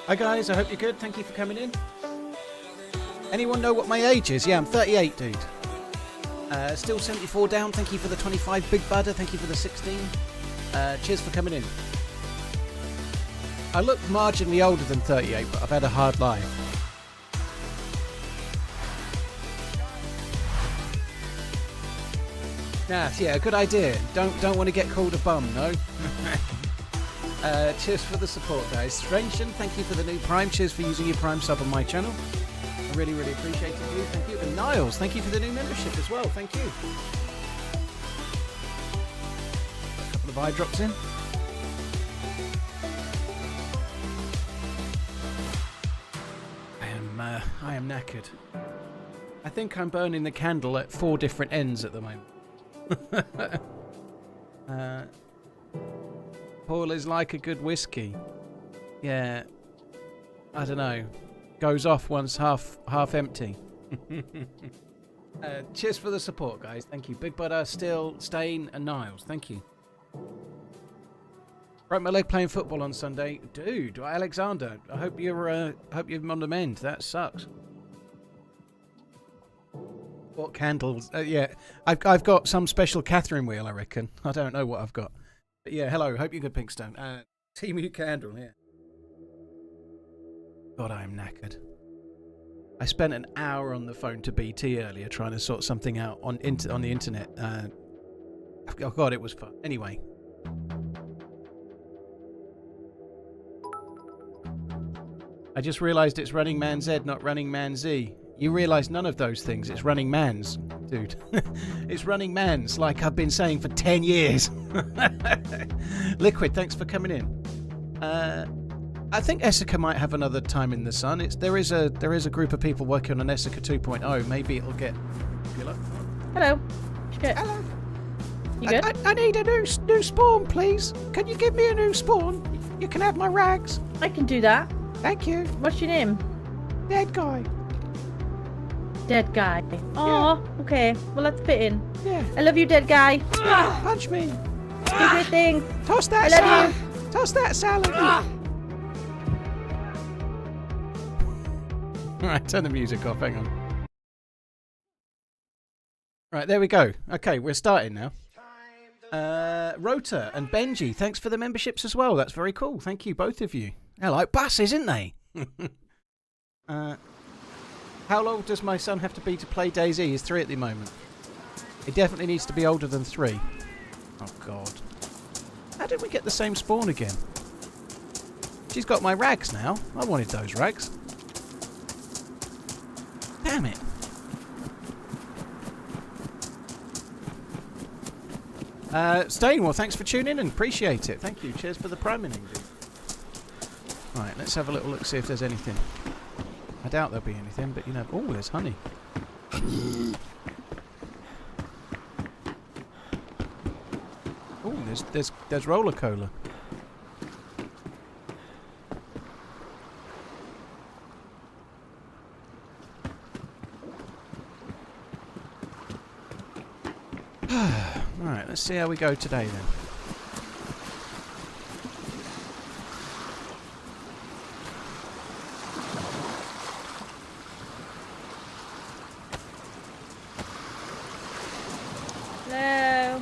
Hi guys, I hope you're good. Thank you for coming in. Anyone know what my age is? Yeah, I'm 38, dude. Still 74 down. Thank you for the 25, Big Budder. Thank you for the 16. Cheers for coming in. I look marginally older than 38, but I've had a hard life. Nah, yeah, good idea. Don't want to get called a bum, no? Cheers for the support, guys. Strengthen, thank you for the new Prime. Cheers for using your Prime sub on my channel. I really, really appreciate it. Thank you. And Niles, thank you for the new membership as well. Thank you. A couple of eye drops in. I am knackered. I think I'm burning the candle at 4 different ends at the moment. Paul is like a good whiskey. Yeah. I don't know. Goes off once half empty. Cheers for the support, guys. Thank you. Big Butter, Still, Stain, and Niles. Thank you. Broke my leg playing football on Sunday. Dude, Alexander, I hope you're on the mend. That sucks. What candles? Yeah, I've got some special Catherine wheel, I reckon. I don't know what I've got. But yeah, hello. Hope you're good, Pinkstone. Team U candle, yeah. God, I am knackered. I spent an hour on the phone to BT earlier trying to sort something out on the internet. Oh God, it was fun. Anyway. I just realised it's RunningManZ, not RunningManZ. You realise none of those things. It's RunningManZ, dude. It's RunningManZ, like I've been saying for 10 years. Liquid, thanks for coming in. I think Essica might have another time in the sun. There is a group of people working on Essica 2.0. Maybe it'll get popular. Hello. Good. Hello. You good? I need a new spawn, please. Can you give me a new spawn? You can have my rags. I can do that. Thank you. What's your name? Dead guy. Dead guy. Oh, yeah. Okay. Well, let's fit in. Yeah. I love you, dead guy. Punch me. Do great things. Toss that I love salad. Toss that salad. Alright, turn the music off. Hang on. Right, there we go. Okay, we're starting now. Rota and Benji, thanks for the memberships as well. That's very cool. Thank you, both of you. They're like buses, isn't they? How old does my son have to be to play DayZ? He's 3 at the moment. He definitely needs to be older than 3. Oh, God. How did we get the same spawn again? She's got my rags now. I wanted those rags. Damn it. Stainwell, thanks for tuning in and appreciate it. Thank you. Cheers for the priming, indeed. Right, let's have a little look, see if there's anything. I doubt there'll be anything, but you know. Oh, there's honey. Oh, there's roller cola. Alright, let's see how we go today then. Hello.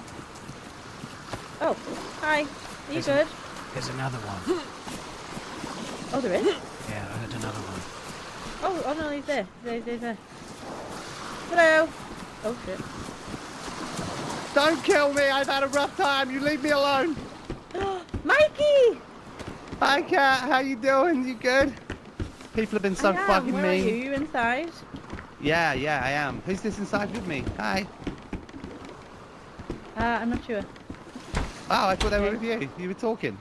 Oh, hi. Are you good? There's another one. Oh, there is? Yeah, I heard another one. Oh no, he's there. He's there. Hello. Oh, shit. Don't kill me, I've had a rough time, you leave me alone. Mikey! Hi Kat, how you doing? You good? People have been so fucking Where mean. Are you inside? Yeah, I am. Who's this inside with me? Hi. I'm not sure. Oh, I thought they were with you. You were talking.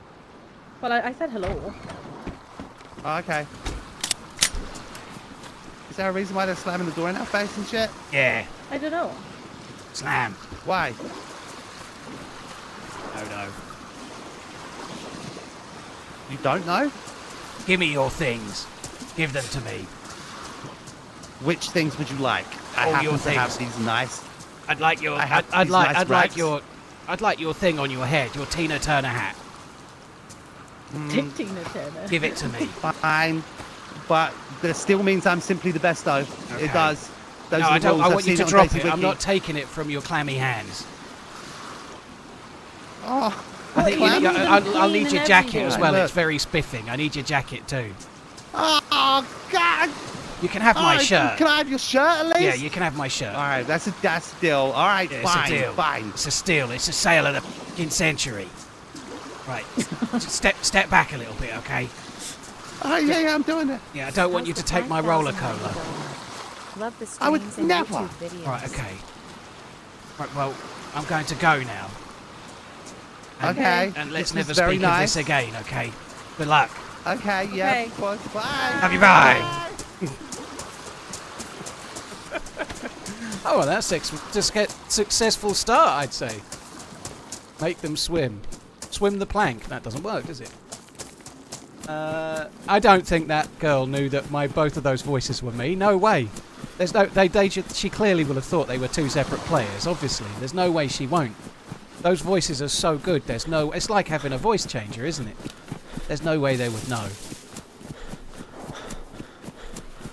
Well, I said hello. Oh, okay. Is there a reason why they're slamming the door in our face and shit? Yeah. I don't know. Slam. Why? No. You don't know? Give me your things. Give them to me. Which things would you like? I All happen your to have things. these nice. I'd like your. I'd like your thing on your head. Your Tina Turner hat. Tina Turner. Give it to me. Fine. But that still means I'm simply the best, though. Okay. It does. Those No, are I the don't. rules. I I've want you seen to it on drop it. DayZ I'm Wiki. not taking it from your clammy hands. Oh, I think clammy? I'll need Clean your and jacket everything. as well. Look. It's very spiffing. I need your jacket too. Oh, God. You can have my Alright, shirt. Can I have your shirt at least? Yeah, you can have my shirt. All right, that's a deal. All right, Yeah, fine, it's a deal. fine. It's a steal. It's a sale of the fucking century. Right. Step back a little bit, okay? Oh, yeah, I'm doing it. Yeah, I don't want you to take my roller cola. Love the I would streams and never. YouTube videos. Right, okay. Right, well, I'm going to go now. And, Okay. And let's This never was very speak nice. of this again, okay? Good luck. Okay, yeah, Okay. of course. Bye. Love you, bye. Oh, well, that's just get successful start, I'd say. Make them swim. Swim the plank. That doesn't work, does it? I don't think that girl knew that both of those voices were me. No way. There's no. She clearly will have thought they were two separate players. Obviously, there's no way she won't. Those voices are so good. There's no. It's like having a voice changer, isn't it? There's no way they would know.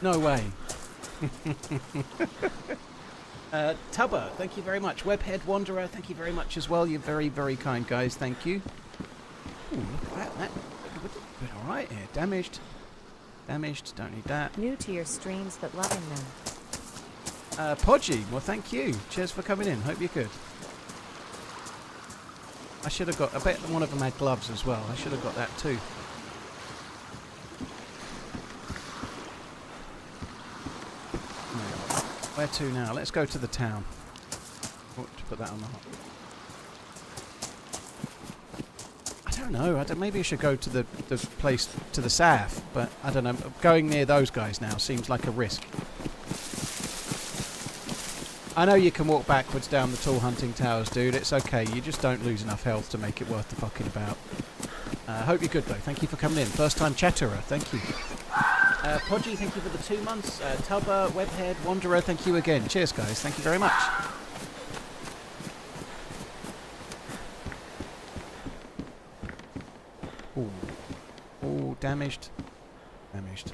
No way. Tubber, thank you very much. Webhead Wanderer, thank you very much as well. You're very, very kind, guys. Thank you. Ooh, look at that. We're all right here. Damaged. Damaged. Don't need that. New to your streams, but loving them. Podgy, well, thank you. Cheers for coming in. Hope you're good. I should have got. I bet one of them had gloves as well. I should have got that too. Where to now? Let's go to the town. Oh, to put that on the hot. I don't know. Maybe I should go to the place to the south, but I don't know. Going near those guys now seems like a risk. I know you can walk backwards down the tall hunting towers, dude. It's okay. You just don't lose enough health to make it worth the fucking about. Hope you're good, though. Thank you for coming in. First time chatterer. Thank you. Podgy, thank you for the 2 months. Tubber, Webhead, Wanderer, thank you again. Cheers, guys. Thank you very much. Ooh. Ooh, damaged. Damaged.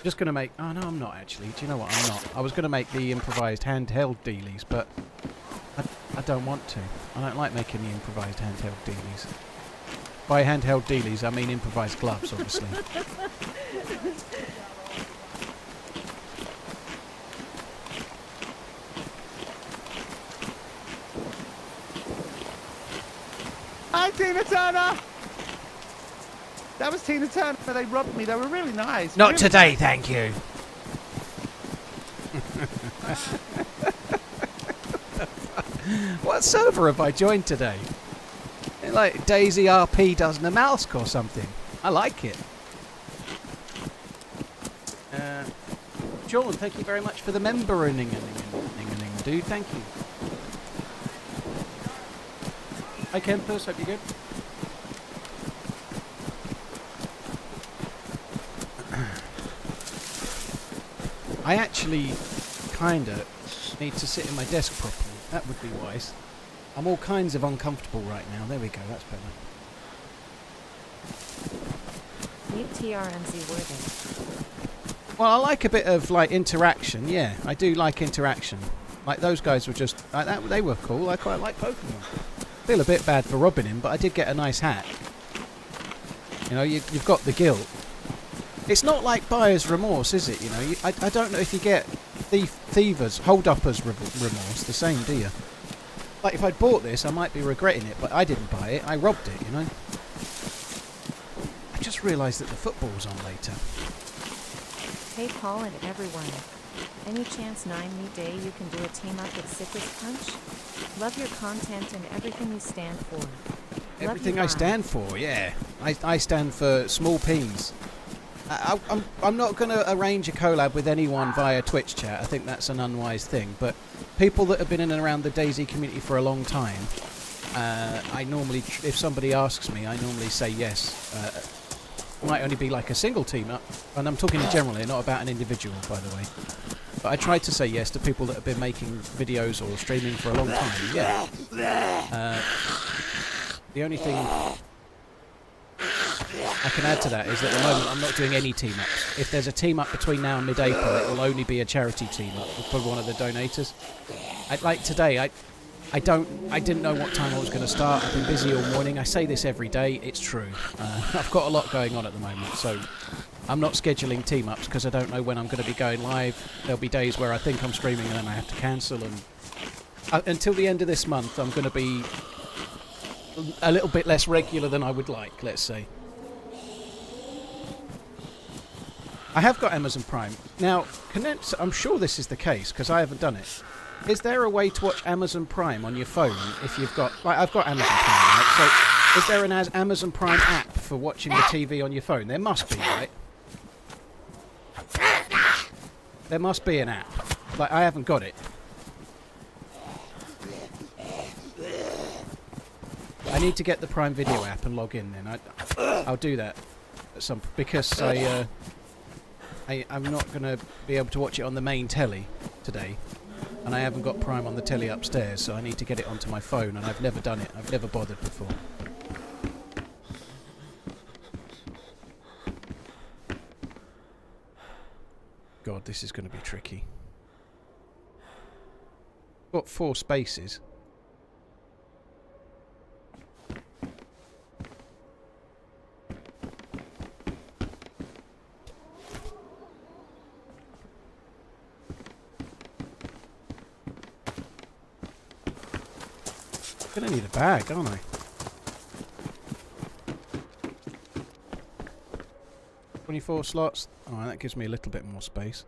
Just going to make... Oh, no, I'm not, actually. Do you know what? I'm not. I was going to make the improvised handheld dealies, but I don't want to. I don't like making the improvised handheld dealies. By handheld dealies, I mean improvised gloves, obviously. Hi, Tina Turner. That was Tina Turner. They robbed me. They were really nice. Not really today, nice. thank you. What server have I joined today? Like DayZ RP does Namaslk or something. I like it. John, thank you very much for the membering, dude. Thank you. Hi, Kempus. Hope you're good. I actually kind of need to sit in my desk properly. That would be wise. I'm all kinds of uncomfortable right now. There we go. That's better. Leave TRMZ worthy. Well, I like a bit of like interaction. Yeah, I do like interaction. Like those guys were just like that. They were cool. I quite like both of them. Feel a bit bad for robbing him, but I did get a nice hat. You know, you've got the guilt. It's not like buyer's remorse, is it? You know, I don't know if you get thievers, hold-uppers remorse. The same, do you? Like if I'd bought this, I might be regretting it, but I didn't buy it. I robbed it. You know. I just realised that the football's on later. Hey Paul and everyone. Any chance 9-me day you can do a team up with Citrus Punch? Love your content and everything you stand for. Everything I stand for, yeah. I stand for small peas. I'm not going to arrange a collab with anyone via Twitch chat. I think that's an unwise thing. But people that have been in and around the DayZ community for a long time, I normally, if somebody asks me, I normally say yes. Might only be like a single team up, and I'm talking in general here, not about an individual, by the way. But I try to say yes to people that have been making videos or streaming for a long time. Yeah. The only thing I can add to that is that at the moment I'm not doing any team-ups. If there's a team-up between now and mid-April, it will only be a charity team-up with one of the donators. Like today, I didn't know what time I was going to start. I've been busy all morning. I say this every day. It's true. I've got a lot going on at the moment, so I'm not scheduling team-ups because I don't know when I'm going to be going live. There'll be days where I think I'm streaming and then I have to cancel. And until the end of this month, I'm going to be a little bit less regular than I would like, let's say. I have got Amazon Prime. Now, I'm sure this is the case because I haven't done it. Is there a way to watch Amazon Prime on your phone if you've got... Like, I've got Amazon Prime, right? So, is there an Amazon Prime app for watching the TV on your phone? There must be, right? There must be an app. Like, I haven't got it. I need to get the Prime Video app and log in then. I'll do that because I'm not going to be able to watch it on the main telly today. And I haven't got Prime on the telly upstairs, so I need to get it onto my phone, and I've never done it. I've never bothered before. God, this is going to be tricky. Got 4 spaces. I'm gonna need a bag, aren't I? 24 slots. Alright, that gives me a little bit more space.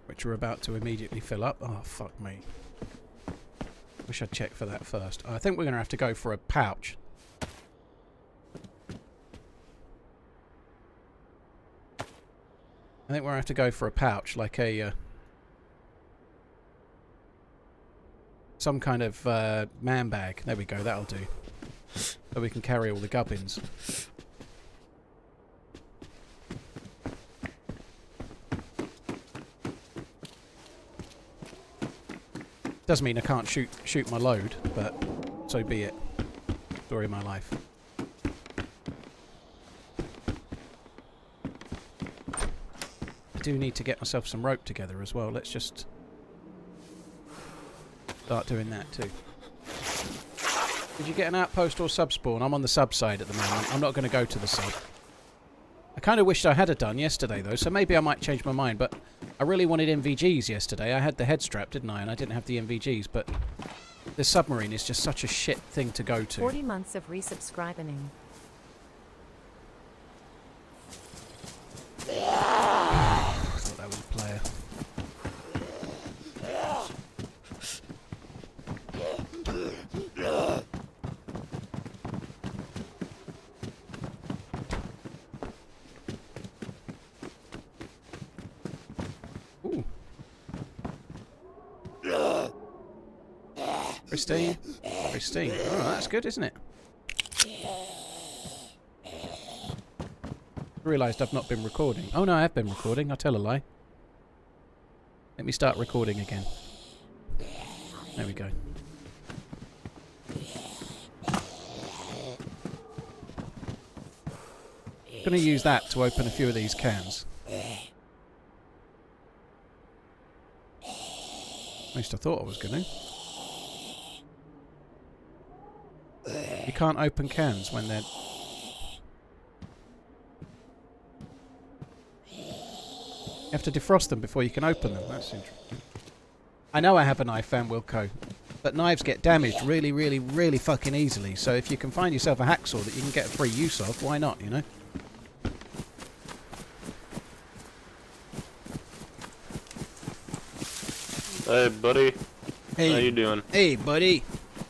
Which we're about to immediately fill up. Oh, fuck me. Wish I'd checked for that first. I think we're gonna have to go for a pouch. I think we'll have to go for a pouch, like a some kind of man bag. There we go, that'll do. So we can carry all the gubbins. Does mean I can't shoot my load, but so be it. Story of my life. I do need to get myself some rope together as well. Let's just start doing that too. Did you get an outpost or sub spawn? I'm on the sub side at the moment. I'm not going to go to the sub. I kind of wished I had done yesterday though, so maybe I might change my mind, but I really wanted MVGs yesterday. I had the head strap, didn't I? And I didn't have the MVGs, but the submarine is just such a shit thing to go to. 40 months of resubscribing. I thought that was a player. Ooh. Pristine. Pristine. Oh, that's good, isn't it? Realised I've not been recording. Oh no, I have been recording. I'll tell a lie. Let me start recording again. There we go. I'm going to use that to open a few of these cans. At least I thought I was going to. You can't open cans when they're... You have to defrost them before you can open them. That's interesting. I know I have a knife, Van Wilco, but knives get damaged really, really, really fucking easily. So if you can find yourself a hacksaw that you can get a free use of, why not, you know? Hey, buddy. Hey. How you doing? Hey, buddy.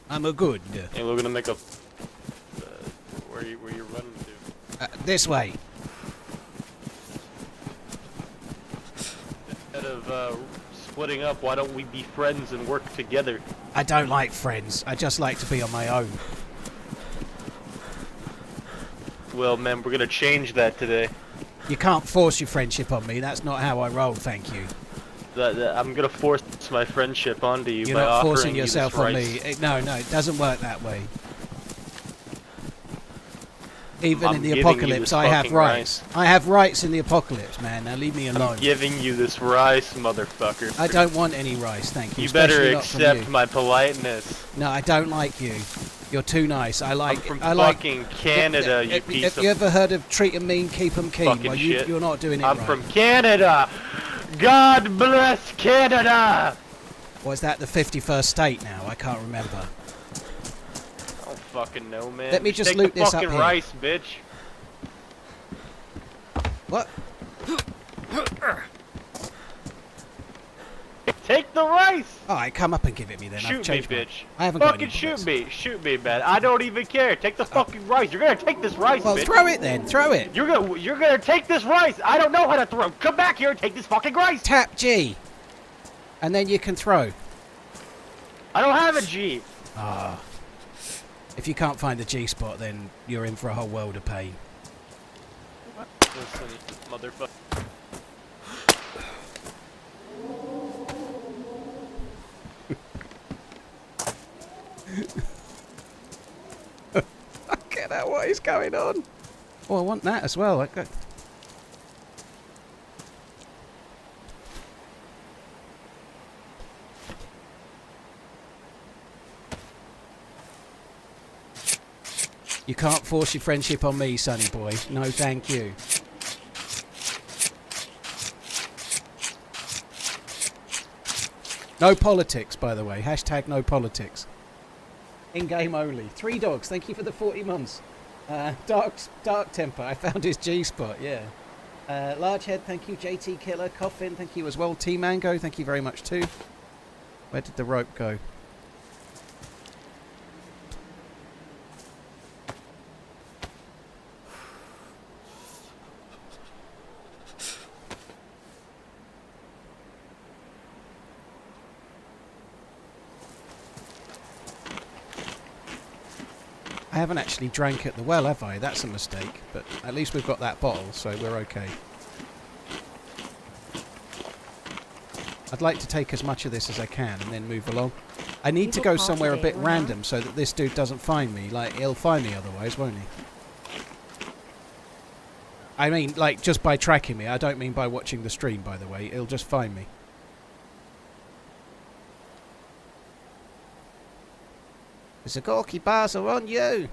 I'm a good. Hey, we're gonna make a... where you running to? This way. Instead of splitting up, why don't we be friends and work together? I don't like friends. I just like to be on my own. Well, man, we're gonna change that today. You can't force your friendship on me. That's not how I roll, thank you. I'm gonna force my friendship onto you You're by not offering forcing you yourself this on rice. me. No, it doesn't work that way. Even I'm in the giving you apocalypse, this I have fucking rights. I have rights in the apocalypse, man. Now leave me alone. I'm giving you this rice, motherfucker. I don't want any rice, thank you. You better especially not from accept you. my politeness. No, I don't like you. You're too nice. I like. I'm from I like, fucking Canada, you piece Have of you ever heard of treat 'em mean, keep 'em keen? fucking Well, shit. you're not doing it I'm right. from Canada. God bless Canada. Was that the 51st state now? I can't remember. I don't fucking know, man. Let me just take loot the this up fucking here. rice, bitch. What? Take the rice. Alright, come up and give it me then. I've Shoot me, changed my- bitch. I haven't got Fucking any shoot bullets. me, man. I don't even care. Take the fucking rice. You're gonna take this rice, Well, bitch. throw it then. Throw it. You're gonna take this rice. I don't know how to throw. Come back here and take this fucking rice. Tap G. And then you can throw. I don't have a G. Ah. If you can't find the G spot, then you're in for a whole world of pain. Listen, motherfucker. Get out! What is going on? Oh, I want that as well. You can't force your friendship on me, sonny boy. No, thank you. No politics, by the way. Hashtag no politics. In-game only. 3 dogs. Thank you for the 40 months. Dark temper. I found his G spot. Yeah. Large head. Thank you. JT Killer. Coffin. Thank you as well. T Mango. Thank you very much too. Where did the rope go? I haven't actually drank at the well, have I? That's a mistake. But at least we've got that bottle, so we're okay. I'd like to take as much of this as I can and then move along. I need to go somewhere a bit random so that this dude doesn't find me. Like, he'll find me otherwise, won't he? I mean, like, just by tracking me. I don't mean by watching the stream, by the way. He'll just find me. The Gorky bars are on you!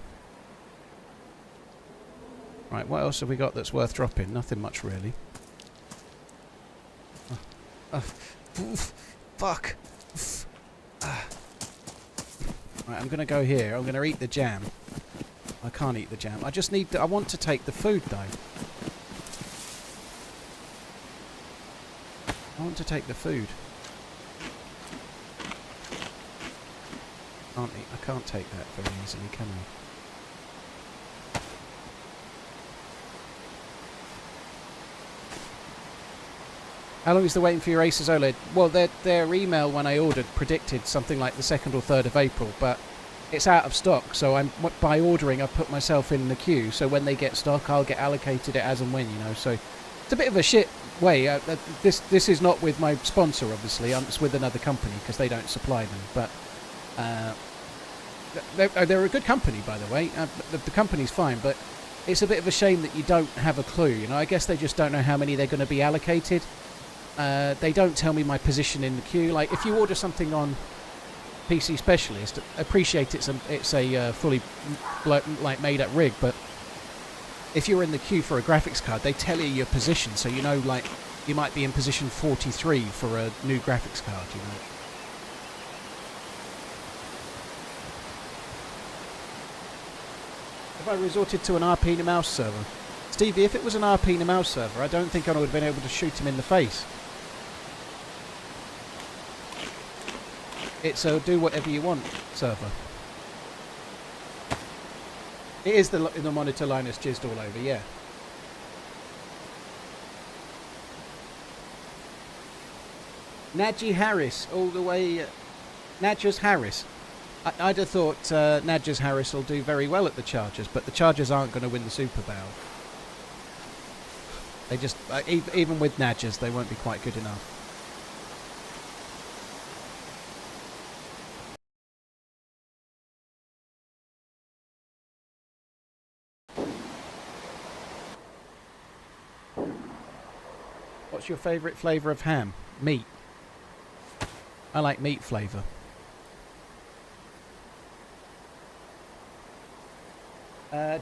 Right, what else have we got that's worth dropping? Nothing much, really. Fuck! Right, I'm gonna go here. I'm gonna eat the jam. I can't eat the jam. I just need... I want to take the food, though. I want to take the food. I can't take that very easily, can I? How long is the waiting for your Asus OLED? Well, their email when I ordered predicted something like the 2nd or 3rd of April, but it's out of stock, so by ordering I've put myself in the queue, so when they get stock I'll get allocated it as and when, you know, so it's a bit of a shit way. This is not with my sponsor, obviously. It's with another company because they don't supply them, but they're a good company, by the way. The company's fine, but it's a bit of a shame that you don't have a clue, you know. I guess they just don't know how many they're going to be allocated. They don't tell me my position in the queue. Like, if you order something on PC Specialist, appreciate it's a fully like made up rig, but if you're in the queue for a graphics card, they tell you your position, so you know, like, you might be in position 43 for a new graphics card, you know. Have I resorted to an RP in a mouse server? Stevie, if it was an RP in a mouse server, I don't think I would have been able to shoot him in the face. It's a do whatever you want server. It is the monitor line that's jizzed all over, yeah. Nadji Harris, all the way... Nadjas Harris. I'd have thought Nadjas Harris will do very well at the Chargers, but the Chargers aren't going to win the Super Bowl. They just, even with Nadgers, they won't be quite good enough. What's your favourite flavour of ham? Meat. I like meat flavour.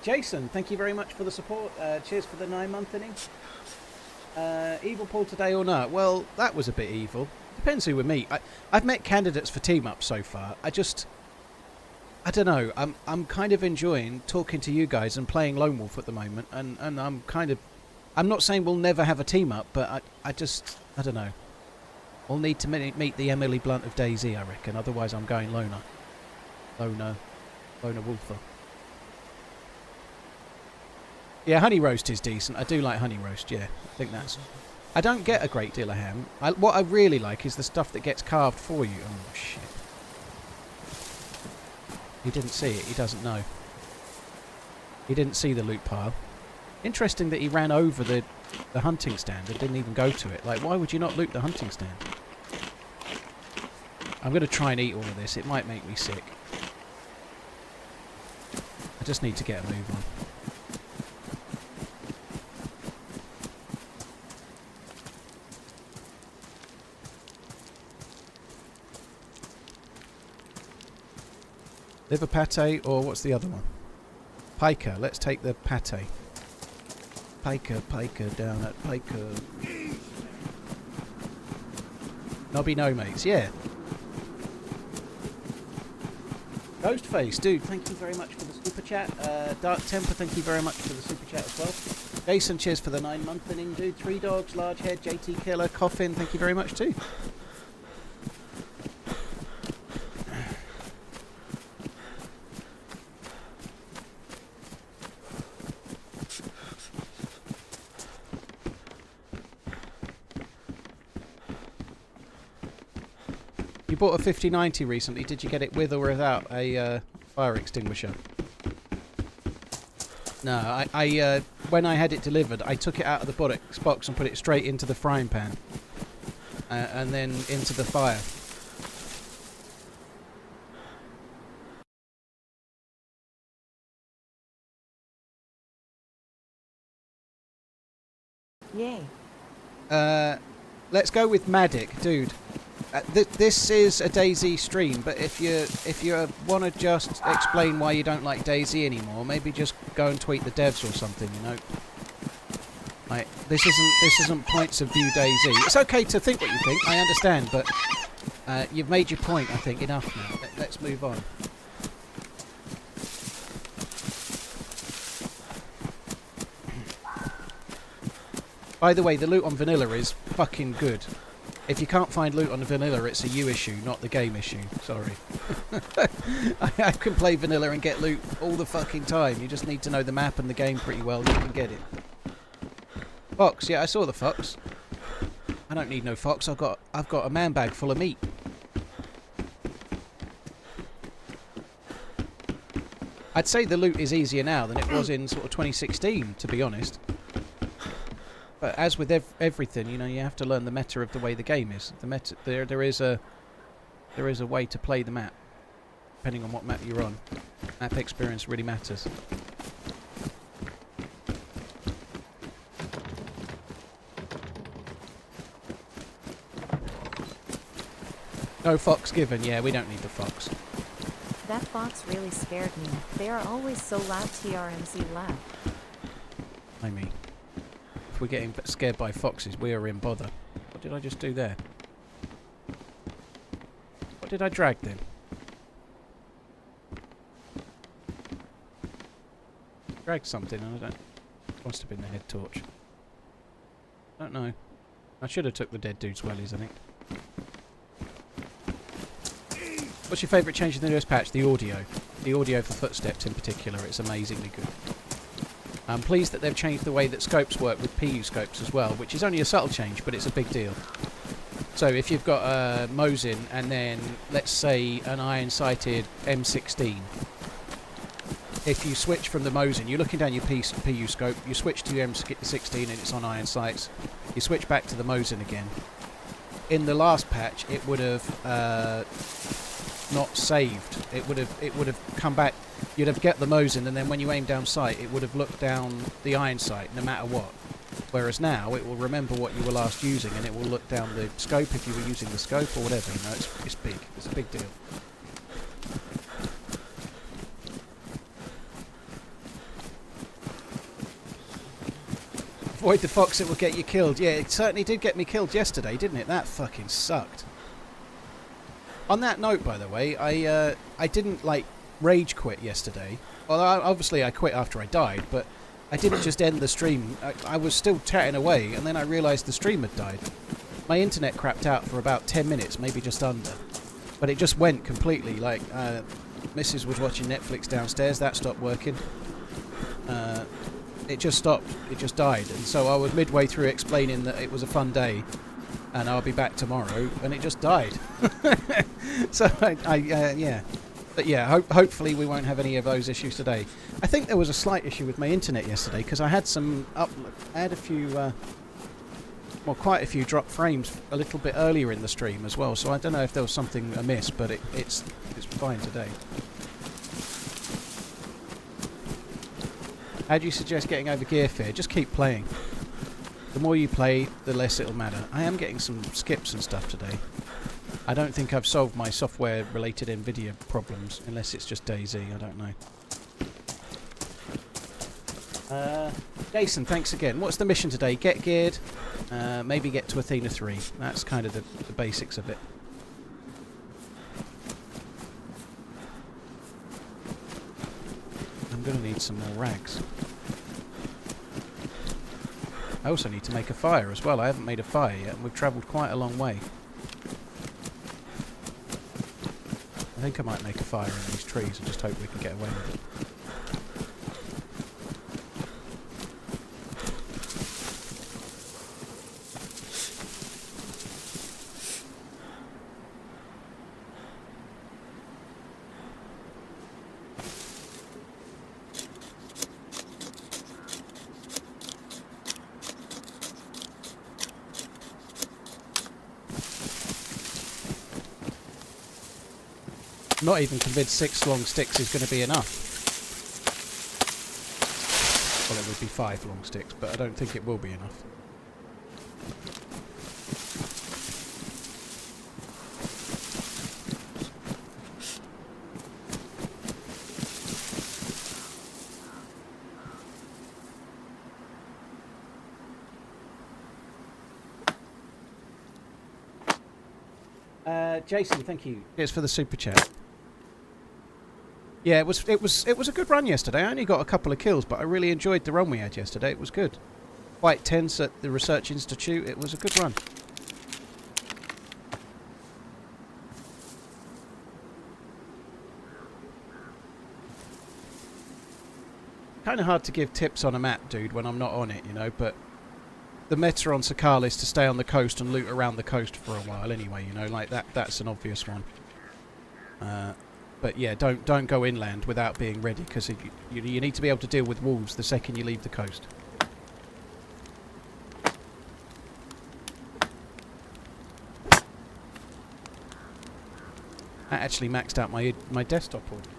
Jason, thank you very much for the support. Cheers for the 9-month inning. Evil Paul today or not? Well, that was a bit evil. Depends who we meet. I've met candidates for team up so far. I don't know. I'm kind of enjoying talking to you guys and playing Lone Wolf at the moment, and I'm not saying we'll never have a team up, but I don't know. We'll need to meet the Emily Blunt of DayZ, I reckon. Otherwise, I'm going loner wolfer. Yeah, honey roast is decent. I do like honey roast. Yeah, I think that's. I don't get a great deal of ham. What I really like is the stuff that gets carved for you. Oh shit! He didn't see it. He doesn't know. He didn't see the loot pile. Interesting that he ran over the hunting stand and didn't even go to it. Like, why would you not loot the hunting stand? I'm going to try and eat all of this. It might make me sick. I just need to get a move on. Liver pate, or what's the other one? Piker. Let's take the pate. Piker down at Piker. Nobby no mates, yeah. Ghostface, dude, thank you very much for the super chat. Dark Temper, thank you very much for the super chat as well. Jason, cheers for the 9-month inning, dude. 3 Dogs, Large Head, JT Killer, Coffin, thank you very much too. You bought a 5090 recently. Did you get it with or without a fire extinguisher? No, I when I had it delivered, I took it out of the box and put it straight into the frying pan. And then into the fire. Yay. Let's go with Matic, dude. This is a DayZ stream, but if you want to just explain why you don't like DayZ anymore, maybe just go and tweet the devs or something, you know. Like, this isn't points of view DayZ. It's okay to think what you think, I understand, but you've made your point, I think. Enough now. Let's move on. By the way, the loot on vanilla is fucking good. If you can't find loot on the vanilla, it's a you issue, not the game issue. Sorry. I can play vanilla and get loot all the fucking time. You just need to know the map and the game pretty well. You can get it. Fox, yeah, I saw the fox. I don't need no fox. I've got a man bag full of meat. I'd say the loot is easier now than it was in sort of 2016, to be honest. But as with everything, you know, you have to learn the meta of the way the game is. The meta, there is a way to play the map, depending on what map you're on. Map experience really matters. No fox given. Yeah, we don't need the fox. That fox really scared me. They are always so loud. TRMZ loud. I mean. If we're getting scared by foxes, we are in bother. What did I just do there? What did I drag then? Drag something, and I don't. Must have been the head torch. Don't know. I should have took the dead dude's wellies, I think. What's your favourite change in the newest patch? The audio. The audio for footsteps in particular. It's amazingly good. I'm pleased that they've changed the way that scopes work with PU scopes as well, which is only a subtle change, but it's a big deal. So if you've got a Mosin and then, let's say, an iron-sighted M16, if you switch from the Mosin, you're looking down your PU scope, you switch to M16 and it's on iron sights, you switch back to the Mosin again. In the last patch, it would have not saved. It would have come back. You'd have get the Mosin, and then when you aim down sight, it would have looked down the iron sight no matter what. Whereas now, it will remember what you were last using, and it will look down the scope if you were using the scope or whatever. You know, it's big. It's a big deal. Avoid the fox, it will get you killed. Yeah, it certainly did get me killed yesterday, didn't it? That fucking sucked. On that note, by the way, I didn't, like, rage quit yesterday. Well, obviously I quit after I died, but I didn't just end the stream. I was still chatting away, and then I realised the stream had died. My internet crapped out for about 10 minutes, maybe just under. But it just went completely, like, Mrs. was watching Netflix downstairs, that stopped working. It just stopped, it just died. And so I was midway through explaining that it was a fun day, and I'll be back tomorrow, and it just died. So, yeah. But yeah, hopefully we won't have any of those issues today. I think there was a slight issue with my internet yesterday, because I had a few, well, quite a few drop frames a little bit earlier in the stream as well, so I don't know if there was something amiss, but it's fine today. How do you suggest getting over gear fear? Just keep playing. The more you play, the less it'll matter. I am getting some skips and stuff today. I don't think I've solved my software-related NVIDIA problems, unless it's just DayZ, I don't know. Jason, thanks again. What's the mission today? Get geared, maybe get to Athena 3. That's kind of the basics of it. I'm going to need some more rags. I also need to make a fire as well. I haven't made a fire yet, and we've travelled quite a long way. I think I might make a fire in these trees and just hope we can get away with it. Not even convinced 6 long sticks is going to be enough. Well, it would be 5 long sticks, but I don't think it will be enough. Jason, thank you. It's for the super chat. Yeah, it was a good run yesterday. I only got a couple of kills, but I really enjoyed the run we had yesterday. It was good. Quite tense at the Research Institute. It was a good run. Kind of hard to give tips on a map, dude, when I'm not on it, you know, but the meta on Sakal is to stay on the coast and loot around the coast for a while anyway, you know, like that's an obvious one. But yeah, don't go inland without being ready, because you need to be able to deal with wolves the second you leave the coast. I actually maxed out my desktop order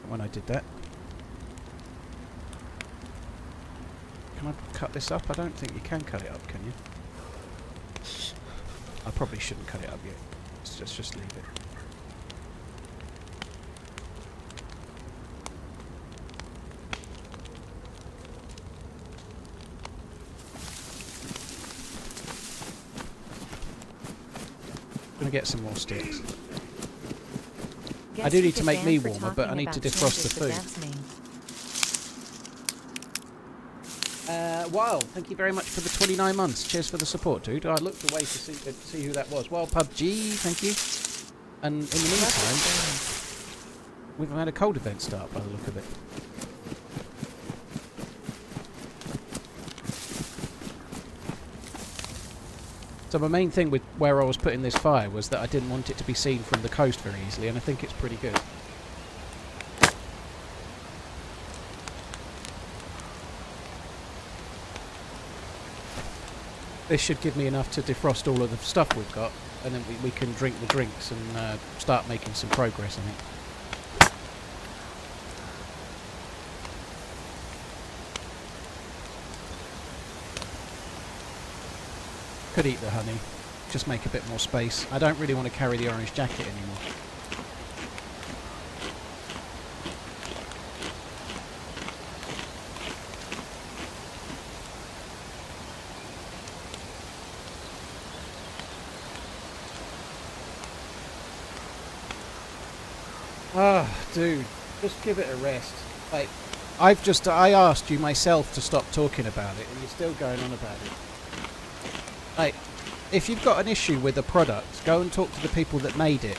when I did that. Can I cut this up? I don't think you can cut it up, can you? I probably shouldn't cut it up yet. Let's just leave it. Gonna get some more sticks. I do need to make me warmer, but I need to defrost the food. Wild, thank you very much for the 29 months. Cheers for the support, dude. I looked away to see who that was. Wild PUBG, thank you. And in the meantime, we've had a cold event start by the look of it. So my main thing with where I was putting this fire was that I didn't want it to be seen from the coast very easily, and I think it's pretty good. This should give me enough to defrost all of the stuff we've got, and then we can drink the drinks and start making some progress, I think. Could eat the honey, just make a bit more space. I don't really want to carry the orange jacket anymore. Oh, dude, just give it a rest. Like, I asked you myself to stop talking about it, and you're still going on about it. Like, if you've got an issue with a product, go and talk to the people that made it.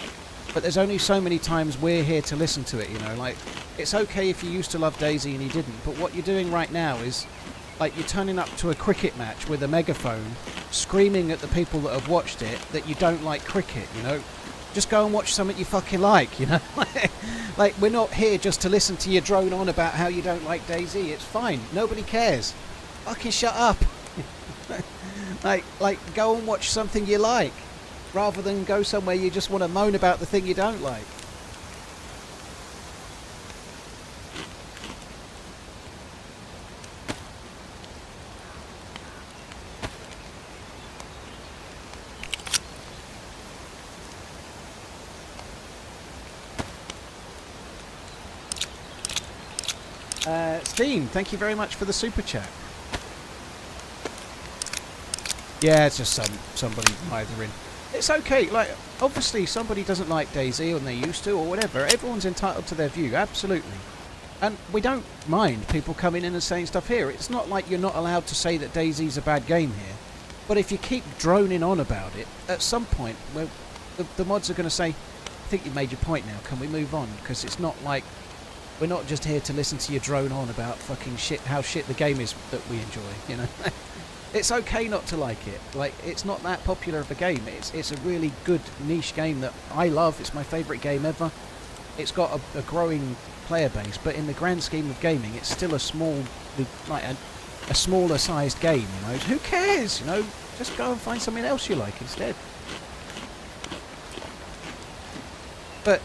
But there's only so many times we're here to listen to it, you know. Like, it's okay if you used to love DayZ and you didn't, but what you're doing right now is, like, you're turning up to a cricket match with a megaphone, screaming at the people that have watched it that you don't like cricket, you know. Just go and watch something you fucking like, you know. Like, we're not here just to listen to you drone on about how you don't like DayZ. It's fine. Nobody cares. Fucking shut up. Like, go and watch something you like, rather than go somewhere you just want to moan about the thing you don't like. Steam, thank you very much for the super chat. Yeah, it's just somebody mithering. It's okay, like, obviously somebody doesn't like DayZ and they used to, or whatever. Everyone's entitled to their view, absolutely. And we don't mind people coming in and saying stuff here. It's not like you're not allowed to say that DayZ's a bad game here. But if you keep droning on about it, at some point, well, the mods are going to say, I think you've made your point now, can we move on? Because it's not like, we're not just here to listen to you drone on about fucking shit, how shit the game is that we enjoy, you know? It's okay not to like it. Like, it's not that popular of a game. It's a really good niche game that I love. It's my favourite game ever. It's got a growing player base, but in the grand scheme of gaming, it's still a small, like a smaller sized game, you know? Who cares, you know? Just go and find something else you like instead. But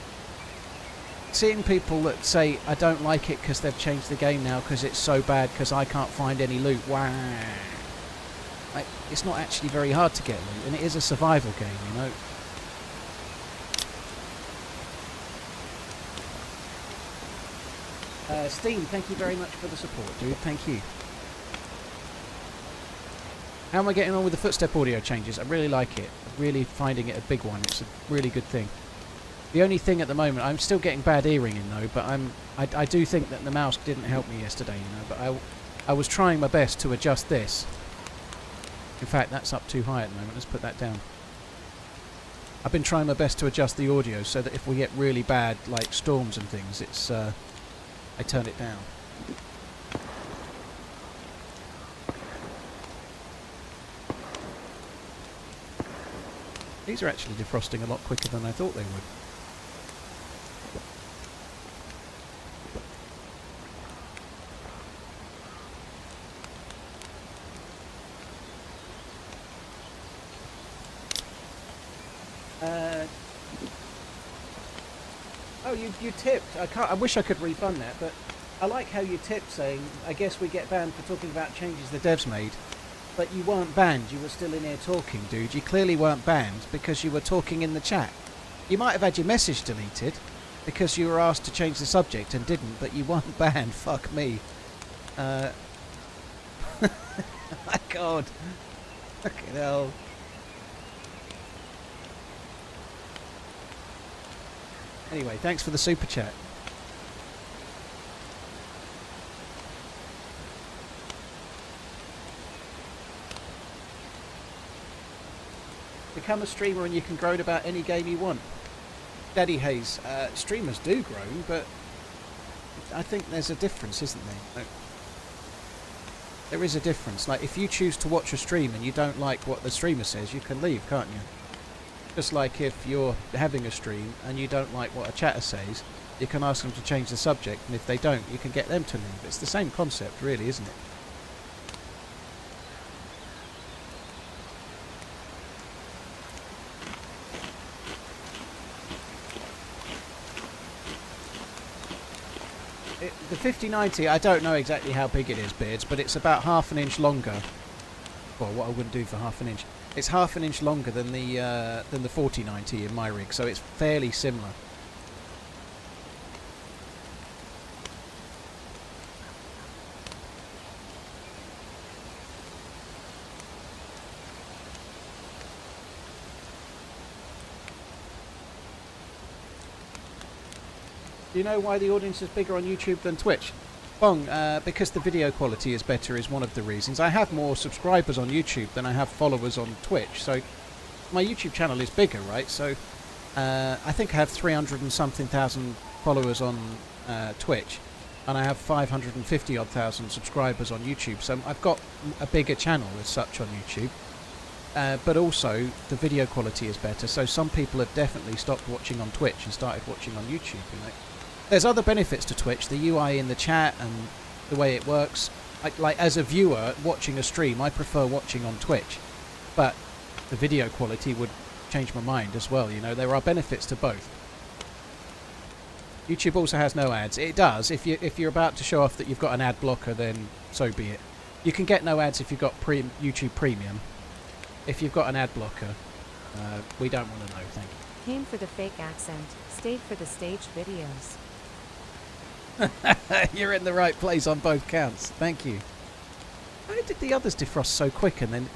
seeing people that say, I don't like it because they've changed the game now because it's so bad because I can't find any loot, wow. Like, it's not actually very hard to get loot, and it is a survival game, you know. Steam, thank you very much for the support, dude. Thank you. How am I getting on with the footstep audio changes? I really like it. I'm really finding it a big one. It's a really good thing. The only thing at the moment, I'm still getting bad earringing though, but I do think that the mouse didn't help me yesterday, you know, but I was trying my best to adjust this. In fact, that's up too high at the moment. Let's put that down. I've been trying my best to adjust the audio so that if we get really bad, like storms and things, it's I turn it down. These are actually defrosting a lot quicker than I thought they would. Oh, you tipped. I wish I could refund that, but I like how you tipped saying, I guess we get banned for talking about changes the devs made. But you weren't banned, you were still in here talking, dude. You clearly weren't banned because you were talking in the chat. You might have had your message deleted because you were asked to change the subject and didn't, but you weren't banned. Fuck me. My God. Fucking hell. Anyway, thanks for the super chat. Become a streamer and you can groan about any game you want. Daddy Hayes, streamers do groan, but I think there's a difference, isn't there? Like, there is a difference. Like, if you choose to watch a stream and you don't like what the streamer says, you can leave, can't you? Just like if you're having a stream and you don't like what a chatter says, you can ask them to change the subject, and if they don't, you can get them to leave. It's the same concept, really, isn't it? 5090, I don't know exactly how big it is, Beards, but it's about half an inch longer. Well, what I wouldn't do for half an inch. It's half an inch longer than the 4090 in my rig, so it's fairly similar. Do you know why the audience is bigger on YouTube than Twitch? Bong, because the video quality is better is one of the reasons. I have more subscribers on YouTube than I have followers on Twitch, so my YouTube channel is bigger, right? So I think I have 300 and something thousand followers on Twitch, and I have 550 odd thousand subscribers on YouTube, so I've got a bigger channel as such on YouTube. But also the video quality is better, so some people have definitely stopped watching on Twitch and started watching on YouTube, you know. There's other benefits to Twitch, the UI in the chat and the way it works. Like as a viewer watching a stream, I prefer watching on Twitch, but the video quality would change my mind as well, you know. There are benefits to both. YouTube also has no ads. It does. If you're about to show off that you've got an ad blocker, then so be it. You can get no ads if you've got YouTube Premium. If you've got an ad blocker, we don't want to know, thank you. Came for the fake accent, stayed for the staged videos. You're in the right place on both counts. Thank you. How did the others defrost so quick? And then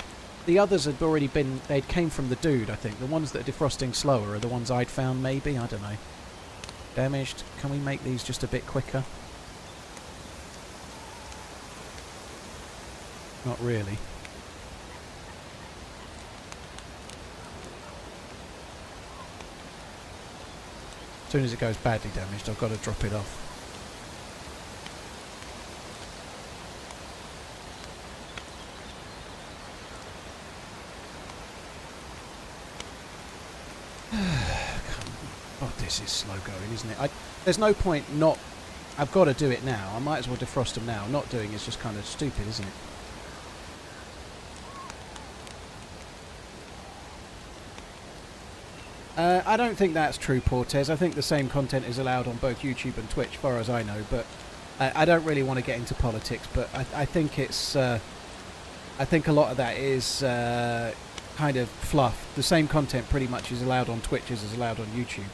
the others had already been... They'd came from the dude, I think. The ones that are defrosting slower are the ones I'd found, maybe? I don't know. Damaged. Can we make these just a bit quicker? Not really. As soon as it goes badly damaged, I've got to drop it off. Oh, this is slow going, isn't it? There's no point not... I've got to do it now. I might as well defrost them now. Not doing is just kind of stupid, isn't it? I don't think that's true, Portez. I think the same content is allowed on both YouTube and Twitch, as far as I know. But I don't really want to get into politics. But I think it's... I think a lot of that is kind of fluff. The same content pretty much is allowed on Twitch as is allowed on YouTube.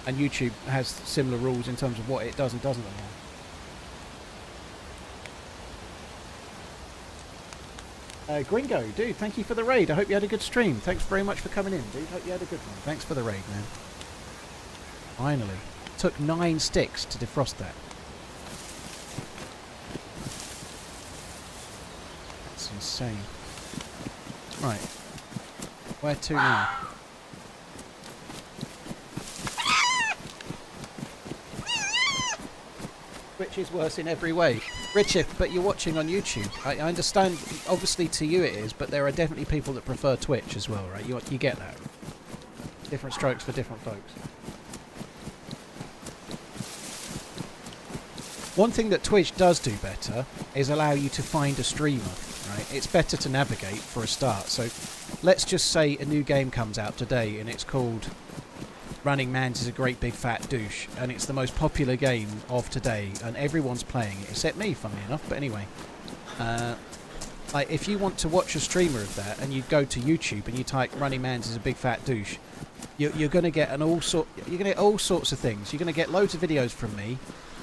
And YouTube has similar rules in terms of what it does and doesn't allow. Gringo, dude, thank you for the raid. I hope you had a good stream. Thanks very much for coming in, dude. Hope you had a good one. Thanks for the raid, man. Finally. Took 9 sticks to defrost that. That's insane. Right. Where to now? Twitch is worse in every way. Richard, but you're watching on YouTube. I understand, obviously to you it is, but there are definitely people that prefer Twitch as well, right? You get that. Different strokes for different folks. One thing that Twitch does do better is allow you to find a streamer, right? It's better to navigate for a start. So let's just say a new game comes out today and it's called TheRunningManZ is a great big fat douche, and it's the most popular game of today, and everyone's playing it, except me, funnily enough. But anyway, like if you want to watch a streamer of that, and you go to YouTube and you type "TheRunningManZ is a big fat douche," you're going to get all sorts of things. You're going to get loads of videos from me.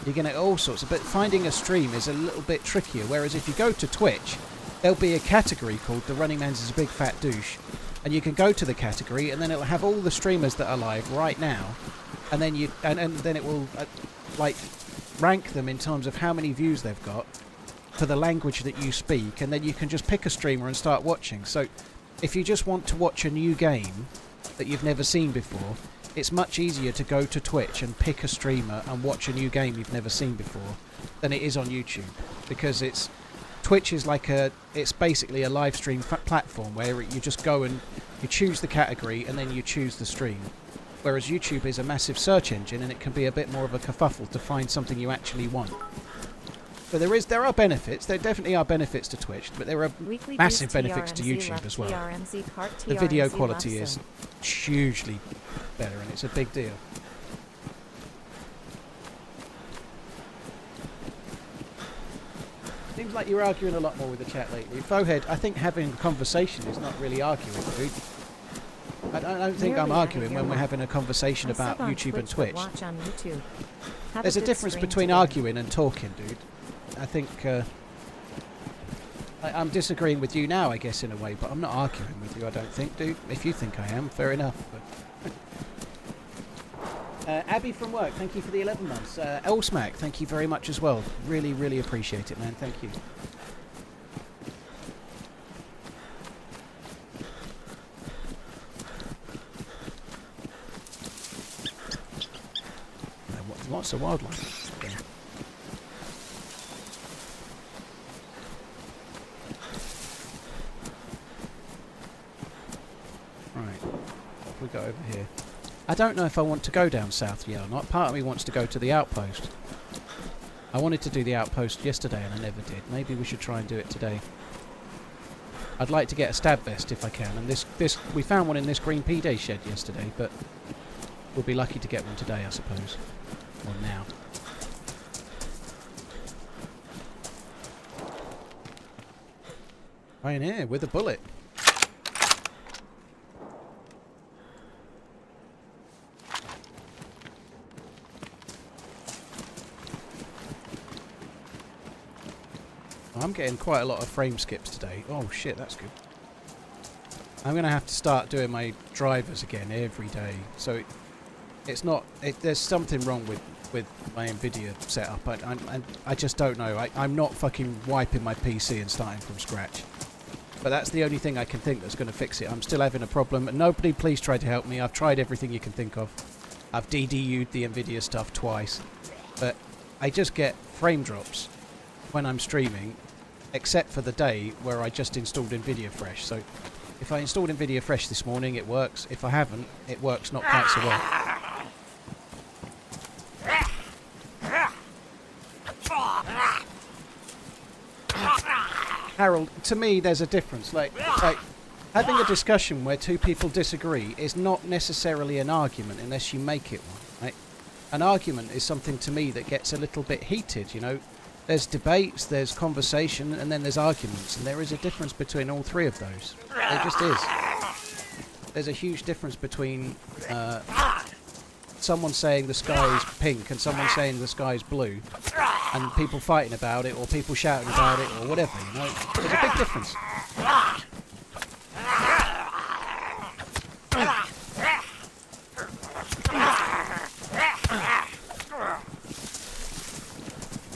You're going to get all sorts of. But finding a stream is a little bit trickier. Whereas if you go to Twitch, there'll be a category called "TheRunningManZ is a big fat douche." And you can go to the category, and then it'll have all the streamers that are live right now, and then then it will like rank them in terms of how many views they've got for the language that you speak, and then you can just pick a streamer and start watching. So if you just want to watch a new game that you've never seen before, it's much easier to go to Twitch and pick a streamer and watch a new game you've never seen before than it is on YouTube, because Twitch is like it's basically a live stream platform where you just go and you choose the category and then you choose the stream. Whereas YouTube is a massive search engine, and it can be a bit more of a kerfuffle to find something you actually want. So there are benefits. There definitely are benefits to Twitch, but there are massive benefits to YouTube as well. The video quality is hugely better, and it's a big deal. Seems like you're arguing a lot more with the chat lately. Fohead, I think having a conversation is not really arguing, dude. I don't think I'm arguing when we're having a conversation about YouTube and Twitch. Watch on YouTube. There's a difference between arguing and talking, dude. I think I'm disagreeing with you now, I guess, in a way, but I'm not arguing with you, I don't think, dude. If you think I am, fair enough. But Abby from work, thank you for the 11 months. Elsmac, thank you very much as well. Really, really appreciate it, man. Thank you. Lots of wildlife. Yeah. Right, what have we got over here? I don't know if I want to go down south yet or not. Part of me wants to go to the outpost. I wanted to do the outpost yesterday and I never did. Maybe we should try and do it today. I'd like to get a stab vest if I can, and this we found one in this green P-Day shed yesterday, but we'll be lucky to get one today, I suppose. Or now. Pioneer with a bullet. I'm getting quite a lot of frame skips today. Oh shit, that's good. I'm going to have to start doing my drivers again every day. So it's not... there's something wrong with my NVIDIA setup. I just don't know. I'm not fucking wiping my PC and starting from scratch. But that's the only thing I can think that's going to fix it. I'm still having a problem. And nobody please try to help me. I've tried everything you can think of. I've DDU'd the NVIDIA stuff twice. But I just get frame drops when I'm streaming, except for the day where I just installed NVIDIA Fresh. So if I installed NVIDIA Fresh this morning, it works. If I haven't, it works not quite so well. Harold, to me there's a difference. Like having a discussion where two people disagree is not necessarily an argument unless you make it one. Right? An argument is something to me that gets a little bit heated, you know. There's debates, there's conversation, and then there's arguments, and there is a difference between all three of those. There just is. There's a huge difference between someone saying the sky is pink and someone saying the sky is blue, and people fighting about it, or people shouting about it, or whatever, you know. There's a big difference.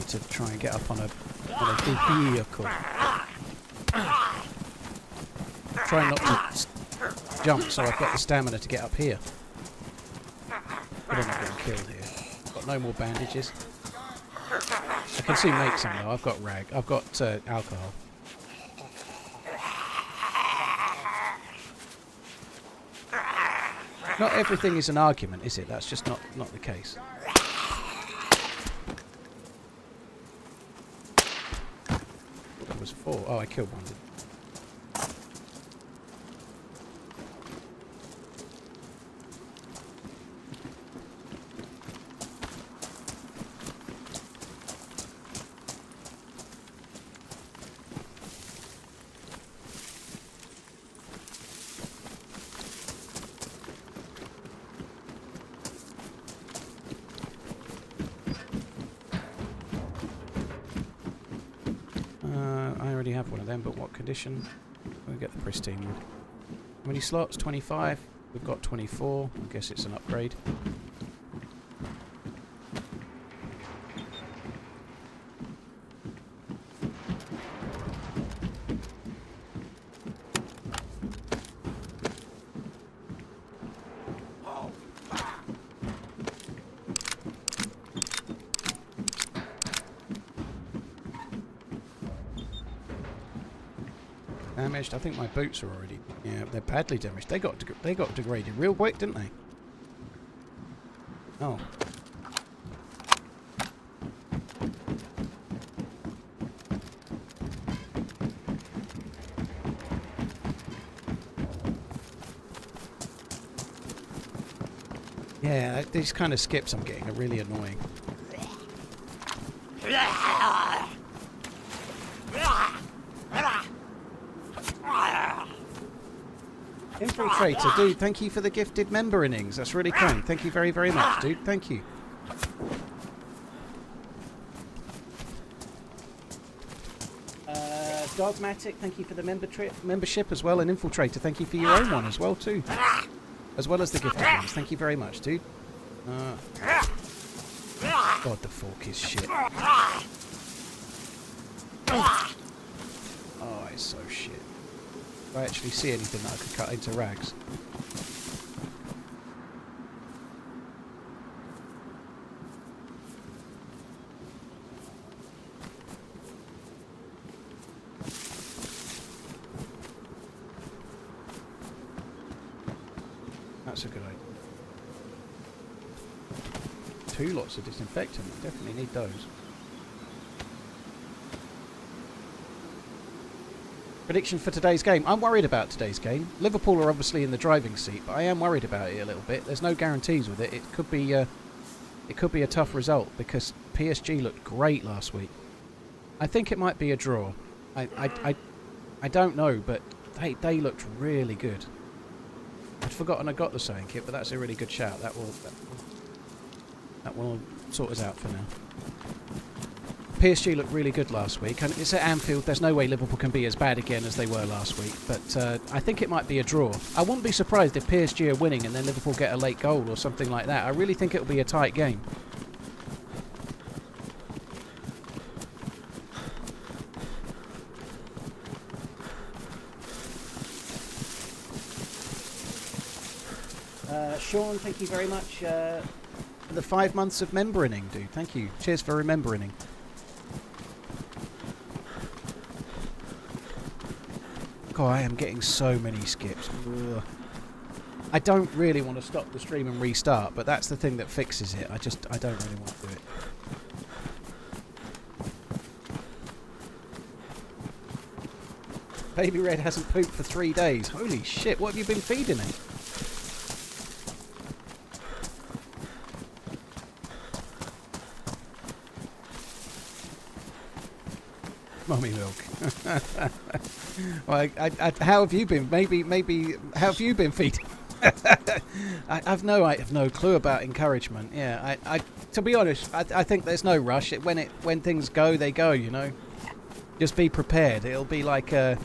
To try and get up on a DPE, of course. Try not to jump, so I've got the stamina to get up here. But I'm not getting killed here. Got no more bandages. I can see mates in though. I've got rag. I've got alcohol. Not everything is an argument, is it? That's just not the case. That was 4. Oh, I killed one. I already have one of them, but what condition? We'll get the pristine one. How many slots? 25. We've got 24. I guess it's an upgrade. Damaged. I think my boots are already... Yeah, they're badly damaged. They got degraded real quick, didn't they? Oh. Yeah, these kind of skips I'm getting are really annoying. Infiltrator, dude, thank you for the gifted member innings. That's really kind. Thank you very, very much, dude. Thank you. Dogmatic, thank you for the membership as well. And Infiltrator, thank you for your own one as well, too. As well as the gifted ones. Thank you very much, dude. God, the fork is shit. Oh, it's so shit. Do I actually see anything that I could cut into rags? That's a good idea. 2 lots of disinfectant. We definitely need those. Prediction for today's game. I'm worried about today's game. Liverpool are obviously in the driving seat, but I am worried about it a little bit. There's no guarantees with it. It could be a tough result because PSG looked great last week. I think it might be a draw. I don't know, but they looked really good. I'd forgotten I got the saying kit, but that's a really good shout. That will sort us out for now. PSG looked really good last week, and it's at Anfield. There's no way Liverpool can be as bad again as they were last week, but I think it might be a draw. I wouldn't be surprised if PSG are winning and then Liverpool get a late goal or something like that. I really think it'll be a tight game. Sean, thank you very much for the 5 months of membering, dude. Thank you. Cheers for remembering. God, I am getting so many skips. Ugh. I don't really want to stop the stream and restart, but that's the thing that fixes it. I don't really want to do it. Baby Red hasn't pooped for 3 days. Holy shit, what have you been feeding it? Mummy milk. Well, how have you been? Maybe. How have you been feeding? I have no clue about encouragement. Yeah, to be honest, I think there's no rush. When things go, they go. You know, just be prepared. It'll be like a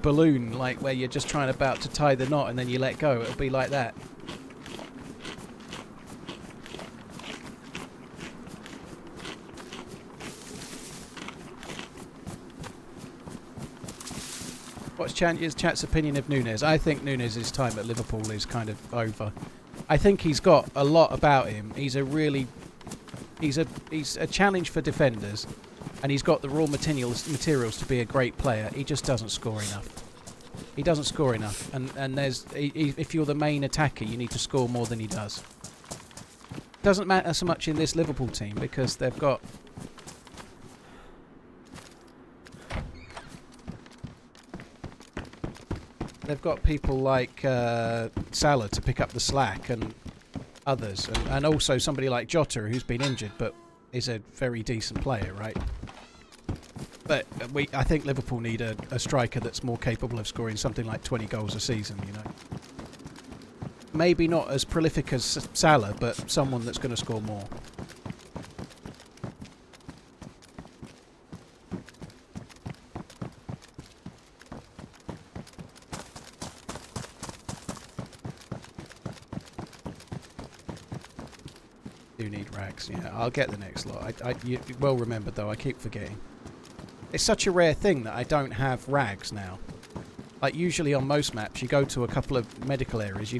balloon, like where you're just about to tie the knot and then you let go. It'll be like that. What's chat's opinion of Nunes? I think Nunes' time at Liverpool is kind of over. I think he's got a lot about him. He's a challenge for defenders, and he's got the raw materials to be a great player. He just doesn't score enough. He doesn't score enough, and if you're the main attacker, you need to score more than he does. Doesn't matter so much in this Liverpool team because they've got. They've got people like Salah to pick up the slack and others. And also somebody like Jota who's been injured but is a very decent player, right? But I think Liverpool need a striker that's more capable of scoring something like 20 goals a season, you know. Maybe not as prolific as Salah, but someone that's going to score more. Yeah, I'll get the next lot. You well remembered though, I keep forgetting. It's such a rare thing that I don't have rags now. Like usually on most maps you go to a couple of medical areas,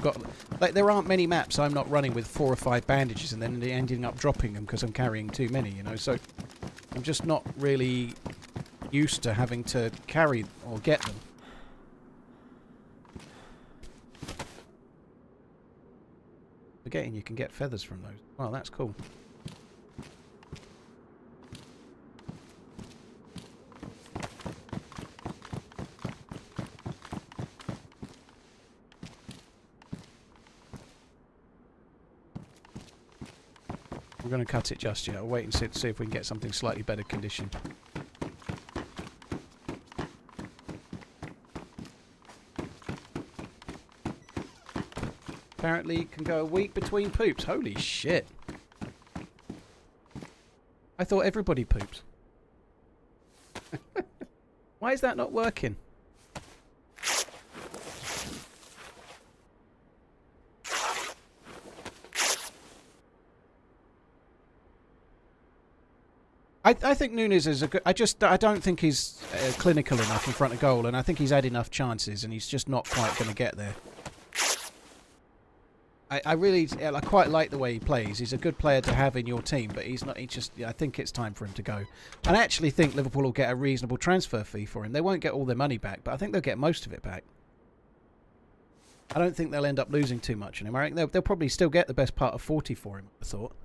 there aren't many maps I'm not running with 4 or 5 bandages and then ending up dropping them because I'm carrying too many, you know, so I'm just not really used to having to carry or get them. Forgetting you can get feathers from those. Well, that's cool. We're going to cut it just yet. I'll wait and see if we can get something slightly better condition. Apparently can go a week between poops. Holy shit. I thought everybody poops. Why is that not working? I think Nunes is a good... I don't think he's clinical enough in front of goal, and I think he's had enough chances, and he's just not quite going to get there. I quite like the way he plays. He's a good player to have in your team, but he's not... I think it's time for him to go. And I actually think Liverpool will get a reasonable transfer fee for him. They won't get all their money back, but I think they'll get most of it back. I don't think they'll end up losing too much in him. I think they'll probably still get the best part of 40 for him, I thought.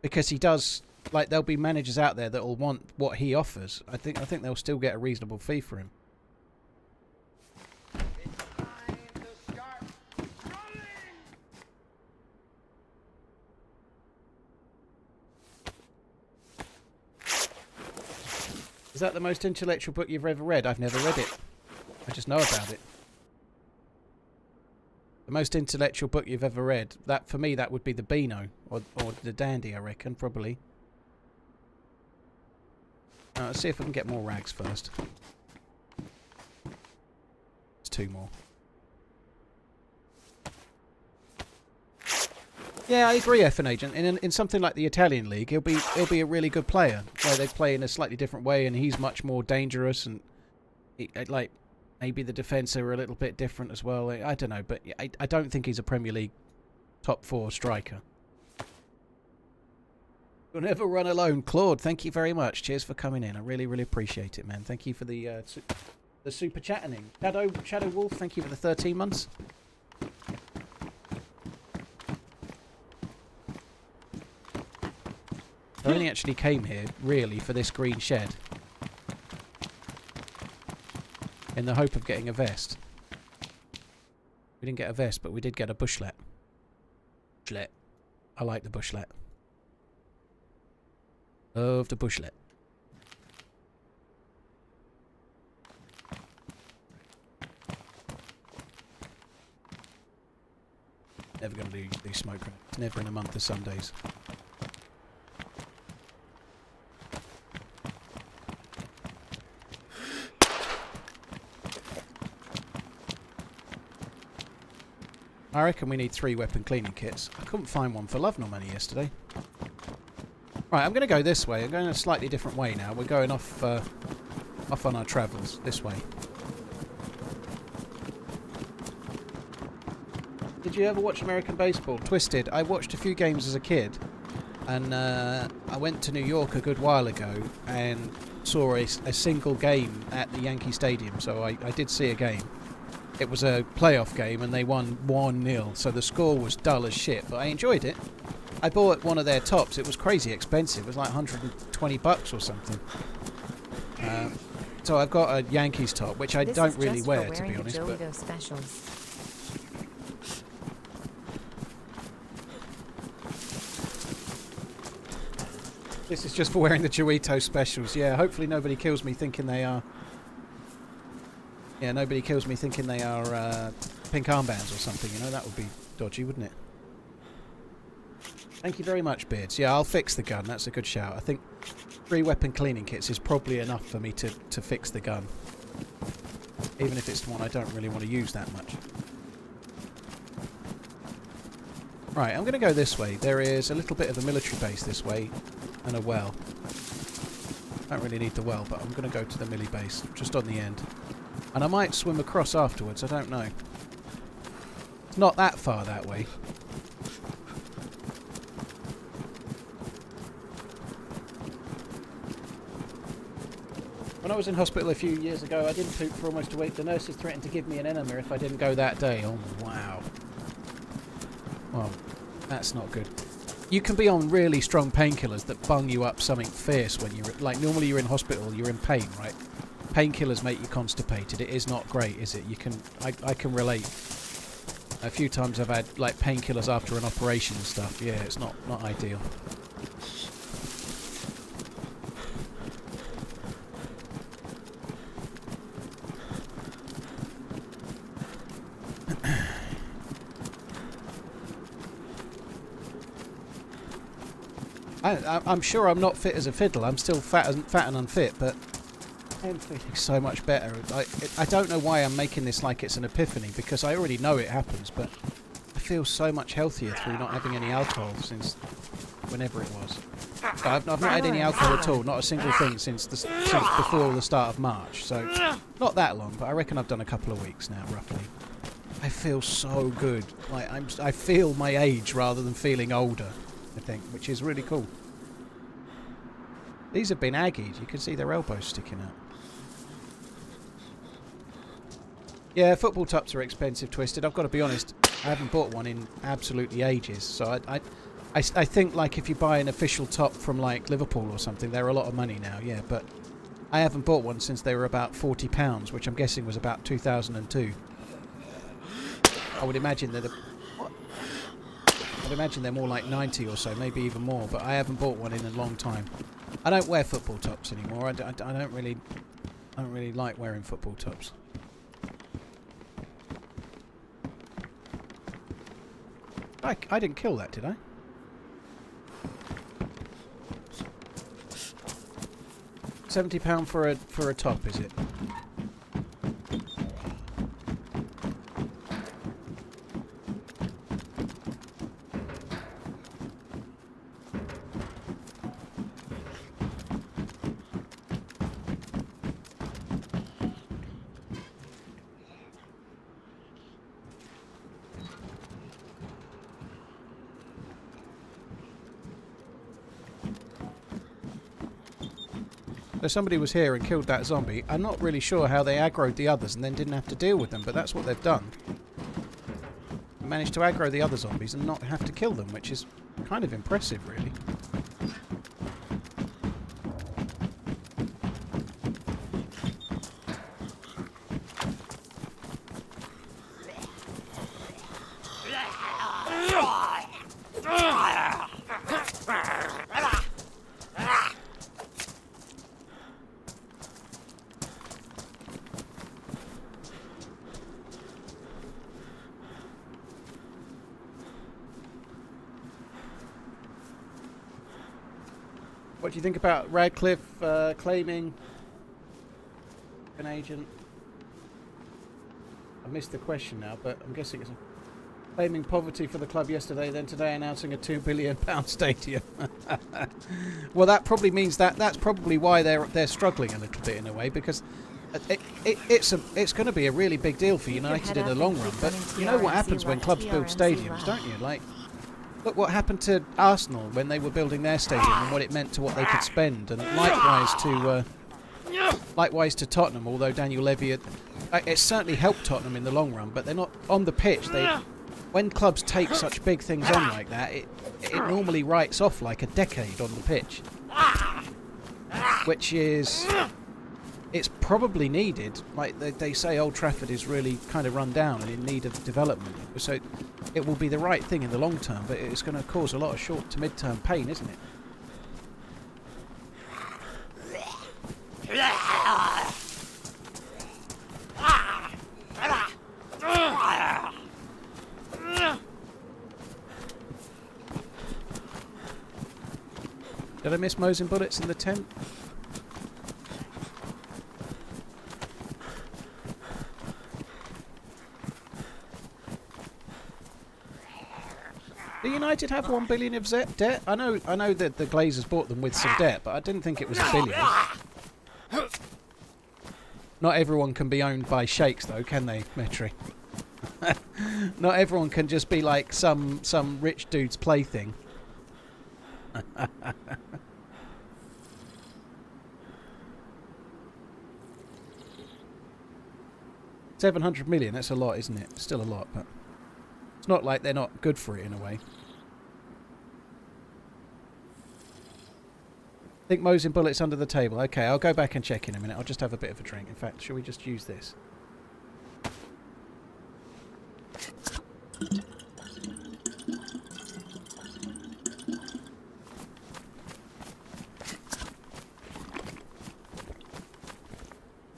Because he does... Like, there'll be managers out there that will want what he offers. I think they'll still get a reasonable fee for him. Is that the most intellectual book you've ever read? I've never read it. I just know about it. The most intellectual book you've ever read. That, for me, that would be the Beano. Or the Dandy, I reckon, probably. Let's see if I can get more rags first. There's 2 more. Yeah, I agree, F1 Agent. In something like the Italian league, he'll be a really good player. Where they play in a slightly different way, and he's much more dangerous, and like maybe the defence are a little bit different as well. I don't know, but I don't think he's a Premier League top 4 striker. You'll never run alone. Claude, thank you very much. Cheers for coming in. I really, really appreciate it, man. Thank you for the super chatting. Shadow Wolf, thank you for the 13 months. I only actually came here, really, for this green shed. In the hope of getting a vest. We didn't get a vest, but we did get a bushlet. Bushlet. I like the bushlet. Love the bushlet. Never going to do smoke grenades. Never in a month of Sundays. I reckon we need 3 weapon cleaning kits. I couldn't find one for love nor money yesterday. Right, I'm going to go this way. I'm going a slightly different way now. We're going off on our travels this way. Did you ever watch American baseball? Twisted. I watched a few games as a kid, and I went to New York a good while ago and saw a single game at the Yankee Stadium, so I did see a game. It was a playoff game, and they won 1-0, so the score was dull as shit, but I enjoyed it. I bought one of their tops. It was crazy expensive. It was like $120 or something. So I've got a Yankees top, which I don't really wear, to be honest. But specials. This is just for wearing the Joito specials. Yeah, hopefully nobody kills me thinking they are... Yeah, nobody kills me thinking they are pink armbands or something, you know? That would be dodgy, wouldn't it? Thank you very much, Beards. Yeah, I'll fix the gun. That's a good shout. I think 3 weapon cleaning kits is probably enough for me to fix the gun. Even if it's one I don't really want to use that much. Right, I'm going to go this way. There is a little bit of a military base this way and a well. Don't really need the well, but I'm going to go to the millie base just on the end. And I might swim across afterwards, I don't know. It's not that far that way. When I was in hospital a few years ago, I didn't poop for almost a week. The nurses threatened to give me an enema if I didn't go that day. Oh, wow. Well, that's not good. You can be on really strong painkillers that bung you up something fierce when you're... Like, normally you're in hospital, you're in pain, right? Painkillers make you constipated. It is not great, is it? You can... I can relate. A few times I've had, like, painkillers after an operation and stuff. Yeah, it's not ideal. I'm sure I'm not fit as a fiddle. I'm still fat and unfit, but I am feeling so much better. I don't know why I'm making this like it's an epiphany, because I already know it happens, but I feel so much healthier through not having any alcohol since whenever it was. So I've not had any alcohol at all, not a single thing since before the start of March. So not that long, but I reckon I've done a couple of weeks now, roughly. I feel so good. Like I feel my age rather than feeling older, I think, which is really cool. These have been aggied. You can see their elbows sticking out. Yeah, football tops are expensive, Twisted. I've got to be honest. I haven't bought one in absolutely ages. So I think like if you buy an official top from like Liverpool or something, they're a lot of money now. Yeah, but I haven't bought one since they were about £40, which I'm guessing was about 2002. I would imagine they're more like 90 or so, maybe even more. But I haven't bought one in a long time. I don't wear football tops anymore. I don't really like wearing football tops. I didn't kill that, did I? £70 for a top, is it? So somebody was here and killed that zombie. I'm not really sure how they aggroed the others and then didn't have to deal with them, but that's what they've done. They managed to aggro the other zombies and not have to kill them, which is kind of impressive, really. What do you think about Radcliffe claiming an agent? I missed the question now, but I'm guessing it's claiming poverty for the club yesterday, then today announcing a £2 billion stadium. Well, that probably means that's probably why they're struggling a little bit in a way, because it's going to be a really big deal for United in the long run. But you know what happens when clubs build stadiums, don't you? Like, look what happened to Arsenal when they were building their stadium and what it meant to what they could spend, and likewise to Tottenham. Although Daniel Levy, it certainly helped Tottenham in the long run, but they're not on the pitch. When clubs take such big things on like that, it normally writes off like a decade on the pitch, which is it's probably needed. Like they say, Old Trafford is really kind of run down and in need of development. So it will be the right thing in the long term, but it's going to cause a lot of short to mid-term pain, isn't it? Did I miss Mosin bullets in the tent? Do United have 1 billion of debt? I know that the Glazers bought them with some debt, but I didn't think it was $1 billion. Not everyone can be owned by sheikhs, though, can they, Metri? Not everyone can just be like some rich dude's plaything. 700 million, that's a lot, isn't it? Still a lot, but it's not like they're not good for it in a way. I think Mosin bullets under the table. Okay, I'll go back and check in a minute. I'll just have a bit of a drink. In fact, shall we just use this?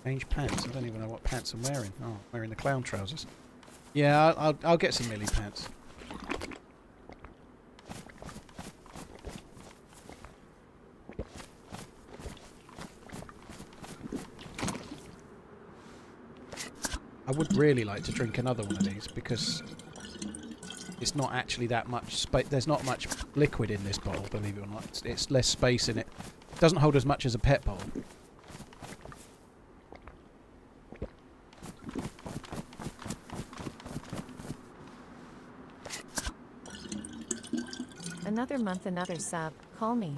Change pants. I don't even know what pants I'm wearing. Oh, I'm wearing the clown trousers. Yeah, I'll get some Millie pants. I would really like to drink another one of these because it's not actually that much space. There's not much liquid in this bottle, believe it or not. It's less space in it. It doesn't hold as much as a pet bottle. Another month, another sub. Call me.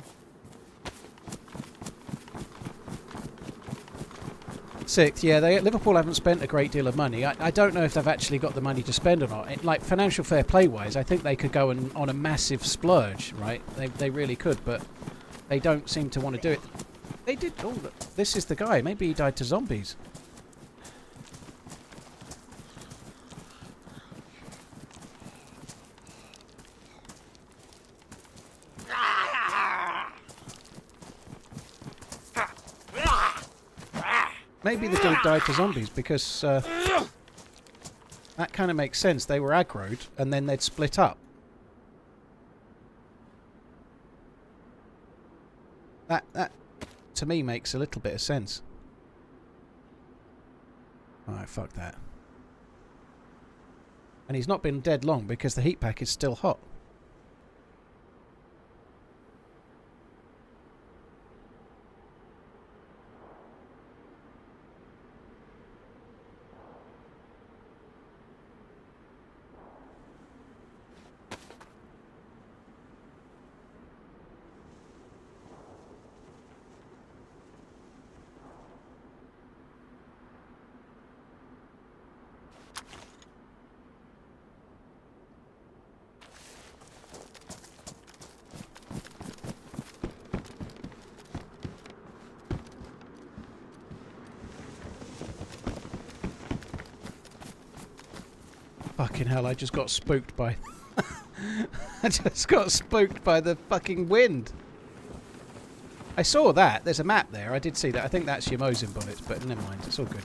Sixth, yeah, Liverpool haven't spent a great deal of money. I don't know if they've actually got the money to spend or not. Like, financial fair play-wise, I think they could go on a massive splurge, right? They really could, but they don't seem to want to do it. They did... Oh, look, this is the guy. Maybe he died to zombies. Maybe the dude died to zombies because that kind of makes sense. They were aggroed and then they'd split up. That to me makes a little bit of sense. Alright, fuck that. And he's not been dead long because the heat pack is still hot. Fucking hell, I just got spooked by... I just got spooked by the fucking wind. I saw that. There's a map there. I did see that. I think that's your Mosin bullets, but never mind. It's all good.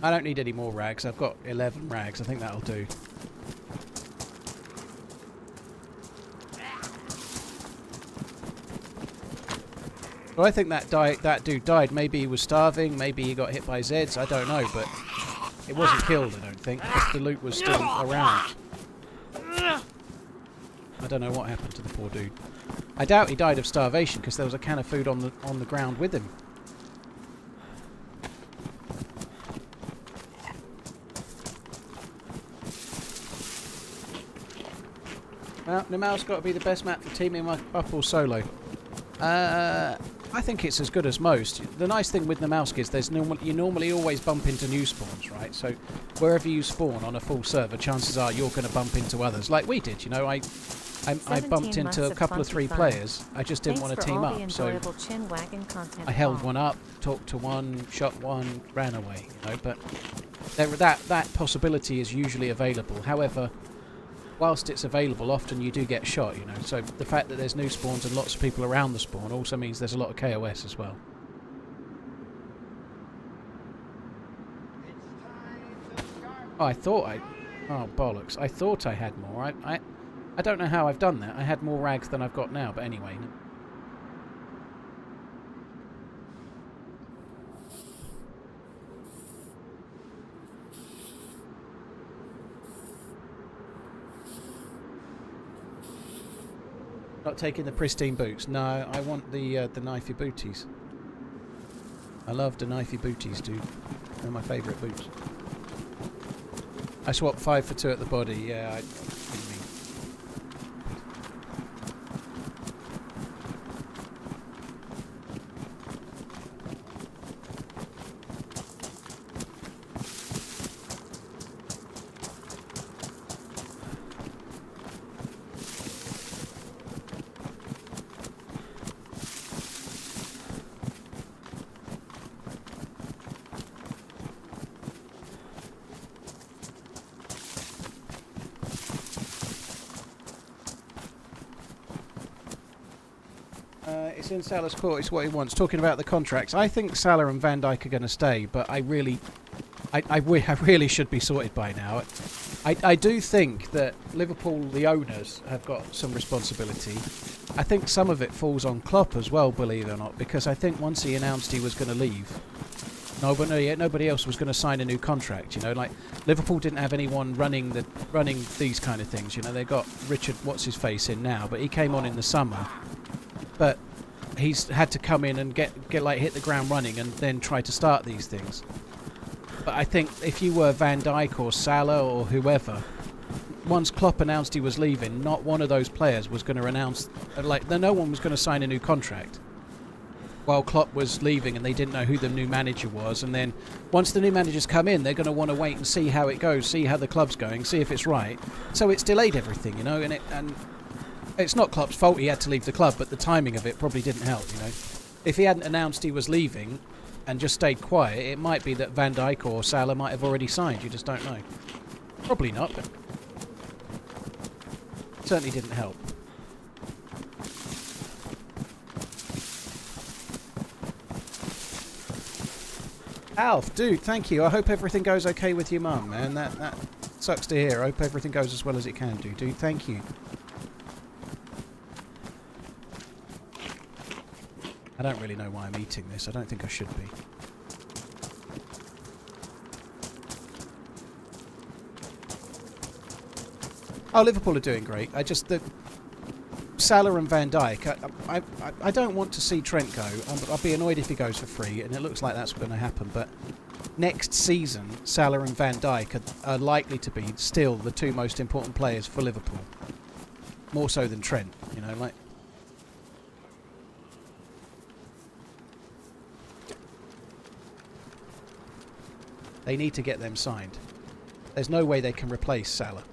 I don't need any more rags. I've got 11 rags. I think that'll do. Well, I think that dude died. Maybe he was starving. Maybe he got hit by Zeds. I don't know, but it wasn't killed, I don't think, because the loot was still around. I don't know what happened to the poor dude. I doubt he died of starvation because there was a can of food on the ground with him. Well, Namaslk's got to be the best map for teaming up or solo. I think it's as good as most. The nice thing with Namaslk is you normally always bump into new spawns, right? So wherever you spawn on a full server, chances are you're going to bump into others, like we did. You know, I bumped into a couple of 3 players. I just didn't want to team up, so I held one up, talked to one, shot one, ran away. You know, but that possibility is usually available. However, whilst it's available, often you do get shot, you know. So the fact that there's new spawns and lots of people around the spawn also means there's a lot of KOS as well. Oh, oh, bollocks. I thought I had more. I don't know how I've done that. I had more rags than I've got now, but anyway. Not taking the pristine boots. No, I want the knifey booties. I love the knifey booties, dude. They're my favourite boots. I swapped 5 for 2 at the body. Yeah, I didn't mean. It's in Salah's court. It's what he wants. Talking about the contracts, I think Salah and Van Dijk are going to stay, but I really should be sorted by now. I do think that Liverpool, the owners, have got some responsibility. I think some of it falls on Klopp as well, believe it or not, because I think once he announced he was going to leave, nobody else was going to sign a new contract. You know, like Liverpool didn't have anyone running these kind of things. You know, they got Richard what's his face in now, but he came on in the summer, but he's had to come in and get like hit the ground running and then try to start these things. But I think if you were Van Dijk or Salah or whoever, once Klopp announced he was leaving, not one of those players was going to announce, like, no one was going to sign a new contract while Klopp was leaving and they didn't know who the new manager was. And then once the new managers come in, they're going to want to wait and see how it goes, see how the club's going, see if it's right. So it's delayed everything, you know, and it's not Klopp's fault he had to leave the club, but the timing of it probably didn't help, you know. If he hadn't announced he was leaving and just stayed quiet, it might be that Van Dijk or Salah might have already signed, you just don't know. Probably not, but certainly didn't help. Alf, dude, thank you. I hope everything goes okay with your mum, man. That sucks to hear. I hope everything goes as well as it can do, dude. Thank you. I don't really know why I'm eating this. I don't think I should be. Oh, Liverpool are doing great. Salah and Van Dijk, I don't want to see Trent go. I'll be annoyed if he goes for free, and it looks like that's going to happen. But next season, Salah and Van Dijk are likely to be still the two most important players for Liverpool. More so than Trent, you know, like. They need to get them signed. There's no way they can replace Salah.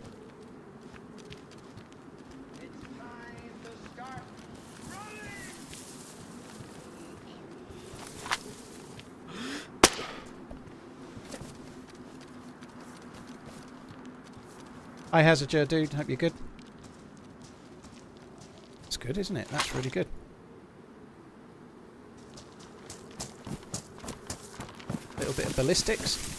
Hi Hazard, dude. Hope you're good. It's good, isn't it? That's really good. A little bit of ballistics.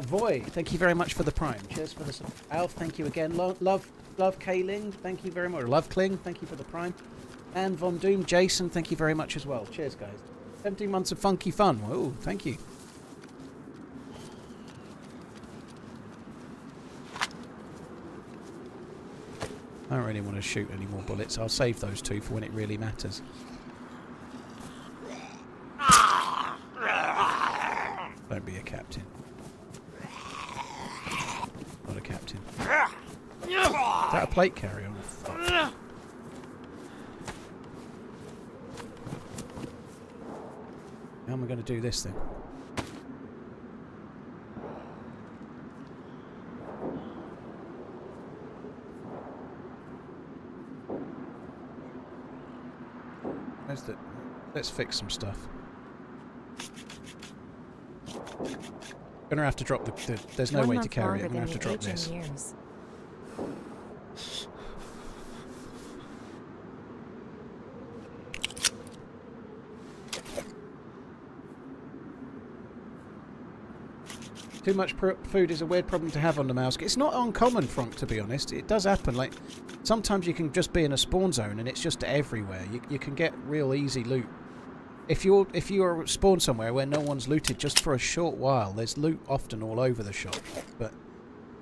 Voy, thank you very much for the prime. Cheers for the Alf, thank you again. Love Kayling, thank you very much. Love Kling, thank you for the prime. And Von Doom, Jason, thank you very much as well. Cheers, guys. 17 months of funky fun. Whoa, thank you. I don't really want to shoot any more bullets. I'll save those two for when it really matters. Don't be a captain. Not a captain. Is that a plate carrier? Oh, fuck. How am I going to do this then? Where's the... Let's fix some stuff. Gonna have to drop the there's no way to carry it. I'm gonna have to drop this. Too much food is a weird problem to have on the Namaslk. It's not uncommon, Frank, to be honest. It does happen. Like, sometimes you can just be in a spawn zone and it's just everywhere. You can get real easy loot. If you're spawned somewhere where no one's looted just for a short while, there's loot often all over the shop. But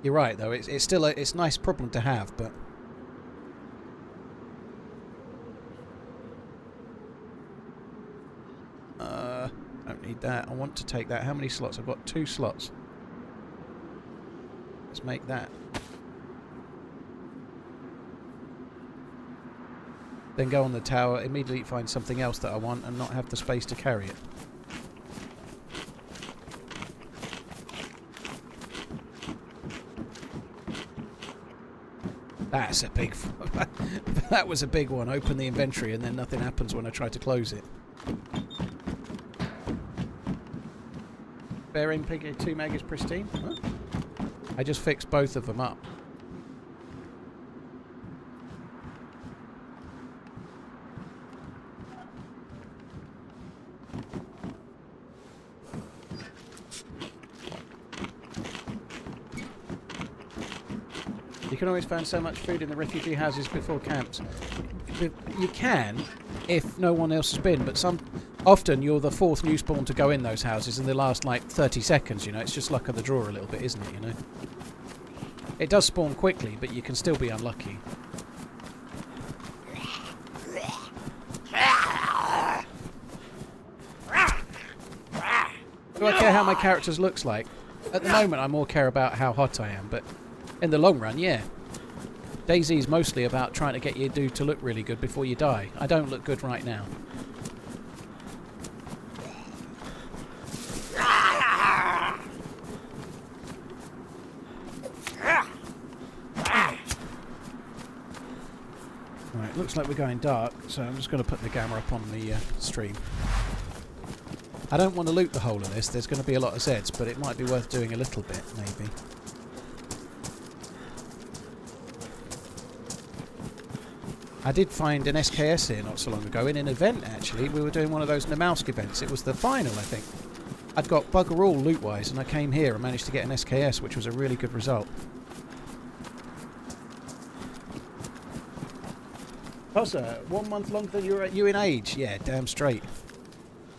you're right, though. It's still it's a nice problem to have, but... don't need that. I want to take that. How many slots? I've got 2 slots. Let's make that. Then go on the tower, immediately find something else that I want and not have the space to carry it. That's a big... that was a big one. Open the inventory and then nothing happens when I try to close it. Bearing pig 2 meg is pristine. Huh? I just fixed both of them up. You can always find so much food in the refugee houses before camps. You can, if no one else has been, but often you're the fourth new spawn to go in those houses and they last like 30 seconds, you know. It's just luck of the draw a little bit, isn't it, you know? It does spawn quickly, but you can still be unlucky. Do I care how my characters looks like? At the moment I more care about how hot I am, but in the long run, yeah. DayZ is mostly about trying to get your dude to look really good before you die. I don't look good right now. Right, looks like we're going dark, so I'm just going to put the gamma up on the stream. I don't want to loot the whole of this. There's going to be a lot of Zeds, but it might be worth doing a little bit, maybe. I did find an SKS here not so long ago in an event, actually. We were doing one of those Namaslk events. It was the final, I think. I'd got bugger all loot-wise, and I came here and managed to get an SKS, which was a really good result. Posa, 1 month longer than you in age. Yeah, damn straight.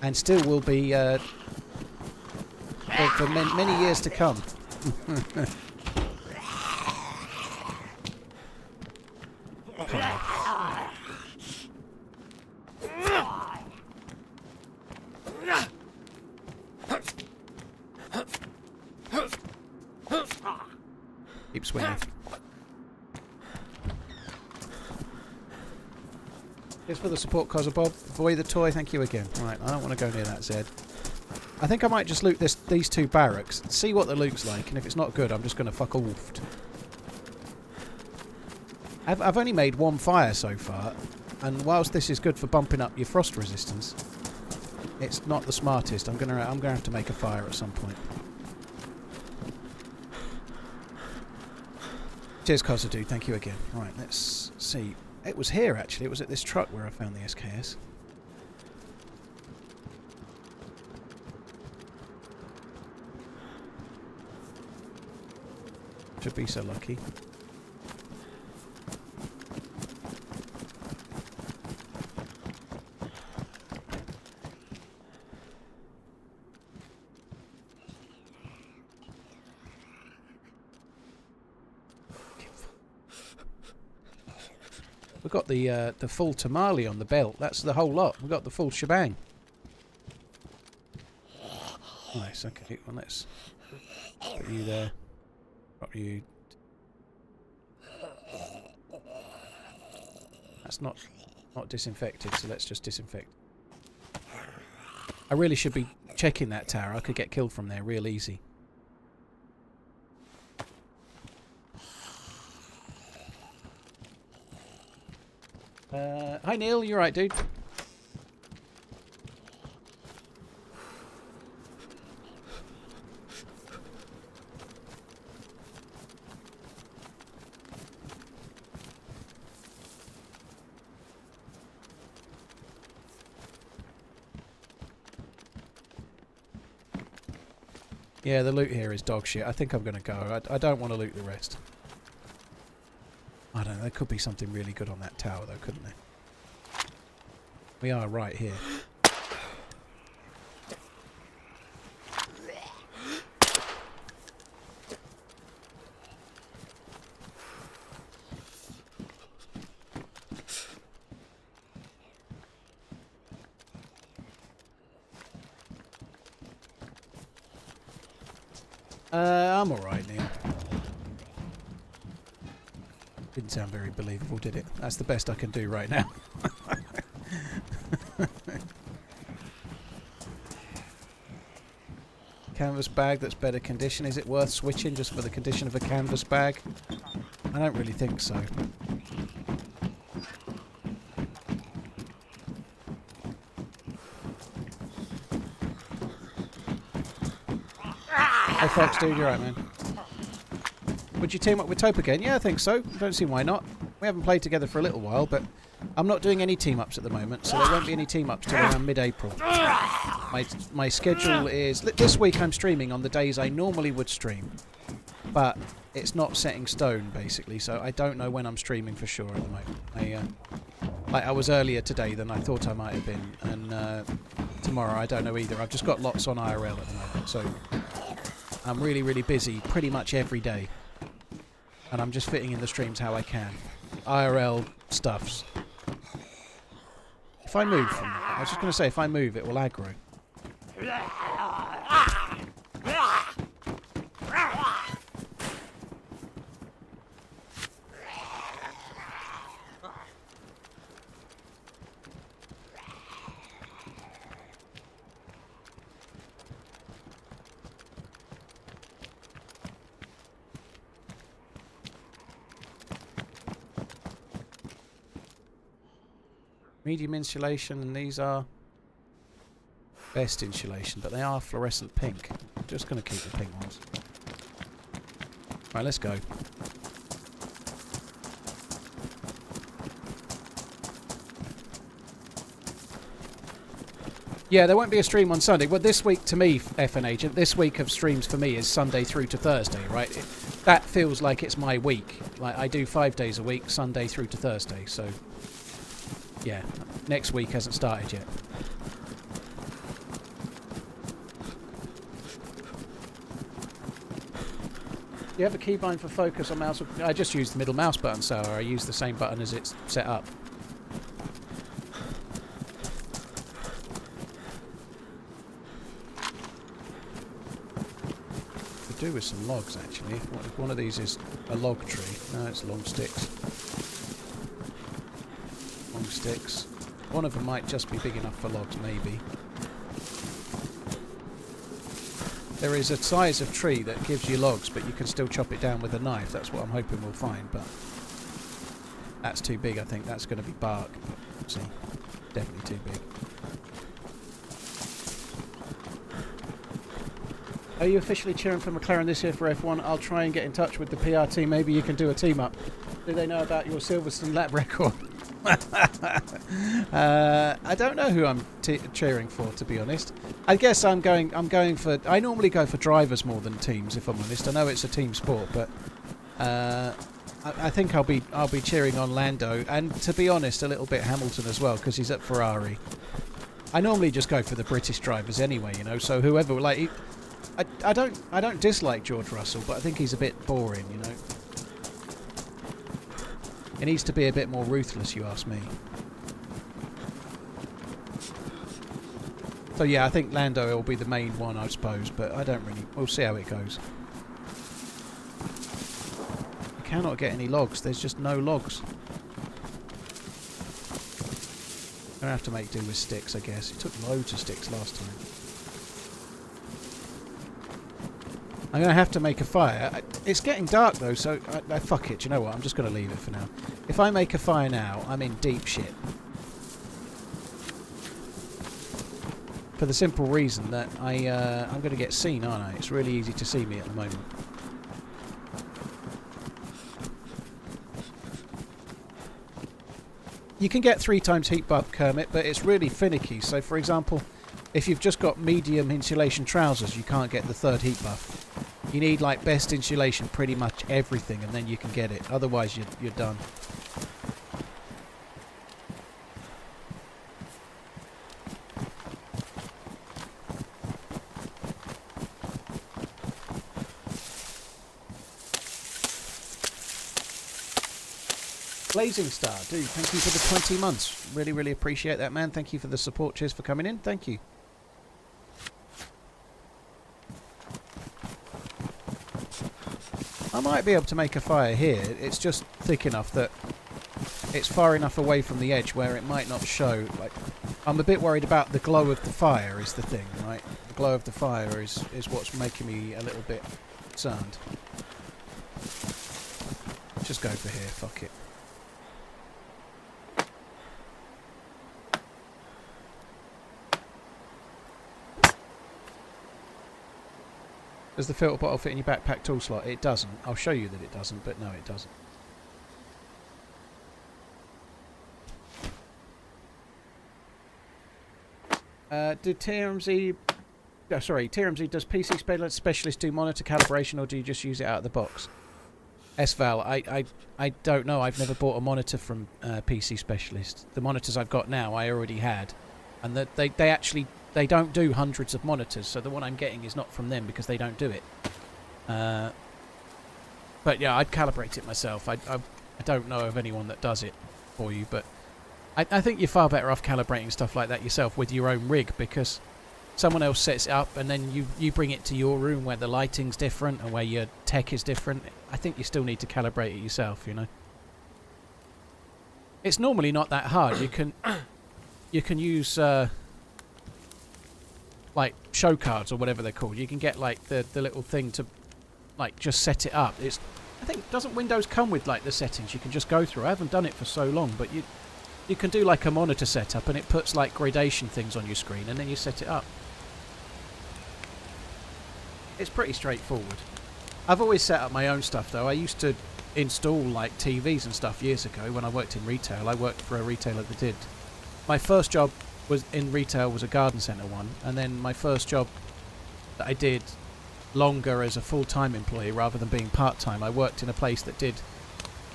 And still will be for many years to come. Keep swinging. Here's for the support, Cosmo Bob. Boy the toy, thank you again. Right, I don't want to go near that Zed. I think I might just loot these two barracks, see what the loot's like, and if it's not good, I'm just going to fuck off. I've only made one fire so far, and whilst this is good for bumping up your frost resistance, it's not the smartest. I'm gonna have to make a fire at some point. Cheers, Cosmo Dude. Thank you again. Right, let's see. It was here, actually. It was at this truck where I found the SKS. Should be so lucky. We've got the full tamale on the belt. That's the whole lot. We've got the full shebang. Nice. Okay. Well, let's put you there. Put you. That's not disinfected. So let's just disinfect. I really should be checking that tower. I could get killed from there real easy. Hi Neil, you right, dude? Yeah, the loot here is dog shit. I think I'm going to go. I don't want to loot the rest. I don't know, there could be something really good on that tower though, couldn't there? We are right here. I'm alright, Neil. Didn't sound very believable, did it? That's the best I can do right now. Canvas bag that's better condition. Is it worth switching just for the condition of a canvas bag? I don't really think so. Hey Fox, dude, you're right, man. Would you team up with Taupe again? Yeah, I think so. Don't see why not. We haven't played together for a little while, but I'm not doing any team-ups at the moment, so there won't be any team-ups till around mid-April. My schedule is... This week I'm streaming on the days I normally would stream, but it's not set in stone, basically, so I don't know when I'm streaming for sure at the moment. I was earlier today than I thought I might have been, and tomorrow I don't know either. I've just got lots on IRL at the moment, so I'm really, really busy pretty much every day. And I'm just fitting in the streams how I can. IRL stuffs. If I move from that, I was just going to say, if I move, it will aggro. Medium insulation, and these are best insulation, but they are fluorescent pink. I'm just going to keep the pink ones. Right, let's go. Yeah, there won't be a stream on Sunday. Well, this week to me, FN Agent, this week of streams for me is Sunday through to Thursday, right? That feels like it's my week. Like, I do 5 days a week, Sunday through to Thursday, so... Yeah, next week hasn't started yet. You have a keybind for focus on mouse? I just use the middle mouse button, so I use the same button as it's set up. Could do with some logs actually. If one of these is a log tree, no, it's long sticks. Sticks. One of them might just be big enough for logs, maybe. There is a size of tree that gives you logs, but you can still chop it down with a knife. That's what I'm hoping we'll find, but that's too big, I think. That's going to be bark. See, definitely too big. Are you officially cheering for McLaren this year for F1? I'll try and get in touch with the PR team. Maybe you can do a team up. Do they know about your Silverstone lap record? I don't know who I'm cheering for, to be honest. I guess I'm going for... I normally go for drivers more than teams, if I'm honest. I know it's a team sport, but I think I'll be cheering on Lando, and to be honest, a little bit Hamilton as well, because he's at Ferrari. I normally just go for the British drivers anyway, you know. So whoever, like, I don't dislike George Russell, but I think he's a bit boring, you know. It needs to be a bit more ruthless, you ask me. So yeah, I think Lando will be the main one, I suppose, but I don't really... We'll see how it goes. I cannot get any logs. There's just no logs. I'm going to have to make do with sticks, I guess. It took loads of sticks last time. I'm going to have to make a fire. It's getting dark though, so fuck it. You know what? I'm just going to leave it for now. If I make a fire now, I'm in deep shit. For the simple reason that I'm going to get seen, aren't I? It's really easy to see me at the moment. You can get 3 times heat buff, Kermit, but it's really finicky. So, for example, if you've just got medium insulation trousers, you can't get the 3rd heat buff. You need like best insulation, pretty much everything, and then you can get it. Otherwise, you're done. Blazing Star, dude, thank you for the 20 months. Really, really appreciate that, man. Thank you for the support. Cheers for coming in. Thank you. I might be able to make a fire here. It's just thick enough that it's far enough away from the edge where it might not show. Like, I'm a bit worried about the glow of the fire is the thing, right? The glow of the fire is what's making me a little bit concerned. Just go for here, fuck it. Does the filter bottle fit in your backpack tool slot? It doesn't. I'll show you that it doesn't, but no, it doesn't. Did TRMZ... Oh, sorry, TRMZ, does PC Specialist do monitor calibration, or do you just use it out of the box? SVAL, I don't know. I've never bought a monitor from PC Specialist. The monitors I've got now, I already had. And they actually... They don't do hundreds of monitors, so the one I'm getting is not from them because they don't do it. But yeah, I'd calibrate it myself. I don't know of anyone that does it for you, but I think you're far better off calibrating stuff like that yourself with your own rig, because someone else sets it up and then you bring it to your room where the lighting's different and where your tech is different. I think you still need to calibrate it yourself, you know. It's normally not that hard. You can use like show cards or whatever they're called. You can get like the little thing to like just set it up. I think, doesn't Windows come with like the settings you can just go through? I haven't done it for so long, but you can do like a monitor setup and it puts like gradation things on your screen and then you set it up. It's pretty straightforward. I've always set up my own stuff though. I used to install like TVs and stuff years ago when I worked in retail. I worked for a retailer that did. My first job was in retail was a garden centre one, and then my first job that I did longer as a full-time employee rather than being part-time, I worked in a place that did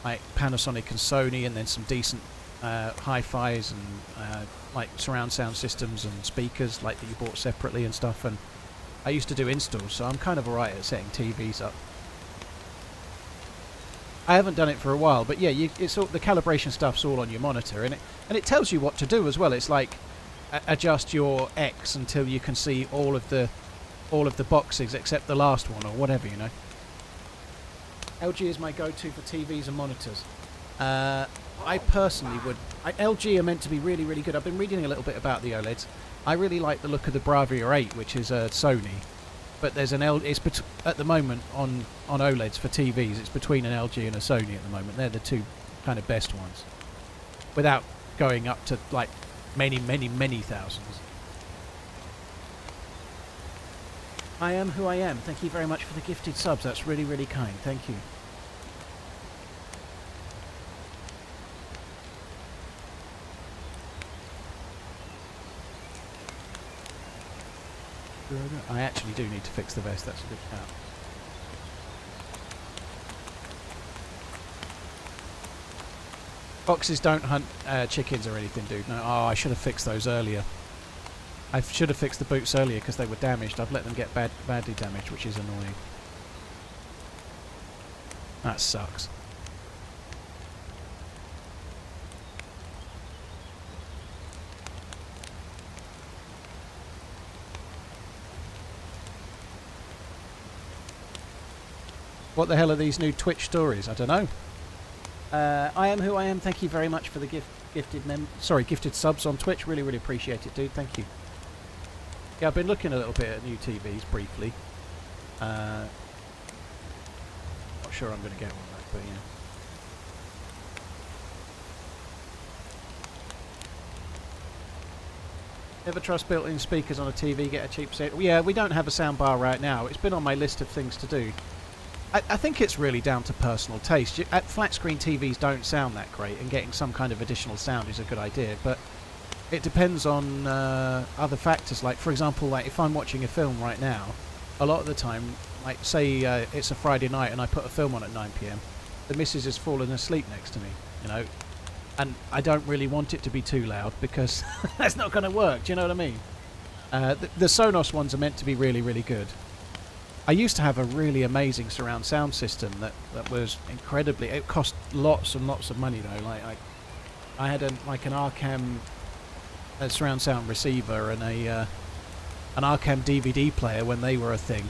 like Panasonic and Sony, and then some decent hi-fis and like surround sound systems and speakers like that you bought separately and stuff, and I used to do installs, so I'm kind of alright at setting TVs up. I haven't done it for a while, but yeah, it's all, the calibration stuff's all on your monitor, and it tells you what to do as well. It's like adjust your X until you can see all of the boxes except the last one or whatever, you know. LG is my go-to for TVs and monitors. I personally would... LG are meant to be really, really good. I've been reading a little bit about the OLEDs. I really like the look of the Bravia 8, which is a Sony. But there's an at the moment on OLEDs for TVs, it's between an LG and a Sony at the moment. They're the two kind of best ones. Without going up to like many, many, many thousands. I am who I am. Thank you very much for the gifted subs. That's really, really kind. Thank you. I actually do need to fix the vest. That's a good shout. Foxes don't hunt chickens or anything, dude. No. Oh, I should have fixed those earlier. I should have fixed the boots earlier because they were damaged. I've let them get badly damaged, which is annoying. That sucks. What the hell are these new Twitch stories? I don't know. I am who I am. Thank you very much for the gifted subs on Twitch. Really, really appreciate it, dude. Thank you. Yeah, I've been looking a little bit at new TVs briefly. Not sure I'm going to get one, though, but yeah. Never trust built-in speakers on a TV. Get a cheap set. Yeah, we don't have a soundbar right now. It's been on my list of things to do. I think it's really down to personal taste. Flat screen TVs don't sound that great, and getting some kind of additional sound is a good idea, but it depends on other factors. Like, for example, like if I'm watching a film right now, a lot of the time, like say it's a Friday night and I put a film on at 9 PM, the missus has fallen asleep next to me, you know, and I don't really want it to be too loud because that's not going to work. Do you know what I mean? The Sonos ones are meant to be really, really good. I used to have a really amazing surround sound system that was incredibly... It cost lots and lots of money though. Like I had an Arcam surround sound receiver and an Arcam DVD player when they were a thing,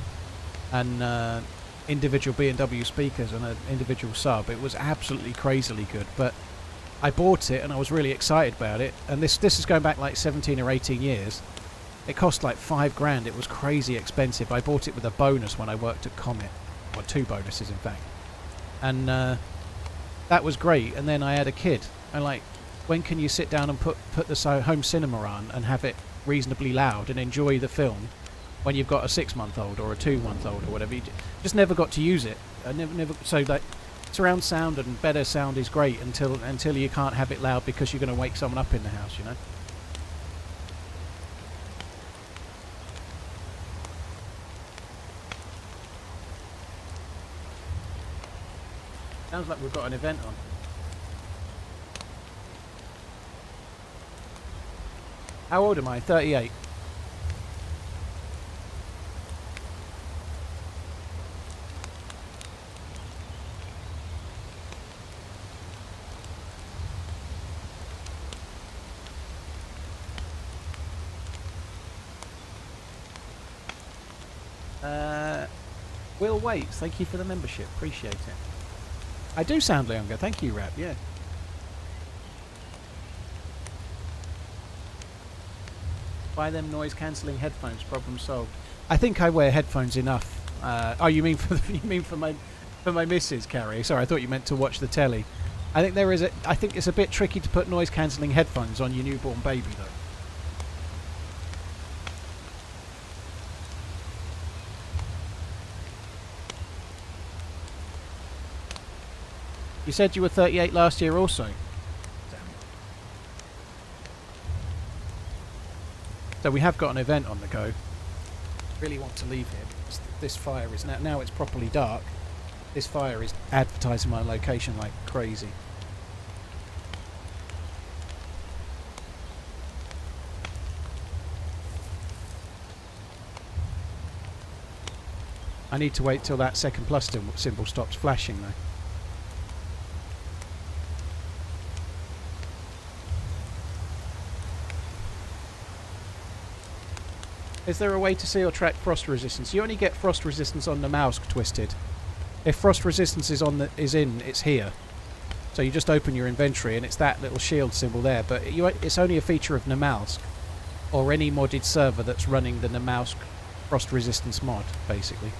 and individual B&W speakers and an individual sub. It was absolutely crazily good, but I bought it and I was really excited about it. And this is going back like 17 or 18 years. It cost like $5 grand. It was crazy expensive. I bought it with a bonus when I worked at Comet, or 2 bonuses in fact, and that was great. And then I had a kid, and like, when can you sit down and put the home cinema on and have it reasonably loud and enjoy the film when you've got a 6-month-old or a 2-month-old or whatever. You just never got to use it. I never. So like, surround sound and better sound is great until you can't have it loud because you're going to wake someone up in the house, you know. Sounds like we've got an event on. How old am I? 38. Will Waits, thank you for the membership. Appreciate it. I do sound younger. Thank you, Rap. Yeah. Buy them noise-cancelling headphones. Problem solved. I think I wear headphones enough. Oh, you mean for my missus, Carrie? Sorry, I thought you meant to watch the telly. I think it's a bit tricky to put noise-cancelling headphones on your newborn baby, though. You said you were 38 last year also. So we have got an event on the go. Really want to leave here because this fire is now it's properly dark. This fire is advertising my location like crazy. I need to wait till that second plus symbol stops flashing though. Is there a way to see or track frost resistance? You only get frost resistance on Namaslk, Twisted. If frost resistance is in, it's here. So you just open your inventory and it's that little shield symbol there. But it's only a feature of Namaslk or any modded server that's running the Namaslk frost resistance mod, basically.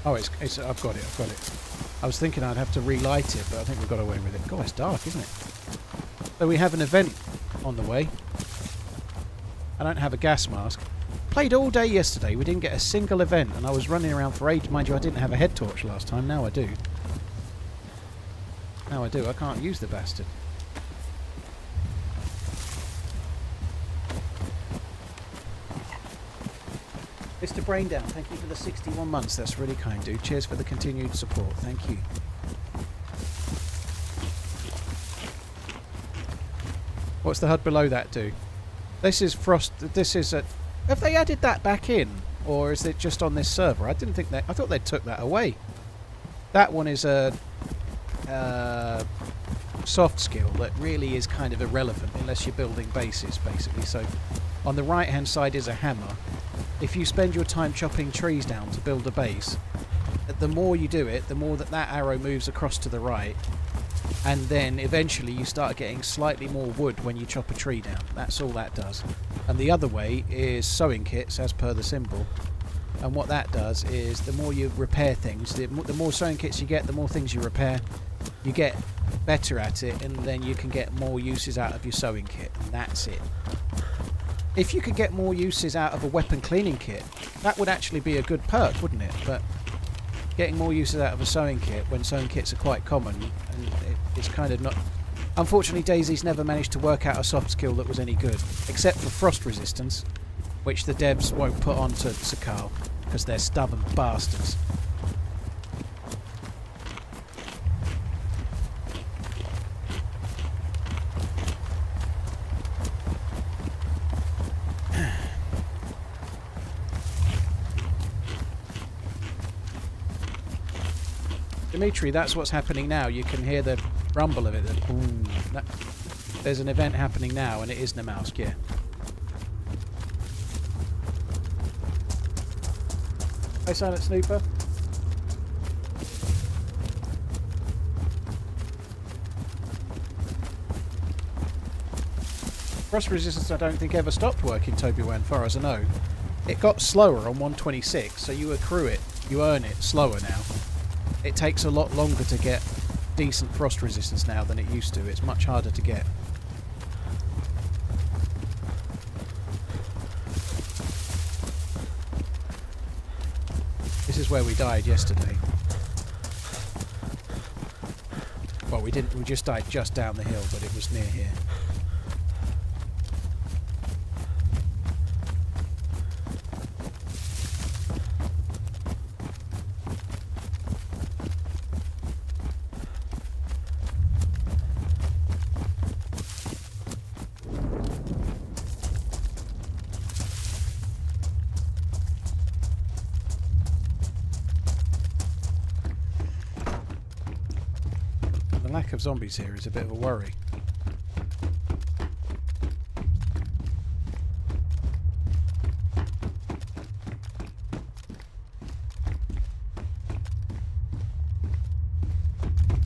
Oh, I've got it. I was thinking I'd have to relight it, but I think we've got away with it. God, it's dark, isn't it? So we have an event on the way. I don't have a gas mask. Played all day yesterday. We didn't get a single event, and I was running around for ages. Mind you, I didn't have a head torch last time. Now I do. I can't use the bastard. Mr. Braindown, thank you for the 61 months. That's really kind, dude. Cheers for the continued support. Thank you. What's the HUD below that do? This is frost. This is a. Have they added that back in, or is it just on this server? I didn't think that. I thought they took that away. That one is a soft skill that really is kind of irrelevant unless you're building bases, basically. So, on the right-hand side is a hammer. If you spend your time chopping trees down to build a base, the more you do it, the more that arrow moves across to the right, and then eventually you start getting slightly more wood when you chop a tree down. That's all that does. And the other way is sewing kits, as per the symbol. And what that does is the more you repair things, the more sewing kits you get, the more things you repair, you get better at it, and then you can get more uses out of your sewing kit, and that's it. If you could get more uses out of a weapon cleaning kit, that would actually be a good perk, wouldn't it? But getting more uses out of a sewing kit when sewing kits are quite common, and it's kind of not... Unfortunately, DayZ's never managed to work out a soft skill that was any good, except for frost resistance, which the devs won't put onto Sakal, because they're stubborn bastards. Dimitri, that's what's happening now. You can hear the rumble of it. There's an event happening now, and it is Namaslk, yeah. Hi, Silent Snooper. Frost resistance I don't think ever stopped working, Toby-Wan, far as I know. It got slower on 126, so you accrue it, you earn it slower now. It takes a lot longer to get decent frost resistance now than it used to. It's much harder to get. This is where we died yesterday. Well, we didn't. We just died just down the hill, but it was near here. The lack of zombies here is a bit of a worry.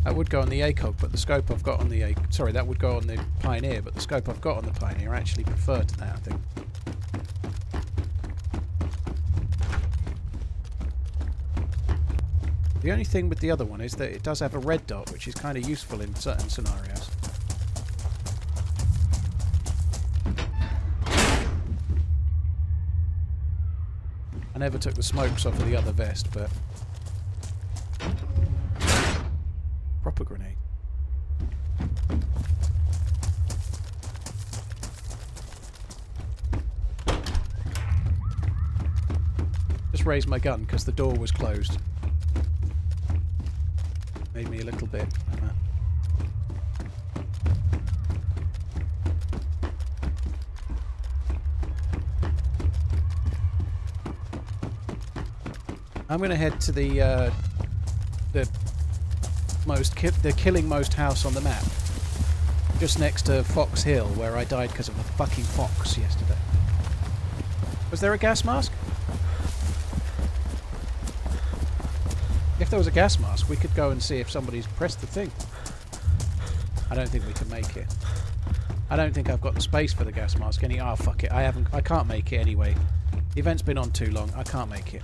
That would go on the ACOG, but the scope I've got on the sorry, that would go on the Pioneer, but the scope I've got on the Pioneer I actually prefer to that, I think. The only thing with the other one is that it does have a red dot, which is kind of useful in certain scenarios. I never took the smokes off of the other vest, but... Proper grenade. Just raised my gun because the door was closed. Made me a little bit. I'm going to head to the killing most house on the map, just next to Fox Hill, where I died because of a fucking fox yesterday. Was there a gas mask? If there was a gas mask, we could go and see if somebody's pressed the thing. I don't think we can make it. I don't think I've got the space for the gas mask. Oh fuck it, I can't make it anyway. The event's been on too long. I can't make it.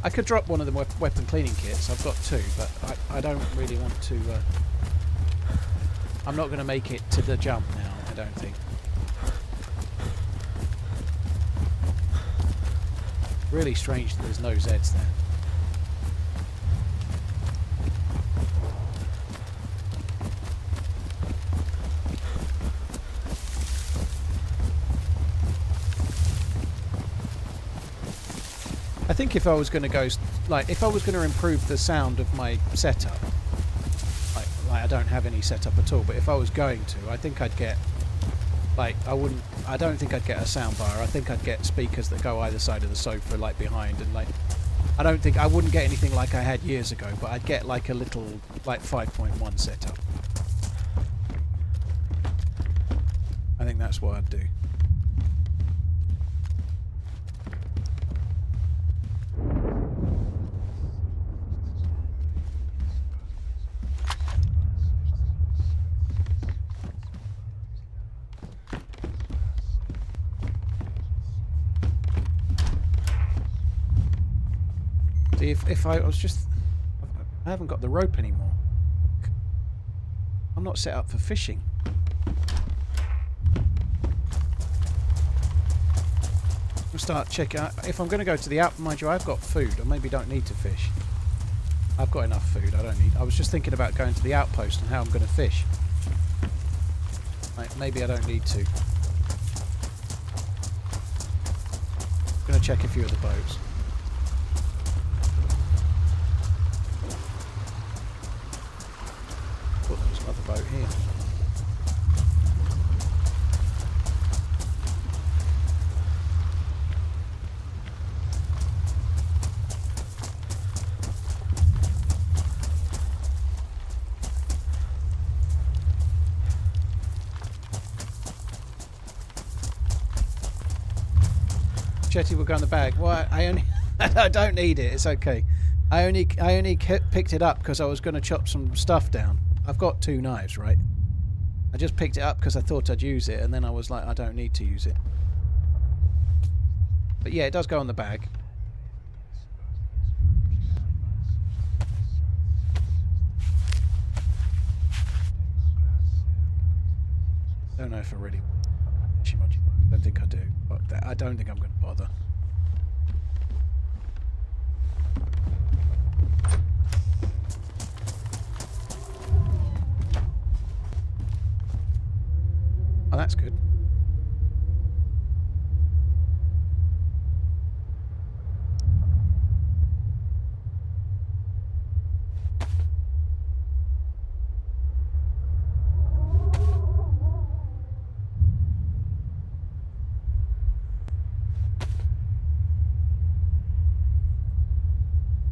I could drop one of the weapon cleaning kits. I've got two, but I don't really want to. I'm not going to make it to the jump now. I don't think. Really strange that there's no Zeds there. I think if I was going to go, if I was going to improve the sound of my setup, like I don't have any setup at all, but if I was going to, I think I'd get, I don't think I'd get a sound bar. I think I'd get speakers that go either side of the sofa, behind, and I wouldn't get anything like I had years ago, but I'd get a little 5.1 setup. I think that's what I'd do. If I was just... I haven't got the rope anymore. I'm not set up for fishing. I'll start checking out. If I'm going to go to the out, mind you, I've got food. I maybe don't need to fish. I've got enough food. I don't need... I was just thinking about going to the outpost and how I'm going to fish. Maybe I don't need to. I'm going to check a few of the boats. Thought there was another boat here. Chetty will go in the bag. Well, I only I don't need it. It's okay. I only picked it up because I was going to chop some stuff down. I've got 2 knives, right? I just picked it up because I thought I'd use it, and then I was like, I don't need to use it. But yeah, it does go on the bag. Don't know if I really... don't think I do. Fuck that. I don't think I'm going to bother. Oh, that's good.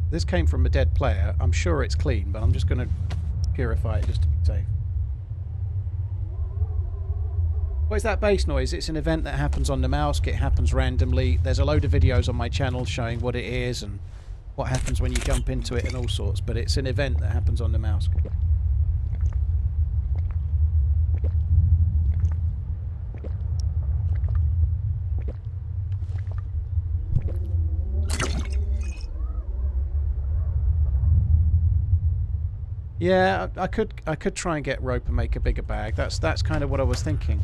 This came from a dead player. I'm sure it's clean, but I'm just going to purify it just to be safe. What is that bass noise? It's an event that happens on Namaslk. It happens randomly. There's a load of videos on my channel showing what it is and what happens when you jump into it and all sorts, but it's an event that happens on Namaslk. Yeah, I could try and get rope and make a bigger bag. That's kind of what I was thinking.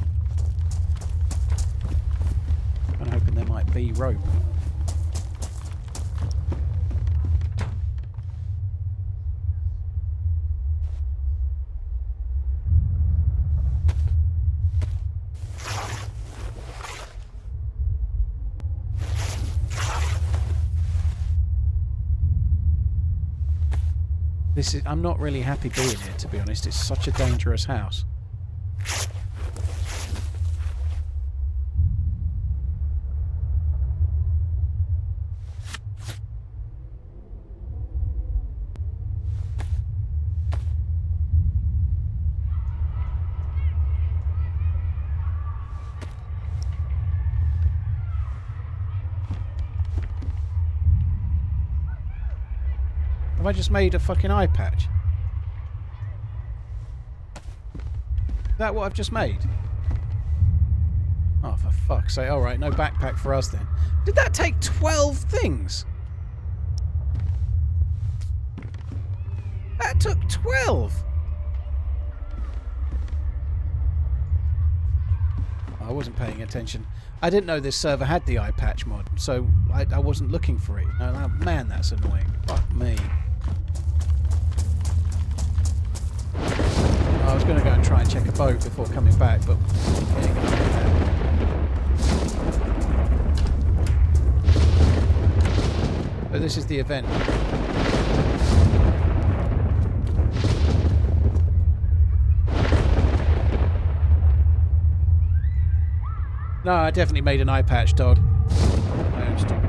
I'm hoping there might be rope. I'm not really happy being here, to be honest. It's such a dangerous house. Have I just made a fucking eye patch? Is that what I've just made? Oh, for fuck's sake. Alright, no backpack for us then. Did that take 12 things? That took 12! I wasn't paying attention. I didn't know this server had the eye patch mod, so I wasn't looking for it. Oh, man, that's annoying. Fuck me. I was going to go and try and check a boat before coming back, but we ain't going to do that. But this is the event. No, I definitely made an eye patch, Todd. I am stupid.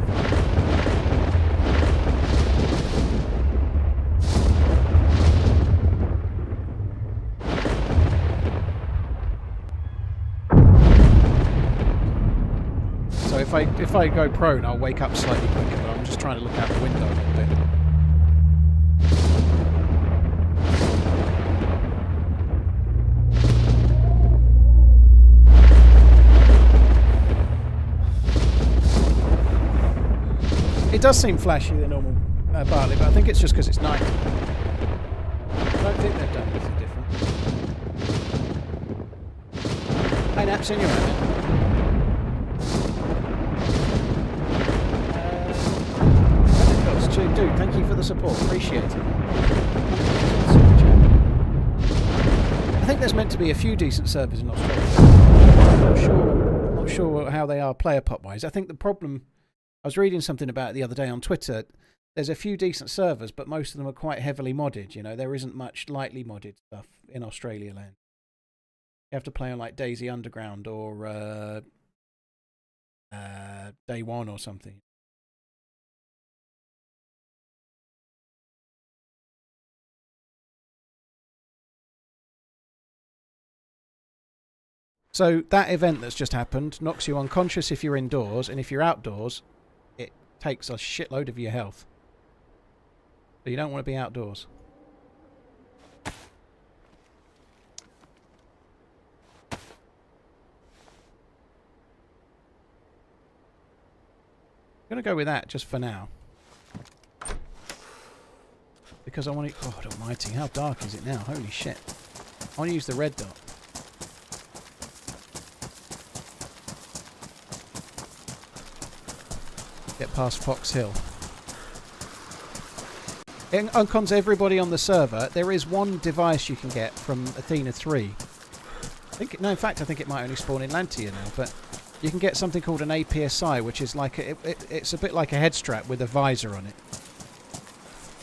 So if I go prone, I'll wake up slightly quicker, but I'm just trying to look out the window a little bit. It does seem flashier than normal Bartley, but I think it's just because it's night. I don't think they've done anything different. Hey Naps, in your moment. Dude, thank you for the support. Appreciate it. I think there's meant to be a few decent servers in Australia. I'm not sure how they are player pop wise. I think the problem, I was reading something about it the other day on Twitter. There's a few decent servers, but most of them are quite heavily modded. You know, there isn't much lightly modded stuff in Australia land. You have to play on like DayZ Underground or Day One or something. So that event that's just happened knocks you unconscious if you're indoors, and if you're outdoors, it takes a shitload of your health. So you don't want to be outdoors. going to go with that just for now. Because I want to... God almighty, how dark is it now? Holy shit. I want to use the red dot. Get past Fox Hill. It uncons everybody on the server. There is one device you can get from Athena 3. No, in fact, I think it might only spawn in Lantia now, but you can get something called an APSI, which is like it's a bit like a head strap with a visor on it.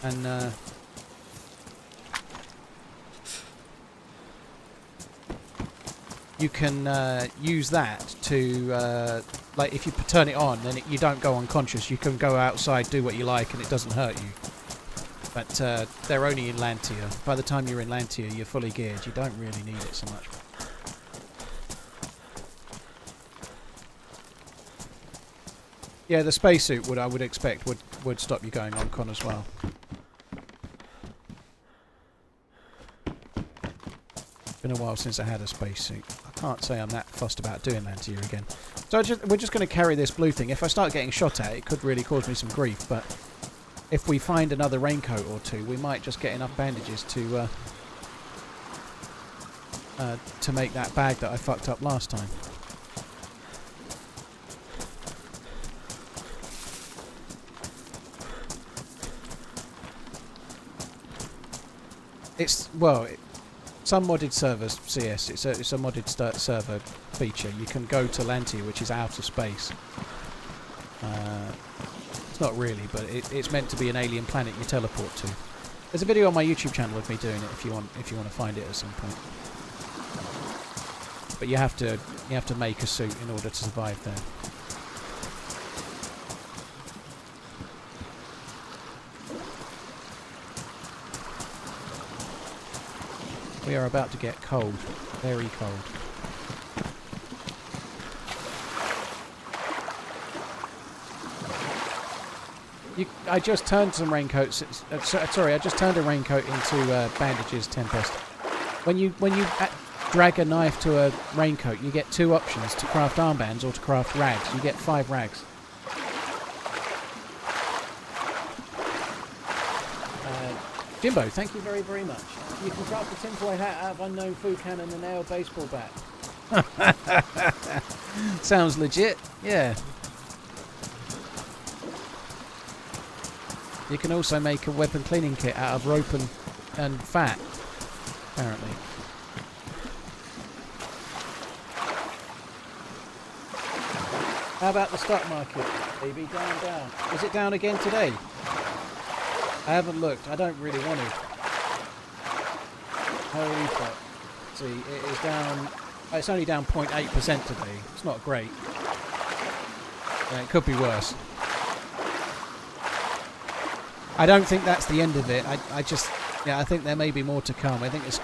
And you can use that to, like, if you turn it on, then you don't go unconscious. You can go outside, do what you like, and it doesn't hurt you. But they're only in Lantia. By the time you're in Lantia, you're fully geared. You don't really need it so much. Yeah, the spacesuit I would expect would stop you going on con as well. Been a while since I had a spacesuit. I can't say I'm that fussed about doing Lantia again. So we're just going to carry this blue thing. If I start getting shot at, it could really cause me some grief. But if we find another raincoat or two, we might just get enough bandages to make that bag that I fucked up last time. Some modded servers, CS, it's a modded server feature. You can go to Lantia, which is outer space. It's not really, but it's meant to be an alien planet you teleport to. There's a video on my YouTube channel of me doing it if you want to find it at some point. But you have to make a suit in order to survive there. We are about to get cold. Very cold. I just turned some raincoats... sorry, I just turned a raincoat into bandages, Tempest. When you drag a knife to a raincoat, you get two options, to craft armbands or to craft rags. You get 5 rags. Jimbo, thank you very, very much. You can craft a tinfoil hat out of unknown food can and a nail baseball bat. Sounds legit, yeah. You can also make a weapon cleaning kit out of rope and fat, apparently. How about the stock market, baby? Down. Is it down again today? I haven't looked. I don't really want to. Holy fuck. See, it is down... It's only down 0.8% today. It's not great. It could be worse. I don't think that's the end of it. I think there may be more to come. I think it's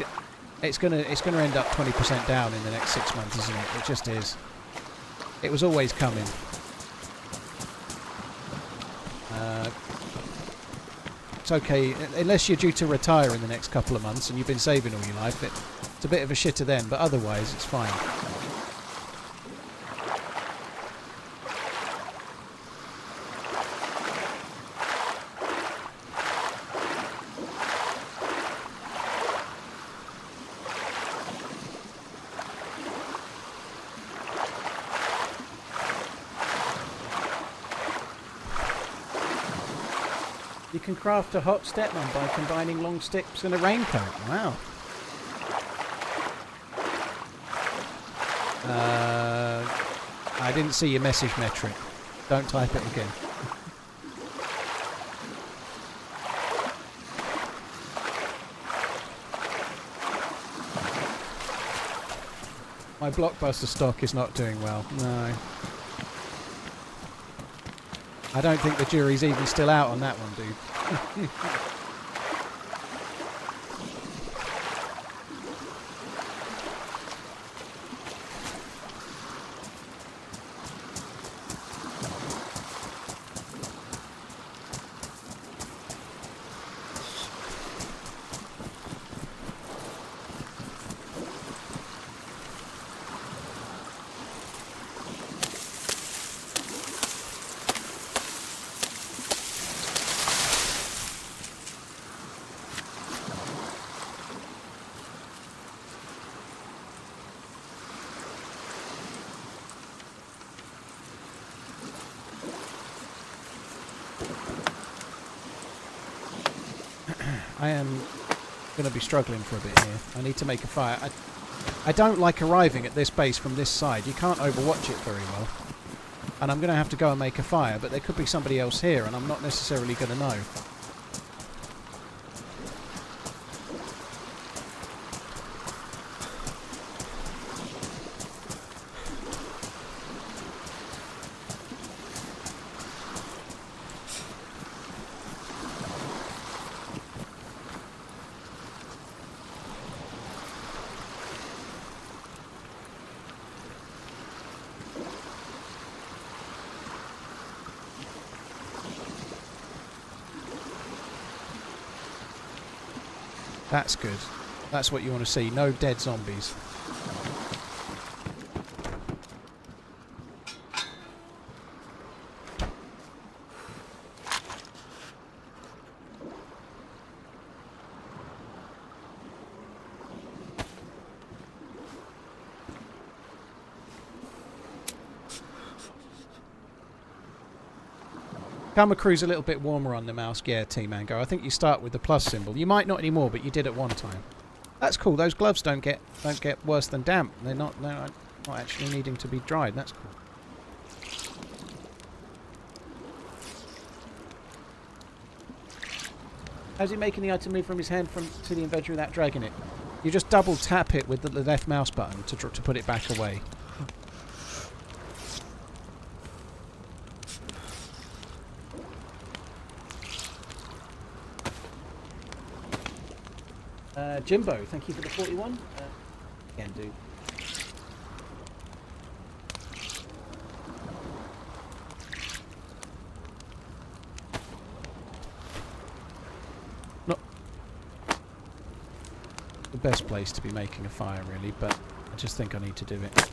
gonna end up 20% down in the next 6 months, isn't it? It just is. It was always coming. It's okay, unless you're due to retire in the next couple of months and you've been saving all your life. It's a bit of a shitter then, but otherwise it's fine. You can craft a hot stepman by combining long sticks and a raincoat. Wow. I didn't see your message, Metric. Don't type it again. My Blockbuster stock is not doing well. No. I don't think the jury's even still out on that one, dude. I am going to be struggling for a bit here. I need to make a fire. I don't like arriving at this base from this side. You can't overwatch it very well. And I'm going to have to go and make a fire, but there could be somebody else here, and I'm not necessarily going to know. That's good. That's what you want to see. No dead zombies. Camera crew's a little bit warmer on the mouse. Yeah, T-Mango. I think you start with the plus symbol. You might not anymore, but you did at one time. That's cool. Those gloves don't get worse than damp. They're not actually needing to be dried. That's cool. How's he making the item move from his hand to the inventory without dragging it? You just double tap it with the left mouse button to put it back away. Jimbo, thank you for the 41. Again, dude. Not the best place to be making a fire, really, but I just think I need to do it.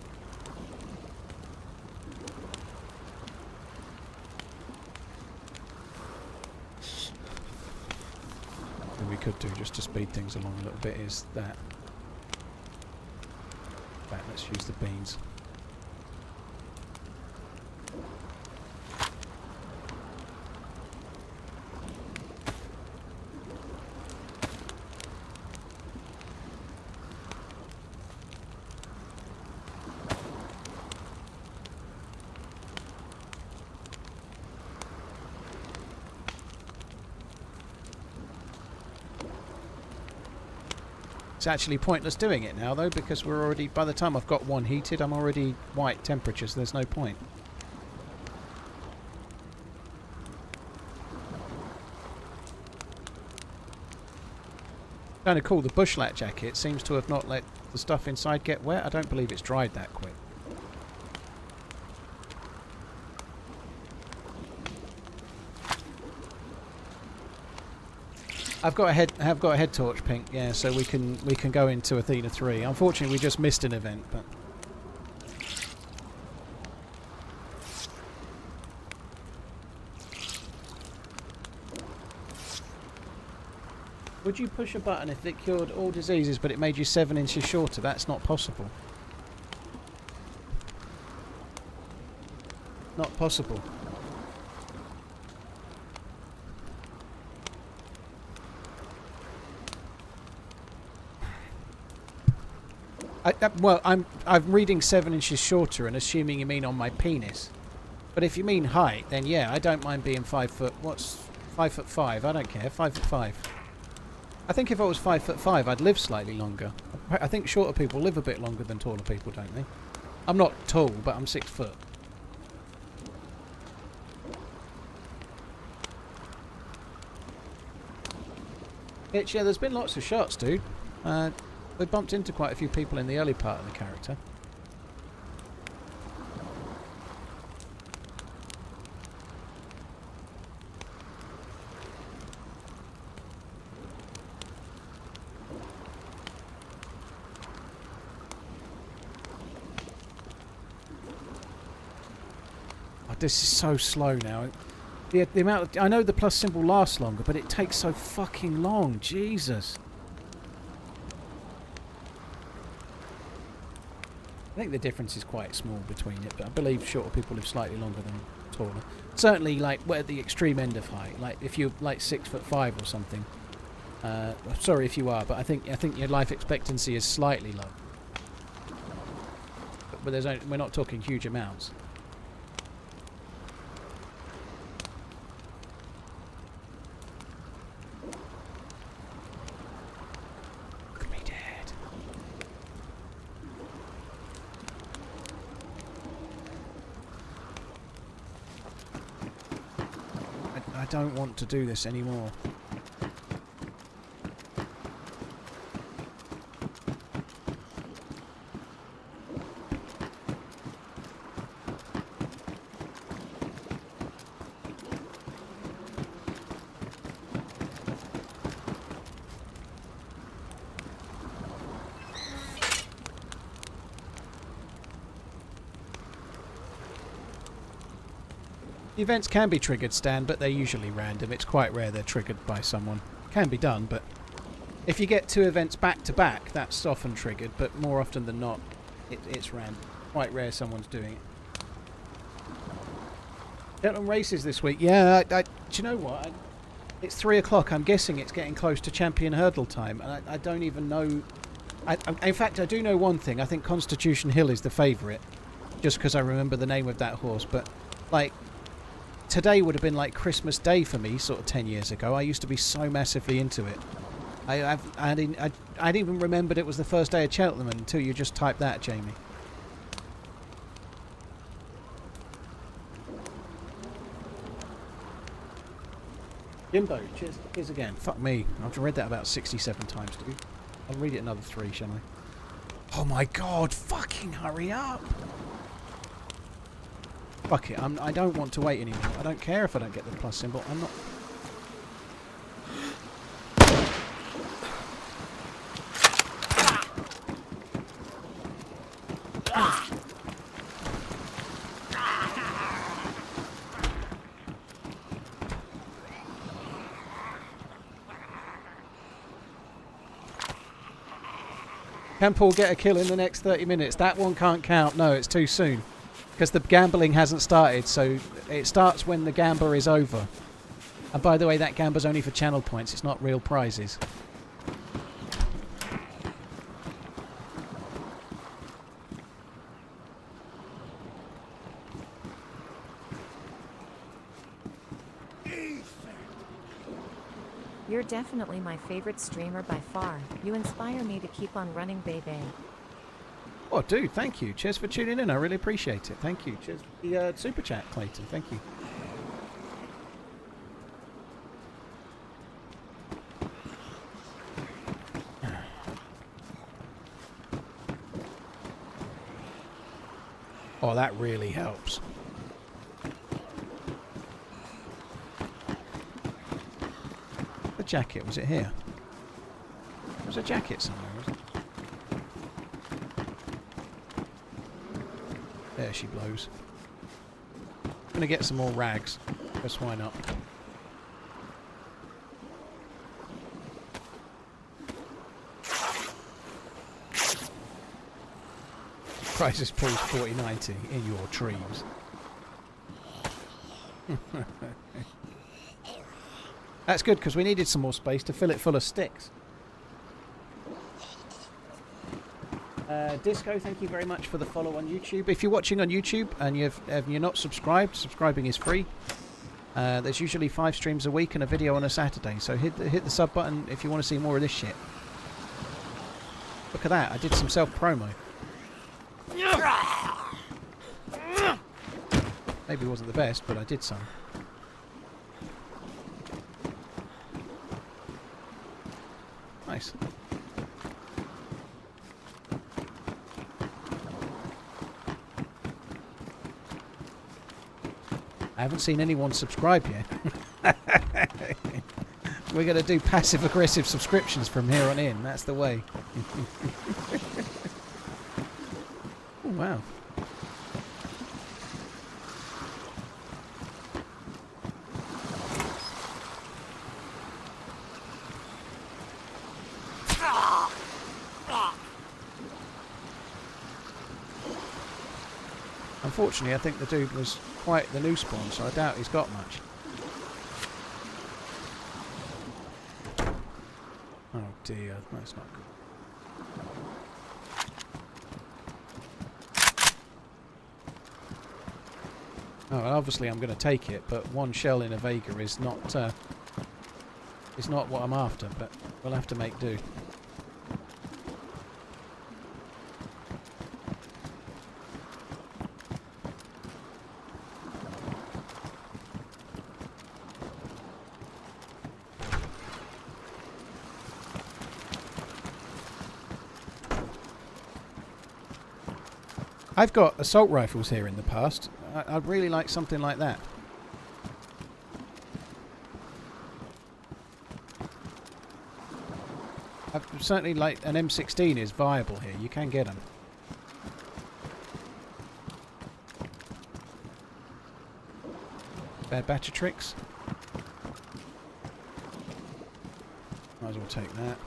Could do just to speed things along a little bit is that. Right, let's use the beans. It's actually pointless doing it now though, because we're already, by the time I've got one heated, I'm already white temperature, so there's no point. Kind of cool, the bushlat jacket seems to have not let the stuff inside get wet. I don't believe it's dried that quick. I've got a head torch, Pink. Yeah, so we can go into Athena 3. Unfortunately, we just missed an event, but would you push a button if it cured all diseases, but it made you 7 inches shorter? That's not possible. Not possible. Well, I'm reading 7 inches shorter and assuming you mean on my penis. But if you mean height, then yeah, I don't mind being 5 foot. What's 5'5"? I don't care. 5'5". I think if I was 5'5", I'd live slightly longer. I think shorter people live a bit longer than taller people, don't they? I'm not tall, but I'm 6 foot. Yeah, there's been lots of shots, dude. We bumped into quite a few people in the early part of the character. Oh, this is so slow now. The amount of, I know the plus symbol lasts longer, but it takes so fucking long. Jesus. I think the difference is quite small between it, but I believe shorter people live slightly longer than taller. Certainly, like, we're at the extreme end of height. Like, if you're, like, 6'5" or something. Sorry if you are, but I think your life expectancy is slightly low. But we're not talking huge amounts. Look at me dead. I don't want to do this anymore. The events can be triggered, Stan, but they're usually random. It's quite rare they're triggered by someone. Can be done, but if you get 2 events back to back, that's often triggered, but more often than not, it's random. Quite rare someone's doing it. Gentleman races this week. Yeah, do you know what? It's 3 o'clock. I'm guessing it's getting close to champion hurdle time, and I don't even know... in fact, I do know one thing. I think Constitution Hill is the favourite, just because I remember the name of that horse, but, like... Today would have been like Christmas Day for me, sort of 10 years ago. I used to be so massively into it. I'd even remembered it was the first day of Cheltenham until you just typed that, Jamie. Jimbo, cheers again. Fuck me. I've read that about 67 times, dude. I'll read it another 3, shall I? Oh my god, fucking hurry up! Fuck it, I don't want to wait anymore. I don't care if I don't get the plus symbol. I'm not... Can Paul get a kill in the next 30 minutes? That one can't count. No, it's too soon. Because the gambling hasn't started, so it starts when the gamba is over. And by the way, that gamba's only for channel points, it's not real prizes. You're definitely my favorite streamer by far. You inspire me to keep on running, baby. Oh, dude, thank you. Cheers for tuning in. I really appreciate it. Thank you. Cheers for the super chat, Clayton. Thank you. Oh, that really helps. The jacket, was it here? There was a jacket somewhere, wasn't it? There she blows. I'm gonna get some more rags. Guess why not? Prices pulls 40.90 in your trees. That's good because we needed some more space to fill it full of sticks. Disco, thank you very much for the follow on YouTube. If you're watching on YouTube and you're not subscribed, subscribing is free. There's usually 5 streams a week and a video on a Saturday, so hit the sub button if you want to see more of this shit. Look at that, I did some self-promo. Maybe it wasn't the best, but I did some. Nice. I haven't seen anyone subscribe yet. We're going to do passive-aggressive subscriptions from here on in. That's the way. Oh, wow. Unfortunately, I think the dude was quite the new spawn, so I doubt he's got much. Oh dear, that's not good. Oh, well, obviously I'm going to take it, but one shell in a Vega is not what I'm after, but we'll have to make do. I've got assault rifles here in the past. I'd really like something like that. Certainly, like an M16 is viable here. You can get them. Bad batch of tricks. Might as well take that.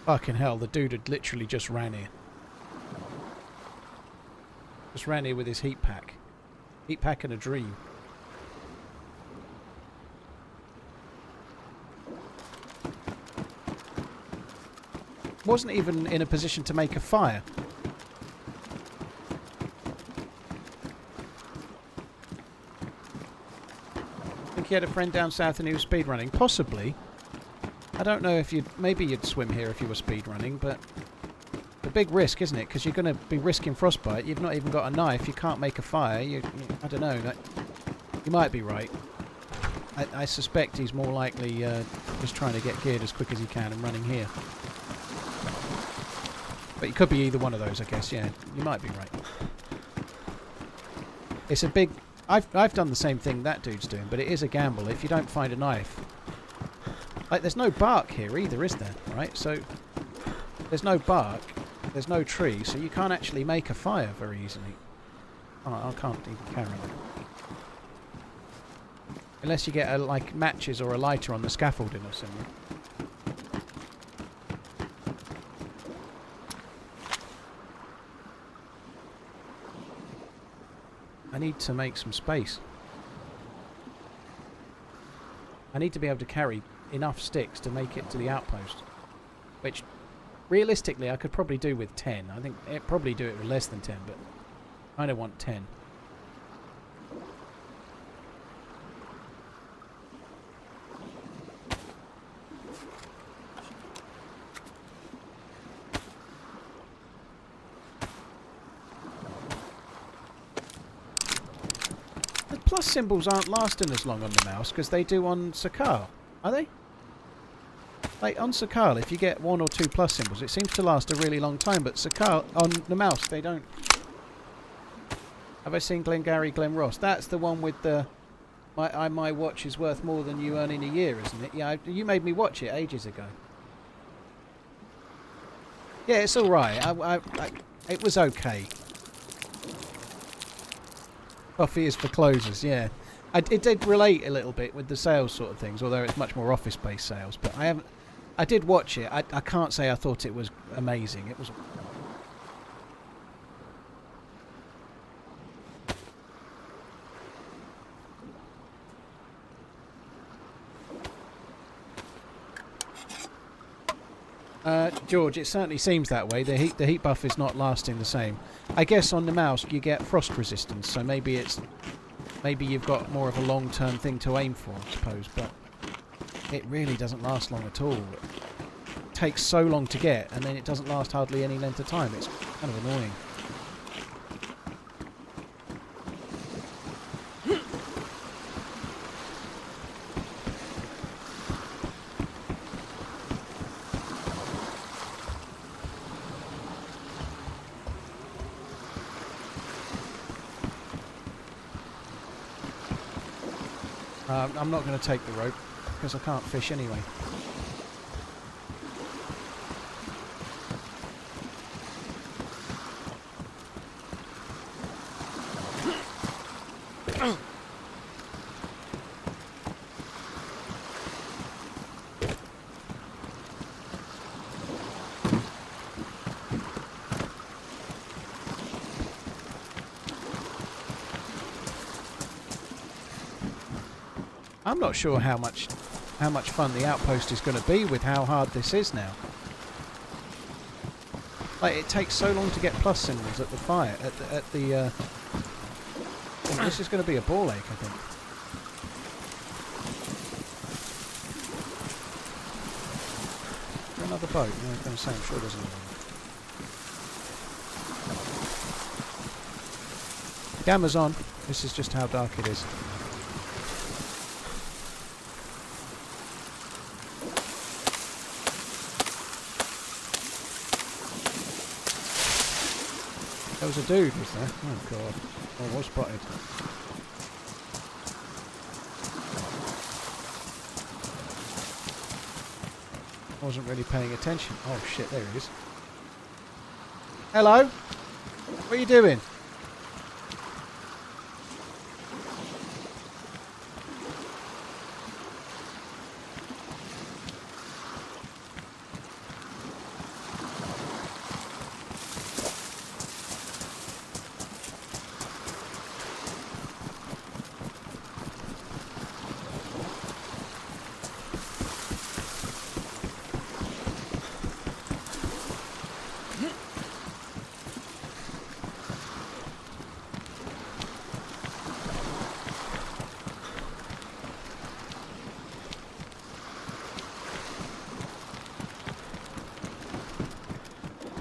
Fucking hell, the dude had literally just ran here. Just ran here with his heat pack. Heat pack and a dream. Wasn't even in a position to make a fire. I think he had a friend down south and he was speedrunning. Possibly. I don't know if maybe you'd swim here if you were speedrunning, but a big risk, isn't it? Because you're going to be risking frostbite. You've not even got a knife. You can't make a fire. I don't know. You might be right. I suspect he's more likely just trying to get geared as quick as he can and running here. But it could be either one of those, I guess. Yeah, you might be right. It's a big... I've done the same thing that dude's doing, but it is a gamble if you don't find a knife. Like, there's no bark here either, is there? Right, so there's no bark, there's no tree, so you can't actually make a fire very easily. Oh, I can't even carry it. Unless you get, like, matches or a lighter on the scaffolding or something. I need to make some space. I need to be able to carry enough sticks to make it to the outpost, which realistically I could probably do with 10. I think it'd probably do it with less than 10, but I kind of want 10. The plus symbols aren't lasting as long on the mouse because they do on Sakal, are they? Like on Sakal, if you get 1 or 2 plus symbols, it seems to last a really long time, but Sakal, on the mouse, they don't. Have I seen Glengarry Glen Ross? That's the one with the... My watch is worth more than you earn in a year, isn't it? Yeah, you made me watch it ages ago. Yeah, it's alright. It was okay. Coffee is for closers, yeah. It did relate a little bit with the sales sort of things, although it's much more office-based sales. But I did watch it. I can't say I thought it was amazing. It was. George, it certainly seems that way. The heat buff is not lasting the same. I guess on the mouse you get frost resistance, so maybe you've got more of a long-term thing to aim for, I suppose. But it really doesn't last long at all. It takes so long to get, and then it doesn't last hardly any length of time. It's kind of annoying. I'm not going to take the rope because I can't fish anyway. I'm not sure how much fun the outpost is going to be with how hard this is now. Like, it takes so long to get plus symbols at the fire at the this is going to be a ball ache, I think. Is there another boat? No, I was going to say, I'm sure there's another one. Gamma's on. This is just how dark it is. There was a dude, was there? Oh god. Oh, I was spotted. I wasn't really paying attention. Oh shit, there he is. Hello? What are you doing?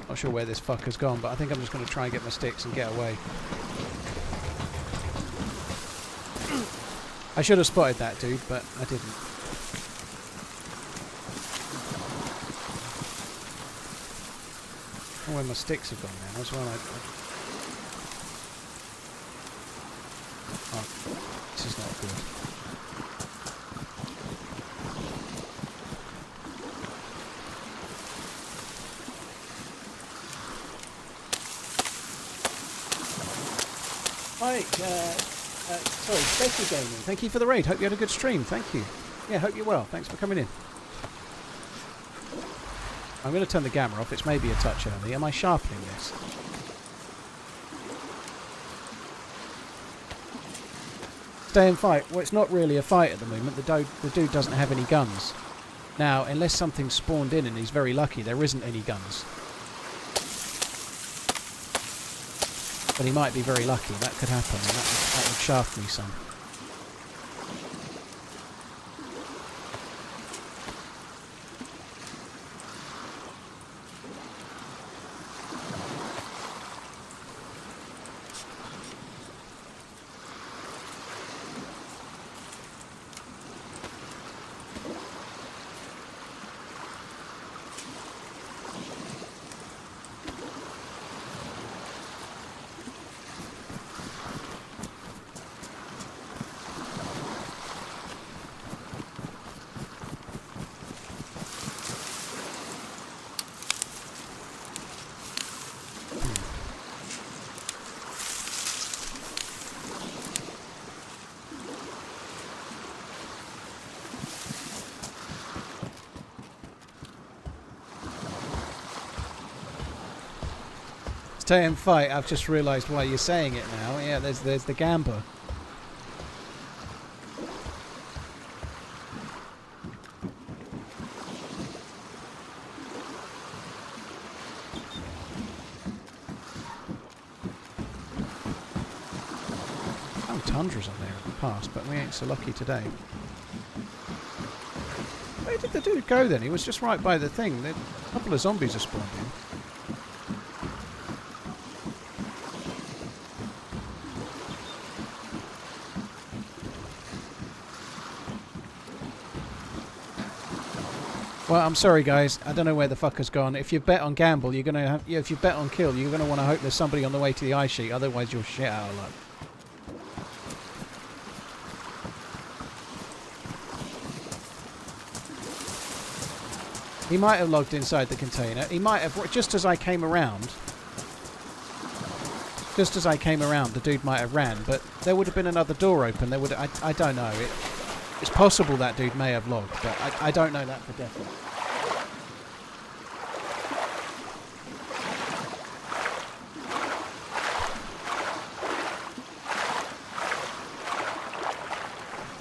Not sure where this fucker's gone, but I think I'm just going to try and get my sticks and get away. I should have spotted that dude, but I didn't. Oh, where my sticks have gone now as well. Oh, this is not good. Hi, sorry, Spaky Gaming. Thank you for the raid. Hope you had a good stream. Thank you. Yeah, hope you're well. Thanks for coming in. I'm going to turn the gamma off. It's maybe a touch early. Am I sharpening this? Stay and fight. Well, it's not really a fight at the moment. The dude doesn't have any guns. Now, unless something's spawned in and he's very lucky, there isn't any guns. But he might be very lucky. That could happen, and that would shaft me some. Stay and fight. I've just realised why you're saying it now. Yeah, there's the gamba. Oh, tundras on there in the past, but we ain't so lucky today. Where did the dude go then? He was just right by the thing. A couple of zombies are spawned in. Well, I'm sorry, guys. I don't know where the fucker's gone. If you bet on gamble, you're gonna have. Yeah, if you bet on kill, you're gonna want to hope there's somebody on the way to the ice sheet. Otherwise, you'll shit out of luck. He might have logged inside the container. He might have, just as I came around. just as I came around, the dude might have ran, but there would have been another door open. There would. I don't know. It's possible that dude may have logged, but I don't know that for definite.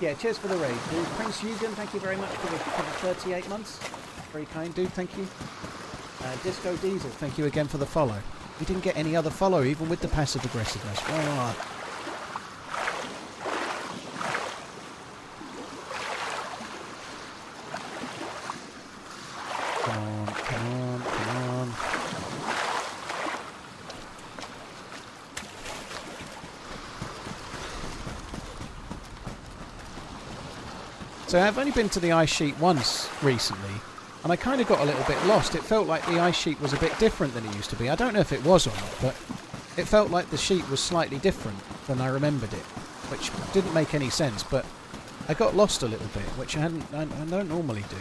Yeah, cheers for the raid, dude. Prince Eugen, thank you very much for the 38 months. Very kind, dude, thank you. Disco Diesel, thank you again for the follow. We didn't get any other follow, even with the passive aggressiveness. Oh. Come on. So I've only been to the ice sheet once recently, and I kind of got a little bit lost. It felt like the ice sheet was a bit different than it used to be. I don't know if it was or not, but it felt like the sheet was slightly different than I remembered it, which didn't make any sense, but I got lost a little bit, which I don't normally do.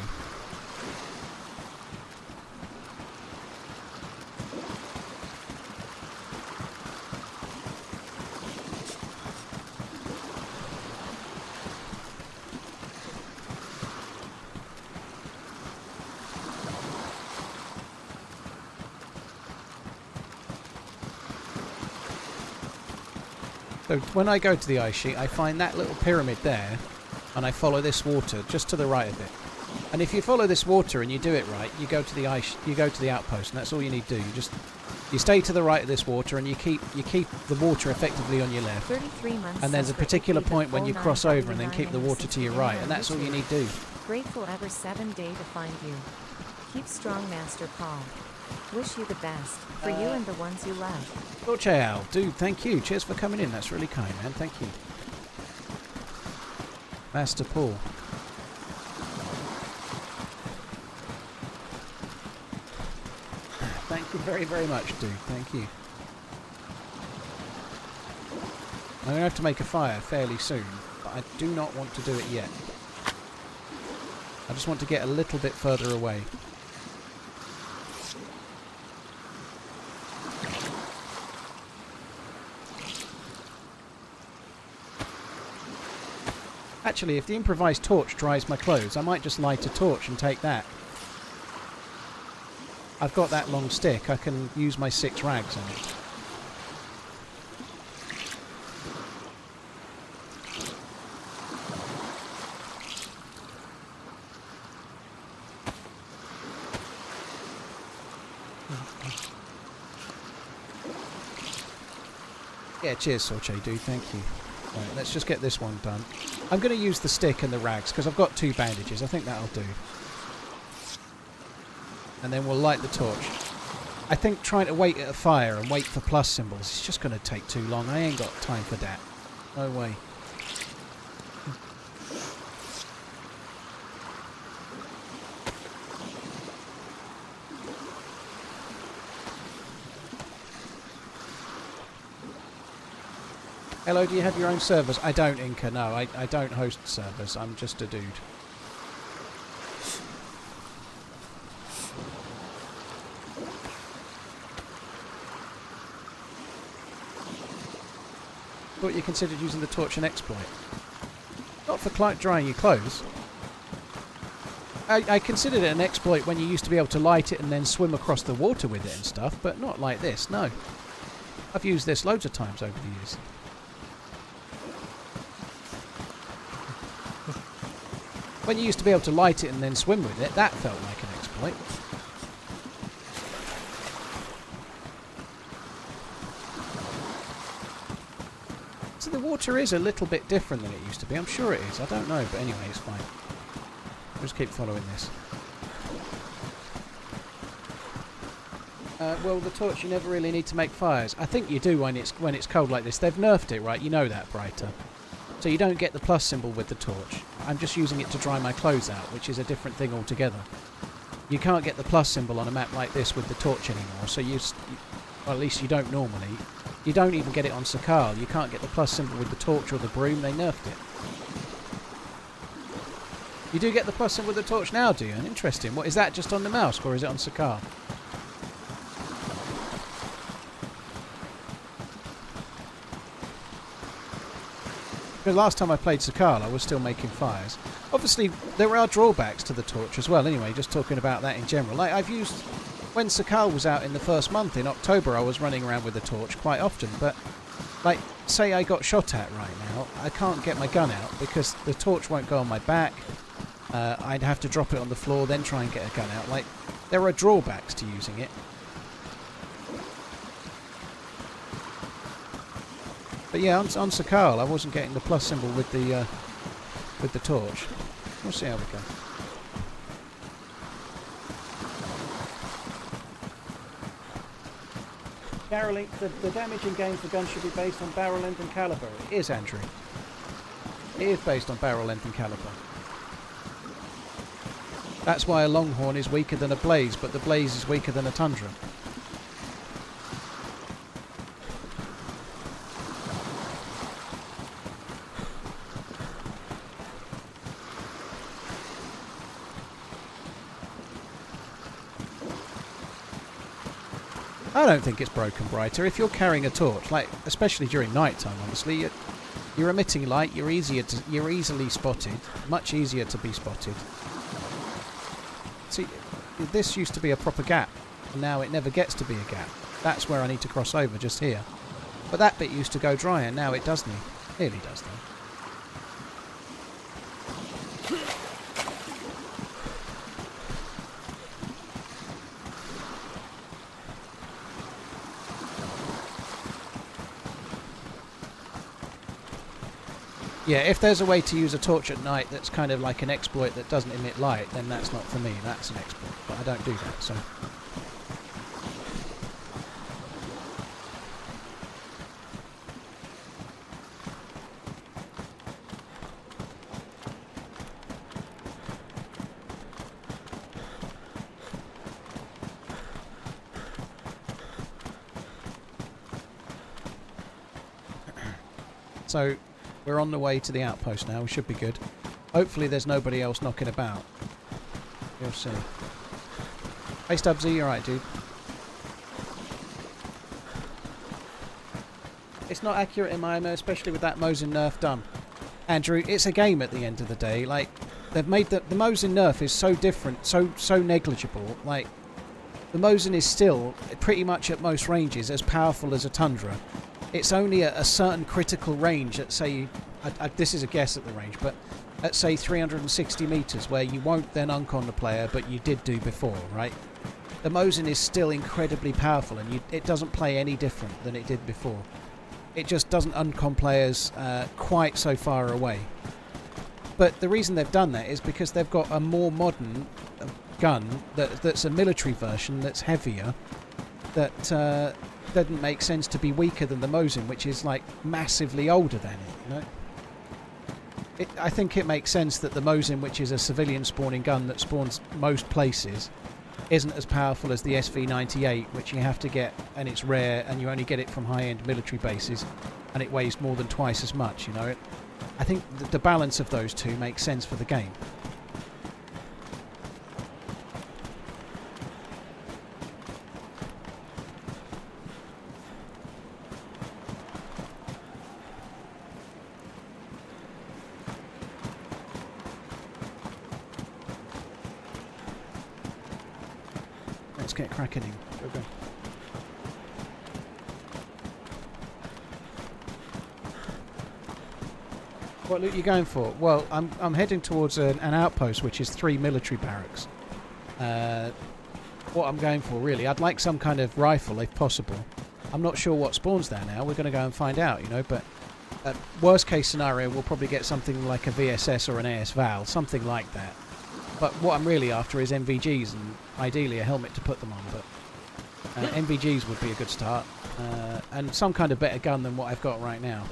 So when I go to the ice sheet, I find that little pyramid there, and I follow this water just to the right of it. And if you follow this water and you do it right, you go to the outpost, and that's all you need to do. You stay to the right of this water, and you keep the water effectively on your left. 33 months. And there's a particular point when you cross over, and then keep the water to your right, and that's all you need to do. Grateful ever 7 day to find you. Keep strong, Master Paul. Wish you the best, for you and the ones you love. Torch Owl, dude, thank you. Cheers for coming in. That's really kind, man. Thank you. Master Paul. Thank you very, very much, dude. Thank you. I'm going to have to make a fire fairly soon, but I do not want to do it yet. I just want to get a little bit further away. Actually, if the improvised torch dries my clothes, I might just light a torch and take that. I've got that long stick, I can use my 6 rags on it. Yeah, cheers, Sorche, dude, thank you. Right, let's just get this one done. I'm going to use the stick and the rags because I've got 2 bandages. I think that'll do. And then we'll light the torch. I think trying to wait at a fire and wait for plus symbols is just going to take too long. I ain't got time for that. No way. Hello, do you have your own servers? I don't, Inca, no. I don't host servers. I'm just a dude. Thought you considered using the torch and exploit. Not for drying your clothes. I considered it an exploit when you used to be able to light it and then swim across the water with it and stuff, but not like this, no. I've used this loads of times over the years. When you used to be able to light it and then swim with it, that felt like an exploit. So the water is a little bit different than it used to be. I'm sure it is. I don't know, but anyway, it's fine. I'll just keep following this. Well, the torch, you never really need to make fires. I think you do when it's cold like this. They've nerfed it, right? You know that, Brighter. So you don't get the plus symbol with the torch. I'm just using it to dry my clothes out, which is a different thing altogether. You can't get the plus symbol on a map like this with the torch anymore, so well, at least you don't normally. You don't even get it on Sakal. You can't get the plus symbol with the torch or the broom. They nerfed it. You do get the plus symbol with the torch now, do you? Interesting. What is that, just on the Namaslk, or is it on Sakal? The last time I played Sakal, I was still making fires. Obviously, there are drawbacks to the torch as well. Anyway, just talking about that in general. Like I've used when Sakal was out in the first month in October, I was running around with the torch quite often. But like, say I got shot at right now, I can't get my gun out because the torch won't go on my back. I'd have to drop it on the floor, then try and get a gun out. Like, there are drawbacks to using it. But yeah, on Sakal, I wasn't getting the plus symbol with the torch. We'll see how we go. Barrel length, the damage in game for guns should be based on barrel length and caliber. It is, Andrew. It is based on barrel length and caliber. That's why a Longhorn is weaker than a Blaze, but the Blaze is weaker than a Tundra. I don't think it's broken brighter. If you're carrying a torch, like especially during night time, honestly, you're emitting light. You're easily spotted. Much easier to be spotted. See, this used to be a proper gap, and now it never gets to be a gap. That's where I need to cross over, just here. But that bit used to go dry, and now it doesn't. Nearly does, though. Yeah, if there's a way to use a torch at night that's kind of like an exploit that doesn't emit light, then that's not for me. That's an exploit, but I don't do that, so... So, we're on the way to the outpost now. We should be good. Hopefully there's nobody else knocking about. We'll see. Hey Stubbsy, you alright, dude? It's not accurate in my MO, especially with that Mosin nerf done. Andrew, it's a game at the end of the day. Like, they've made the Mosin nerf is so different, so negligible. Like, the Mosin is still, pretty much at most ranges, as powerful as a Tundra. It's only at a certain critical range at, say, this is a guess at the range, but at, say, 360 metres, where you won't then uncon the player, but you did do before, right? The Mosin is still incredibly powerful, and it doesn't play any different than it did before. It just doesn't uncon players quite so far away. But the reason they've done that is because they've got a more modern gun that's a military version that's heavier, that doesn't make sense to be weaker than the Mosin, which is like massively older than it, you know? I think it makes sense that the Mosin, which is a civilian spawning gun that spawns most places, isn't as powerful as the SV98, which you have to get, and it's rare, and you only get it from high-end military bases, and it weighs more than twice as much, you know? I think the balance of those two makes sense for the game. Let's get cracking in. Go. What loot are you going for? Well, I'm heading towards an outpost, which is 3 military barracks. What I'm going for, really, I'd like some kind of rifle, if possible. I'm not sure what spawns there now. We're going to go and find out, you know, but worst case scenario, we'll probably get something like a VSS or an AS Val, something like that. But what I'm really after is MVGs, and ideally a helmet to put them on, but MVGs would be a good start. And some kind of better gun than what I've got right now.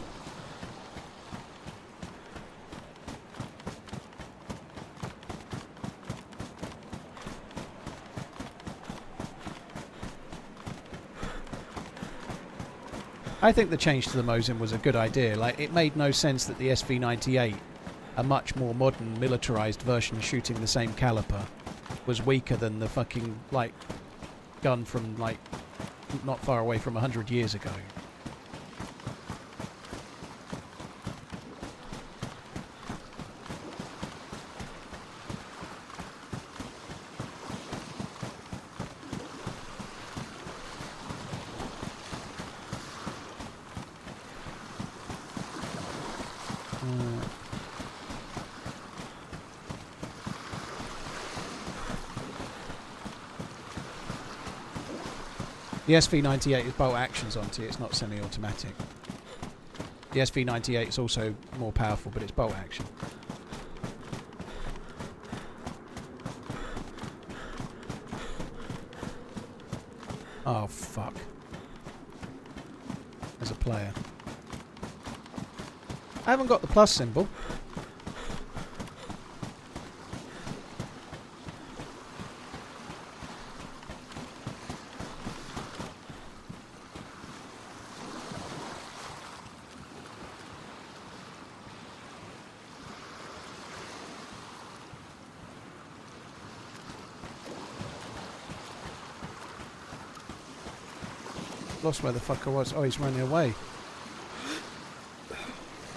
I think the change to the Mosin was a good idea. Like, it made no sense that the SV98, a much more modern, militarized version shooting the same caliber, was weaker than the fucking, like, gun from, like, not far away from 100 years ago. The SV98 is bolt actions onto it, it's not semi-automatic. The SV98 is also more powerful, but it's bolt action. Oh, fuck. As a player. I haven't got the plus symbol. Lost where the fuck I was. Oh, he's running away.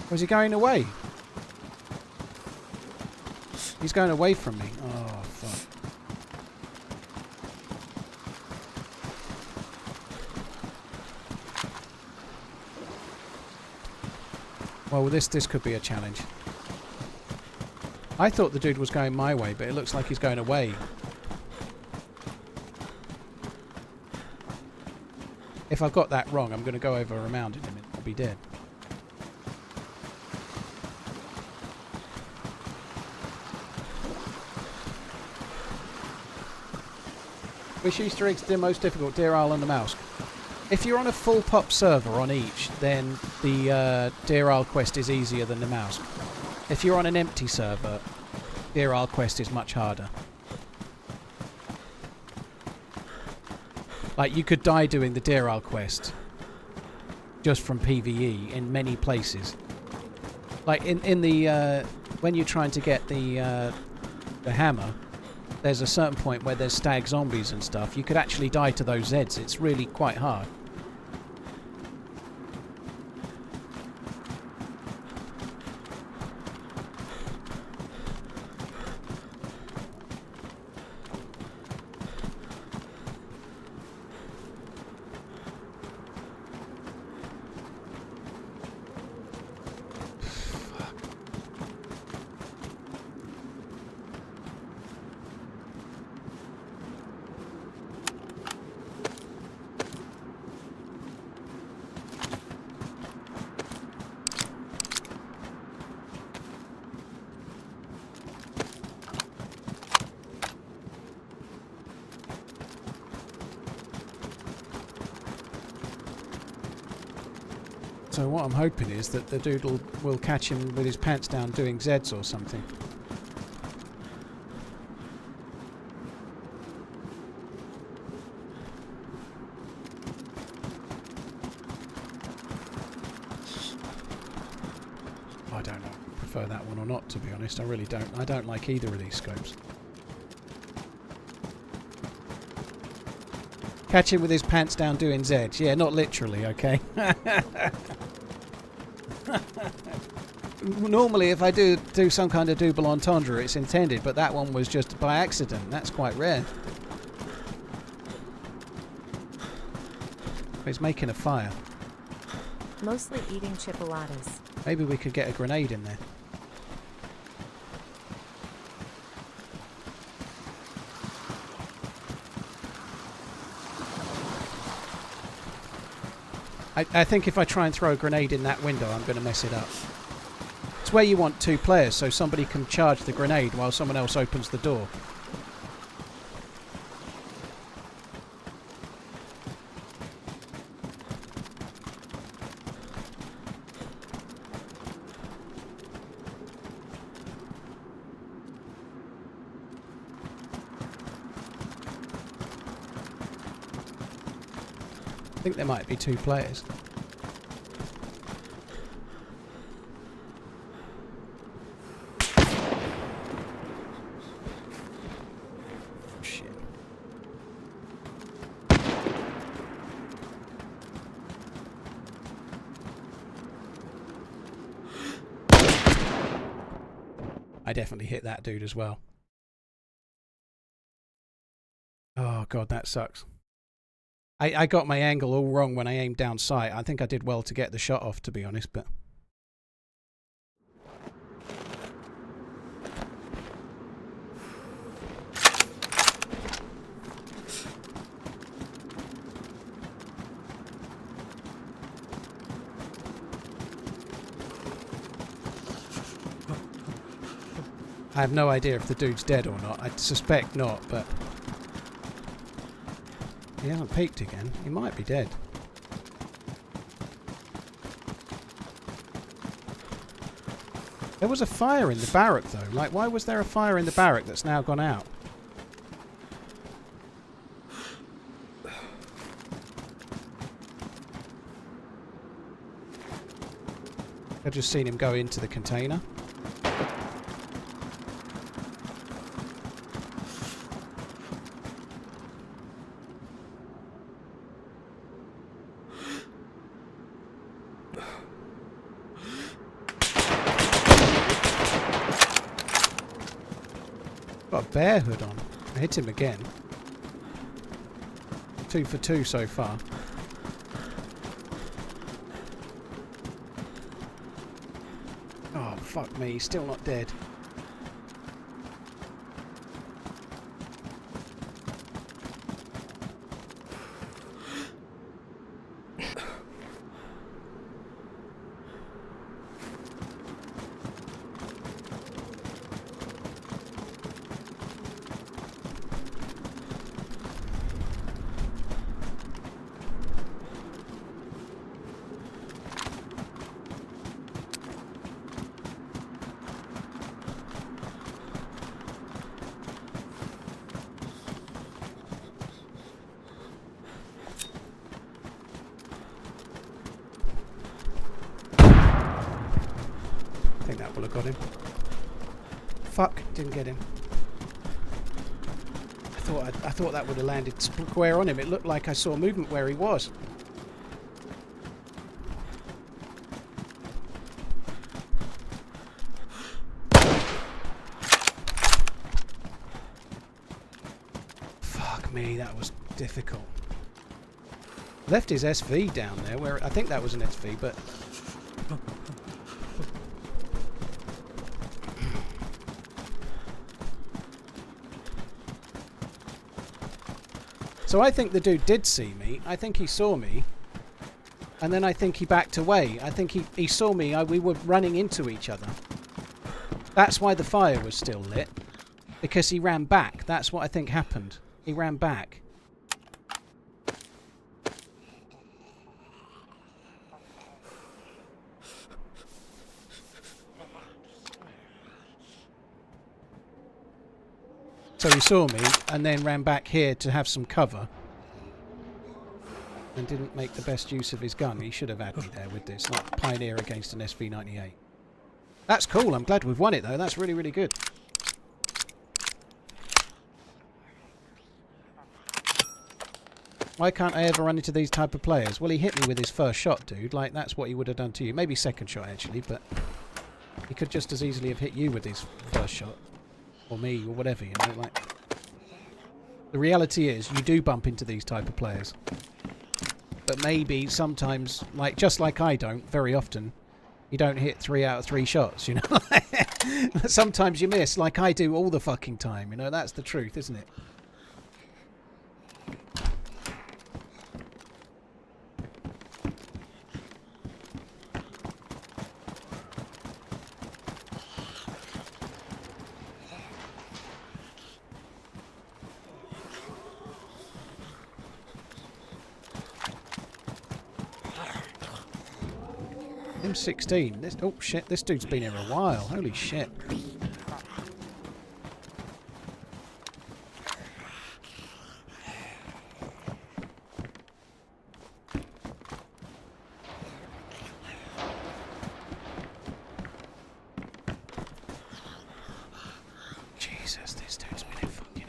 Was he going away? He's going away from me. Oh, fuck. Well, this could be a challenge. I thought the dude was going my way, but it looks like he's going away. If I've got that wrong, I'm going to go over a mound in a minute. I'll be dead. Which Easter eggs are the most difficult, Deer Isle and Namaslk? If you're on a full pop server on each, then the Deer Isle quest is easier than Namaslk. If you're on an empty server, Deer Isle quest is much harder. Like, you could die doing the Deer Isle quest just from PvE in many places. Like, in the when you're trying to get the hammer, there's a certain point where there's stag zombies and stuff. You could actually die to those Zeds. It's really quite hard. So what I'm hoping is that the dude will catch him with his pants down doing Zeds or something. I don't know. I prefer that one or not, to be honest. I really don't. I don't like either of these scopes. Catch him with his pants down doing Zeds. Yeah, not literally, okay? Normally, if I do some kind of double entendre, it's intended, but that one was just by accident. That's quite rare. He's making a fire. Mostly eating chipolatas. Maybe we could get a grenade in there. I think if I try and throw a grenade in that window, I'm going to mess it up. It's where you want two players, so somebody can charge the grenade while someone else opens the door. I think there might be two players. Shit. I definitely hit that dude as well. Oh god, that sucks. I got my angle all wrong when I aimed down sight. I think I did well to get the shot off, to be honest, but... I have no idea if the dude's dead or not. I suspect not, but... He hasn't peeked again. He might be dead. There was a fire in the barrack, though. Like, why was there a fire in the barrack that's now gone out? I've just seen him go into the container. Got a bear hood on. I hit him again. 2 for 2 so far. Oh, fuck me. He's still not dead. I think that will have got him. Fuck, didn't get him. I thought that would have landed square on him. It looked like I saw movement where he was. Fuck me, that was difficult. Left his SV down there, where I think that was an SV, but... So I think the dude did see me. I think he saw me. And then I think he backed away. I think he saw me. We were running into each other. That's why the fire was still lit. Because he ran back. That's what I think happened. He ran back. So he saw me and then ran back here to have some cover and didn't make the best use of his gun. He should have had me there with this, like Pioneer against an SV98. That's cool. I'm glad we've won it though. That's really, really good. Why can't I ever run into these type of players? Well, he hit me with his first shot, dude. Like, that's what he would have done to you. Maybe second shot, actually, but he could just as easily have hit you with his first shot. Or me, or whatever, you know, like... The reality is, you do bump into these type of players. But maybe sometimes, like, just like I don't, very often, you don't hit 3 out of 3 shots, you know? Sometimes you miss, like I do all the fucking time, you know? That's the truth, isn't it? M16. This, oh shit, this dude's been here a while. Holy shit. Jesus, this dude's been here fucking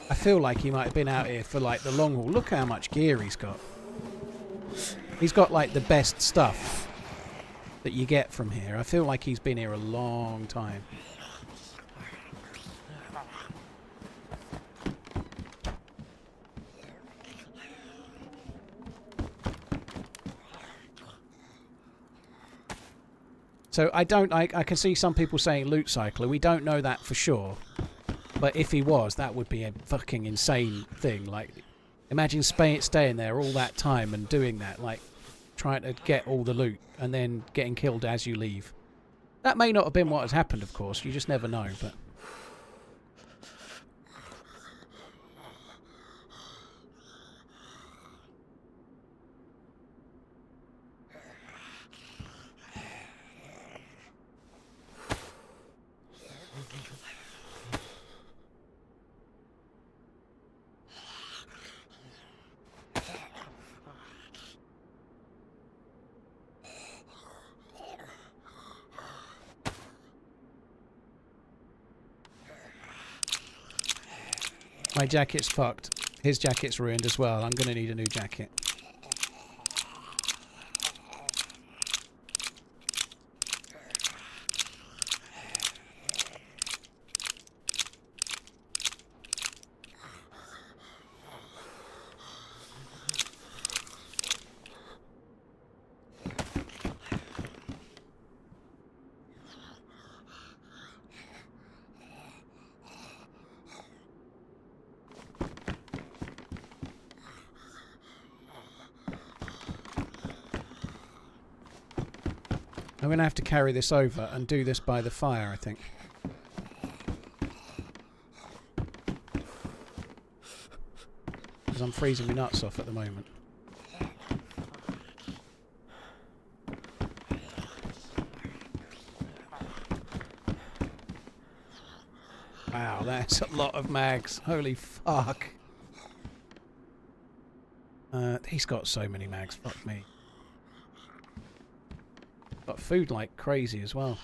I feel like he might have been out here for like the long haul. Look how much gear he's got. He's got like the best stuff that you get from here. I feel like he's been here a long time. So I can see some people saying loot cycler. We don't know that for sure. But if he was, that would be a fucking insane thing. Like, imagine staying there all that time and doing that. Like, trying to get all the loot and then getting killed as you leave. That may not have been what has happened, of course. You just never know, but... My jacket's fucked. His jacket's ruined as well. I'm going to need a new jacket. I'm going to have to carry this over and do this by the fire, I think. Because I'm freezing my nuts off at the moment. Wow, that's a lot of mags. Holy fuck. He's got so many mags. Fuck me. Got food like crazy as well.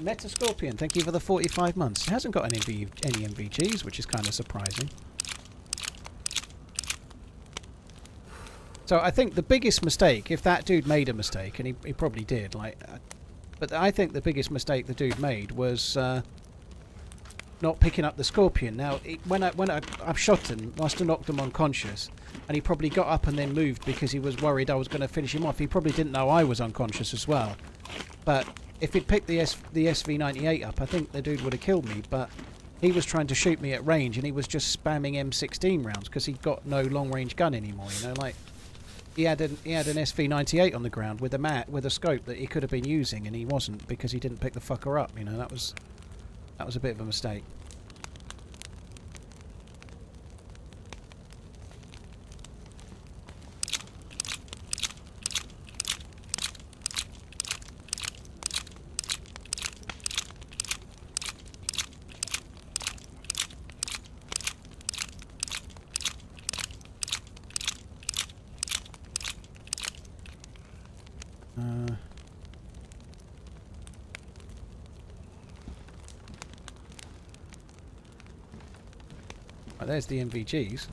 Metascorpion, thank you for the 45 months. It hasn't got any MVGs, which is kind of surprising. So I think the biggest mistake, if that dude made a mistake, and he probably did, but I think the biggest mistake the dude made was not picking up the Scorpion. Now, when I shot him, must have knocked him unconscious, and he probably got up and then moved because he was worried I was going to finish him off. He probably didn't know I was unconscious as well. But if he'd picked the SV98 up, I think the dude would have killed me, but he was trying to shoot me at range, and he was just spamming M16 rounds because he'd got no long-range gun anymore, you know, like... He had an SV98 on the ground with a scope that he could have been using, and he wasn't because he didn't pick the fucker up. You know, that was a bit of a mistake. Right, there's the MVGs.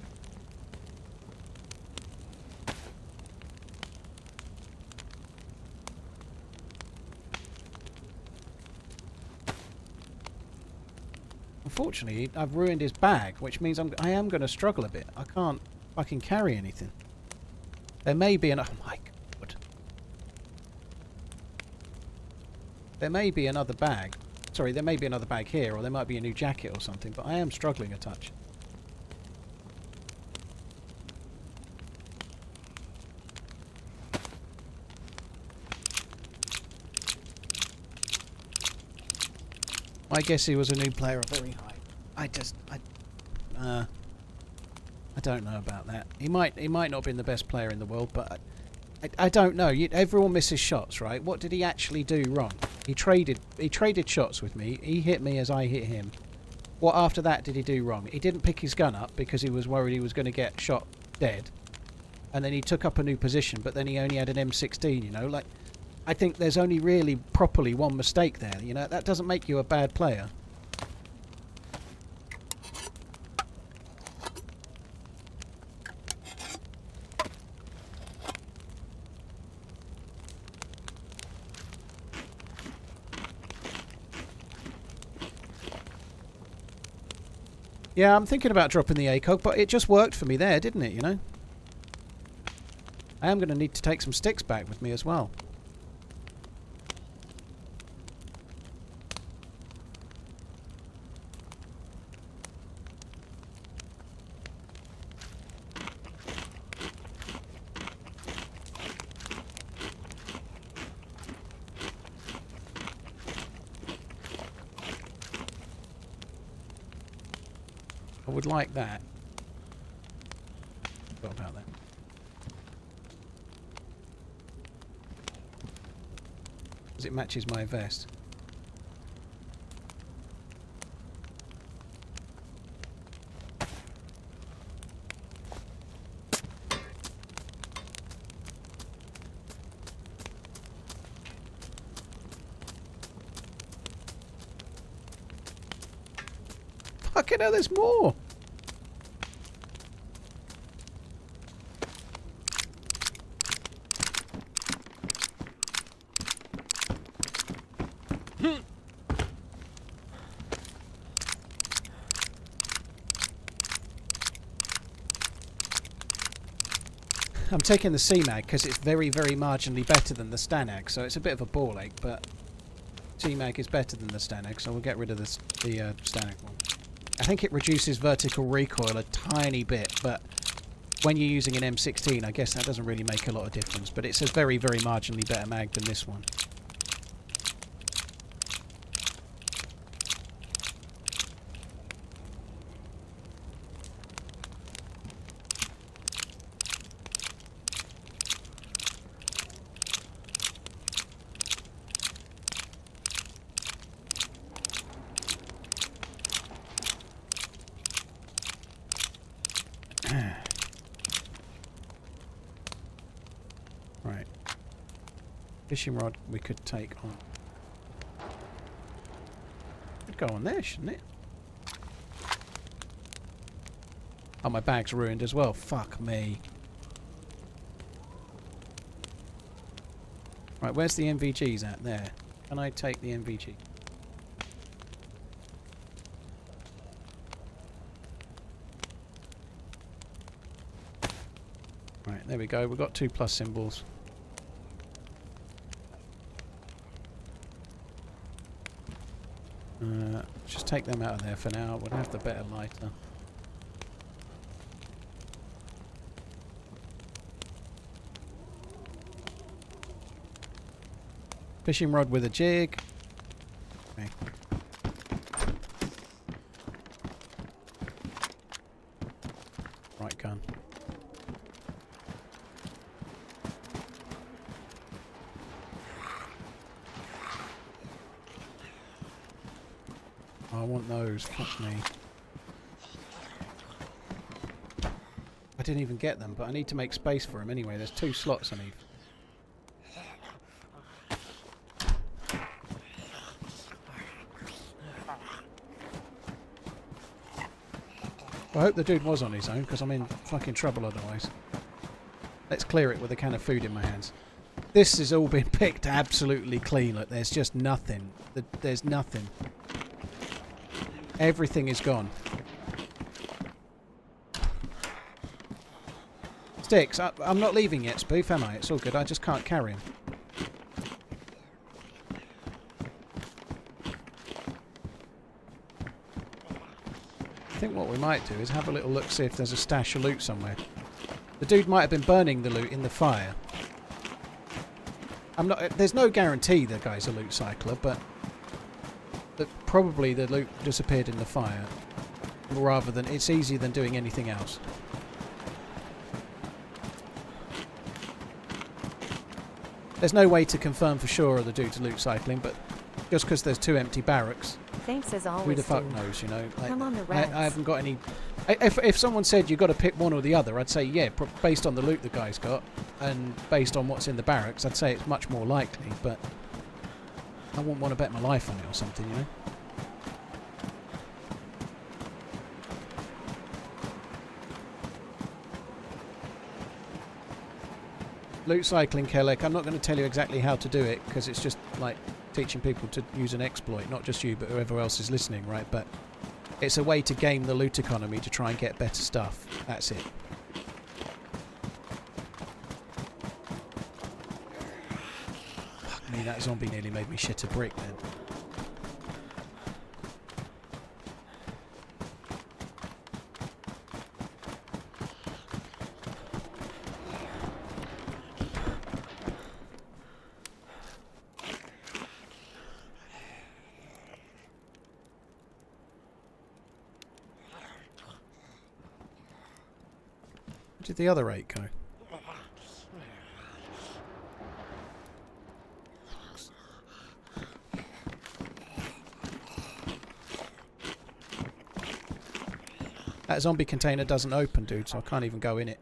Unfortunately, I've ruined his bag, which means I am going to struggle a bit. I can't fucking carry anything. There may be an... Oh my god. There may be another bag. Sorry, there may be another bag here, or there might be a new jacket or something, but I am struggling a touch. I guess he was a new player very high. I don't know about that. He might not have been the best player in the world, but I don't know. Everyone misses shots, right? What did he actually do wrong? He traded shots with me. He hit me as I hit him. What after that did he do wrong? He didn't pick his gun up because he was worried he was going to get shot dead. and then he took up a new position, but then he only had an M16, you know, like, I think there's only really properly one mistake there, you know, that doesn't make you a bad player. Yeah, I'm thinking about dropping the ACOG, but it just worked for me there, didn't it, you know? I am going to need to take some sticks back with me as well. I would like that. What about that? Because it matches my vest. Fucking hell, there's more! I'm taking the CMAG because it's very, very marginally better than the Stanag, so it's a bit of a ball ache, but CMAG is better than the Stanag, so we'll get rid of the Stanag one. I think it reduces vertical recoil a tiny bit, but when you're using an M16, I guess that doesn't really make a lot of difference, but it's a very, very marginally better mag than this one. Right. Fishing rod we could take on. Could go on there, shouldn't it? Oh, my bag's ruined as well. Fuck me. Right, where's the MVGs at? There. Can I take the MVG? Right, there we go. We've got 2+ symbols. Just take them out of there for now. We'll have the better lighter. Fishing rod with a jig. Okay. Right gun. I want those. Fuck me. I didn't even get them, but I need to make space for them anyway. There's 2 slots I need. I hope the dude was on his own, because I'm in fucking trouble otherwise. Let's clear it with a can of food in my hands. This has all been picked absolutely clean. Look, there's just nothing. There's nothing. Everything is gone. Sticks. I'm not leaving yet, Spoof, am I? It's all good. I just can't carry them. I think what we might do is have a little look, see if there's a stash of loot somewhere. The dude might have been burning the loot in the fire. There's no guarantee the guy's a loot cycler, but probably the loot disappeared in the fire. Rather than, it's easier than doing anything else. There's no way to confirm for sure the dude's loot cycling, but just because there's 2 empty barracks, Thanks as always. who the fuck dude. knows, you know? Like, Come on the I rats. haven't got any If someone said you've got to pick one or the other, I'd say yeah, based on the loot the guy's got and based on what's in the barracks, I'd say it's much more likely, but I wouldn't want to bet my life on it or something, you know? Loot cycling, Kellic, I'm not going to tell you exactly how to do it because it's just like teaching people to use an exploit, not just you but whoever else is listening, right? But it's a way to game the loot economy to try and get better stuff. That's it. Fuck me, that zombie nearly made me shit a brick then. Where did the other 8 go? That zombie container doesn't open, dude, so I can't even go in it.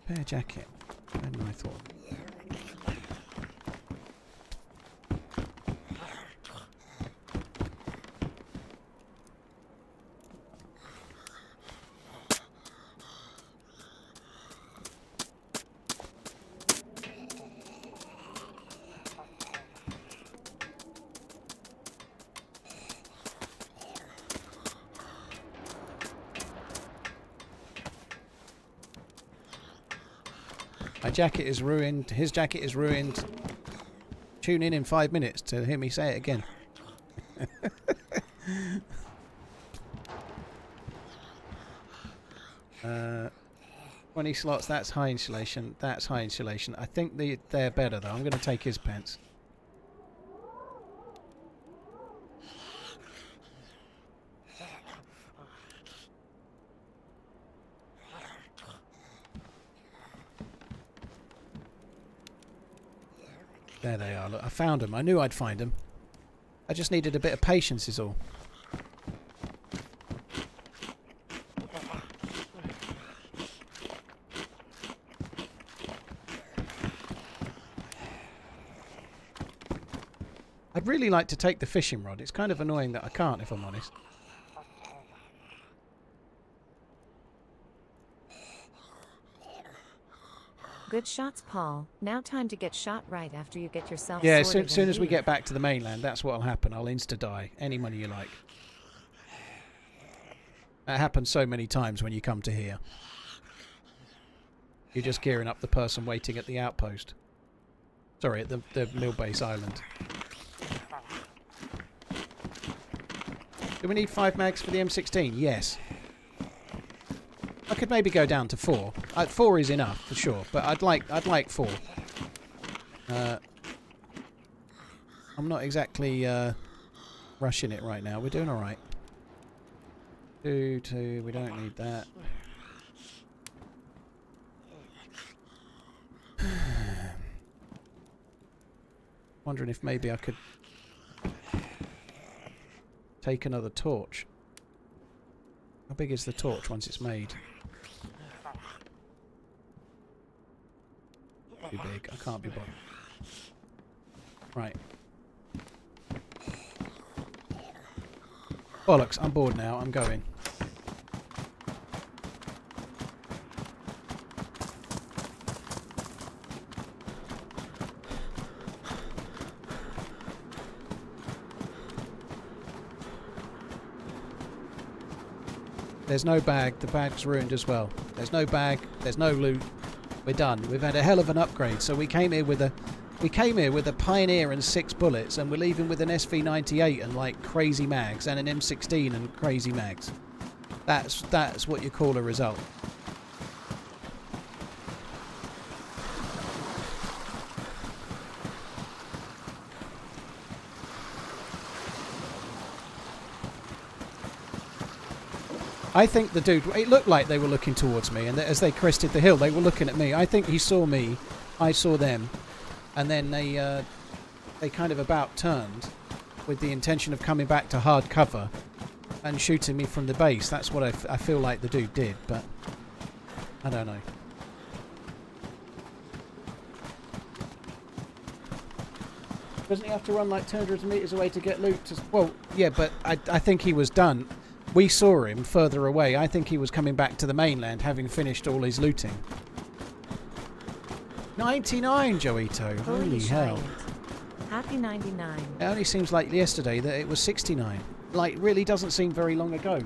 Spare jacket. Better than I thought. My jacket is ruined. His jacket is ruined. Tune in 5 minutes to hear me say it again. 20 slots, that's high insulation. That's high insulation. I think they're better though. I'm going to take his pants. There they are. Look, I found them. I knew I'd find them. I just needed a bit of patience is all. I'd really like to take the fishing rod. It's kind of annoying that I can't, if I'm honest. Good shots, Paul. Now time to get shot right after you get yourself Yeah, sorted soon as we and get back to the mainland, that's what'll happen. I'll insta-die. Any money you like. That happens so many times when you come to here. You're just gearing up the person waiting at the outpost. Sorry, at the mill base island. Do we need 5 mags for the M16? Yes. I could maybe go down to 4. 4 is enough for sure, but I'd like 4. I'm not exactly rushing it right now. We're doing all right. 2. We don't need that. Wondering if maybe I could take another torch. How big is the torch once it's made? Too big. I can't be bothered. Right. Bollocks, I'm bored now. I'm going. There's no bag. The bag's ruined as well. There's no bag. There's no loot. We're done. We've had a hell of an upgrade. So we came here with a Pioneer and 6 bullets, and we're leaving with an SV98 and like crazy mags, and an M16 and crazy mags. That's what you call a result. I think the dude, it looked like they were looking towards me, and as they crested the hill, they were looking at me. I think he saw me, I saw them, and then they kind of about turned with the intention of coming back to hard cover and shooting me from the base. That's what I feel like the dude did, but I don't know. Doesn't he have to run like 200 metres away to get loot? Well, yeah, but I think he was done. We saw him further away. I think he was coming back to the mainland, having finished all his looting. 99, Joito. Holy hell. Happy 99. It only seems like yesterday that it was 69. Like, really doesn't seem very long ago.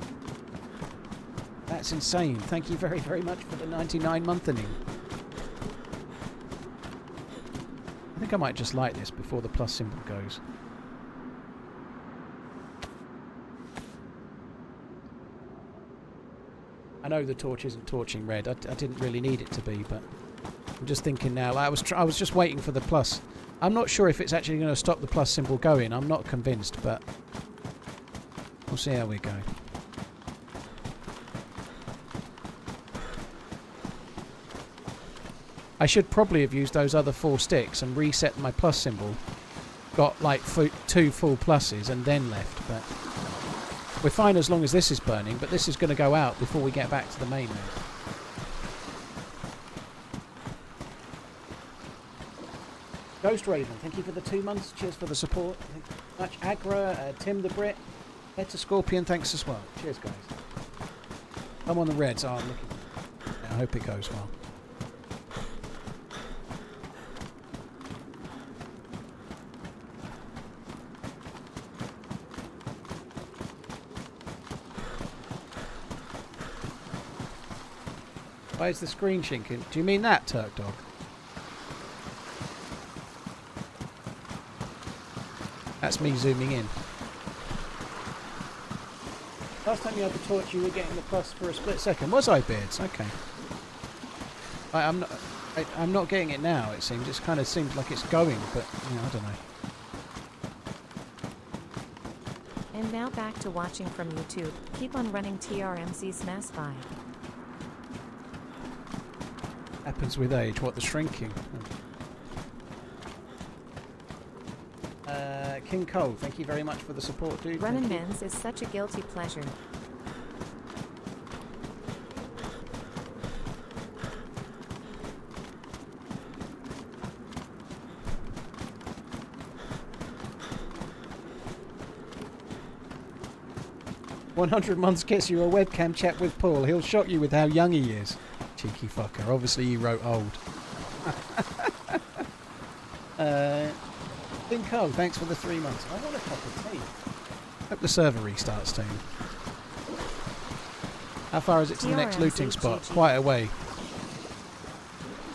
That's insane. Thank you very, very much for the 99 monthening. I think I might just light this before the plus symbol goes. I know the torch isn't torching red. I didn't really need it to be, but I'm just thinking now. I was just waiting for the plus. I'm not sure if it's actually going to stop the plus symbol going. I'm not convinced, but we'll see how we go. I should probably have used those other 4 sticks and reset my plus symbol. Got like 2 full pluses and then left, but we're fine as long as this is burning, but this is going to go out before we get back to the mainland. Ghost Raven, thank you for the 2 months. Cheers for the support. Thank you very much. Agra, Tim the Brit, Beta Scorpion, thanks as well. Cheers, guys. I'm on the reds. Oh, I'm looking. Yeah, I hope it goes well. Why is the screen shinking? Do you mean that, Turk Dog? That's me zooming in. Last time you had the torch, you were getting the plus for a split second. Was I, Beards? Okay. I'm not getting it now. It seems. It kind of seems like it's going, but you know, I don't know. And now back to watching from YouTube. Keep on running TRMZ Smash 5. Happens with age. What, the shrinking? King Cole, thank you very much for the support, dude. TheRunningManZ is such a guilty pleasure. "100 months gets you a webcam chat with Paul. He'll shock you with how young he is." Cheeky fucker. Obviously you wrote old. King thanks for the 3 months. I want a cup of tea. Hope the server restarts soon. How far is it to the next looting spot? Quite a way.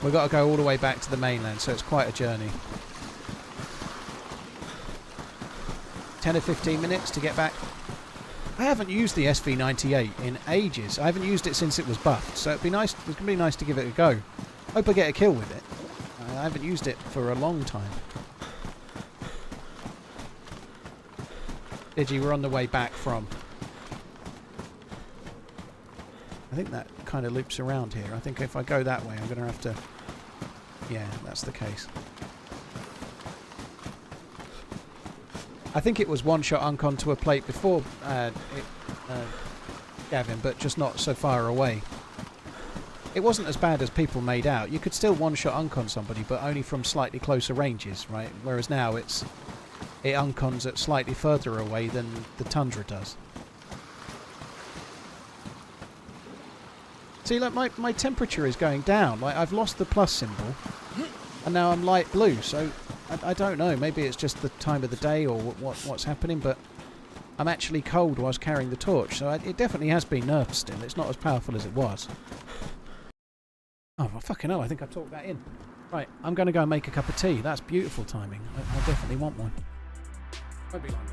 We've got to go all the way back to the mainland, so it's quite a journey. 10 or 15 minutes to get back. I haven't used the SV98 in ages. I haven't used it since it was buffed, so it'd be nice. It's gonna be nice to give it a go. Hope I get a kill with it. I haven't used it for a long time. Digi, we're on the way back from. I think that kind of loops around here. I think if I go that way, I'm going to have to. Yeah, that's the case. I think it was one-shot uncon to a plate before Gavin, but just not so far away. It wasn't as bad as people made out. You could still one-shot uncon somebody, but only from slightly closer ranges, right? Whereas now it uncons at slightly further away than the Tundra does. See, like my temperature is going down. Like I've lost the plus symbol, and now I'm light blue. So I don't know. Maybe it's just the time of the day or what's happening. But I'm actually cold whilst carrying the torch. So it definitely has been nerfed still. It's not as powerful as it was. Oh, well, fucking hell, I think I talked that in. Right, I'm going to go and make a cup of tea. That's beautiful timing. I definitely want one. Won't be long.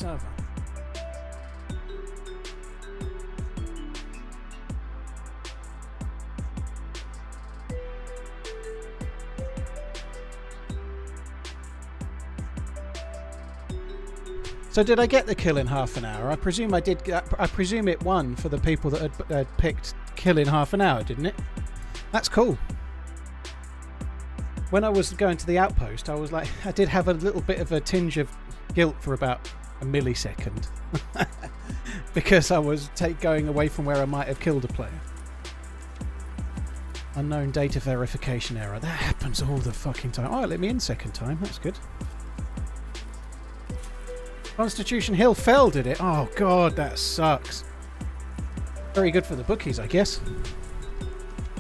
server. So did I get the kill in half an hour? I presume I did. I presume it won for the people that had picked kill in half an hour, didn't it? That's cool. When I was going to the outpost, I was like, I did have a little bit of a tinge of guilt for about a millisecond because I was going away from where I might have killed a player. Unknown data verification error. That happens all the fucking time. Oh, it let me in second time. That's good. Constitution Hill fell, did it? Oh god, that sucks. Very good for the bookies, I guess.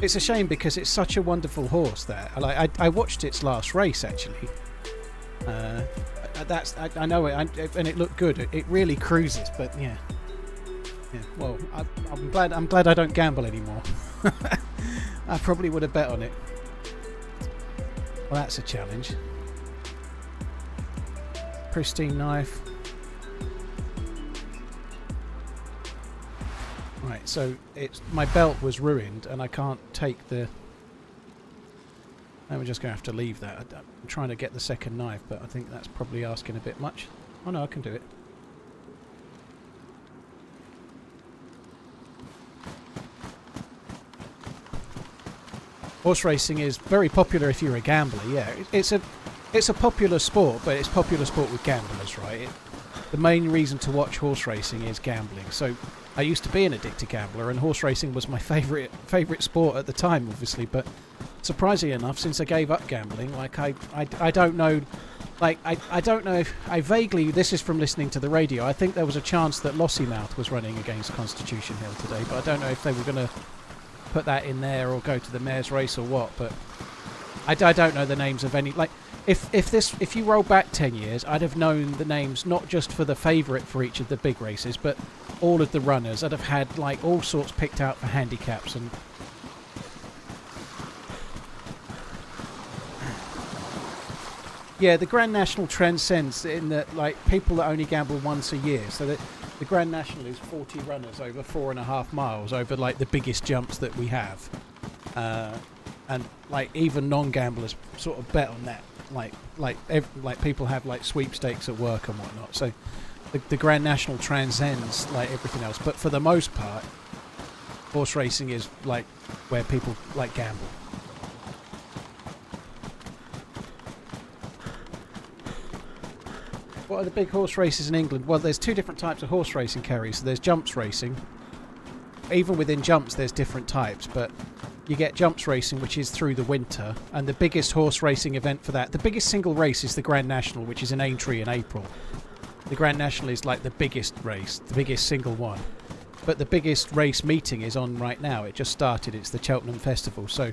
It's a shame because it's such a wonderful horse there. I watched its last race actually. I know it, and it looked good. It really cruises, but yeah. Well, I'm glad I don't gamble anymore. I probably would have bet on it. Well, that's a challenge. Pristine knife. Right, so my belt was ruined and I can't take the... And we're just going to have to leave that. I'm trying to get the second knife, but I think that's probably asking a bit much. Oh no, I can do it. Horse racing is very popular if you're a gambler, yeah. It's a popular sport, but it's popular sport with gamblers, right? The main reason to watch horse racing is gambling. So I used to be an addicted gambler, and horse racing was my favourite sport at the time, obviously. But surprisingly enough, since I gave up gambling, like I don't know, like I don't know if I vaguely. This is from listening to the radio. I think there was a chance that Lossymouth was running against Constitution Hill today, but I don't know if they were going to put that in there or go to the mayor's race or what. But I don't know the names of any. Like if you roll back 10 years, I'd have known the names not just for the favourite for each of the big races, but all of the runners. I'd have had like all sorts picked out for handicaps and. Yeah, the Grand National transcends in that like people that only gamble once a year. So that the Grand National is 40 runners over 4.5 miles over like the biggest jumps that we have, and like even non-gamblers sort of bet on that. Like people have like sweepstakes at work and whatnot. So the Grand National transcends like everything else. But for the most part, horse racing is like where people like gamble. What are the big horse races in England? Well, there's two different types of horse racing, Kerry. So there's jumps racing. Even within jumps, there's different types, but you get jumps racing, which is through the winter, and the biggest horse racing event for that, the biggest single race is the Grand National, which is in Aintree in April. The Grand National is like the biggest race, the biggest single one. But the biggest race meeting is on right now. It just started. It's the Cheltenham Festival. So,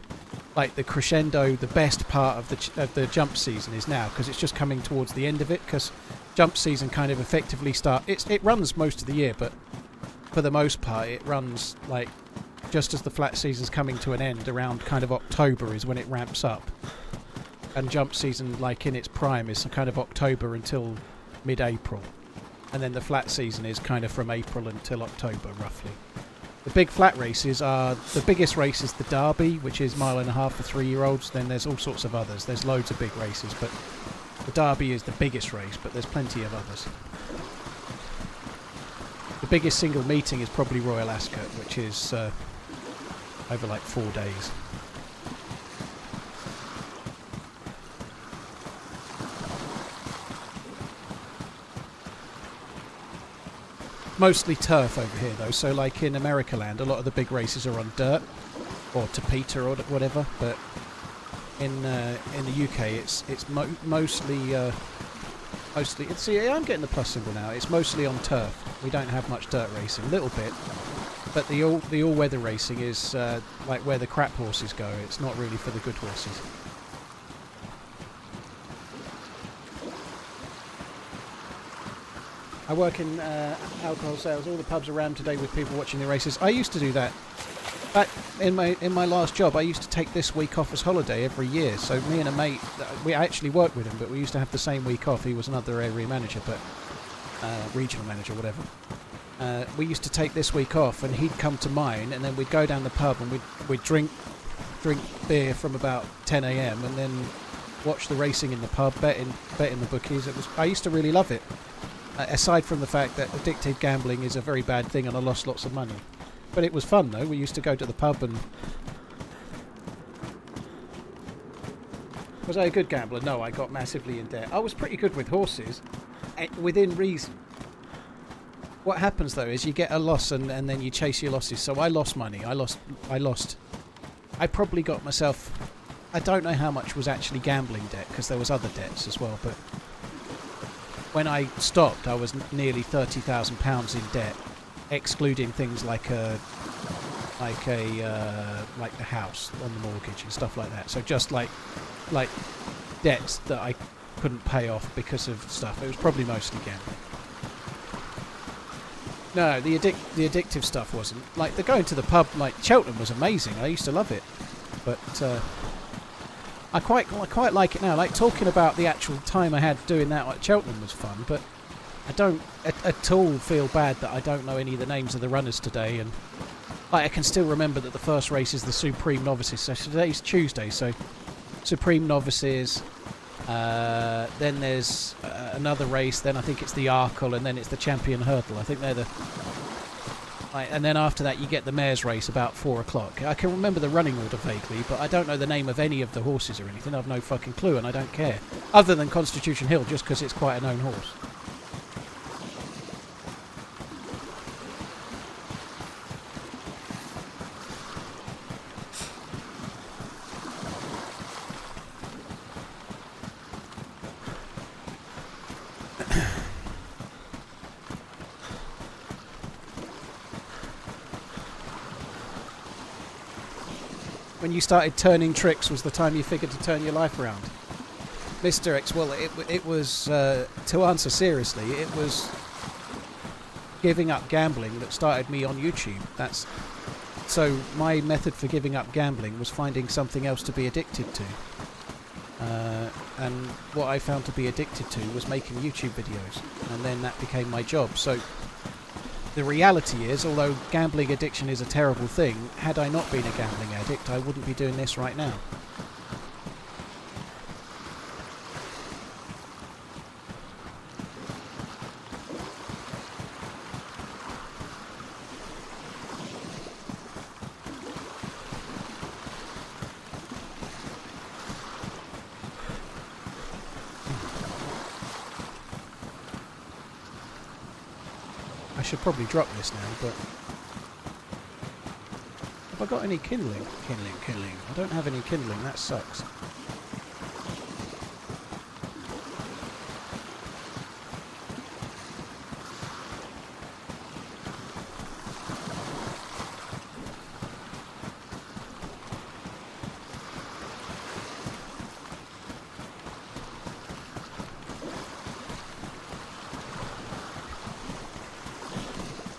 like the crescendo, the best part of the jump season is now, because it's just coming towards the end of it. Because jump season kind of effectively it runs most of the year, but for the most part, it runs like just as the flat season's coming to an end. Around kind of October is when it ramps up, and jump season, like in its prime, is kind of October until mid-April. And then the flat season is kind of from April until October, roughly. The big flat races are... The biggest race is the Derby, which is 1.5 miles for 3-year-olds. Then there's all sorts of others. There's loads of big races, but the Derby is the biggest race, but there's plenty of others. The biggest single meeting is probably Royal Ascot, which is over like 4 days. Mostly turf over here though, so like in America land a lot of the big races are on dirt or tapeta or whatever, but in the UK it's mostly see, I'm getting the plus symbol now. It's mostly on turf. We don't have much dirt racing, a little bit, but the all-weather racing is like where the crap horses go. It's not really for the good horses. I work in alcohol sales. All the pubs around today with people watching the races. I used to do that. Back in my last job, I used to take this week off as holiday every year. So me and a mate, we actually worked with him, but we used to have the same week off. He was another area manager, but regional manager, whatever. We used to take this week off, and he'd come to mine, and then we'd go down the pub and we'd drink beer from about 10 a.m. and then watch the racing in the pub, bet in the bookies. I used to really love it. Aside from the fact that addictive gambling is a very bad thing, and I lost lots of money, but it was fun though. We used to go to the pub and. Was I a good gambler? No, I got massively in debt. I was pretty good with horses, within reason. What happens though is you get a loss and then you chase your losses. So I lost money. I lost. I probably got myself. I don't know how much was actually gambling debt because there was other debts as well. But when I stopped, I was nearly £30,000 in debt, excluding things like the house on the mortgage and stuff like that. So just like debts that I couldn't pay off because of stuff. It was probably mostly gambling. No, the addictive stuff wasn't. Like the going to the pub, like Cheltenham was amazing. I used to love it, but I quite like it now. Like talking about the actual time I had doing that at Cheltenham was fun, but I don't at all feel bad that I don't know any of the names of the runners today. And like, I can still remember that the first race is the Supreme Novices. So today's Tuesday, so Supreme Novices. Then there's another race. Then I think it's the Arkle, and then it's the Champion Hurdle. I think they're the. And then after that, you get the Mares race about 4 o'clock. I can remember the running order vaguely, but I don't know the name of any of the horses or anything. I've no fucking clue, and I don't care. Other than Constitution Hill, just because it's quite a known horse. When you started turning tricks was the time you figured to turn your life around. Mr. X, well, it was, to answer seriously, it was giving up gambling that started me on YouTube. So my method for giving up gambling was finding something else to be addicted to. And what I found to be addicted to was making YouTube videos. And then that became my job. So the reality is, although gambling addiction is a terrible thing, had I not been a gambling addict, I wouldn't be doing this right now. I should probably drop this now, but have I got any kindling? Kindling. I don't have any kindling, that sucks.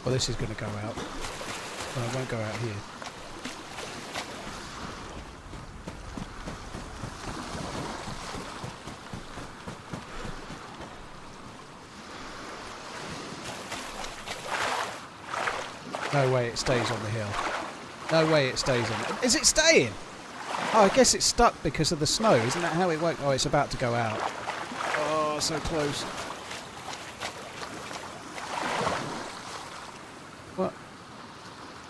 Well, this is going to go out. Well, it won't go out here. No way it stays on the hill. No way it stays on it. Is it staying? Oh, I guess it's stuck because of the snow. Isn't that how it works? Oh, it's about to go out. Oh, so close. What?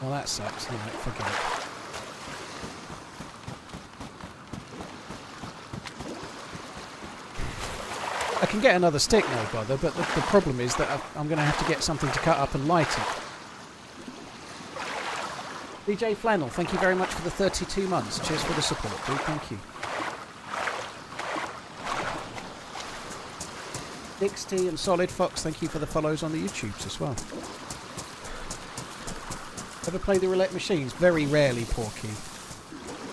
Well, that sucks. All right, forget it. I can get another stick, no bother, but the problem is that I'm going to have to get something to cut up and light it. DJ Flannel, thank you very much for the 32 months. Cheers for the support, dude. Thank you. Dixty and Solid Fox, thank you for the follows on the YouTubes as well. Ever play the roulette machines? Very rarely, Porky.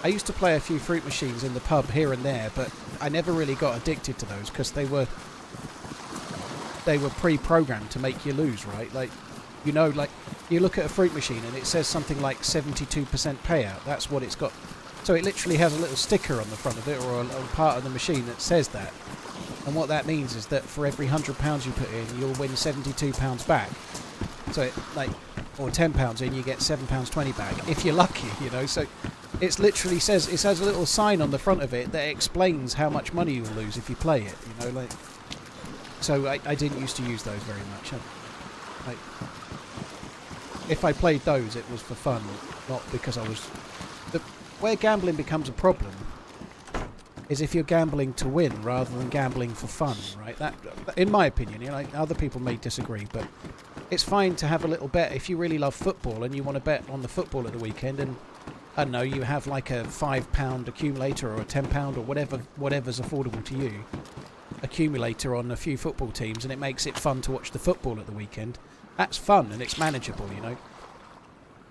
I used to play a few fruit machines in the pub here and there, but I never really got addicted to those because they were pre-programmed to make you lose, right? Like, you know, like you look at a fruit machine and it says something like 72% payout. That's what it's got. So it literally has a little sticker on the front of it or a part of the machine that says that. And what that means is that for every £100 you put in, you'll win £72 back. So, or £10 in, you get £7.20 back if you're lucky, you know. So, it literally says, it has a little sign on the front of it that explains how much money you'll lose if you play it, you know. Like, so I didn't used to use those very much. Like, if I played those, it was for fun, not because I was. Where gambling becomes a problem is if you're gambling to win rather than gambling for fun, right? That, in my opinion, you know, other people may disagree, but it's fine to have a little bet if you really love football and you want to bet on the football at the weekend, and I don't know, you have like a £5 accumulator or a £10 or whatever's affordable to you, accumulator on a few football teams, and it makes it fun to watch the football at the weekend. That's fun and it's manageable, you know.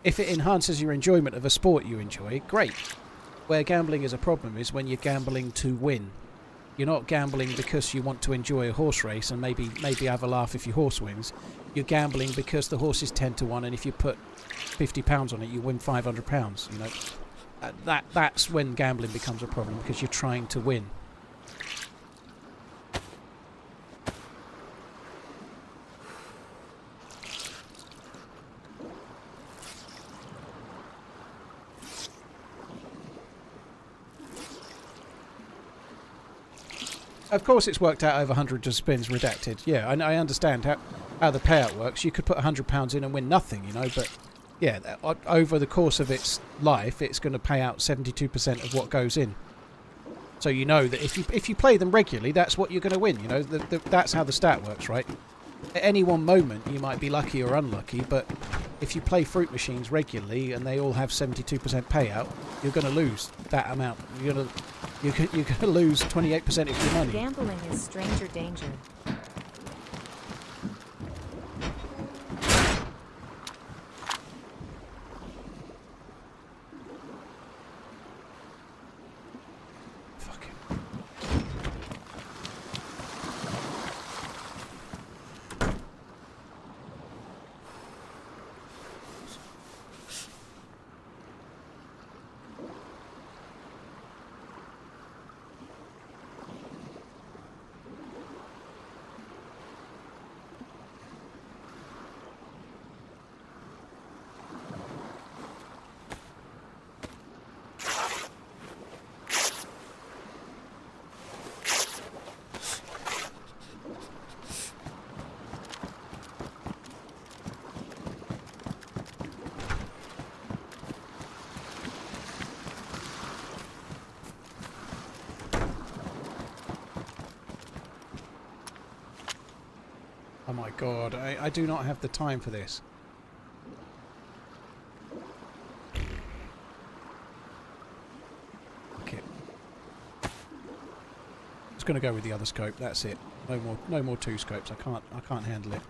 If it enhances your enjoyment of a sport you enjoy, great. Where gambling is a problem is when you're gambling to win. You're not gambling because you want to enjoy a horse race and maybe have a laugh if your horse wins. You're gambling because the horse is 10 to 1, and if you put £50 on it, you win £500. You know, that's when gambling becomes a problem, because you're trying to win. Of course, it's worked out over hundreds of spins, redacted. Yeah, I understand how the payout works. You could put £100 in and win nothing, you know, but yeah, over the course of its life, it's going to pay out 72% of what goes in. So you know that if you play them regularly, that's what you're going to win. You know, that's how the stat works, right? At any one moment, you might be lucky or unlucky, but if you play fruit machines regularly and they all have 72% payout, you're going to lose that amount. You're going to lose 28% of your money. Gambling is stranger danger. Oh my god, I do not have the time for this. Okay. Just gonna go with the other scope, that's it. No more two scopes, I can't handle it.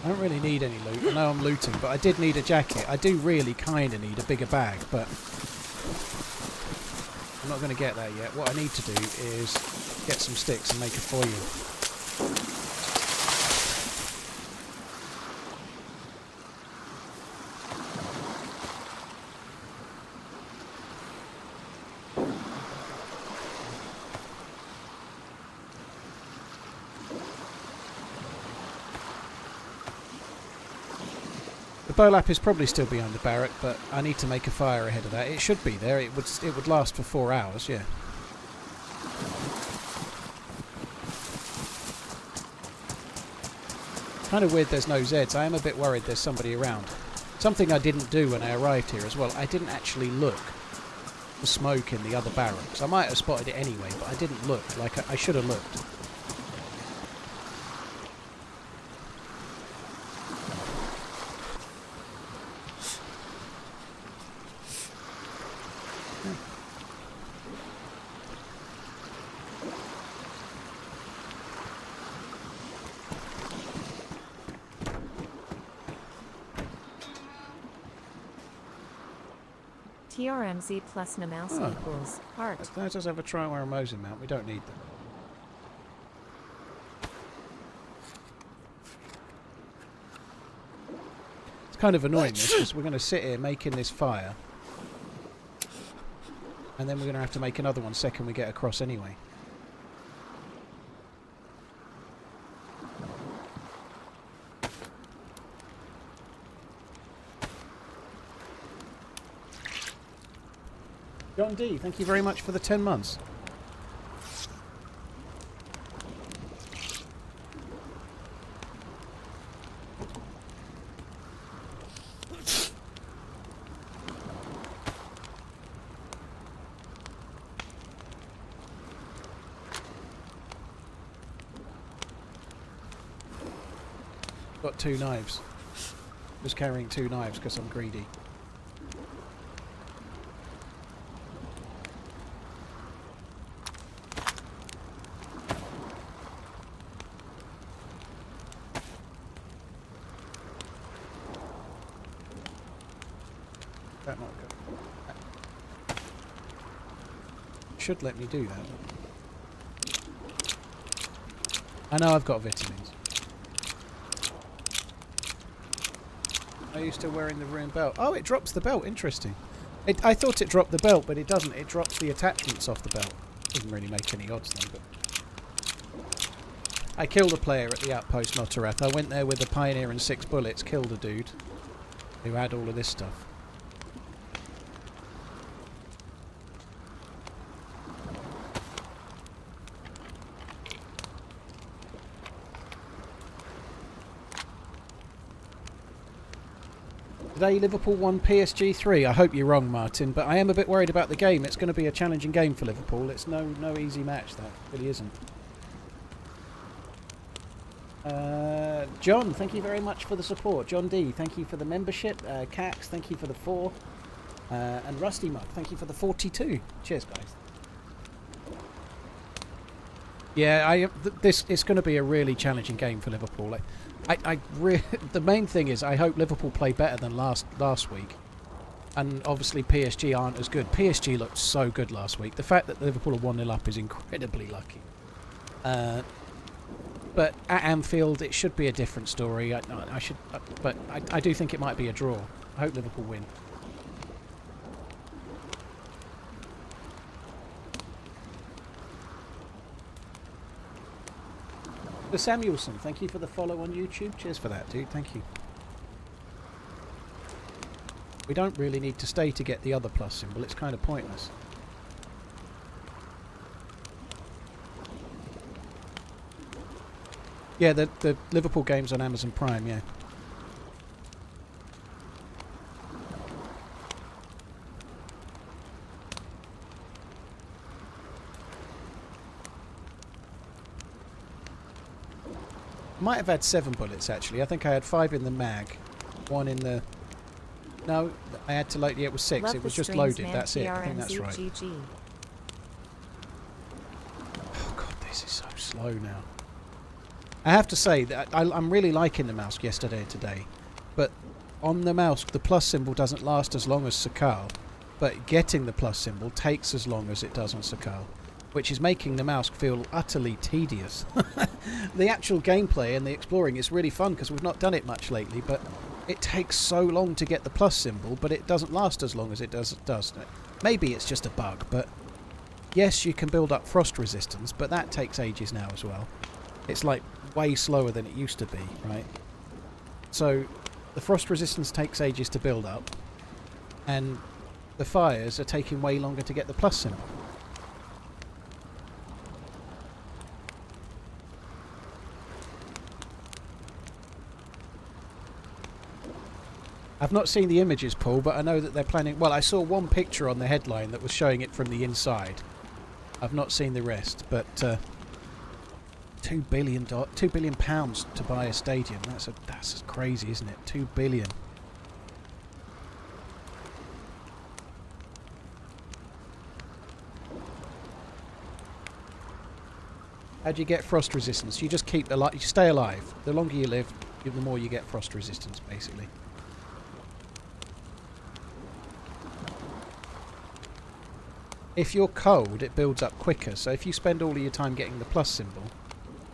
I don't really need any loot. I know I'm looting, but I did need a jacket. I do really kind of need a bigger bag, but I'm not going to get that yet. What I need to do is get some sticks and make a foil. Burlap is probably still behind the barrack, but I need to make a fire ahead of that. It should be there. It would last for 4 hours, yeah. Kind of weird there's no Zeds. I am a bit worried there's somebody around. Something I didn't do when I arrived here as well. I didn't actually look for smoke in the other barracks. I might have spotted it anyway, but I didn't look. Like I should have looked. TRMZ plus Namaslk Oh. equals heart. That does have a Triwaramosa mount. We don't need that. It's kind of annoying this because we're going to sit here making this fire. And then we're going to have to make another one second we get across anyway. John D, thank you very much for the 10 months. Got 2 knives. Just carrying 2 knives because I'm greedy. That might go. Should let me do that. I know I've got vitamins. Are you still wearing the ruined belt? Oh, it drops the belt. Interesting. I thought it dropped the belt, but it doesn't. It drops the attachments off the belt. Doesn't really make any odds though. But I killed a player at the outpost Notterath. I went there with a pioneer and 6 bullets, killed a dude who had all of this stuff. Today Liverpool won PSG 3. I hope you're wrong, Martin, but I am a bit worried about the game. It's going to be a challenging game for Liverpool. It's no easy match, that really isn't. John, thank you very much for the support. John D, thank you for the membership. Cax, thank you for the 4. And Rusty Mug, thank you for the 42. Cheers, guys. Yeah, it's going to be a really challenging game for Liverpool. The main thing is I hope Liverpool play better than last week, and obviously PSG aren't as good. PSG looked so good last week. The fact that Liverpool are 1-0 up is incredibly lucky. But at Anfield, it should be a different story. But I do think it might be a draw. I hope Liverpool win. The Samuelson, thank you for the follow on YouTube. Cheers for that, dude. Thank you. We don't really need to stay to get the other plus symbol. It's kind of pointless. Yeah, the Liverpool game's on Amazon Prime, yeah. Might have had 7 bullets actually. I think I had 5 in the mag, 1 in the. No, I had to load. Yeah, it was 6. Love it was just streams, loaded. man. That's it. I think TRMZ that's right. GG. Oh god, this is so slow now. I have to say that I'm really liking the Namaslk yesterday and today, but on the Namaslk the plus symbol doesn't last as long as Sakal, but getting the plus symbol takes as long as it does on Sakal, which is making the Namaslk feel utterly tedious. The actual gameplay and the exploring is really fun because we've not done it much lately, but it takes so long to get the plus symbol, but it doesn't last as long as it does. Maybe it's just a bug, but yes, you can build up frost resistance, but that takes ages now as well. It's like way slower than it used to be, right? So the frost resistance takes ages to build up, and the fires are taking way longer to get the plus symbol. I've not seen the images, Paul, but I know that they're planning. Well, I saw one picture on the headline that was showing it from the inside. I've not seen the rest, but £2 billion to buy a stadium. That's crazy, isn't it? 2 billion. How do you get frost resistance? You just keep alive. You stay alive. The longer you live, the more you get frost resistance, basically. if you're cold, it builds up quicker. So if you spend all of your time getting the plus symbol,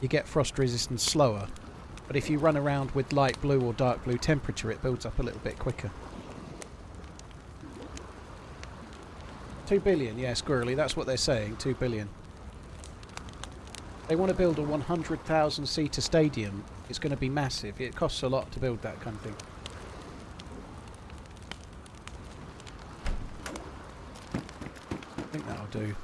you get frost resistance slower. But if you run around with light blue or dark blue temperature, it builds up a little bit quicker. 2 billion, yeah, Squirrely, that's what they're saying, 2 billion. They want to build a 100,000 seater stadium. It's going to be massive. It costs a lot to build that kind of thing. I think that'll do.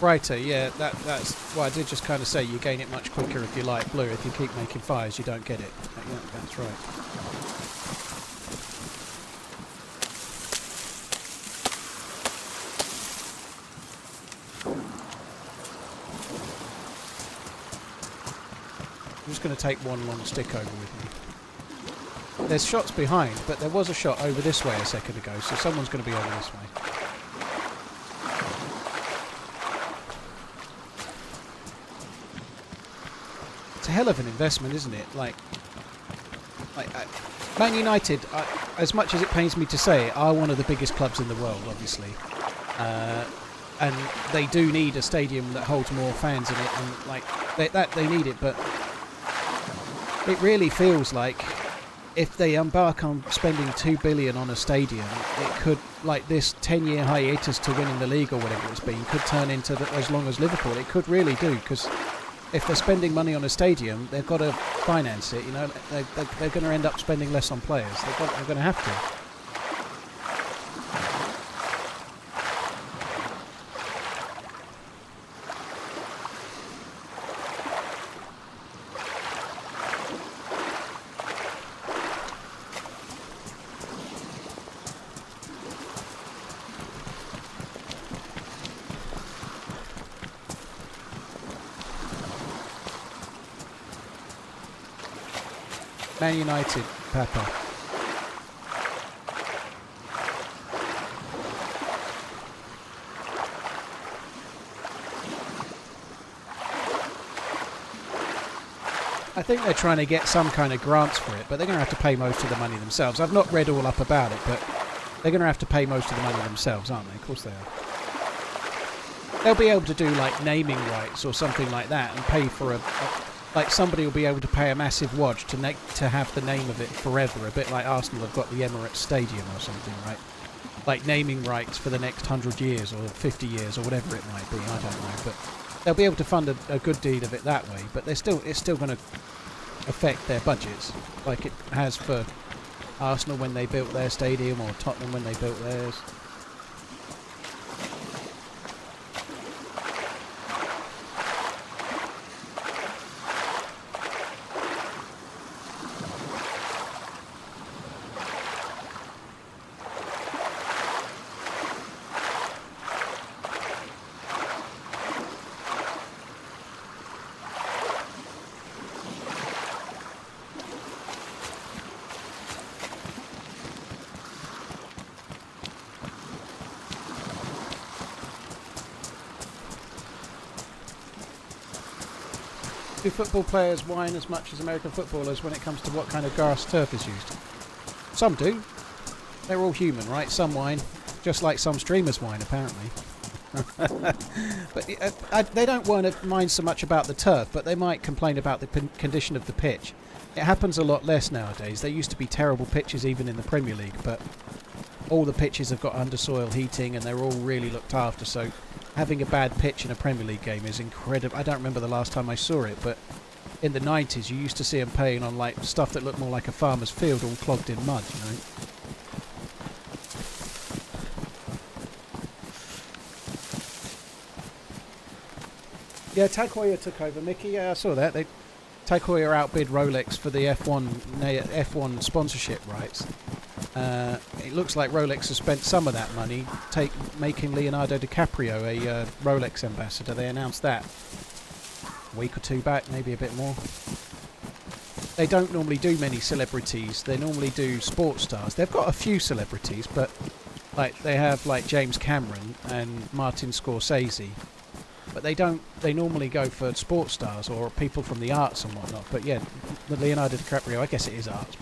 Brighter, yeah, that's well, I did just kind of say you gain it much quicker if you light blue. If you keep making fires, you don't get it. Yeah, that's right. I'm just going to take one long stick over with me. There's shots behind, but there was a shot over this way a second ago, so someone's going to be over this way. It's a hell of an investment, isn't it? Like Man United, as much as it pains me to say it, are one of the biggest clubs in the world, obviously. And they do need a stadium that holds more fans in it, and like they need it. But it really feels like if they embark on spending 2 billion on a stadium, it could, like this 10-year hiatus to winning the league or whatever it's been, could turn into as long as Liverpool. It could really do, because if they're spending money on a stadium, they've got to finance it. You know, they're going to end up spending less on players. They're going to have to. Man United, Papa. I think they're trying to get some kind of grants for it, but they're going to have to pay most of the money themselves. I've not read all up about it, but they're going to have to pay most of the money themselves, aren't they? Of course they are. They'll be able to do like naming rights or something like that and pay for like somebody will be able to pay a massive wage to have the name of it forever, a bit like Arsenal have got the Emirates Stadium or something, right? Like naming rights for the next 100 years or 50 years or whatever it might be, I don't know. But they'll be able to fund a good deal of it that way, but it's still going to affect their budgets, like it has for Arsenal when they built their stadium or Tottenham when they built theirs. Do football players whine as much as American footballers when it comes to what kind of grass turf is used? Some do. They're all human, right? Some whine, just like some streamers whine, apparently. But they don't mind so much about the turf, but they might complain about the condition of the pitch. It happens a lot less nowadays. There used to be terrible pitches even in the Premier League, but all the pitches have got undersoil heating and they're all really looked after, so having a bad pitch in a Premier League game is incredible. I don't remember the last time I saw it, but in the 90s you used to see them playing on like stuff that looked more like a farmer's field, all clogged in mud, you know. Yeah, Tag Heuer took over, Mickey. Yeah, I saw that. Tag Heuer outbid Rolex for the F1 sponsorship rights. It looks like Rolex has spent some of that money making Leonardo DiCaprio a Rolex ambassador. They announced that a week or two back, maybe a bit more. they don't normally do many celebrities. They normally do sports stars. They've got a few celebrities, but like they have like James Cameron and Martin Scorsese. But they don't. They normally go for sports stars or people from the arts and whatnot. But yeah, the Leonardo DiCaprio. I guess it is arts,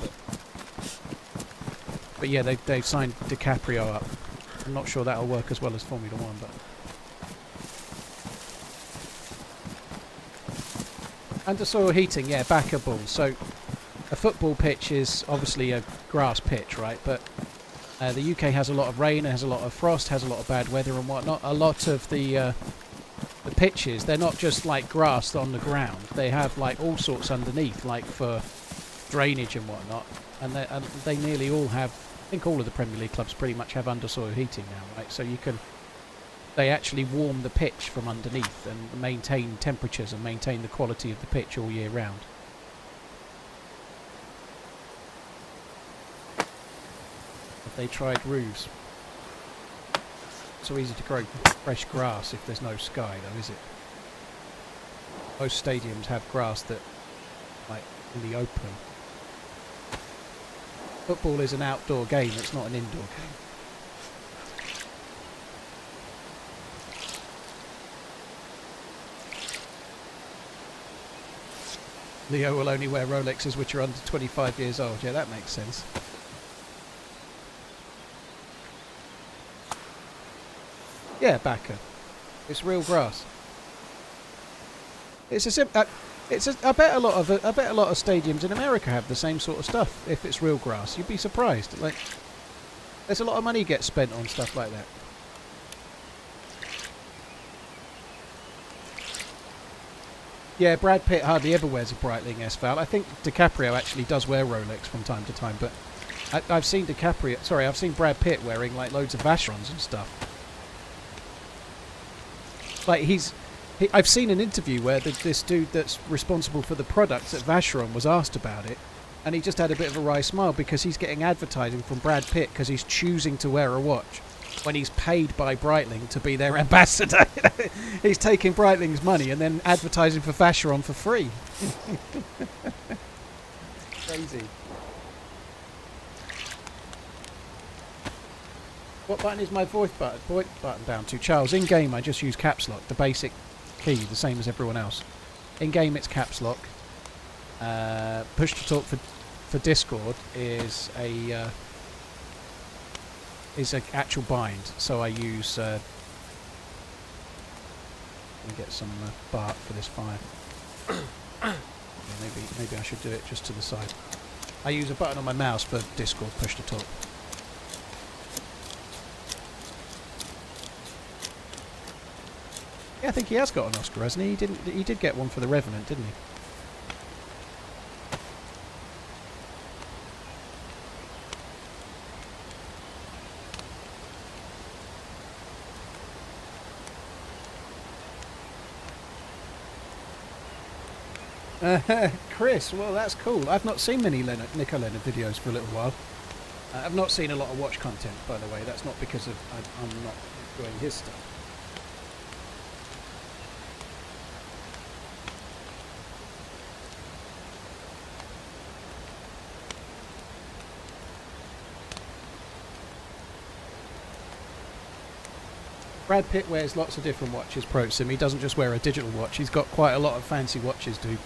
but yeah, they've signed DiCaprio up. I'm not sure that'll work as well as Formula One, but. Undersoil heating, yeah, backable. So a football pitch is obviously a grass pitch, right? But the UK has a lot of rain, has a lot of frost, has a lot of bad weather and whatnot. A lot of the pitches, they're not just like grass on the ground. They have like all sorts underneath, like for drainage and whatnot. And they nearly all have, I think all of the Premier League clubs pretty much have undersoil heating now, right? So you can, they actually warm the pitch from underneath and maintain temperatures and maintain the quality of the pitch all year round. Have they tried roofs? So easy to grow fresh grass if there's no sky, though, is it? Most stadiums have grass that, like, in the open. Football is an outdoor game, it's not an indoor game. Leo will only wear Rolexes which are under 25 years old. Yeah, that makes sense. Yeah, Backer. It's real grass. It's a I bet a lot of stadiums in America have the same sort of stuff. If it's real grass, you'd be surprised. Like, there's a lot of money gets spent on stuff like that. Yeah, Brad Pitt hardly ever wears a Breitling S-Val. I think DiCaprio actually does wear Rolex from time to time, but I've seen I've seen Brad Pitt wearing like loads of Vacherons and stuff. Like I've seen an interview where this dude that's responsible for the products at Vacheron was asked about it, and he just had a bit of a wry smile because he's getting advertising from Brad Pitt because he's choosing to wear a watch when he's paid by Breitling to be their ambassador. He's taking Breitling's money and then advertising for Vacheron for free. Crazy. What button is my voice button down to? Charles, in game I just use caps lock, the basic key, the same as everyone else. In game it's caps lock. Push to talk for Discord is a actual bind, so I use let me get some bark for this fire. Yeah, maybe I should do it just to the side. I use a button on my mouse for Discord push to talk. Yeah, I think he has got an Oscar, hasn't he? He did get one for The Revenant, didn't he? Chris, well that's cool. I've not seen many Nico Leonard videos for a little while. I've not seen a lot of watch content, by the way. That's not because of I'm not enjoying his stuff. Brad Pitt wears lots of different watches, Prosim. He doesn't just wear a digital watch. He's got quite a lot of fancy watches, dude.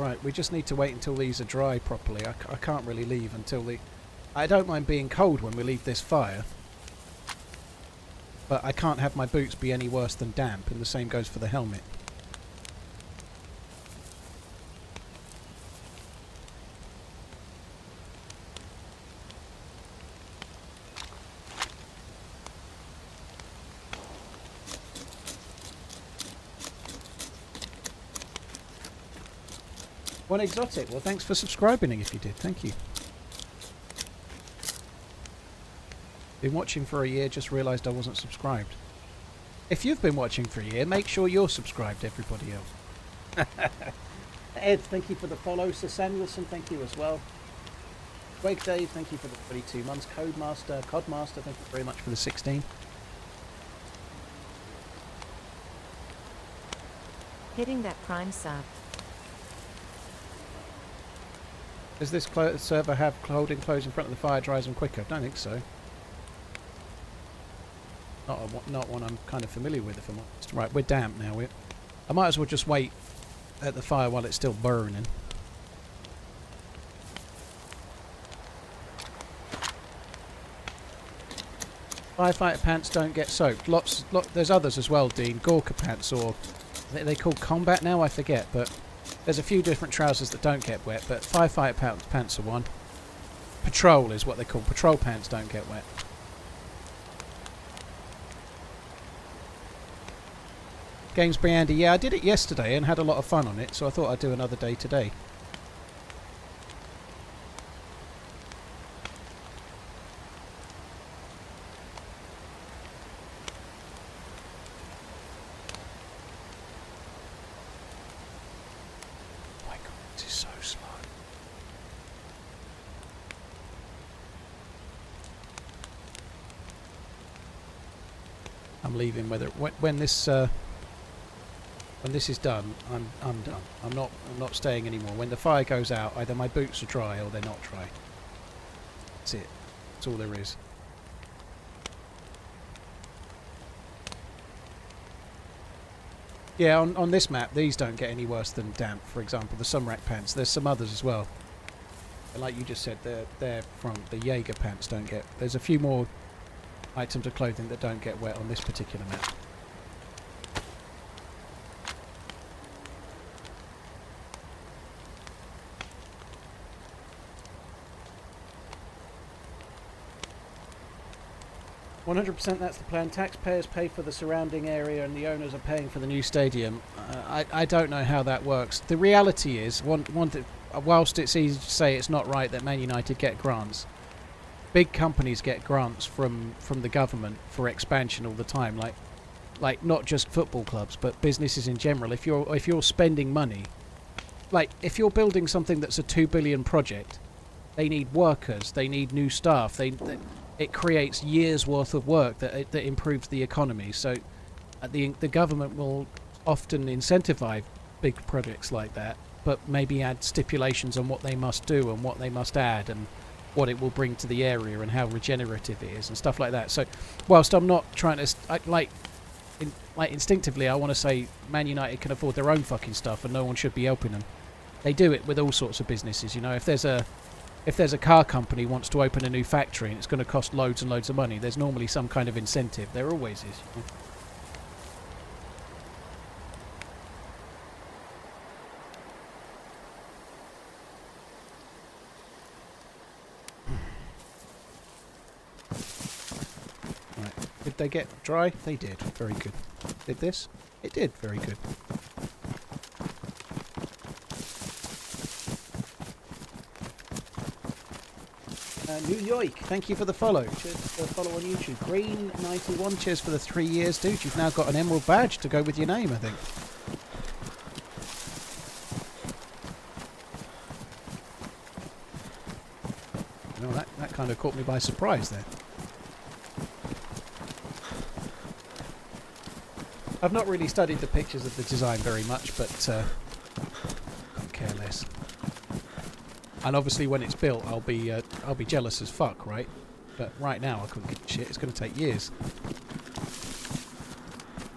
Right, we just need to wait until these are dry properly. I can't really leave until the... I don't mind being cold when we leave this fire. But I can't have my boots be any worse than damp, and the same goes for the helmet. One exotic. Well, thanks for subscribing if you did. Thank you. Been watching for a year, just realised I wasn't subscribed. If you've been watching for a year, make sure you're subscribed, everybody else. Ed, thank you for the follow. Sir Samuelson, thank you as well. Greg Dave, thank you for the 22 months. Codmaster, thank you very much for the 16. Hitting that prime sub. Does this server have holding clothes in front of the fire dries them quicker? I don't think so. Not one I'm kind of familiar with, if I'm honest. Right, we're damp now. I might as well just wait at the fire while it's still burning. Firefighter pants don't get soaked. There's others as well, Dean. Gorka pants, or they called combat now, I forget, but there's a few different trousers that don't get wet, but firefighter pants are one. Patrol is what they call. Patrol pants don't get wet. Gamesbury Andy, yeah, I did it yesterday and had a lot of fun on it, so I thought I'd do another day today. Oh my god, this is so slow. I'm leaving when this is done, I'm done. I'm not staying anymore. When the fire goes out, either my boots are dry or they're not dry. That's it. That's all there is. Yeah, on this map, these don't get any worse than damp. For example, the Sunrack pants. There's some others as well. And like you just said, they're from the Jaeger pants don't get. There's a few more items of clothing that don't get wet on this particular map. 100% that's the plan. Taxpayers pay for the surrounding area and the owners are paying for the new stadium. I don't know how that works. The reality is, whilst it's easy to say it's not right that Man United get grants, big companies get grants from the government for expansion all the time. Like not just football clubs, but businesses in general. If you're spending money, like if you're building something that's a 2 billion project, they need workers, they need new staff, it creates years worth of work that improves the economy. So the government will often incentivize big projects like that, but maybe add stipulations on what they must do and what they must add and what it will bring to the area and how regenerative it is and stuff like that. So whilst I'm not trying to instinctively I want to say Man United can afford their own fucking stuff and no one should be helping them. They do it with all sorts of businesses, you know. If there's a car company wants to open a new factory and it's going to cost loads and loads of money, there's normally some kind of incentive. There always is. You know? Right. Did they get dry? They did. Very good. Did this? It did. Very good. New York, thank you for the follow. Cheers for the follow on YouTube. Green91, cheers for the 3 years, dude. You've now got an emerald badge to go with your name, I think. You know, that kind of caught me by surprise there. I've not really studied the pictures of the design very much, but couldn't care less. And obviously when it's built, I'll be jealous as fuck, right? But right now I couldn't give a shit. It's going to take years.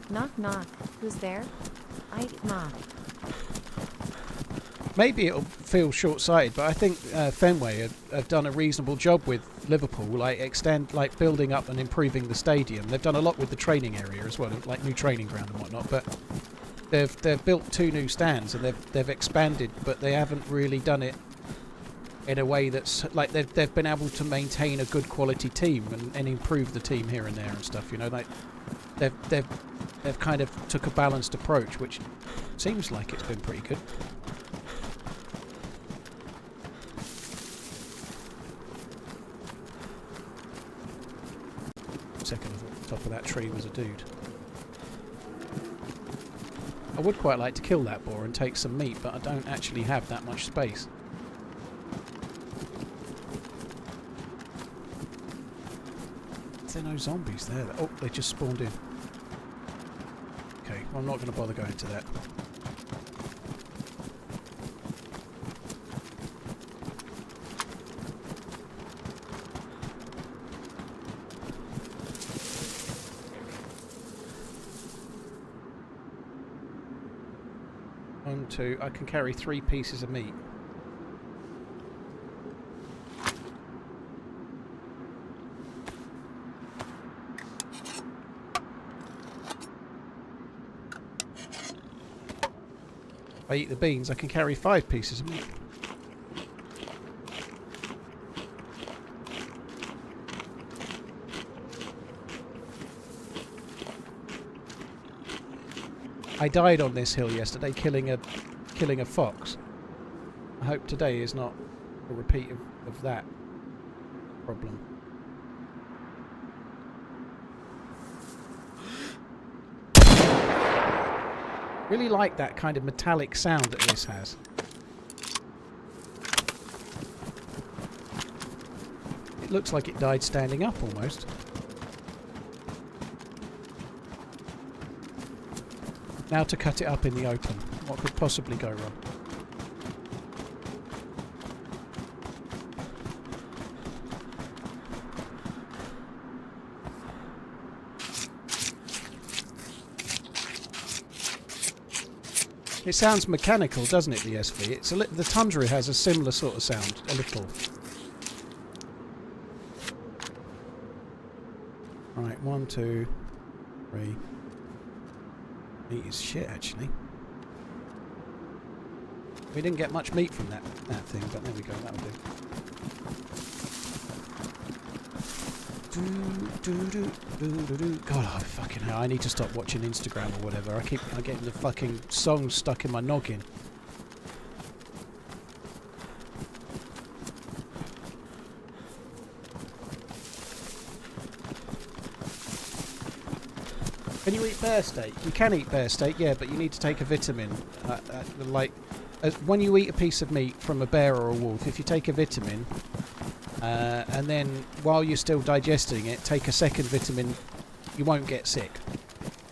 Knock knock. Who's there? I knock. Maybe it'll feel short-sighted, but I think Fenway have done a reasonable job with Liverpool, like building up and improving the stadium. They've done a lot with the training area as well, like new training ground and whatnot. But they've built 2 new stands and they've expanded, but they haven't really done it in a way that's like they've been able to maintain a good quality team and improve the team here and there and stuff. You know, like they've kind of took a balanced approach, which seems like it's been pretty good. Second, I thought the top of that tree was a dude. I would quite like to kill that boar and take some meat, but I don't actually have that much space. Is there no zombies there? Oh, they just spawned in. Okay, well, I'm not going to bother going to that. One, two. I can carry 3 pieces of meat. If I eat the beans, I can carry 5 pieces of meat. I died on this hill yesterday, killing a fox. I hope today is not a repeat of that problem. Really like that kind of metallic sound that this has. It looks like it died standing up almost. Now to cut it up in the open. What could possibly go wrong? It sounds mechanical, doesn't it, the SV? It's the Tundra has a similar sort of sound, a little. Right, 1, 2, 3. Meat is shit, actually. We didn't get much meat from that thing, but there we go, that'll do. God, oh, fucking hell, I need to stop watching Instagram or whatever. I get the fucking songs stuck in my noggin. Can you eat bear steak? You can eat bear steak, yeah, but you need to take a vitamin. When you eat a piece of meat from a bear or a wolf, if you take a vitamin, and then while you're still digesting it, take a second vitamin, you won't get sick.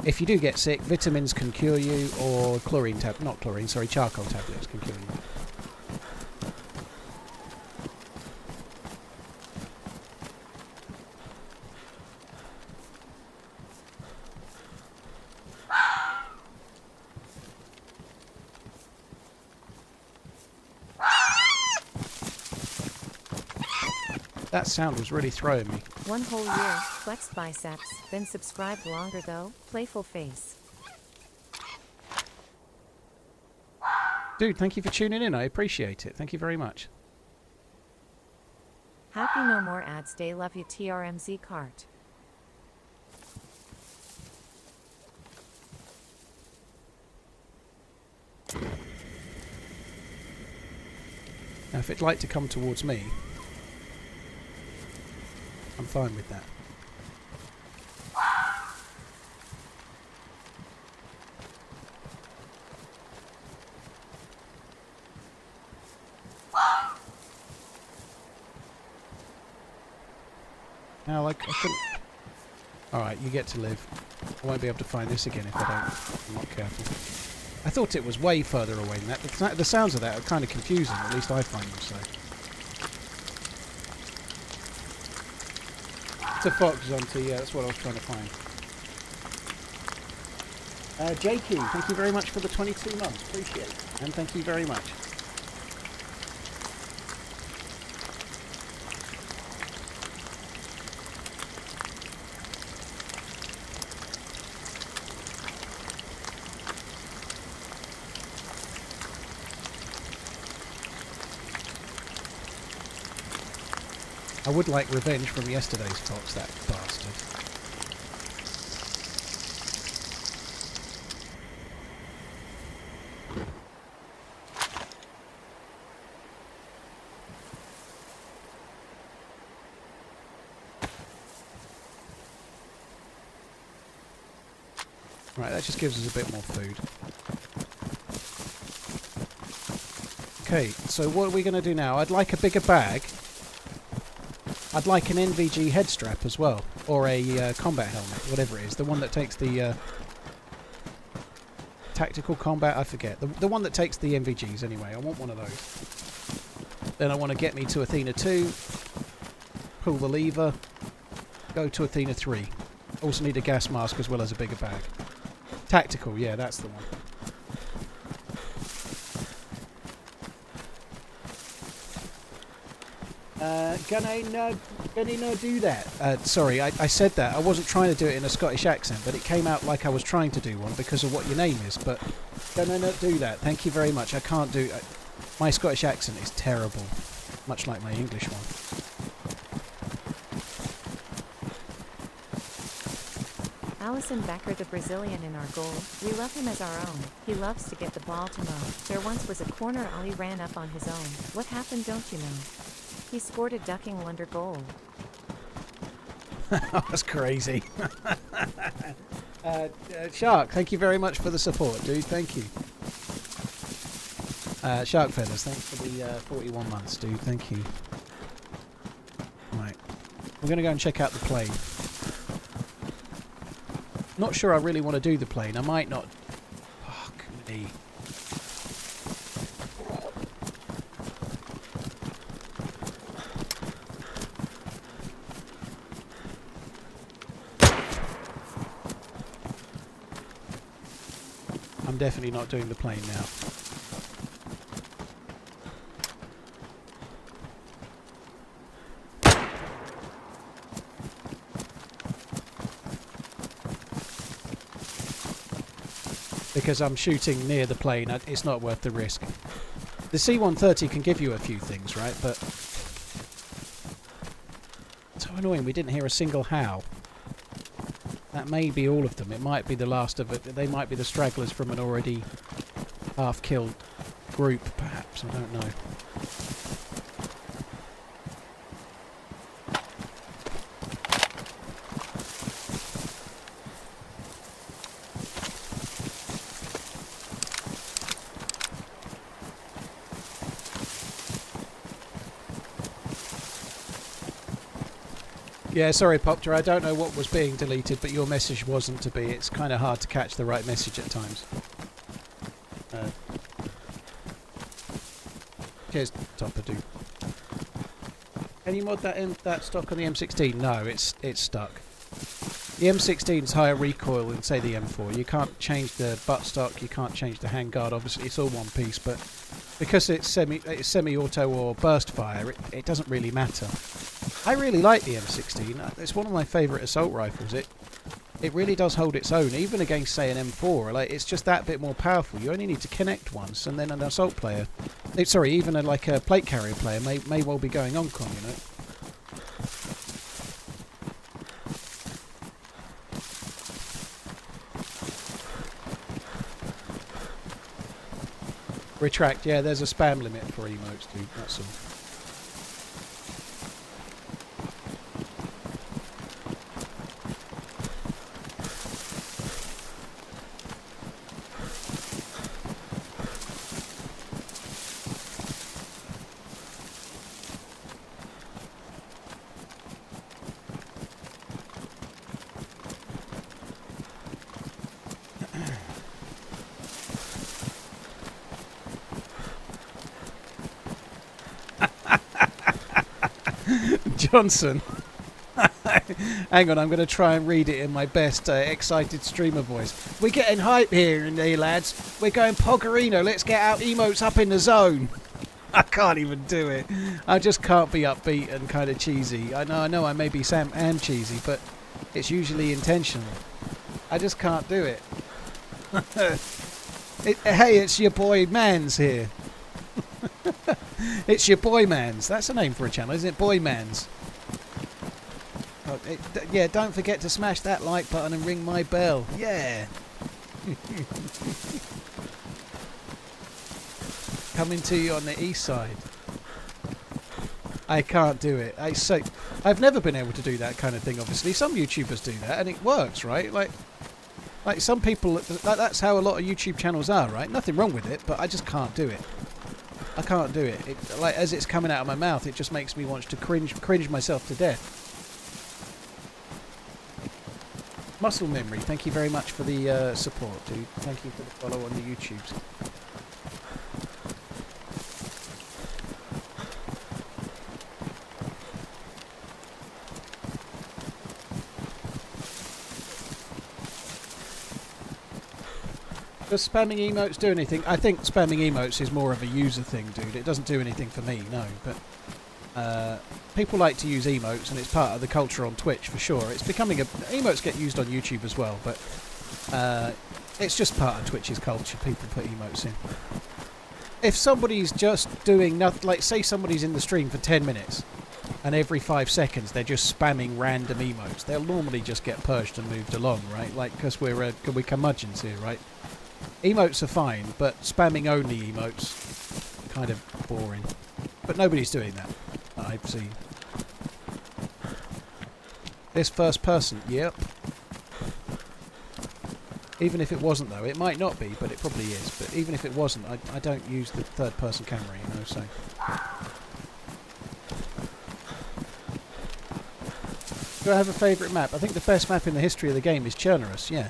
If you do get sick, vitamins can cure you, or charcoal tablets can cure you. That sound was really throwing me. 1 whole year, flexed biceps, been subscribed longer though, playful face. Dude, thank you for tuning in, I appreciate it. Thank you very much. Happy no more ads day, love you TRMZ cart. Now if it'd like to come towards me, I'm fine with that. Now, I couldn't... Alright, you get to live. I won't be able to find this again if I'm not careful. I thought it was way further away than that. The sounds of that are kind of confusing, at least I find them so. It's a fox, Zonty, yeah, that's what I was trying to find. JQ, thank you very much for the 22 months, appreciate it. And thank you very much. I would like revenge from yesterday's fox, that bastard. Right, that just gives us a bit more food. Okay, so what are we going to do now? I'd like a bigger bag. I'd like an NVG head strap as well. Or a combat helmet, whatever it is. The one that takes the... tactical combat, I forget. The one that takes the NVGs anyway. I want one of those. Then I want to get me to Athena 2. Pull the lever. Go to Athena 3. Also need a gas mask as well as a bigger bag. Tactical, yeah, that's the one. Can I not do that? Sorry, I said that. I wasn't trying to do it in a Scottish accent, but it came out like I was trying to do one because of what your name is. But can I not do that? Thank you very much. I can't do... my Scottish accent is terrible, much like my English one. Alison Becker, the Brazilian in our goal. We love him as our own. He loves to get the ball to Mo. There once was a corner Ollie ran up on his own. What happened, don't you know? He scored a ducking wonder goal. That's crazy. Shark, thank you very much for the support, dude. Thank you. Shark Feathers, thanks for the 41 months, dude. Thank you. Right. We're going to go and check out the plane. Not sure I really want to do the plane. I might not. Fuck me. I'm definitely not doing the plane now. Because I'm shooting near the plane, it's not worth the risk. The C-130 can give you a few things, right? But so annoying, we didn't hear a single howl. That may be all of them. It might be the last of it. They might be the stragglers from an already half-killed group, perhaps. I don't know. Yeah, sorry, Popter. I don't know what was being deleted, but your message wasn't to be. It's kind of hard to catch the right message at times. Cheers, Topper. Can you mod that stock on the M16? No, it's stuck. The M16's higher recoil than, say, the M4. You can't change the butt stock. You can't change the handguard. Obviously, it's all one piece, but because it's semi-auto or burst fire, it doesn't really matter. I really like the M16. It's one of my favourite assault rifles. It really does hold its own, even against, say, an M4. Like, it's just that bit more powerful. You only need to connect once, and then an assault player, even a plate carrier player may well be going on con, you know. Retract, yeah, there's a spam limit for emotes, dude, that's all. Johnson. Hang on, I'm going to try and read it in my best excited streamer voice. We're getting hype here, lads. We're going Poggerino. Let's get our emotes up in the zone. I can't even do it. I just can't be upbeat and kind of cheesy. I know I may be Sam and cheesy, but it's usually intentional. I just can't do it. Hey, it's your boy Manz here. It's your boy Manz. That's a name for a channel, isn't it? Boy Manz. Oh, yeah, don't forget to smash that like button and ring my bell. Yeah. Coming to you on the east side. I can't do it. I've never been able to do that kind of thing, obviously. Some YouTubers do that and it works, right? Like, Like some people, that's how a lot of YouTube channels are, right? Nothing wrong with it, but I just can't do it. I can't do it. Like as it's coming out of my mouth, it just makes me want to cringe myself to death. Muscle Memory, thank you very much for the support, dude. Thank you for the follow on the YouTubes. Does spamming emotes do anything? I think spamming emotes is more of a user thing, dude. It doesn't do anything for me, no. But people like to use emotes, and it's part of the culture on Twitch for sure. It's becoming emotes get used on YouTube as well, but it's just part of Twitch's culture. People put emotes in. If somebody's just doing nothing, like say somebody's in the stream for 10 minutes, and every 5 seconds they're just spamming random emotes, they'll normally just get purged and moved along, right? Like because we're curmudgeons here, right? Emotes are fine, but spamming only emotes, kind of boring. But nobody's doing that I've seen. This first person, yep. Even if it wasn't though, it might not be, but it probably is. But even if it wasn't, I don't use the third person camera, you know, so. Do I have a favourite map? I think the best map in the history of the game is Chernarus, yeah.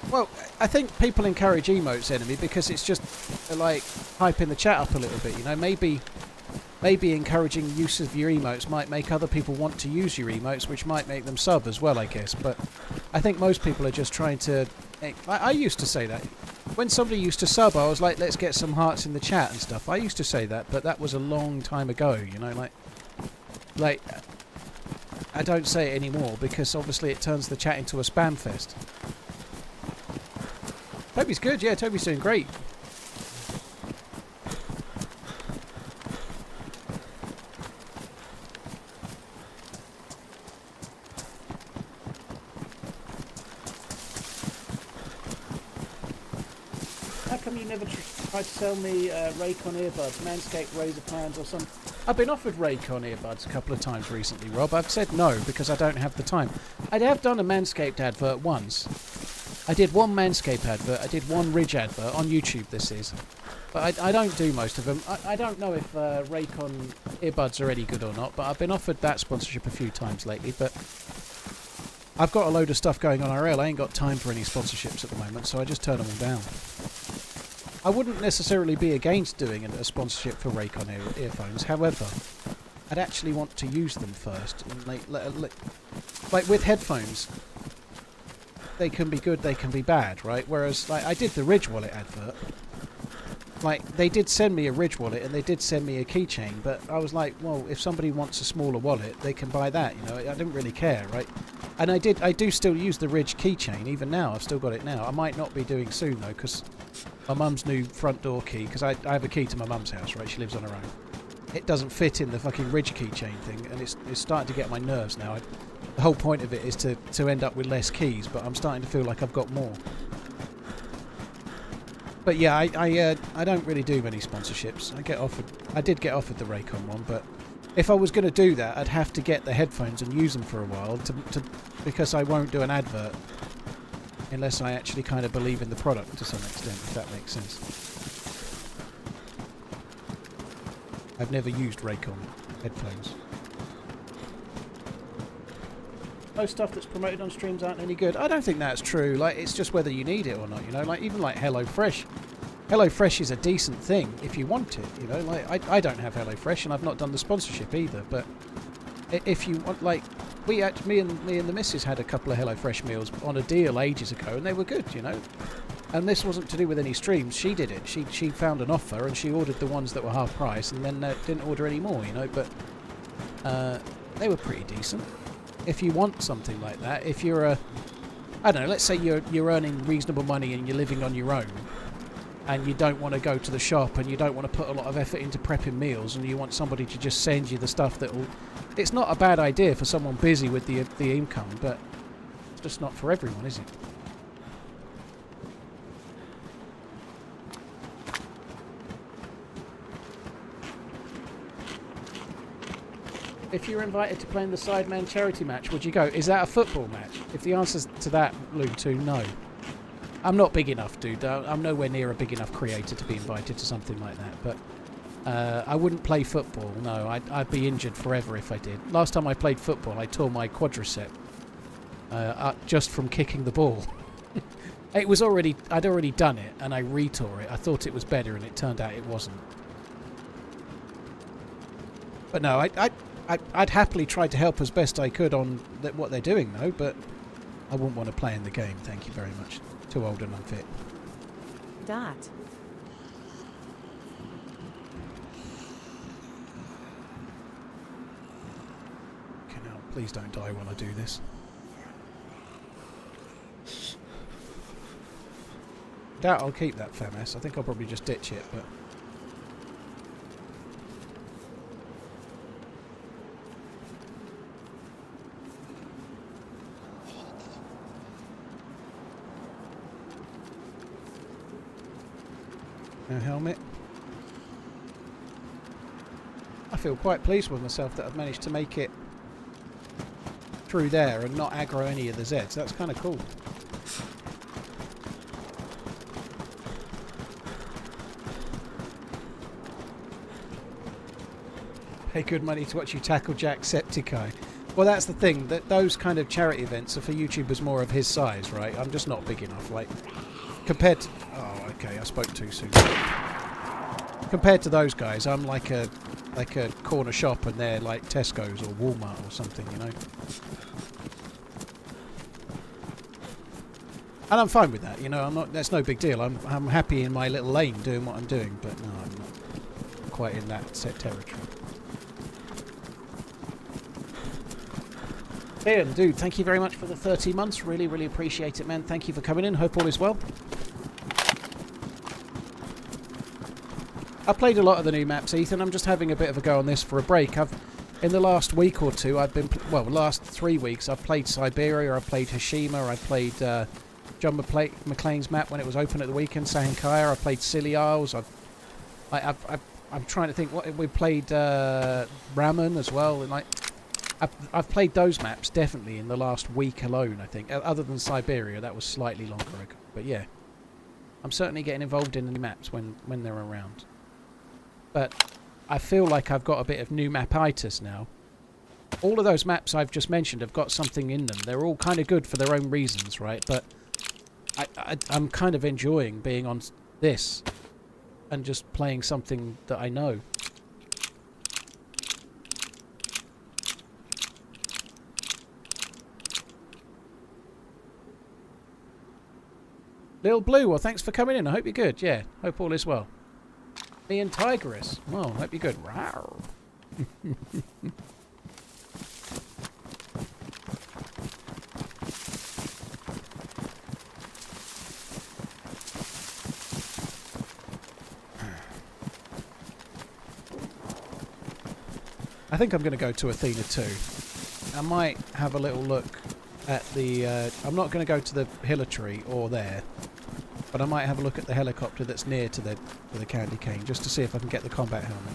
Well, I think people encourage emotes, Enemy, because it's just like hyping the chat up a little bit, you know. Maybe encouraging use of your emotes might make other people want to use your emotes, which might make them sub as well, I guess. But I think most people are just trying to... I used to say that. When somebody used to sub, I was like, let's get some hearts in the chat and stuff. I used to say that, but that was a long time ago, you know, like I don't say it anymore because obviously it turns the chat into a spam fest. Toby's good, yeah, Toby's doing great. How come you never tried to sell me Raycon earbuds, Manscaped Razor Plans or something? I've been offered Raycon earbuds a couple of times recently, Rob. I've said no because I don't have the time. I have done a Manscaped advert once. I did one Manscaped advert, I did one Ridge advert, on YouTube this is. But I don't do most of them. I don't know if Raycon earbuds are any good or not, but I've been offered that sponsorship a few times lately, but I've got a load of stuff going on IRL. I ain't got time for any sponsorships at the moment, so I just turn them all down. I wouldn't necessarily be against doing a sponsorship for Raycon earphones, however, I'd actually want to use them first. And like with headphones, they can be good, they can be bad, right? Whereas, like, I did the Ridge wallet advert. Like, they did send me a Ridge wallet and they did send me a keychain, but I was like, well, if somebody wants a smaller wallet, they can buy that, you know? I didn't really care, right? And I do still use the Ridge keychain, even now. I've still got it now. I might not be doing soon, though, because my mum's new front door key, because I have a key to my mum's house, right? She lives on her own. It doesn't fit in the fucking Ridge keychain thing, and it's starting to get my nerves now. The whole point of it is to end up with less keys, but I'm starting to feel like I've got more. But yeah, I don't really do many sponsorships. I did get offered the Raycon one, but if I was going to do that, I'd have to get the headphones and use them for a while because I won't do an advert unless I actually kind of believe in the product to some extent, if that makes sense. I've never used Raycon headphones. Most stuff that's promoted on streams aren't any good. I don't think that's true. Like, it's just whether you need it or not, you know? Like, even like HelloFresh. HelloFresh is a decent thing if you want it, you know? Like, I don't have HelloFresh and I've not done the sponsorship either, but if you want, like, me and the missus had a couple of HelloFresh meals on a deal ages ago and they were good, you know? And this wasn't to do with any streams. She did it. She found an offer and she ordered the ones that were half price and then didn't order any more, you know? But they were pretty decent. If you want something like that, if you're I don't know, let's say you're earning reasonable money and you're living on your own and you don't want to go to the shop and you don't want to put a lot of effort into prepping meals and you want somebody to just send you the stuff that will... It's not a bad idea for someone busy with the income, but it's just not for everyone, is it? If you were invited to play in the Sideman charity match, would you go? Is that a football match? If the answer's to that, Loon2, no. I'm not big enough, dude. I'm nowhere near a big enough creator to be invited to something like that. But I wouldn't play football, no. I'd be injured forever if I did. Last time I played football, I tore my quadricep just from kicking the ball. I'd already done it, and I retore it. I thought it was better, and it turned out it wasn't. But no, I'd happily try to help as best I could on what they're doing, though, but I wouldn't want to play in the game, thank you very much. Too old and unfit. Dot. Okay, now, please don't die while I do this. Doubt I'll keep that FAMAS. I think I'll probably just ditch it, but... No helmet. I feel quite pleased with myself that I've managed to make it through there and not aggro any of the Zeds. That's kind of cool. Pay good money to watch you tackle Jacksepticeye. Well, that's the thing, that those kind of charity events are for YouTubers more of his size, right? I'm just not big enough, like, compared to... Oh, okay, I spoke too soon. Compared to those guys, I'm like a corner shop and they're like Tesco's or Walmart or something, you know? And I'm fine with that, you know, I'm not... That's no big deal. I'm happy in my little lane doing what I'm doing, but no, I'm not quite in that set territory. Ian, dude, thank you very much for the 30 months. Really, really appreciate it, man. Thank you for coming in. Hope all is well. I played a lot of the new maps, Ethan. I'm just having a bit of a go on this for a break. In the last week or two, last 3 weeks, I've played Siberia, I've played Hiroshima, I played John McClane's map when it was open at the weekend, Sahankaya, I played Scilly Isles. I'm trying to think. We played Raman as well, and like. I've played those maps definitely in the last week alone, I think. Other than Siberia, that was slightly longer ago. But yeah, I'm certainly getting involved in the maps when they're around. But I feel like I've got a bit of new map-itis now. All of those maps I've just mentioned have got something in them. They're all kind of good for their own reasons, right? But I'm kind of enjoying being on this and just playing something that I know. Lil Blue, well, thanks for coming in. I hope you're good. Yeah, hope all is well. Me and Tigress. Well, hope you're good. Rawr. I think I'm going to go to Athena 2. I might have a little look at the... I'm not going to go to the Hillary or there. But I might have a look at the helicopter that's near to the candy cane, just to see if I can get the combat helmet.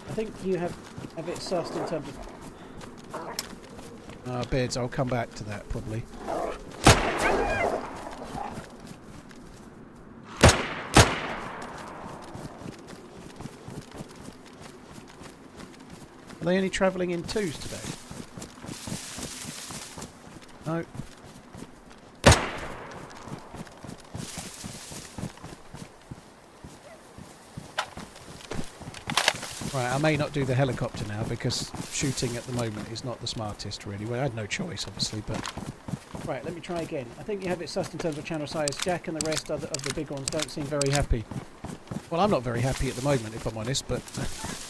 I think you have it sussed in terms of... Beards, I'll come back to that, probably. Are they only travelling in twos today? No. Right, I may not do the helicopter now because shooting at the moment is not the smartest, really. Well, I had no choice, obviously, but... Right, let me try again. I think you have it sussed in terms of channel size. Jack and the rest of the big ones don't seem very happy. Well, I'm not very happy at the moment, if I'm honest, but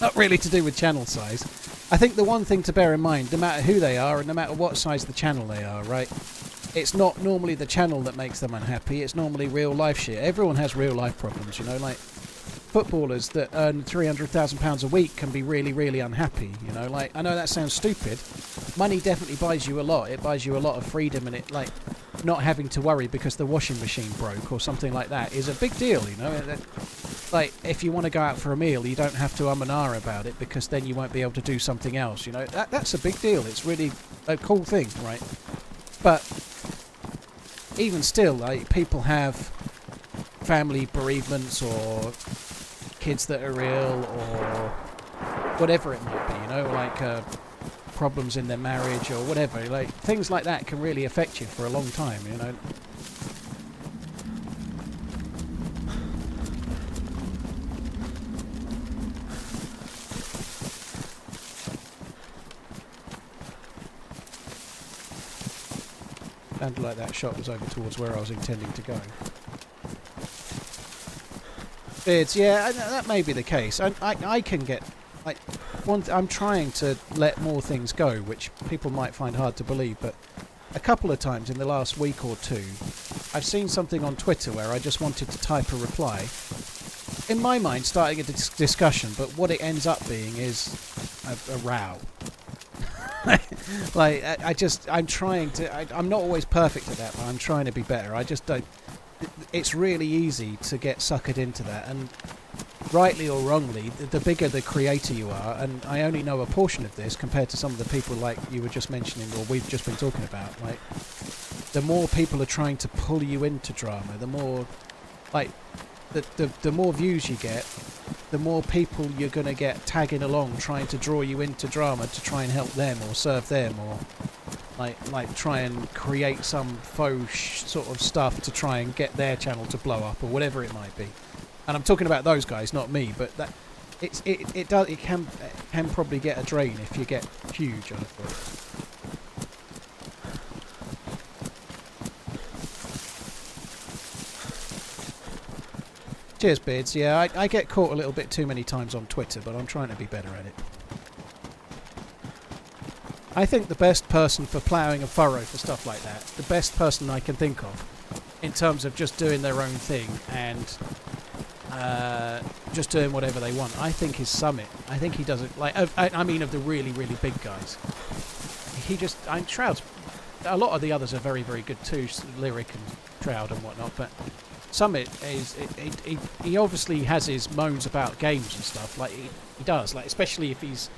not really to do with channel size. I think the one thing to bear in mind, no matter who they are and no matter what size the channel they are, right? It's not normally the channel that makes them unhappy, it's normally real life shit. Everyone has real life problems, you know, like footballers that earn £300,000 a week can be really, really unhappy, you know, like, I know that sounds stupid. Money definitely buys you a lot. It buys you a lot of freedom and it, like, not having to worry because the washing machine broke or something like that is a big deal, you know. Like, if you want to go out for a meal, you don't have to and ah about it because then you won't be able to do something else, you know. That's a big deal. It's really a cool thing, right? But even still, like, people have family bereavements or kids that are ill or whatever it might be, you know, like problems in their marriage or whatever. Like, things like that can really affect you for a long time, you know. Sounded like that shot was over towards where I was intending to go. Beards, yeah, that may be the case. I can get, like, I'm trying to let more things go, which people might find hard to believe, but a couple of times in the last week or two, I've seen something on Twitter where I just wanted to type a reply. In my mind, starting a discussion, but what it ends up being is a row. Like, I'm trying to, I'm not always perfect at that, but I'm trying to be better. I just don't, it's really easy to get suckered into that, and rightly or wrongly, the bigger the creator you are, and I only know a portion of this compared to some of the people like you were just mentioning, or we've just been talking about, like, the more people are trying to pull you into drama, the more, like, the more views you get, the more people you're going to get tagging along, trying to draw you into drama to try and help them or serve them, or like try and create some faux sort of stuff to try and get their channel to blow up or whatever it might be. And I'm talking about those guys, not me. But that it can probably get a drain if you get huge on it. Cheers, Beards. Yeah, I get caught a little bit too many times on Twitter, but I'm trying to be better at it. I think the best person for ploughing a furrow for stuff like that, the best person I can think of, in terms of just doing their own thing and just doing whatever they want, I think is Summit. I think he does it, like, I mean of the really, really big guys. He just, Shroud's, a lot of the others are very, very good too, Lyric and Shroud and whatnot, but Summit is, he obviously has his moans about games and stuff, like he does, like, especially if he's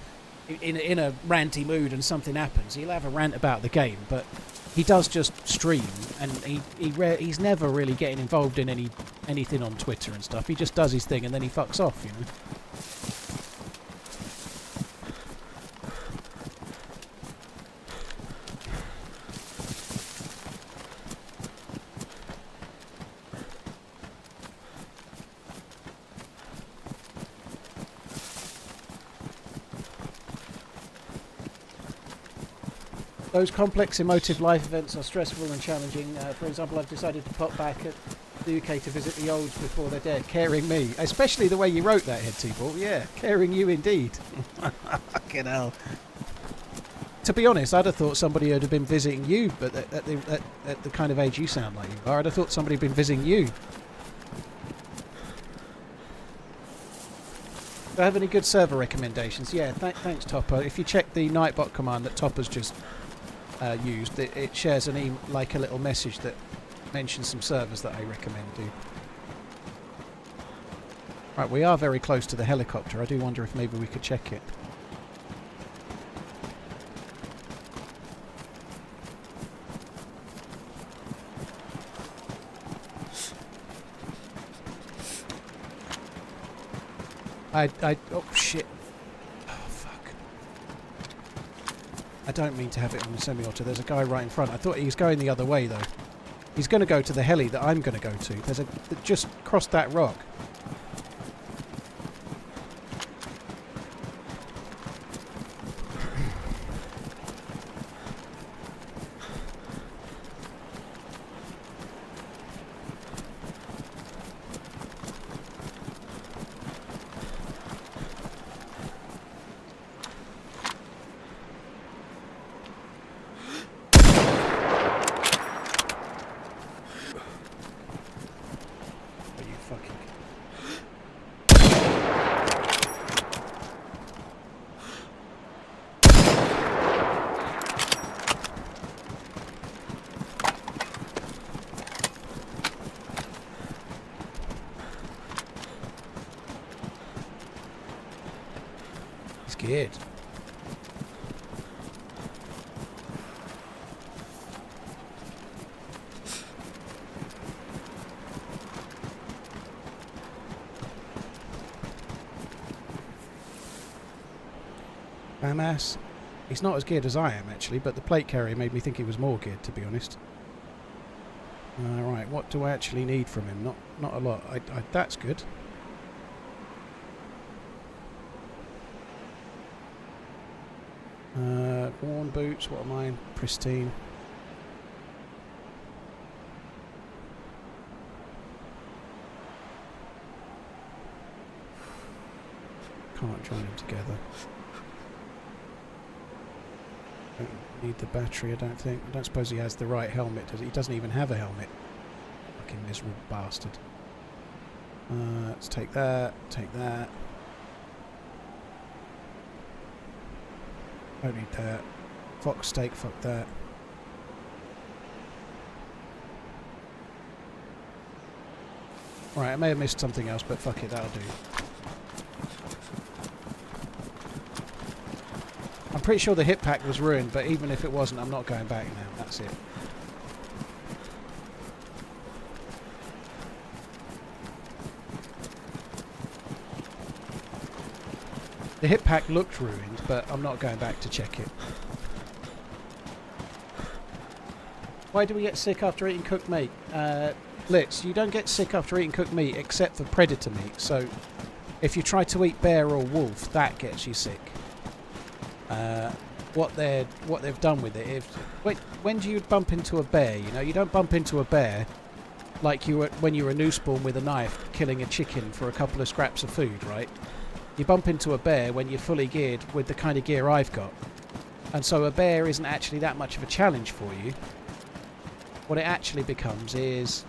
in a ranty mood and something happens, he'll have a rant about the game, but he does just stream, and he's never really getting involved in anything on Twitter and stuff. He just does his thing and then he fucks off, you know. Those complex emotive life events are stressful and challenging. For example, I've decided to pop back at the UK to visit the olds before they're dead. Caring me. Especially the way you wrote that, Head T-Ball. Yeah, caring you indeed. Fucking hell. To be honest, I'd have thought somebody would have been visiting you, but at the kind of age you sound like you are, I'd have thought somebody had been visiting you. Do I have any good server recommendations? Yeah, thanks, Topper. If you check the Nightbot command that Topper's just used, it shares like a little message that mentions some servers that I recommend do. Right, we are very close to the helicopter. I do wonder if maybe we could check it. Oh shit. I don't mean to have it on the semi-auto. There's a guy right in front. I thought he was going the other way, though. He's going to go to the heli that I'm going to go to. There's just crossed that rock. geared. Bamass. He's not as geared as I am, actually, but the plate carrier made me think he was more geared, to be honest. Right, what do I actually need from him? Not a lot. That's good. Worn boots, what am I? Pristine. Can't join them together. Don't need the battery, I don't think. I don't suppose he has the right helmet, does he? He doesn't even have a helmet. Fucking miserable bastard. Let's take that, take that. Don't need that. Fox steak, fuck that. Right, I may have missed something else, but fuck it, that'll do. I'm pretty sure the hip pack was ruined, but even if it wasn't, I'm not going back now. That's it. The hip pack looked ruined, but I'm not going back to check it. Why do we get sick after eating cooked meat? Blitz, you don't get sick after eating cooked meat except for predator meat. So if you try to eat bear or wolf, that gets you sick. What they've done with it, when do you bump into a bear? You know, you don't bump into a bear like you were when you were a new spawn with a knife killing a chicken for a couple of scraps of food, right? You bump into a bear when you're fully geared with the kind of gear I've got. And so a bear isn't actually that much of a challenge for you. What it actually becomes is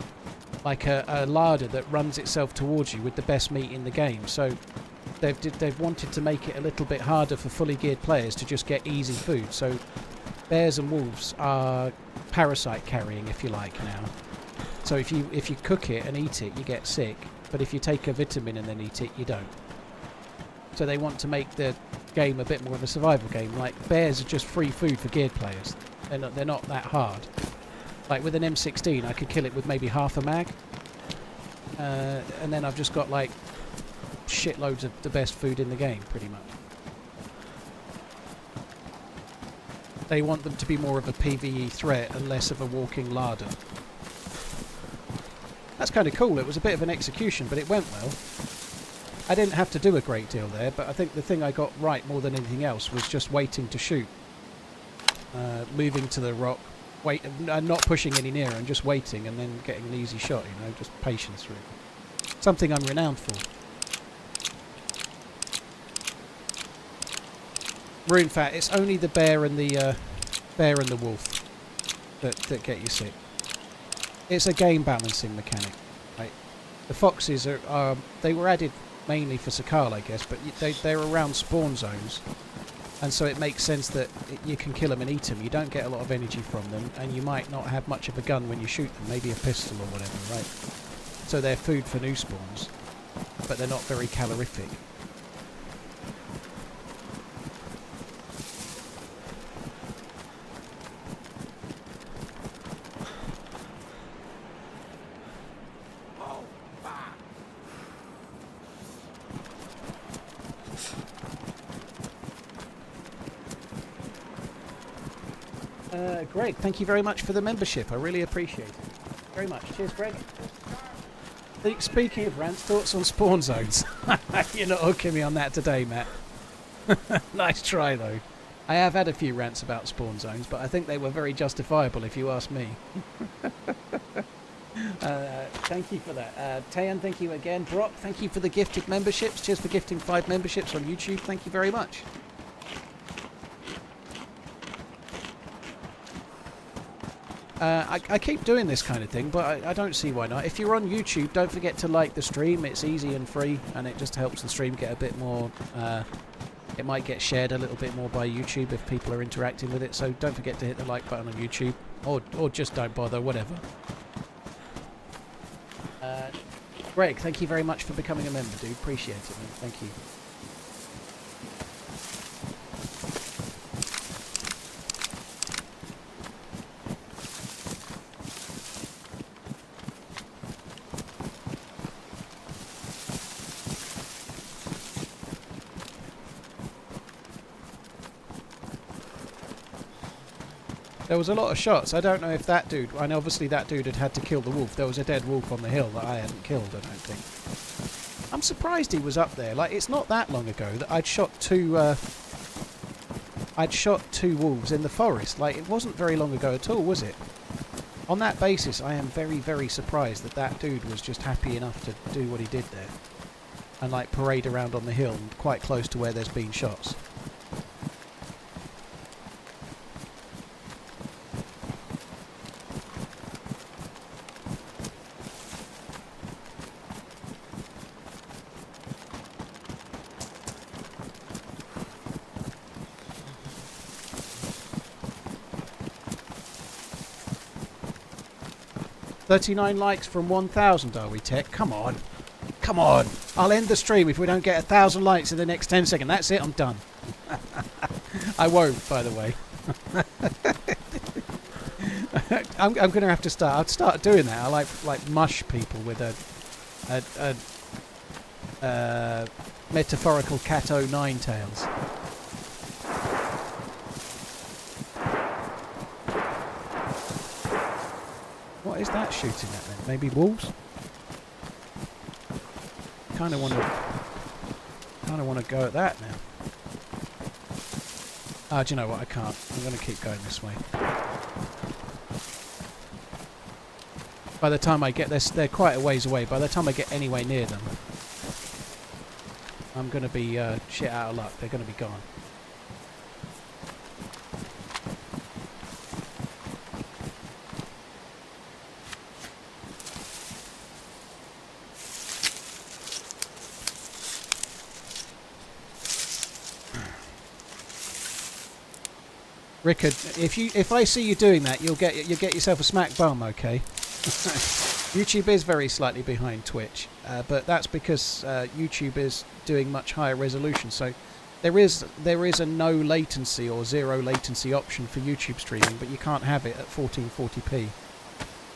like a larder that runs itself towards you with the best meat in the game. So they've wanted to make it a little bit harder for fully geared players to just get easy food. So bears and wolves are parasite carrying, if you like, now. So if you cook it and eat it, you get sick. But if you take a vitamin and then eat it, you don't. So they want to make the game a bit more of a survival game. Like, bears are just free food for geared players. They're not that hard. Like, with an M16, I could kill it with maybe half a mag. And then I've just got, like, shitloads of the best food in the game, pretty much. They want them to be more of a PvE threat and less of a walking larder. That's kind of cool. It was a bit of an execution, but it went well. I didn't have to do a great deal there, but I think the thing I got right more than anything else was just waiting to shoot. Moving to the rock, not pushing any nearer and just waiting and then getting an easy shot, you know, just patience really. Something I'm renowned for. Rune Fat, it's only the bear and the wolf that get you sick. It's a game balancing mechanic. Right? The foxes they were added mainly for Sakal, I guess, but they're around spawn zones, and so it makes sense that you can kill them and eat them. You don't get a lot of energy from them, and you might not have much of a gun when you shoot them, maybe a pistol or whatever, right? So they're food for new spawns, but they're not very calorific. Greg, thank you very much for the membership. I really appreciate it. Very much. Cheers, Greg. Speaking of rants, thoughts on spawn zones. You're not hooking me on that today, Matt. Nice try, though. I have had a few rants about spawn zones, but I think they were very justifiable, if you ask me. Thank you for that. Tayan, thank you again. Brock, thank you for the gifted memberships. Cheers for gifting 5 memberships on YouTube. Thank you very much. I keep doing this kind of thing, but I don't see why not. If you're on YouTube, don't forget to like the stream. It's easy and free, and it just helps the stream get a bit more... it might get shared a little bit more by YouTube if people are interacting with it, so don't forget to hit the like button on YouTube. Or just don't bother, whatever. Greg, thank you very much for becoming a member, dude. Appreciate it, man. Thank you. There was a lot of shots. I don't know if that dude... And obviously that dude had to kill the wolf. There was a dead wolf on the hill that I hadn't killed, I don't think. I'm surprised he was up there. Like, it's not that long ago that I'd shot two... I'd shot two wolves in the forest. Like, it wasn't very long ago at all, was it? On that basis, I am very, very surprised that that dude was just happy enough to do what he did there. And, like, parade around on the hill quite close to where there's been shots. $39 likes from 1,000, are we, Tech? Come on. Come on. I'll end the stream if we don't get 1,000 likes in the next 10 seconds. That's it, I'm done. I won't, by the way. I'm going to have to start. I'll start doing that. I like mush people with a metaphorical cat o' nine tails. What is that shooting at then? Maybe wolves? Kind of want to go at that now. Ah, do you know what? I can't. I'm going to keep going this way. By the time I get this, they're quite a ways away. By the time I get anywhere near them, I'm going to be shit out of luck. They're going to be gone. Rickard, if I see you doing that, you'll get yourself a smack bum, okay? YouTube is very slightly behind Twitch, but that's because YouTube is doing much higher resolution. So there is a no latency or zero latency option for YouTube streaming, but you can't have it at 1440p.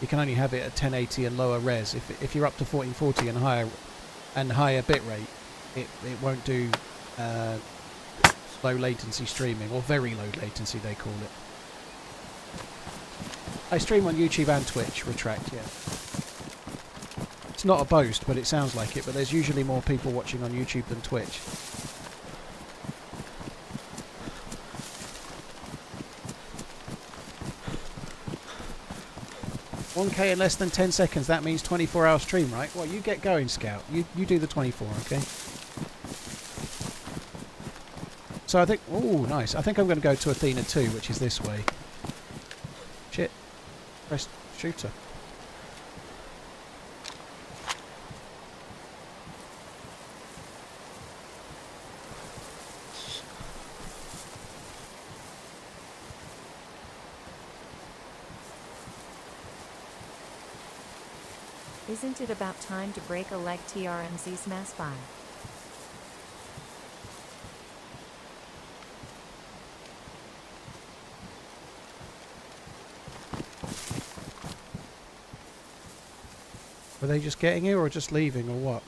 You can only have it at 1080 and lower res. If you're up to 1440 and higher bitrate, it won't do low latency streaming, or very low latency they call it. I stream on YouTube and Twitch, retract, yeah. It's not a boast, but it sounds like it, but there's usually more people watching on YouTube than Twitch. $1K in less than 10 seconds, that means 24-hour stream, right? Well, you get going, Scout. You do the 24, okay? So I think... Oh, nice. I think I'm going to go to Athena 2, which is this way. Shit. Press shooter. Isn't it about time to break a leg? TRMZ's Mass 5. Were they just getting here or just leaving or what?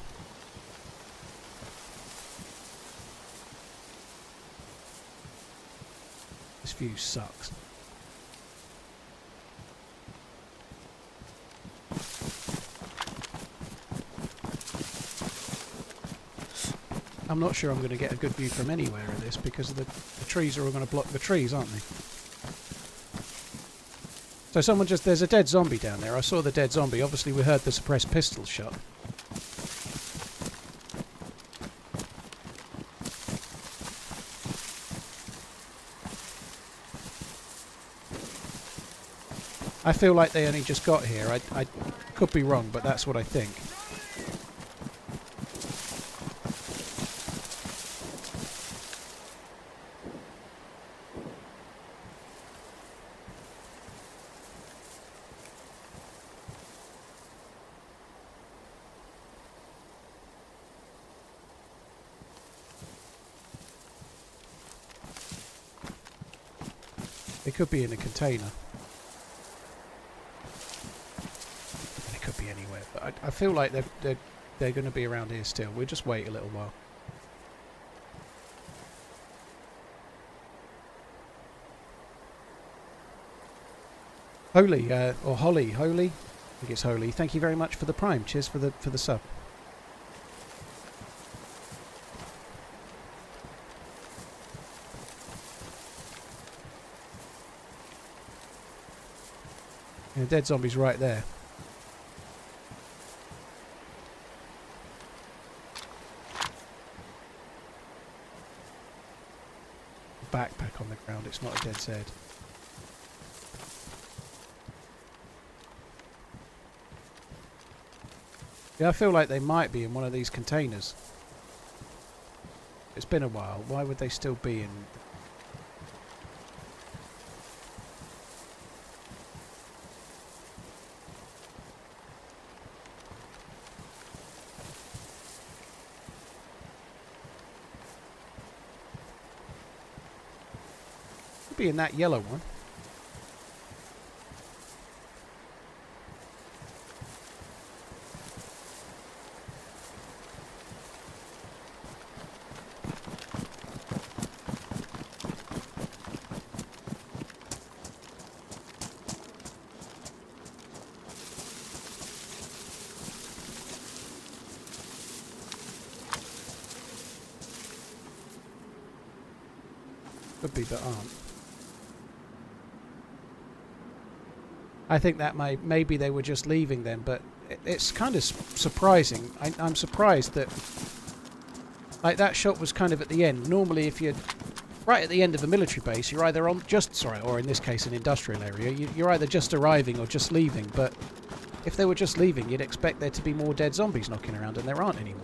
This view sucks. I'm not sure I'm going to get a good view from anywhere of this because of the trees are all going to block the trees, aren't they? So someone just... There's a dead zombie down there. I saw the dead zombie. Obviously we heard the suppressed pistol shot. I feel like they only just got here. I could be wrong, but that's what I think. It could be in a container. It could be anywhere, but I feel like they're going to be around here still. We'll just wait a little while. Holy, or Holly, Holy. I think it's Holy. Thank you very much for the prime. Cheers for the sub. Yeah, dead zombies right there. Backpack on the ground, it's not a DayZ. Yeah, I feel like they might be in one of these containers. It's been a while. Why would they still be in... Could be in that yellow one. Could be, but aren't. I think that maybe they were just leaving them, but it's kind of surprising. I'm surprised that, like, that shot was kind of at the end. Normally, if you're right at the end of a military base, you're either on or in this case, an industrial area. You're either just arriving or just leaving. But if they were just leaving, you'd expect there to be more dead zombies knocking around, and there aren't anymore.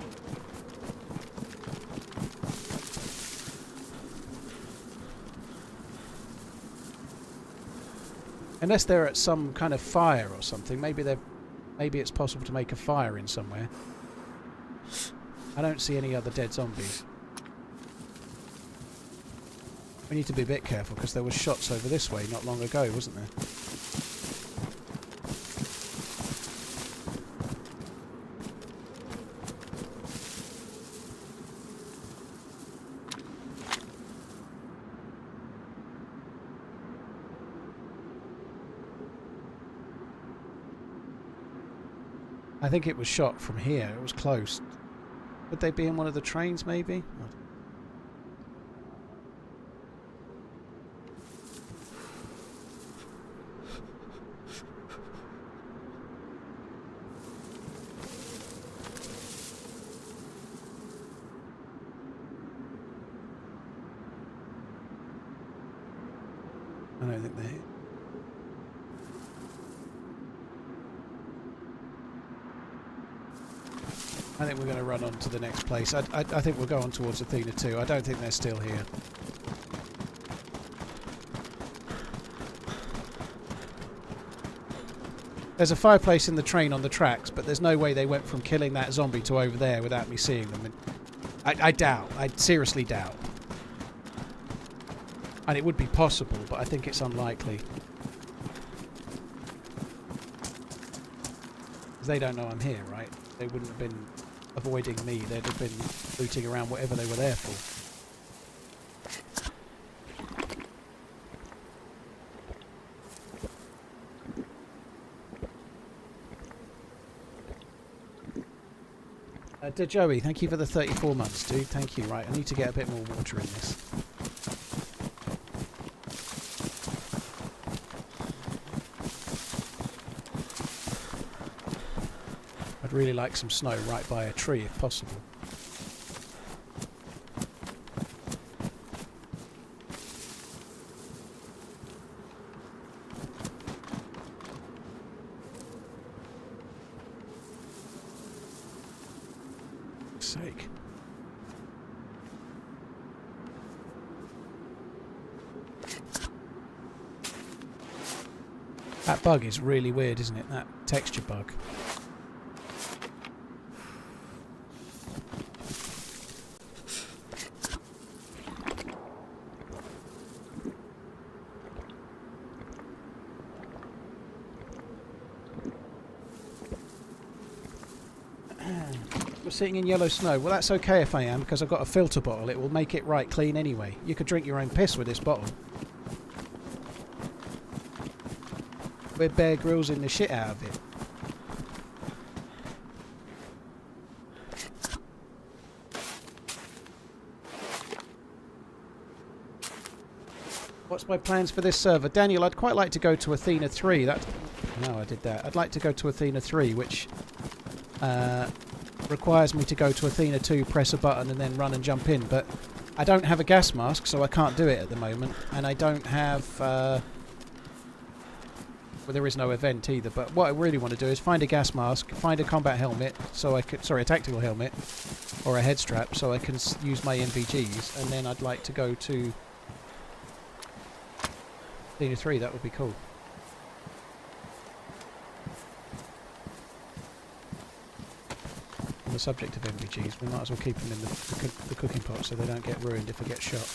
Unless they're at some kind of fire or something, maybe it's possible to make a fire in somewhere. I don't see any other dead zombies. We need to be a bit careful because there was shots over this way not long ago, wasn't there? I think it was shot from here. It was close. Would they be in one of the trains, maybe? I don't think they... I think we're going to run on to the next place. I think we'll go on towards Athena too. I don't think they're still here. There's a fireplace in the train on the tracks, but there's no way they went from killing that zombie to over there without me seeing them. And I doubt. I seriously doubt. And it would be possible, but I think it's unlikely. Because they don't know I'm here, right? They wouldn't have been avoiding me. They'd have been looting around whatever they were there for. Joey, thank you for the 34 months, dude. Thank you. Right, I need to get a bit more water in this. I'd really like some snow right by a tree if possible. Sake. That bug is really weird, isn't it? That texture bug. Sitting in yellow snow. Well, that's okay if I am, because I've got a filter bottle. It will make it right clean anyway. You could drink your own piss with this bottle. We're Bear Grylls in the shit out of it. What's my plans for this server? Daniel, I'd quite like to go to Athena 3. No, I did that. I'd like to go to Athena 3, which requires me to go to Athena 2, press a button and then run and jump in. But I don't have a gas mask, so I can't do it at the moment. And I don't have... well, there is no event either. But what I really want to do is find a gas mask, find a combat helmet, so I could... Sorry, a tactical helmet, or a head strap, so I can use my NVGs. And then I'd like to go to... Athena 3, that would be cool. On the subject of NVGs, we might as well keep them in the cooking pot so they don't get ruined if I get shot.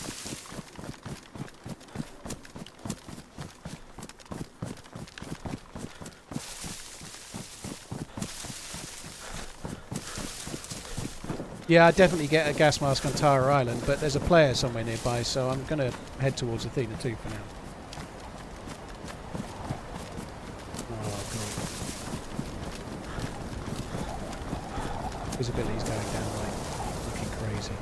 Yeah, I'd definitely get a gas mask on Tara Island, but there's a player somewhere nearby, so I'm going to head towards Athena 2 for now. Visibility's going down like fucking crazy.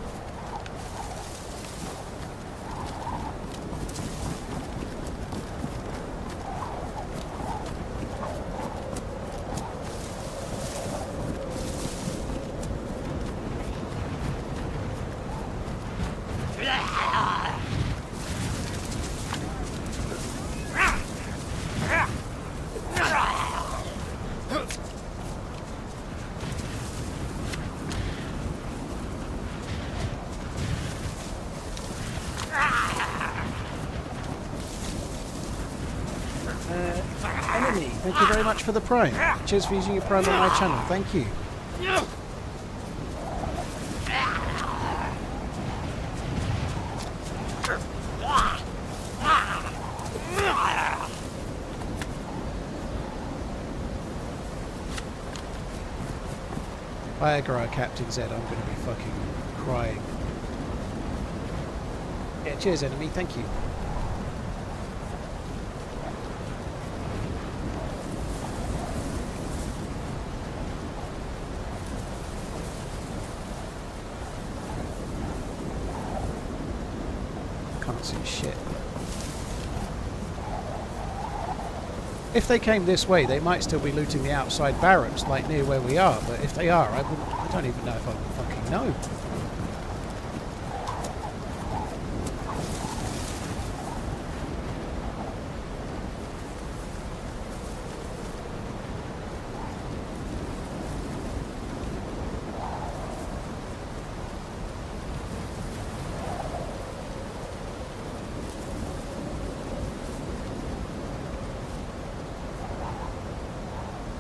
Thank you very much for the Prime. Cheers for using your Prime on my channel. Thank you. Viagra Captain Z, I'm going to be fucking crying. Yeah, cheers enemy, thank you. Shit. If they came this way, they might still be looting the outside barracks, like near where we are. But if they are, I don't even know if I would fucking know.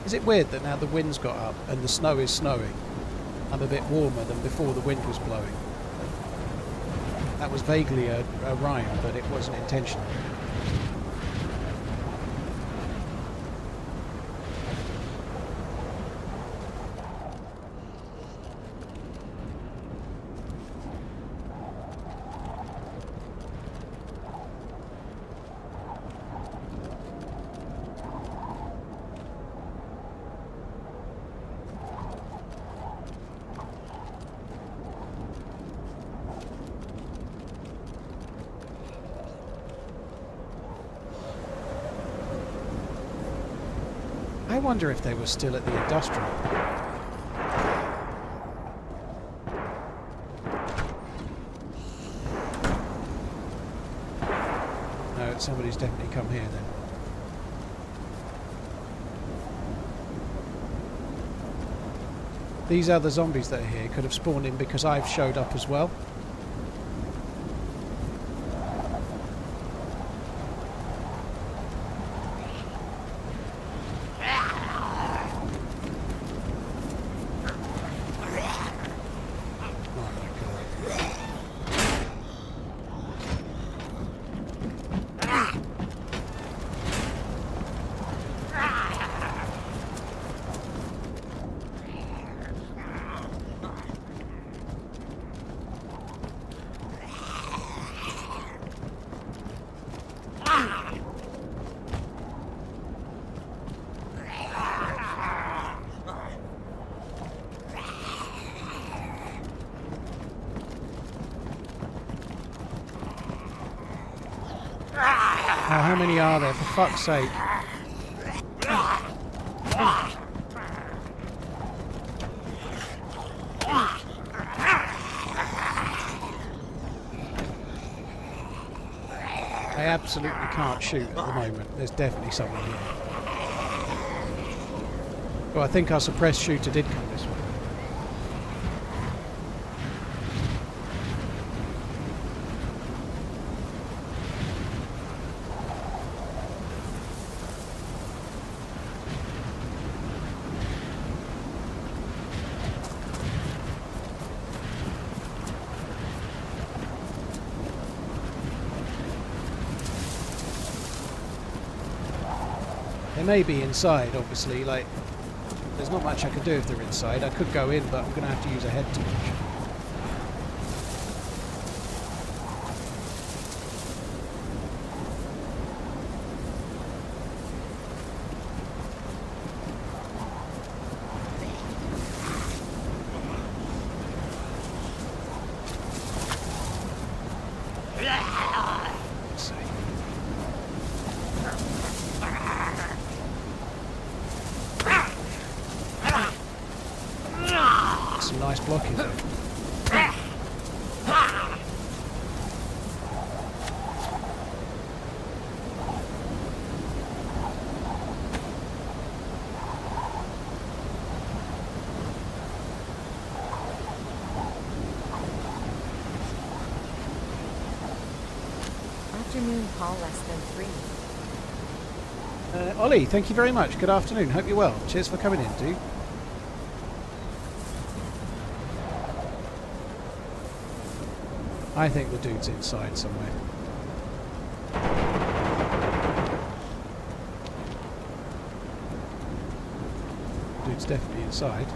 Is it weird that now the wind's got up and the snow is snowing, I'm a bit warmer than before the wind was blowing? That was vaguely a rhyme, but it wasn't intentional. I wonder if they were still at the industrial. No, somebody's definitely come here then. These other zombies that are here could have spawned in because I've showed up as well. how many are there, for fuck's sake? I absolutely can't shoot at the moment. There's definitely someone here. Well, I think our suppressed shooter did come this way. They may be inside, obviously, like, there's not much I can do if they're inside. I could go in, but I'm going to have to use a head torch. Some nice blocking there. Afternoon call less than 3. Ollie, thank you very much. Good afternoon. Hope you're well. Cheers for coming in, dude. I think the dude's inside somewhere. Dude's definitely inside.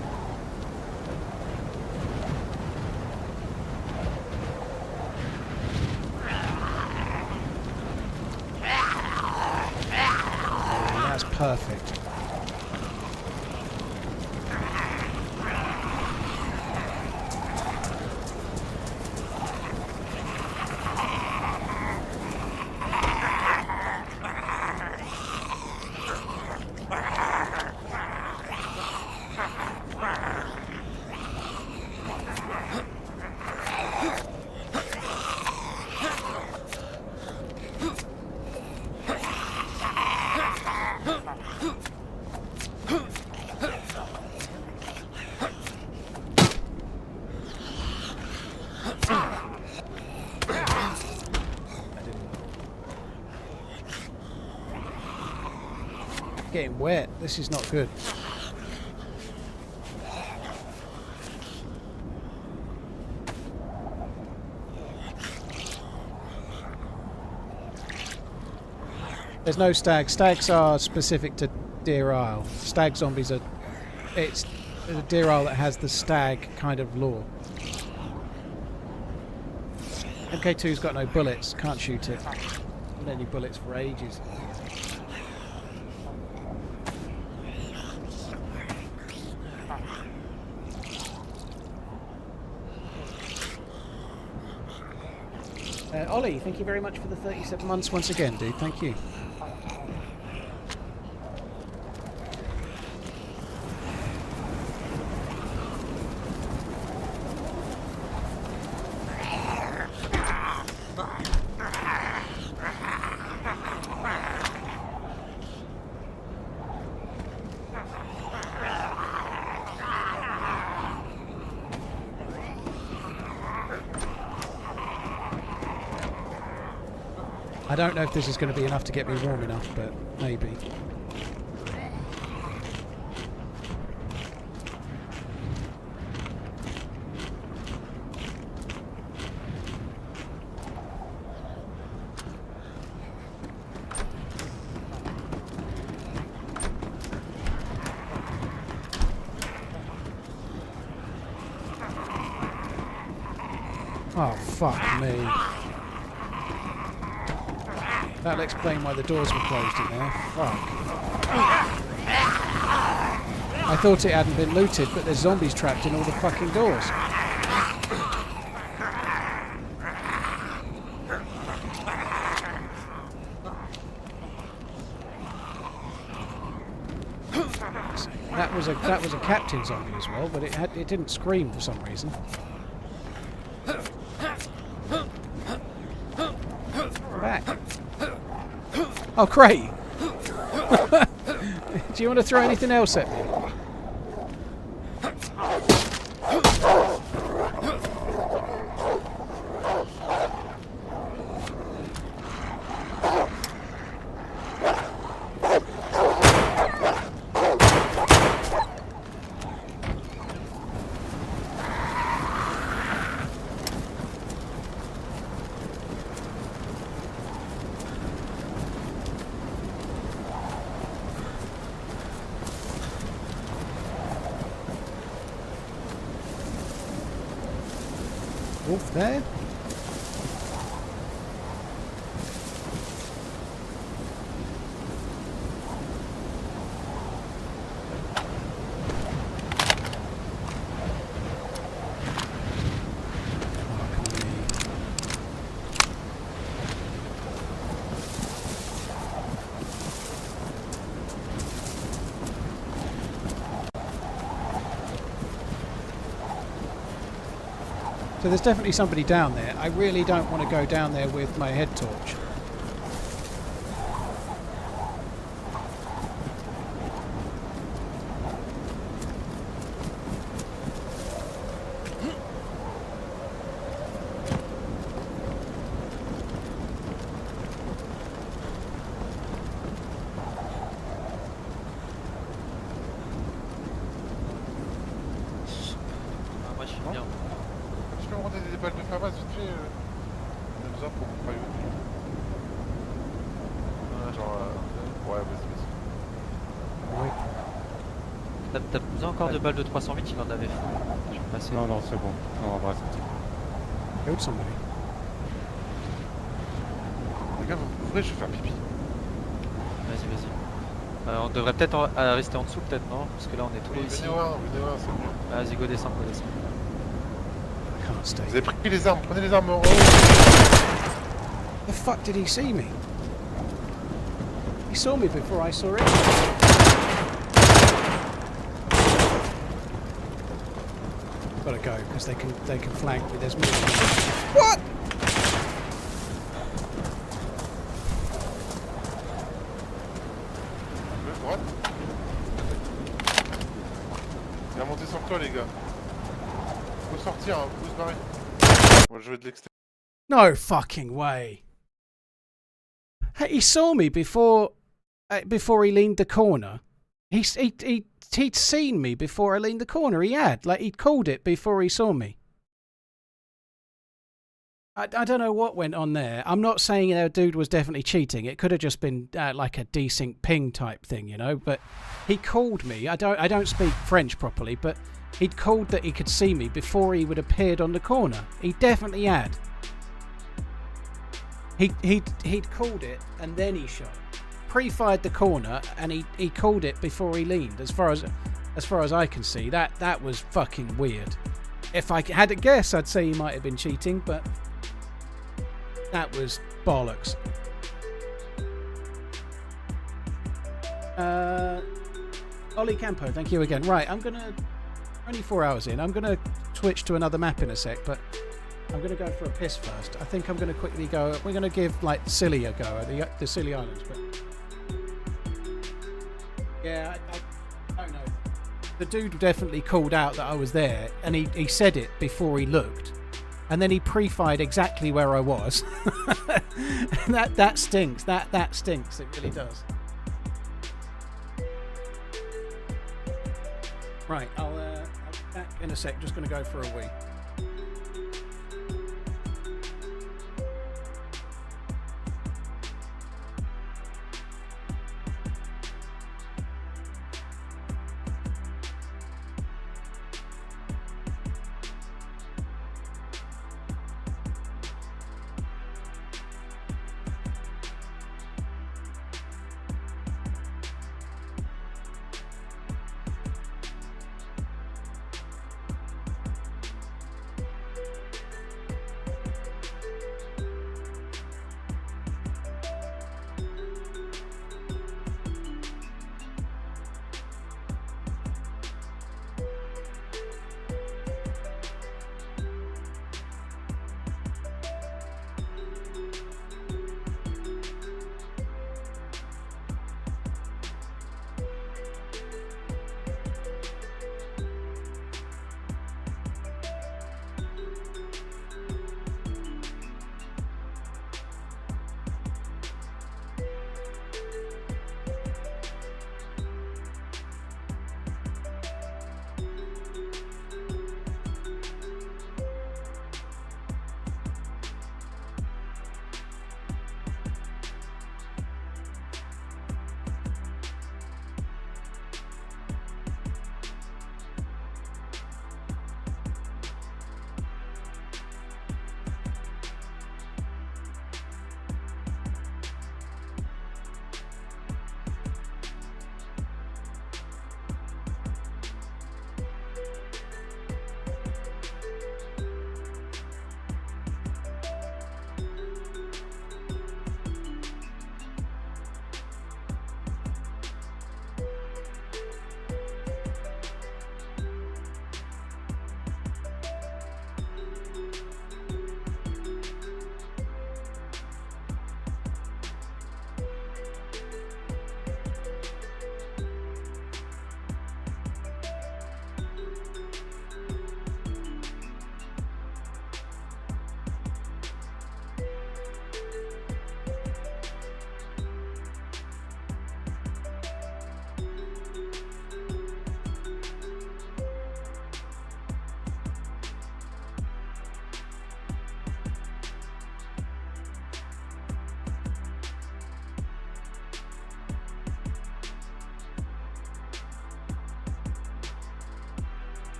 That's perfect. Getting wet. This is not good. There's no stag. Stags are specific to Deer Isle. Stag zombies are... It's a Deer Isle that has the stag kind of lore. MK2's got no bullets. Can't shoot it. Haven't had any bullets for ages. Ollie, thank you very much for the 37 months once again, dude. Thank you. I don't know if this is going to be enough to get me warm enough, but maybe. Oh, fuck me. That'll explain why the doors were closed in there. Fuck. I thought it hadn't been looted, but there's zombies trapped in all the fucking doors. was a captain zombie as well, but it didn't scream for some reason. Back. Oh, great! Do you want to throw anything else at me? Wolf there. So there's definitely somebody down there. I really don't want to go down there with my head torch. Ah, moi je suis bien. Je peux me rendre des balles de pharmacie vite fait. On a besoin pour pas y genre. Ouais, vas-y. Oui. T'as besoin encore de balles de 308, il en avait fait. Je vais passer. Non, non, c'est bon. Non, en vrai, c'est bon. Killed somebody. Les gars, vous ouvrez, je vais faire pipi. Vas-y, vas-y. On devrait peut-être rester en dessous, peut-être, non? Parce que là on est tous les ici. Venez voir, c'est mieux. Vas-y, go descends, go descends. I can't stay. Vous avez pris les armes, prenez les armes en haut. The fuck did he see me? He saw me before I saw him. Gotta go because they can flank me. There's more. What? Droite. Il va monter sur toi, les gars. Faut sortir, hein, faut se barrer. Moi, je vais de l'extérieur. No fucking way. Hey, he saw me before he leaned the corner. He'd seen me before I leaned the corner. He had. Like, he'd called it before he saw me. I don't know what went on there. I'm not saying that dude was definitely cheating. It could have just been like a desync ping type thing, you know. But he called me. I don't speak French properly, but he'd called that he could see me before he would appeared on the corner. He definitely had. He'd called it and then he shot. Pre-fired the corner and he called it before he leaned. As far as I can see, that was fucking weird. If I had to guess, I'd say he might have been cheating, but that was bollocks. Ollie Campo, thank you again. Right, only 4 hours in. I'm gonna switch to another map in a sec, but I'm going to go for a piss first. I think I'm going to quickly go. We're going to give like Scilly a go, the Scilly Islands. But yeah, I don't know. The dude definitely called out that I was there, and he said it before he looked, and then he pre-fired exactly where I was. And that stinks. That stinks. It really does. Right, I'll be back in a sec. Just going to go for a wee.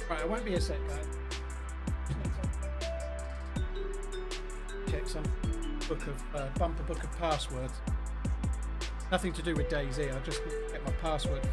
Right, it won't be a sec, guys. Check some bumper book of passwords. Nothing to do with DayZ. I'll just get my password.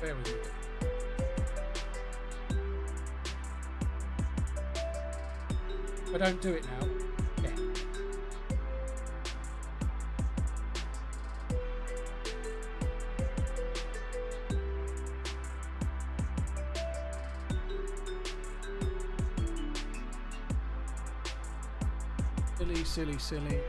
Bear with me. If I don't do it now, yeah. Silly, silly, silly.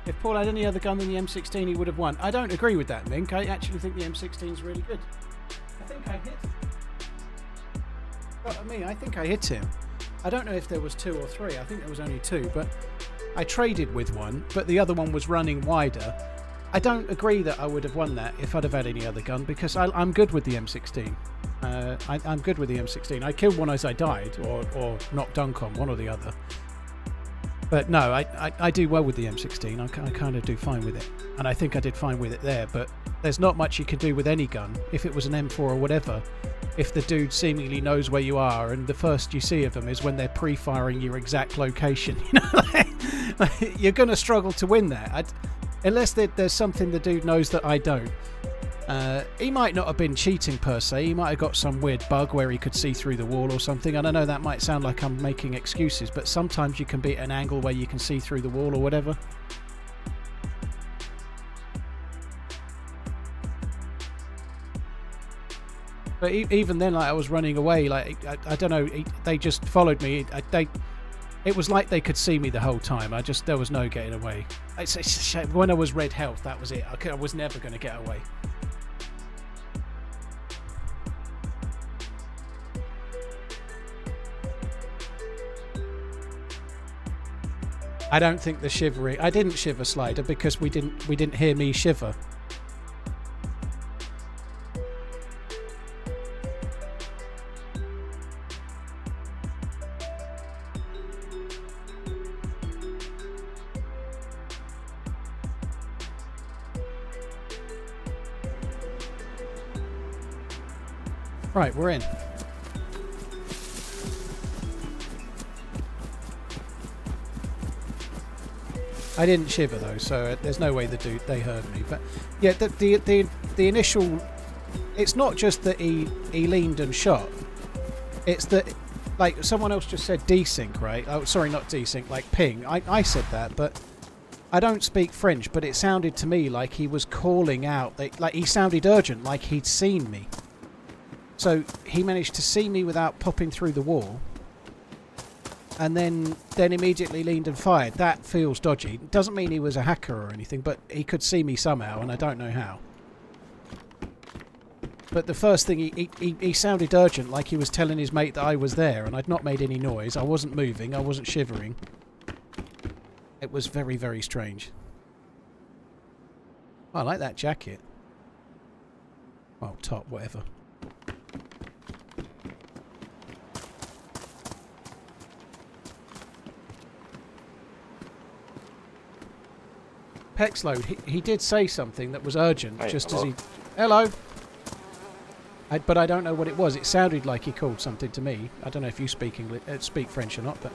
If Paul had any other gun than the M16, he would have won. I don't agree with that, Mink. I actually think the M16 is really good. I think I hit. But I mean, I think I hit him. I don't know if there was 2 or 3. I think there was only 2, but I traded with one, but the other one was running wider. I don't agree that I would have won that if I'd have had any other gun, because I'm good with the M16. I'm good with the M16. I killed one as I died, or knocked uncon, one or the other. But no, I do well with the M16. I kind of do fine with it. And I think I did fine with it there, but there's not much you can do with any gun. If it was an M4 or whatever, if the dude seemingly knows where you are and the first you see of them is when they're pre-firing your exact location, you know, you're going to struggle to win that. Unless there's something the dude knows that I don't. He might not have been cheating per se. He might have got some weird bug where he could see through the wall or something. And I know that might sound like I'm making excuses, but sometimes you can be at an angle where you can see through the wall or whatever. But even then, like, I was running away, like, I don't know, they just followed me. It was like they could see me the whole time. There was no getting away. It's a shame. When I was red health, that was it. I was never going to get away. I don't think the shivering. I didn't shiver, Slider, because we didn't hear me shiver. Right, we're in. I didn't shiver though, so there's no way they heard me. But yeah, the initial, it's not just that he leaned and shot. It's that, like someone else just said desync, right? Oh, sorry, not desync, like ping. I said that, but I don't speak French. But it sounded to me like he was calling out, like he sounded urgent, like he'd seen me. So he managed to see me without popping through the wall. And then immediately leaned and fired. That feels dodgy. Doesn't mean he was a hacker or anything, but he could see me somehow, and I don't know how. But the first thing, he sounded urgent, like he was telling his mate that I was there, and I'd not made any noise. I wasn't moving. I wasn't shivering. It was very, very strange. I like that jacket. Well, top, whatever. Pexload, he did say something that was urgent, Hey, just hello. as he... Hello! But I don't know what it was. It sounded like he called something to me. I don't know if you speak French or not, but...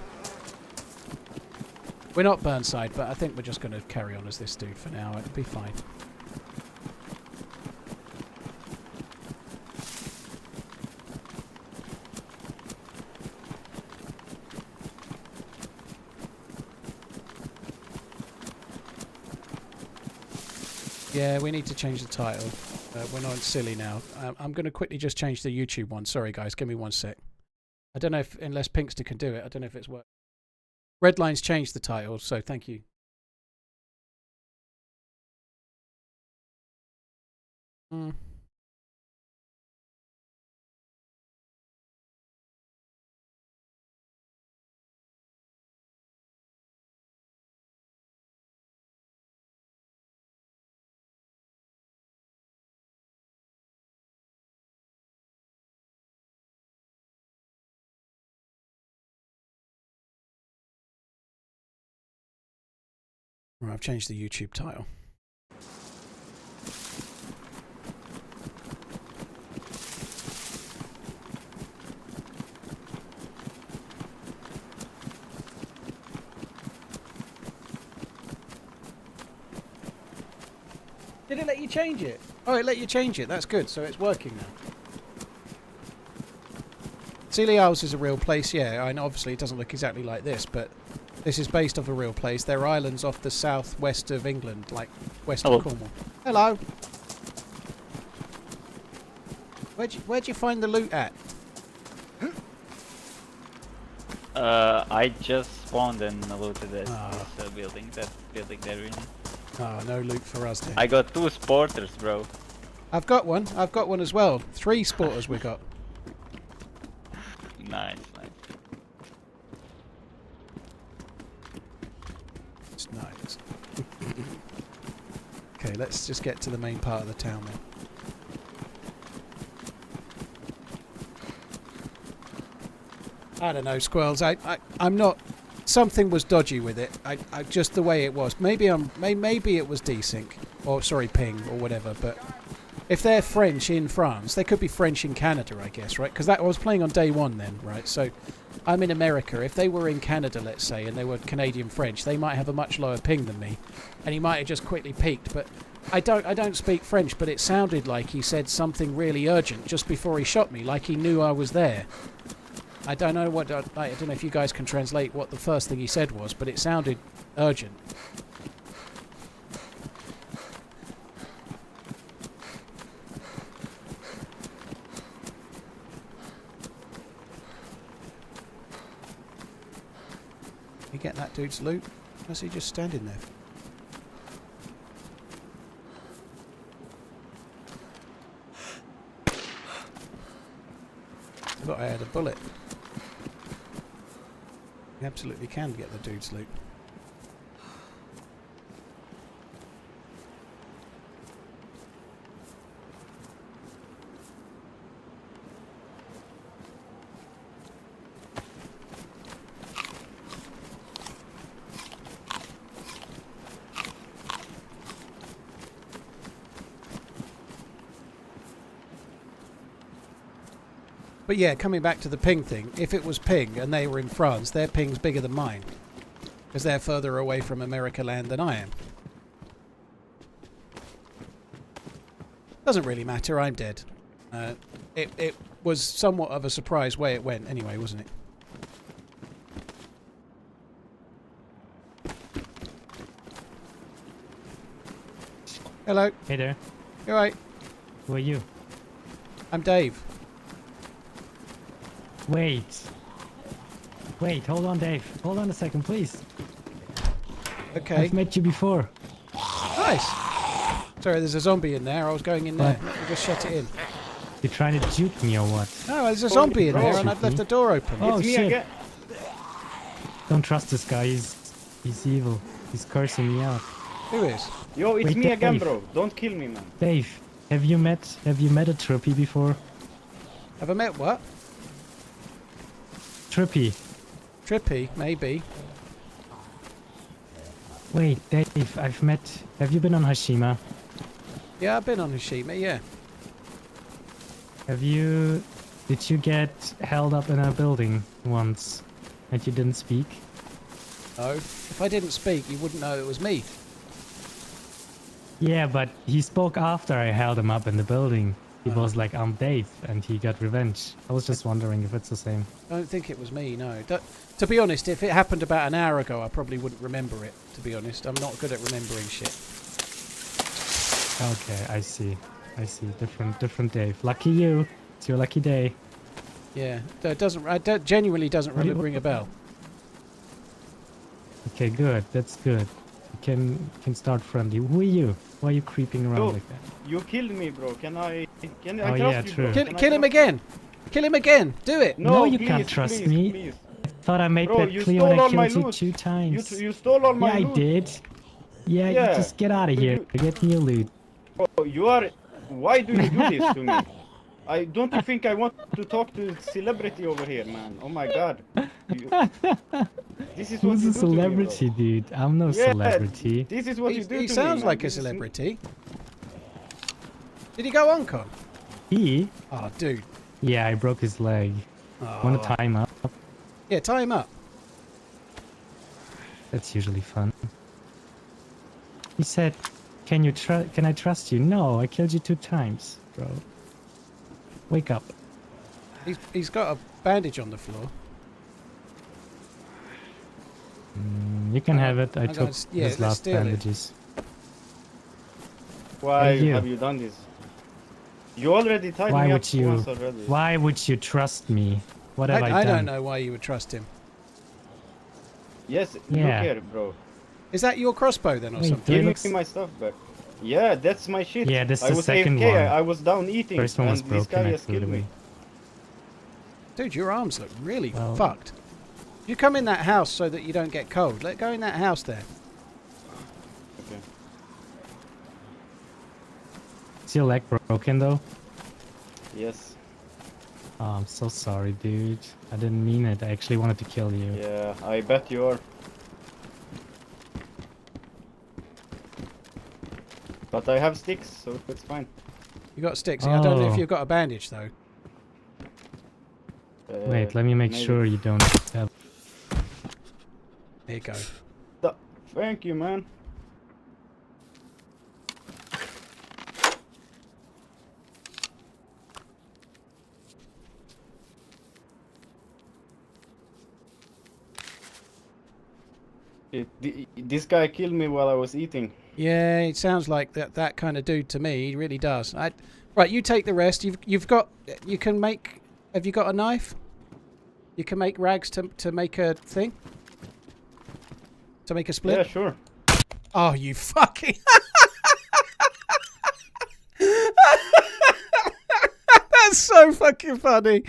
We're not Burnside, but I think we're just going to carry on as this dude for now. It'll be fine. Yeah, we need to change the title. We're not silly now. I'm going to quickly just change the YouTube one. Sorry, guys. Give me 1 sec. I don't know if, unless Pinkster can do it, I don't know if it's worked. Redline's changed the title, so thank you. Right, I've changed the YouTube title. Did it let you change it? Oh, it let you change it. That's good. So it's working now. Scilly Isles is a real place, yeah. And obviously it doesn't look exactly like this, but this is based off a real place. They're islands off the southwest of England, like west of Cornwall. Hello. Where'd you find the loot at? I just spawned and looted this building. That building there. Really. Oh, no loot for us then. I got 2 sporters, bro. I've got one. I've got one as well. 3 sporters we got. Nice, nice. It's nice. Okay, let's just get to the main part of the town then. I don't know, Squirrels. I'm not. Something was dodgy with it. I just the way it was. Maybe it was desync, or sorry, ping, or whatever. But if they're French in France, they could be French in Canada, I guess, right? Because I was playing on day 1 then, right? So I'm in America. If they were in Canada, let's say, and they were Canadian French, they might have a much lower ping than me, and he might have just quickly peeked. But I don't speak French, but it sounded like he said something really urgent just before he shot me, like he knew I was there. I don't know what. I don't know if you guys can translate what the first thing he said was, but it sounded urgent. You get that dude's loot? Why's he just standing there? I thought I had a bullet. You absolutely can get the dude's loot. But yeah, coming back to the ping thing, if it was ping and they were in France, their ping's bigger than mine. Because they're further away from America land than I am. Doesn't really matter, I'm dead. It was somewhat of a surprise way it went anyway, wasn't it? Hello. Hey there. You alright? Who are you? I'm Dave. Wait, hold on, Dave. Hold on a second, please. Okay. I've met you before. Nice. Sorry, there's a zombie in there. I was going in there. Let me just shut it in. You're trying to juke me or what? No, there's a zombie in there and I've left the door open. Oh, shit. Don't trust this guy. He's evil. He's cursing me out. Who is? Yo, it's Wait, me again, Dave. bro. Don't kill me, man. Dave, have you met a Trippy before? Have I met what? Trippy. Trippy, maybe. Wait, Dave, have you been on Hashima? Yeah, I've been on Hashima, yeah. Did you get held up in a building once and you didn't speak? Oh, if I didn't speak, you wouldn't know it was me. Yeah, but he spoke after I held him up in the building. He was like, I'm Dave, and he got revenge. I was just wondering if it's the same. I don't think it was me, no. To be honest, if it happened about an hour ago, I probably wouldn't remember it, to be honest. I'm not good at remembering shit. Okay, I see. Different Dave. Lucky you. It's your lucky day. Yeah, that genuinely doesn't really ring a bell. Okay, good. That's good. You can start friendly. Who are you? Why are you creeping around like that? You killed me, bro. Can I Oh, trust yeah, you, true. bro? Kill him again! Kill him again! Do it! No, you please, can't trust please, me. please. I thought I made Bro, that you clear stole when I all my killed you loot. 2 times. You stole all my Yeah, loot. I did. Yeah, you Yeah. just get out of But here. you- Get me your loot. Bro, you are... Why do you do this to me? Don't you think I want to talk to celebrity over here, man? Oh my god. This is what Who's you a do to me, bro. celebrity, dude? I'm no Yeah, celebrity. This is what you do to me, He sounds man. like a This is- celebrity. Did he go on, Con? He? Oh, dude. Yeah, I broke his leg. Oh. Want to tie him up? Yeah, tie him up. That's usually fun. He said, can I trust you? No, I killed you 2 times, bro. Wake up. He's got a bandage on the floor. You can have it. I I'm took gonna yeah, his let's last steal it. bandages. Why Hey, you. have you done this? You already tied Why me would up you? once already. Why would you trust me? What have I I done? don't know why you would trust him. Yes, Yeah. look here, bro. Is that your crossbow then or Wait, something? Give looks- me my stuff back. Yeah, that's my shit. Yeah, this is I the was second AFK. one. I was down eating, First one was and this broken. guy I has threw it killed me. away. Dude, your arms look really Well- fucked. You come in that house so that you don't get cold. Let go in that house there. Okay. Is your leg broken though? Yes. Oh, I'm so sorry, dude. I didn't mean it. I actually wanted to kill you. Yeah, I bet you are. But I have sticks, so it's fine. You got sticks. I don't know if Oh. you've got a bandage though. Wait, let me make maybe. sure you don't have. Here you go. Thank you, man. This guy killed me while I was eating. Yeah, it sounds like that kind of dude to me. He really does. Right, you take the rest. You've got. You can make. Have you got a knife? You can make rags to make a thing. To make a split. Yeah, sure. Oh, you fucking. That's so fucking funny.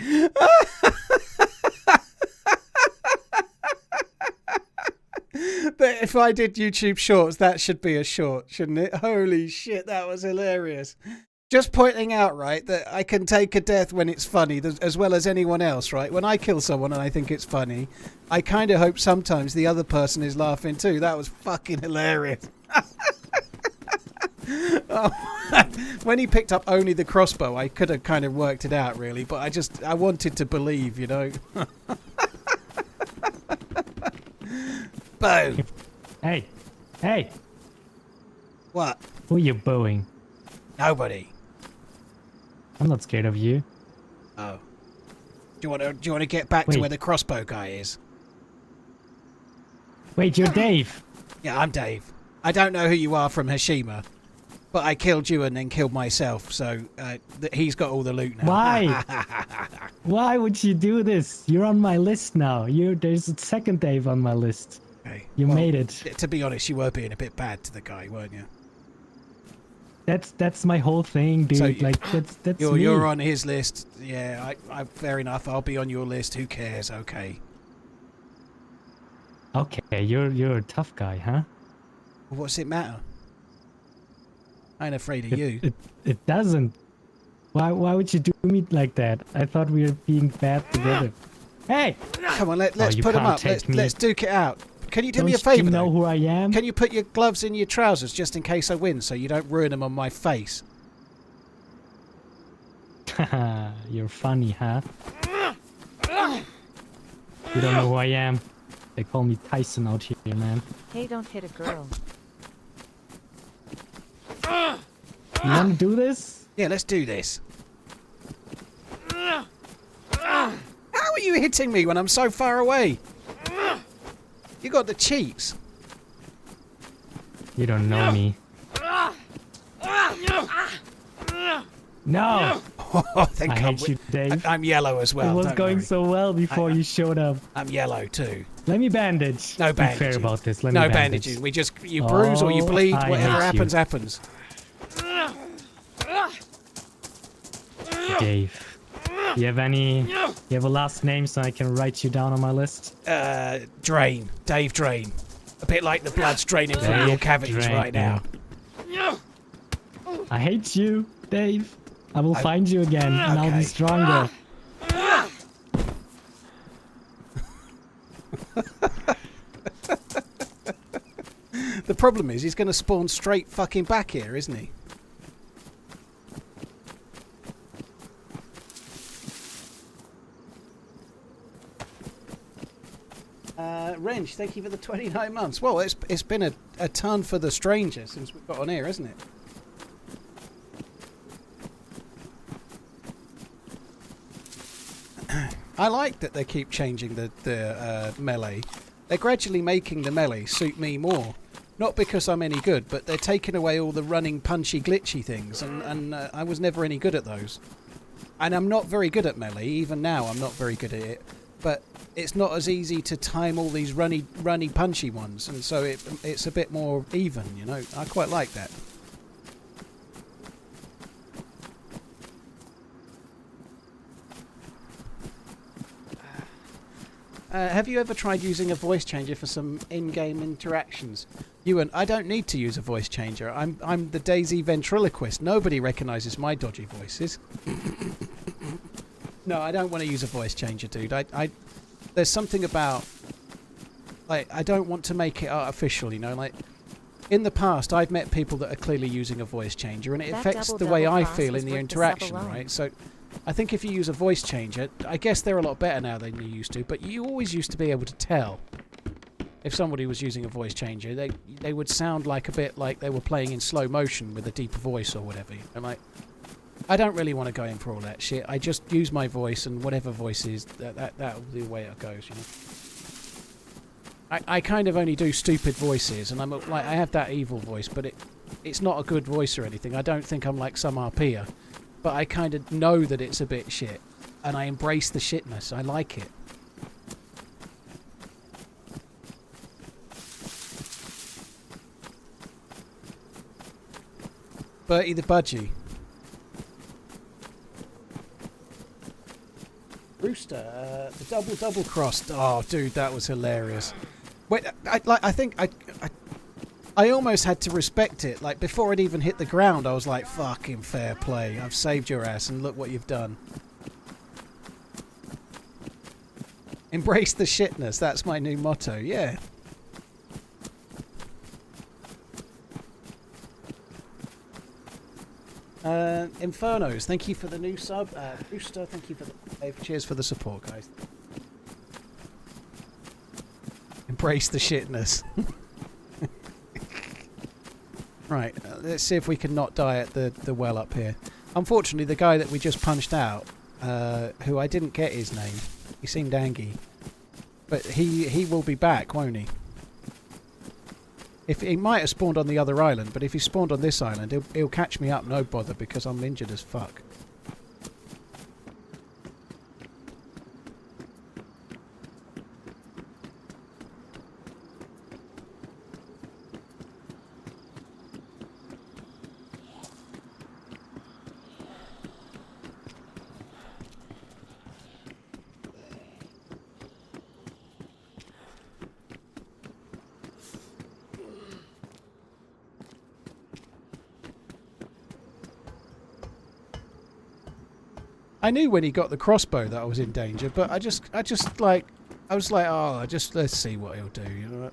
If I did YouTube shorts, that should be a short, shouldn't it? Holy shit, that was hilarious. Just pointing out, right, that I can take a death when it's funny, as well as anyone else, right? When I kill someone and I think it's funny, I kind of hope sometimes the other person is laughing too. That was fucking hilarious. Oh, when he picked up only the crossbow, I could have kind of worked it out, really, but I wanted to believe, you know. Boom. Hey, hey! What? Who are you booing? Nobody. I'm not scared of you. Oh. Do you want to get back to Wait. where the crossbow guy is? Wait, you're Dave. Yeah, I'm Dave. I don't know who you are from Hashima, but I killed you and then killed myself, so he's got all the loot now. Why? Why would you do this? You're on my list now. There's a second Dave on my list. Okay. You Well, made it. To be honest, you were being a bit bad to the guy, weren't you? That's my whole thing, dude. So like that's me. you're on his list. Yeah, I fair enough. I'll be on your list. Who cares? Okay. Okay, you're a tough guy, huh? Well, what's it matter? I ain't afraid of you. It doesn't. Why would you do me like that? I thought we were being bad together. Hey! Come on, let's you put him can't up. take me. Let's duke it out. Can you do Don't me a favour? you know though? who I am? Can you put your gloves in your trousers just in case I win, so you don't ruin them on my face? You're funny, huh? You don't know who I am. They call me Tyson out here, man. Hey, don't hit a girl. You wanna do this? Yeah, let's do this. How are you hitting me when I'm so far away? You got the cheats. You don't know me. No! I think I hate you, Dave. I'm yellow as well. It was don't going worry. so well before you showed up. I'm yellow too. Let me bandage. No Be fair bandaging. about this. Let me No bandage. bandaging. You bruise or you Oh, bleed. I Whatever hate happens, you. happens. Dave. You have a last name so I can write you down on my list? Drain. Dave Drain. A bit like the blood's draining from your Dave cavities Drain. right now. I hate you, Dave. I will find you again, and I'll Okay. be stronger. The problem is he's going to spawn straight fucking back here, isn't he? Wrench, thank you for the 29 months. Well, it's been a ton for the stranger since we got on here, hasn't it? I like that they keep changing the melee. They're gradually making the melee suit me more. Not because I'm any good, but they're taking away all the running, punchy, glitchy things, and I was never any good at those. And I'm not very good at melee, even now I'm not very good at it. But it's not as easy to time all these runny, punchy ones, and so it's a bit more even, you know. I quite like that. Have you ever tried using a voice changer for some in-game interactions? Ewan, I don't need to use a voice changer. I'm the DayZ ventriloquist. Nobody recognises my dodgy voices. No, I don't want to use a voice changer, dude. There's something about, like, I don't want to make it artificial, you know, like, in the past I've met people that are clearly using a voice changer, and it That affects the way I double-double feel cross in was the worth the sub interaction, alone. right? So I think if you use a voice changer, I guess they're a lot better now than you used to, but you always used to be able to tell if somebody was using a voice changer. They would sound like a bit like they were playing in slow motion with a deeper voice or whatever. And like, I don't really want to go in for all that shit. I just use my voice, and whatever voice is, that'll be the way it goes, you know. I kind of only do stupid voices, and I'm like, I have that evil voice, but it's not a good voice or anything. I don't think I'm like some RPer, but I kind of know that it's a bit shit, and I embrace the shitness. I like it. Bertie the Budgie. Rooster, the double crossed. Oh, dude, that was hilarious. Wait, I almost had to respect it. Like, before it even hit the ground, I was like, fucking fair play. I've saved your ass, and look what you've done. Embrace the shitness. That's my new motto. Yeah. Infernos, thank you for the new sub. Rooster, thank you for the cheers for the support, guys. Embrace the shitness. Right, let's see if we can not die at the well up here. Unfortunately, the guy that we just punched out, who I didn't get his name, he seemed angry, but he will be back, won't he? If he might have spawned on the other island, but if he spawned on this island, he'll catch me up, no bother, because I'm injured as fuck. I knew when he got the crossbow that I was in danger, but I was like, oh, let's see what he'll do. You know,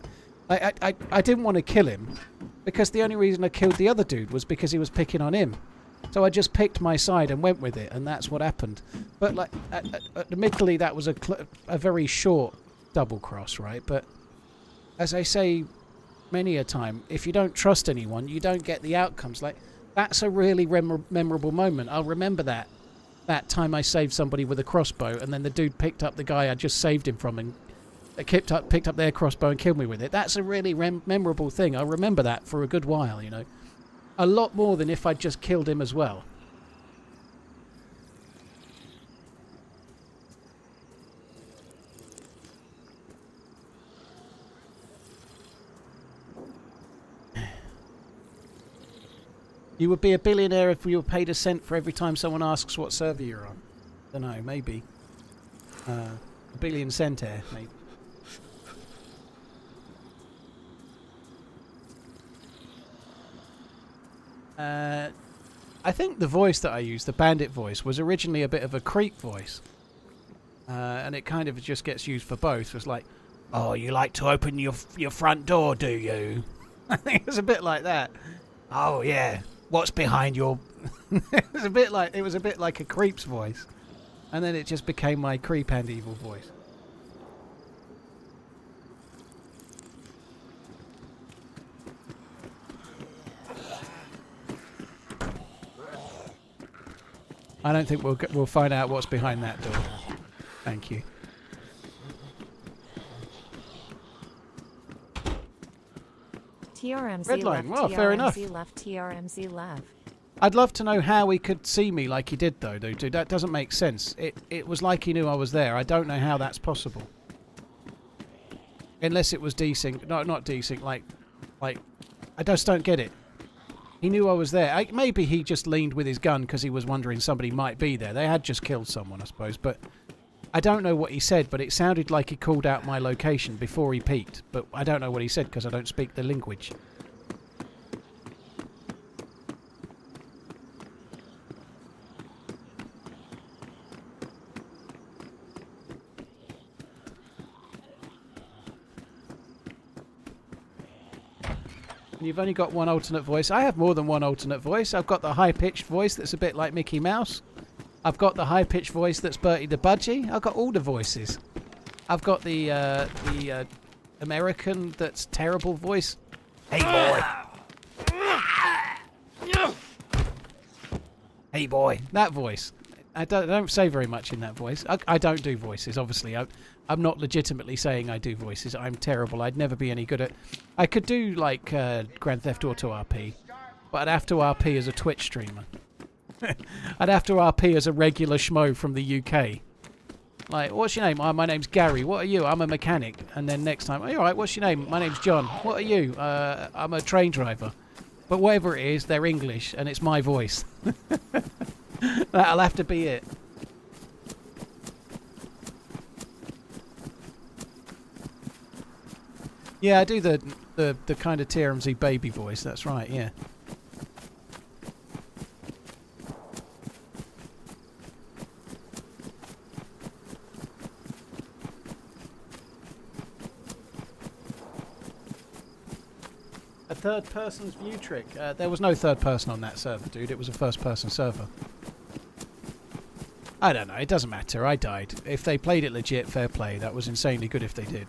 I didn't want to kill him because the only reason I killed the other dude was because he was picking on him. So I just picked my side and went with it, and that's what happened. But like, admittedly, that was a very short double cross, right? But as I say many a time, if you don't trust anyone, you don't get the outcomes. Like, that's a really memorable moment. I'll remember that time I saved somebody with a crossbow, and then the dude picked up the guy I just saved him from and picked up their crossbow and killed me with it. That's a really memorable thing. I'll remember that for a good while, you know. A lot more than if I'd just killed him as well. You would be a billionaire if you were paid a cent for every time someone asks what server you're on. Don't know, maybe. A billion centaire, maybe. I think the voice that I used, the bandit voice, was originally a bit of a creep voice. And it kind of just gets used for both. It was like, oh, you like to open your front door, do you? I think it was a bit like that. Oh, yeah. What's behind your... it was a bit like a creep's voice. And then it just became my creep and evil voice. I don't think we'll find out what's behind that door. Thank you. TRMZ Red line. left, Well, fair enough. TRMZ left, TRMZ left. I'd love to know how he could see me like he did, though, dude. That doesn't make sense. It was like he knew I was there. I don't know how that's possible. Unless it was desync. No, not desync. Like, I just don't get it. He knew I was there. Maybe he just leaned with his gun because he was wondering somebody might be there. They had just killed someone, I suppose. But I don't know what he said, but it sounded like he called out my location before he peeked. But I don't know what he said because I don't speak the language. You've only got one alternate voice. I have more than one alternate voice. I've got the high-pitched voice that's a bit like Mickey Mouse. I've got the high-pitched voice that's Bertie the Budgie. I've got all the voices. I've got the American that's terrible voice. Hey, boy. Hey, boy. That voice. I don't say very much in that voice. I don't do voices, obviously. I'm not legitimately saying I do voices. I'm terrible. I'd never be any good at... I could do, like, Grand Theft Auto RP, but I'd have to RP as a Twitch streamer. I'd have to RP as a regular schmo from the UK. Like, what's your name? Oh, my name's Gary. What are you? I'm a mechanic. And then next time, all right, what's your name? My name's John. What are you? I'm a train driver. But whatever it is, they're English, and it's my voice. That'll have to be it. Yeah, I do the kind of TRMZ baby voice. That's right. Yeah. A third person's view trick. There was no third person on that server, dude. It was a first person server. I don't know. It doesn't matter. I died. If they played it legit, fair play. That was insanely good if they did.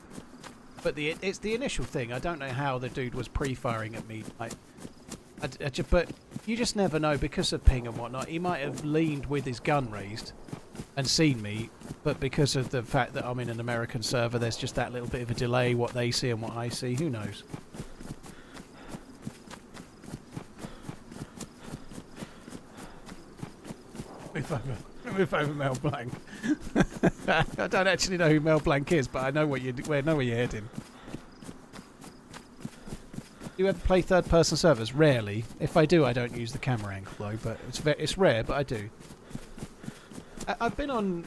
But it's the initial thing. I don't know how the dude was pre-firing at me. But you just never know because of ping and whatnot. He might have leaned with his gun raised and seen me, but because of the fact that I'm in an American server, there's just that little bit of a delay, what they see and what I see. Who knows? Move over Mel Blanc. I don't actually know who Mel Blanc is, but I know where you're heading. Do you ever play third-person servers? Rarely. If I do, I don't use the camera angle though. But it's rare, but I do. I've been on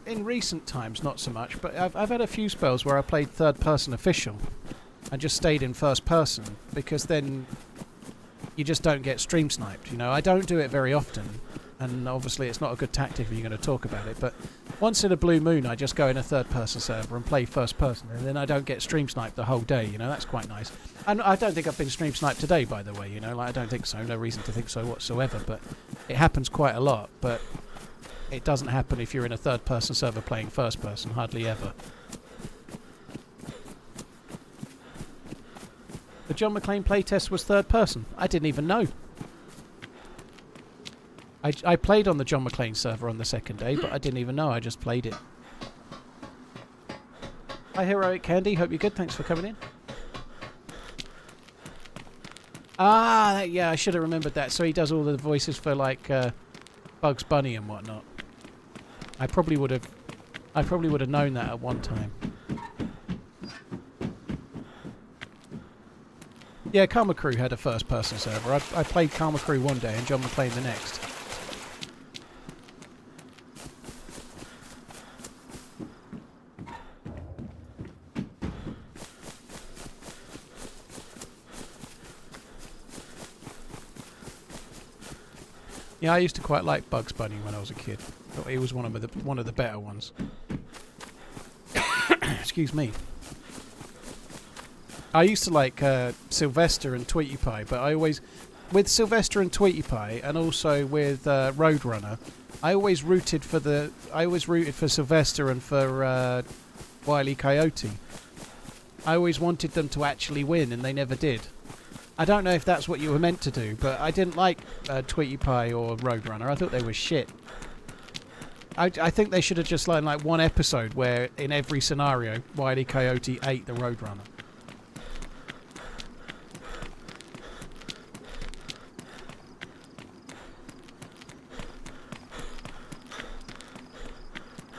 in recent times, not so much, but I've had a few spells where I played third-person official and just stayed in first-person because then you just don't get stream sniped. You know, I don't do it very often. And obviously it's not a good tactic if you're going to talk about it, but once in a blue moon I just go in a third-person server and play first-person, and then I don't get stream sniped the whole day, you know, that's quite nice. And I don't think I've been stream sniped today, by the way, you know, like I don't think so, no reason to think so whatsoever, but it happens quite a lot, but it doesn't happen if you're in a third-person server playing first-person, hardly ever. The John McClane playtest was third person. I didn't even know. I played on the John McClane server on the second day, but I didn't even know. I just played it. Hi, Heroic Candy. Hope you're good. Thanks for coming in. Ah, yeah, I should have remembered that. So he does all the voices for, like, Bugs Bunny and whatnot. I probably would have known that at one time. Yeah, Karma Crew had a first-person server. I played Karma Crew one day and John McClane the next. Yeah, I used to quite like Bugs Bunny when I was a kid. Thought he was one of the better ones. Excuse me. I used to like Sylvester and Tweety Pie, but I always, with Sylvester and Tweety Pie, and also with Roadrunner, I always rooted for Sylvester and for Wile E. Coyote. I always wanted them to actually win, and they never did. I don't know if that's what you were meant to do, but I didn't like Tweety Pie or Roadrunner. I thought they were shit. I think they should have just like one episode where in every scenario Wile E. Coyote ate the Roadrunner.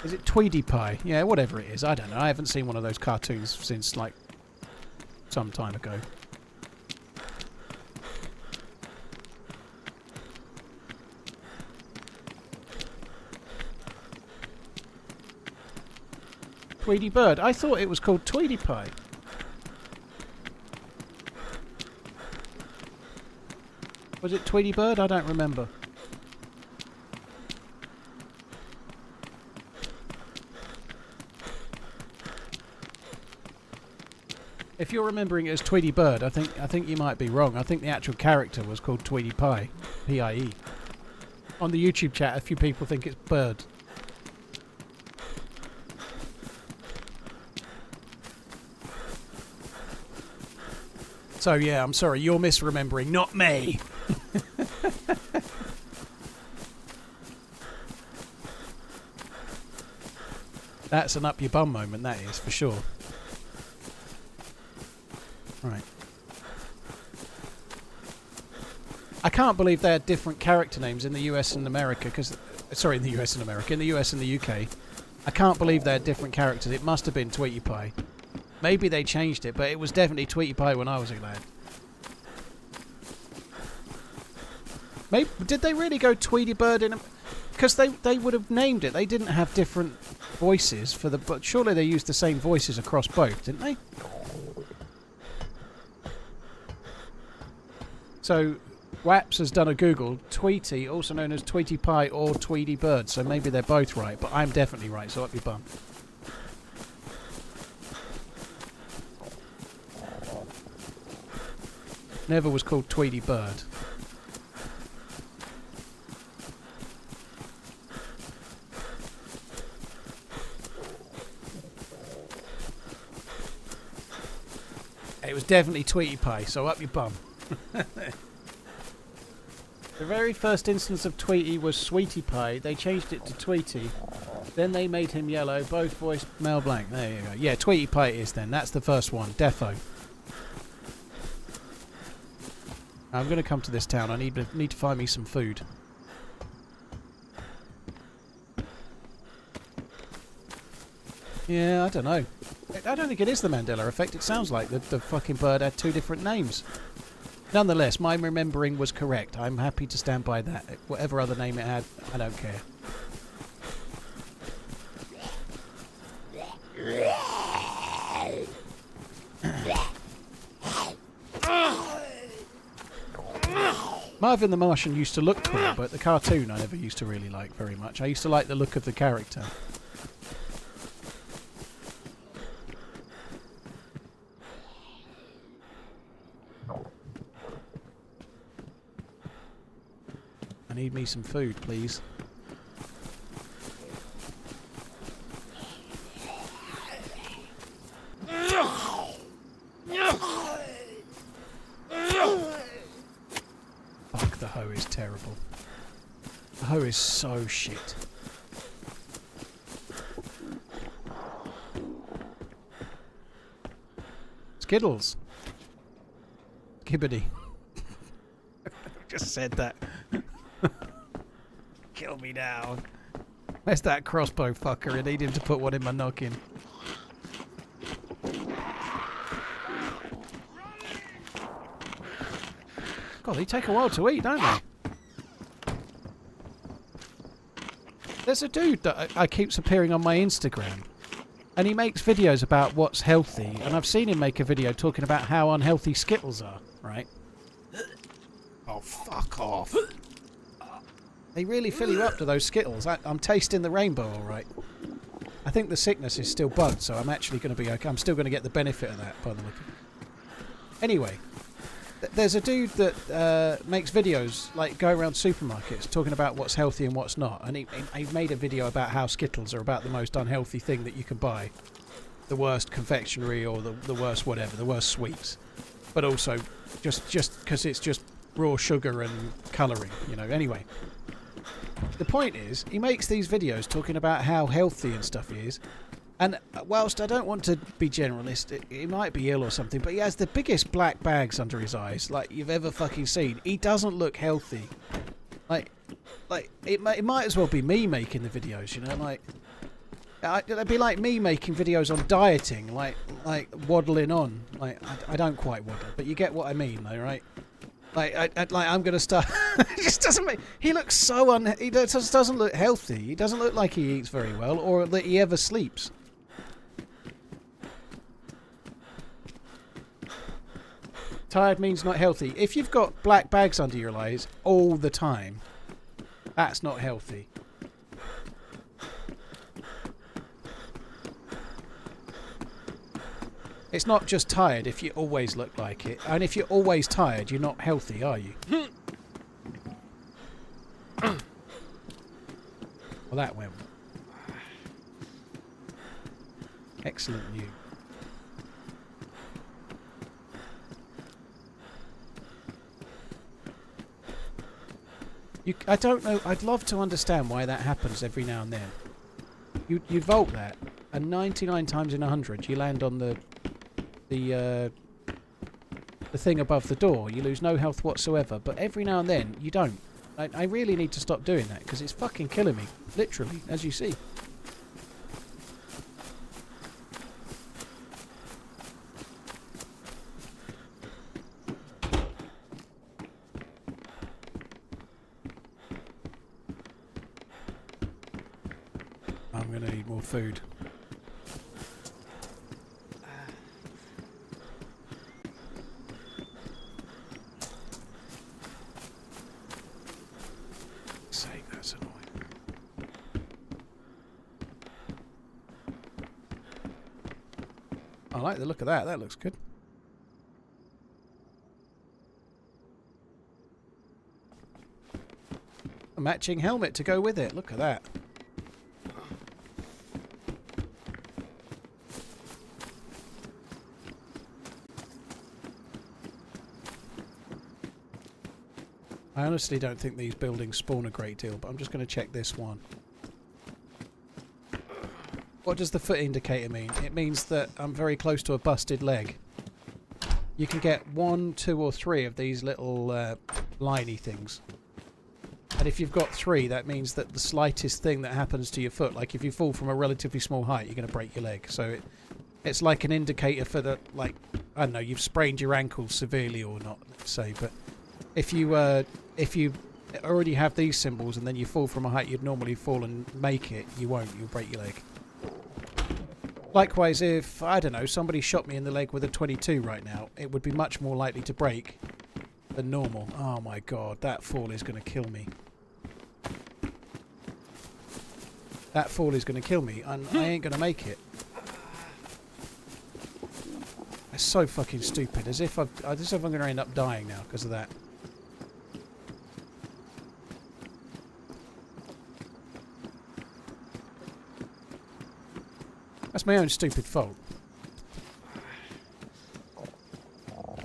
Is it Tweety Pie? Yeah, whatever it is. I don't know. I haven't seen one of those cartoons since like some time ago. Tweety Bird. I thought it was called Tweety Pie. Was it Tweety Bird? I don't remember. If you're remembering it as Tweety Bird, I think you might be wrong. I think the actual character was called Tweety Pie, P-I-E. On the YouTube chat, a few people think it's Bird. So yeah, I'm sorry, you're misremembering, not me. That's an up your bum moment, that is, for sure. Right. I can't believe they had different character names in the US and America, because... Sorry, in the US and America. In the US and the UK. I can't believe they had different characters. It must have been Tweety Pie. Maybe they changed it, but it was definitely Tweety Pie when I was a lad. Maybe, did they really go Tweety Bird in... Because they would have named it. They didn't have different voices for the... But surely they used the same voices across both, didn't they? So, Waps has done a Google. Tweety, also known as Tweety Pie or Tweety Bird. So maybe they're both right, but I'm definitely right, so up your bum. Never was called Tweety Bird. It was definitely Tweety Pie, so up your bum. The very first instance of Tweety was Sweetie Pie. They changed it to Tweety. Then they made him yellow, both voiced Mel Blanc. There you go. Yeah, Tweety Pie it is then. That's the first one. Defo. I'm going to come to this town. I need to find me some food. Yeah, I don't know. I don't think it is the Mandela effect. It sounds like the fucking bird had two different names. Nonetheless, my remembering was correct. I'm happy to stand by that. Whatever other name it had, I don't care. Marvin the Martian used to look cool, but the cartoon I never used to really like very much. I used to like the look of the character. I need me some food, please. terrible. The hoe is so shit. Skittles. Gibbity. Just said that. Kill me down. Where's that crossbow fucker? I need him to put one in my noggin. God, they take a while to eat, don't they? There's a dude that I keeps appearing on my Instagram. And he makes videos about what's healthy. And I've seen him make a video talking about how unhealthy Skittles are, right? Oh, fuck off. They really fill you up to those Skittles. I'm tasting the rainbow, all right. I think the sickness is still bugged, so I'm actually going to be okay. I'm still going to get the benefit of that, by the look of it. Anyway, there's a dude that makes videos, like, go around supermarkets talking about what's healthy and what's not. And he made a video about how Skittles are about the most unhealthy thing that you can buy. The worst confectionery or the worst whatever, the worst sweets. But also, just because it's just raw sugar and colouring, you know. Anyway, the point is, he makes these videos talking about how healthy and stuff he is. And whilst I don't want to be generalist, he might be ill or something, but he has the biggest black bags under his eyes, like you've ever fucking seen. He doesn't look healthy. Like it might as well be me making the videos, you know, like it'd be like me making videos on dieting, like waddling on. Like I don't quite waddle, but you get what I mean, though, right? Like I'm gonna start. It just doesn't make. He looks so he just doesn't look healthy. He doesn't look like he eats very well, or that he ever sleeps. Tired means not healthy. If you've got black bags under your eyes all the time, that's not healthy. It's not just tired if you always look like it. And if you're always tired, you're not healthy, are you? Well, that went. Excellent news. I don't know. I'd love to understand why that happens every now and then. You vault that, and 99 times in 100 you land on the thing above the door. You lose no health whatsoever. But every now and then you don't. I really need to stop doing that because it's fucking killing me, literally, as you see. I'm going to need more food. Sake, that's annoying. I like the look of that. That looks good. A matching helmet to go with it. Look at that. I honestly don't think these buildings spawn a great deal, but I'm just going to check this one. What does the foot indicator mean? It means that I'm very close to a busted leg. You can get 1, 2 or 3 of these little liney things. And if you've got 3, that means that the slightest thing that happens to your foot, like if you fall from a relatively small height, you're going to break your leg. So it's like an indicator for the, like, I don't know, you've sprained your ankle severely or not, let's say. But if you already have these symbols and then you fall from a height you'd normally fall and make it, you won't. You'll break your leg. Likewise, if, I don't know, somebody shot me in the leg with a 22 right now, it would be much more likely to break than normal. Oh my god, that fall is going to kill me. That fall is going to kill me, and I ain't going to make it. That's so fucking stupid. As if I'm going to end up dying now because of that. That's my own stupid fault.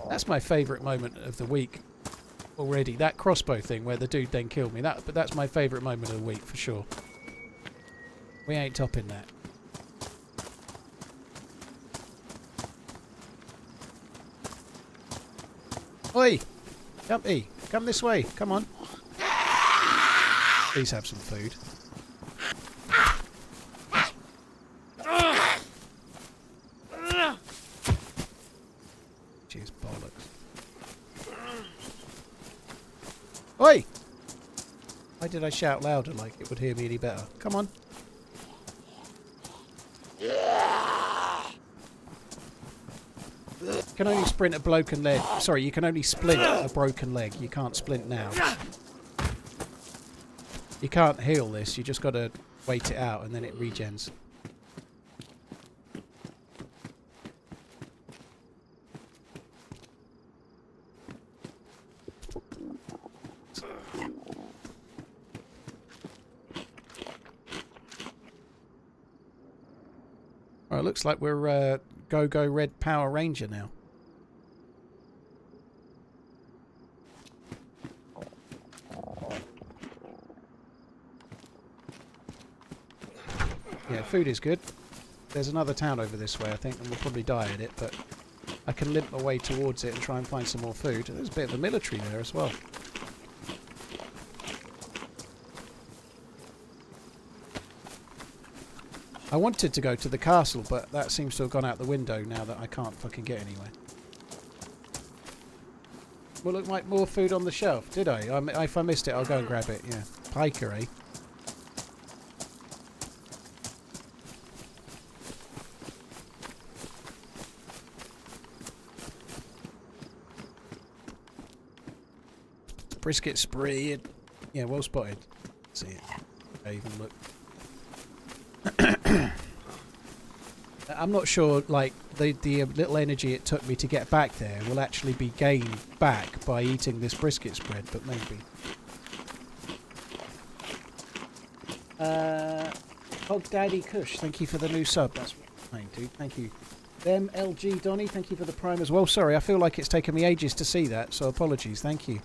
That's my favourite moment of the week. already. That crossbow thing where the dude then killed me. But that's my favourite moment of the week for sure. We ain't topping that. Oi! Jumpy! Come this way. Come on. Please have some food. Cheers, bollocks. Oi! Why did I shout louder like it would hear me any better? Come on. You can only sprint a broken leg. Sorry, you can only splint a broken leg. You can't splint now. You can't heal this. You just got to wait it out and then it regens. Well, it looks like we're Go Red Power Ranger now. Yeah, food is good. There's another town over this way, I think, and we'll probably die at it, but I can limp my way towards it and try and find some more food. There's a bit of a military there as well. I wanted to go to the castle, but that seems to have gone out the window now that I can't fucking get anywhere. Well, look like more food on the shelf, did I? If I missed it, I'll go and grab it, yeah. Piker, eh? Brisket spread. Yeah, well spotted. See it. I even look. I'm not sure, like, the little energy it took me to get back there will actually be gained back by eating this brisket spread, but maybe. Hog Daddy Kush, thank you for the new sub. That's fine, dude. Thank you. Them LG Donny, thank you for the prime as well. Sorry, I feel like it's taken me ages to see that, so apologies. Thank you.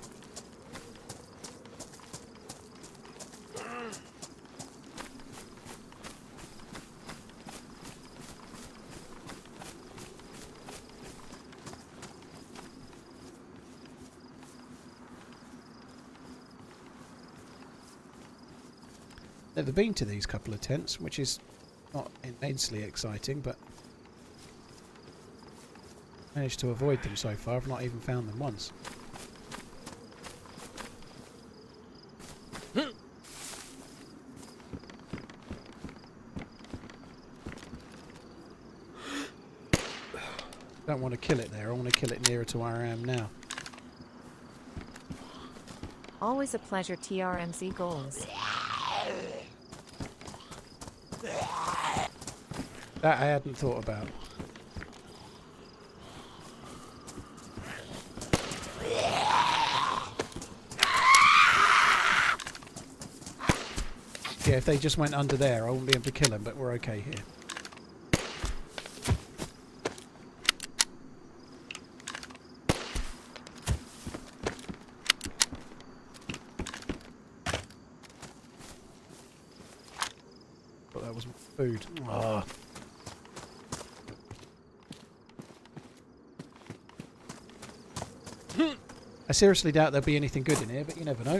Never been to these couple of tents, which is not immensely exciting, but managed to avoid them so far. I've not even found them once. Don't want to kill it there. I want to kill it nearer to where I am now. Always a pleasure, TRMZ goals. That I hadn't thought about. Yeah, if they just went under there, I wouldn't be able to kill them, but we're okay here. But that was food. Oh. I seriously doubt there'll be anything good in here, but you never know.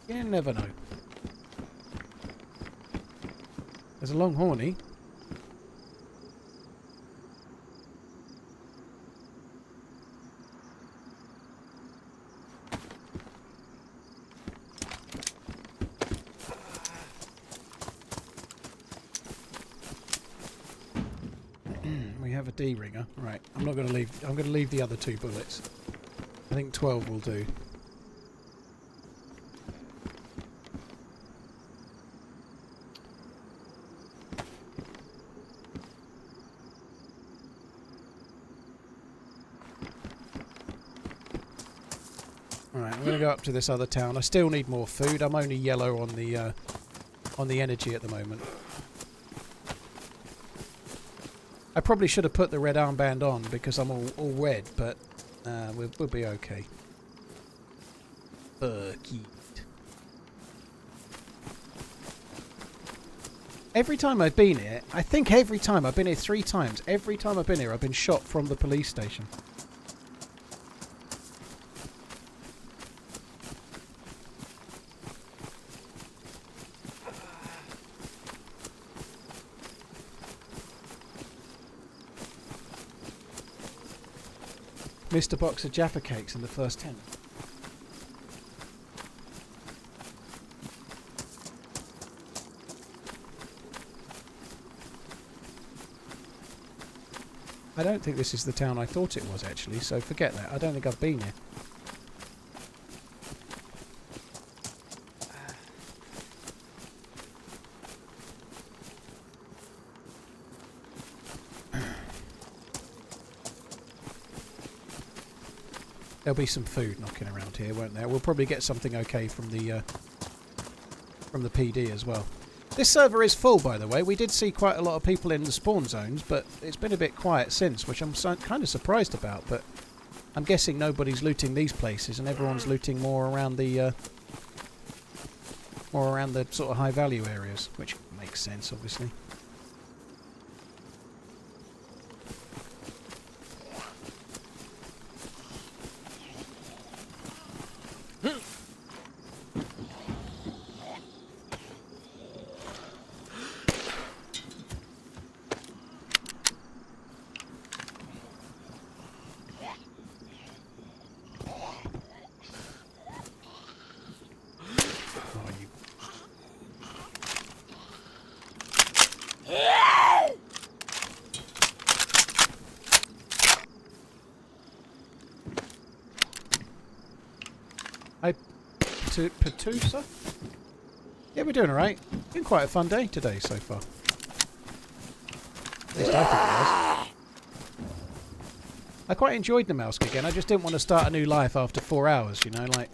You never know. There's a long horny. We have a D-ringer. Right, I'm not going to leave. I'm going to leave the other 2 bullets. I think 12 will do. Alright, I'm going to go up to this other town. I still need more food. I'm only yellow on the energy at the moment. I probably should have put the red armband on because I'm all red, but we'll be okay. Fuck it. Every time I've been here, I think every time, I've been here 3 times, every time I've been here I've been shot from the police station. Missed a box of Jaffa cakes in the first 10. I don't think this is the town I thought it was actually, so forget that. I don't think I've been here. There'll be some food knocking around here, won't there? We'll probably get something okay from the PD as well. This server is full, by the way. We did see quite a lot of people in the spawn zones, but it's been a bit quiet since, which I'm kind of surprised about. But I'm guessing nobody's looting these places, and everyone's looting more around the sort of high value areas, which makes sense, obviously. Patusa? Yeah, we're doing alright. Been quite a fun day today so far. At least I think it was. I quite enjoyed Namaslk again. I just didn't want to start a new life after 4 hours, you know, like...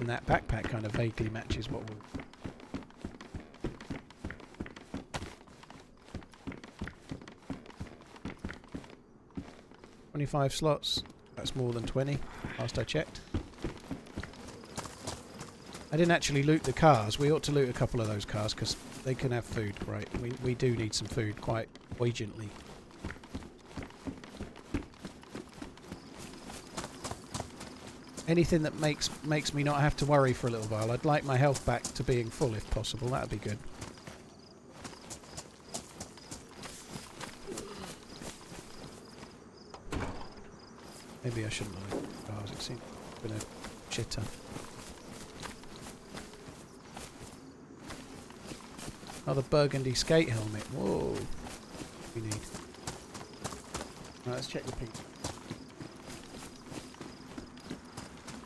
And that backpack kind of vaguely matches what we'll... 25 slots. That's more than 20, last I checked. I didn't actually loot the cars. We ought to loot a couple of those cars because they can have food, right? We do need some food quite urgently. Anything that makes me not have to worry for a little while. I'd like my health back to being full if possible. That would be good. Maybe I shouldn't have looked at the cars. It seemed to have been a chitter. Another burgundy skate helmet. Whoa. We need. Right, let's check the pizza.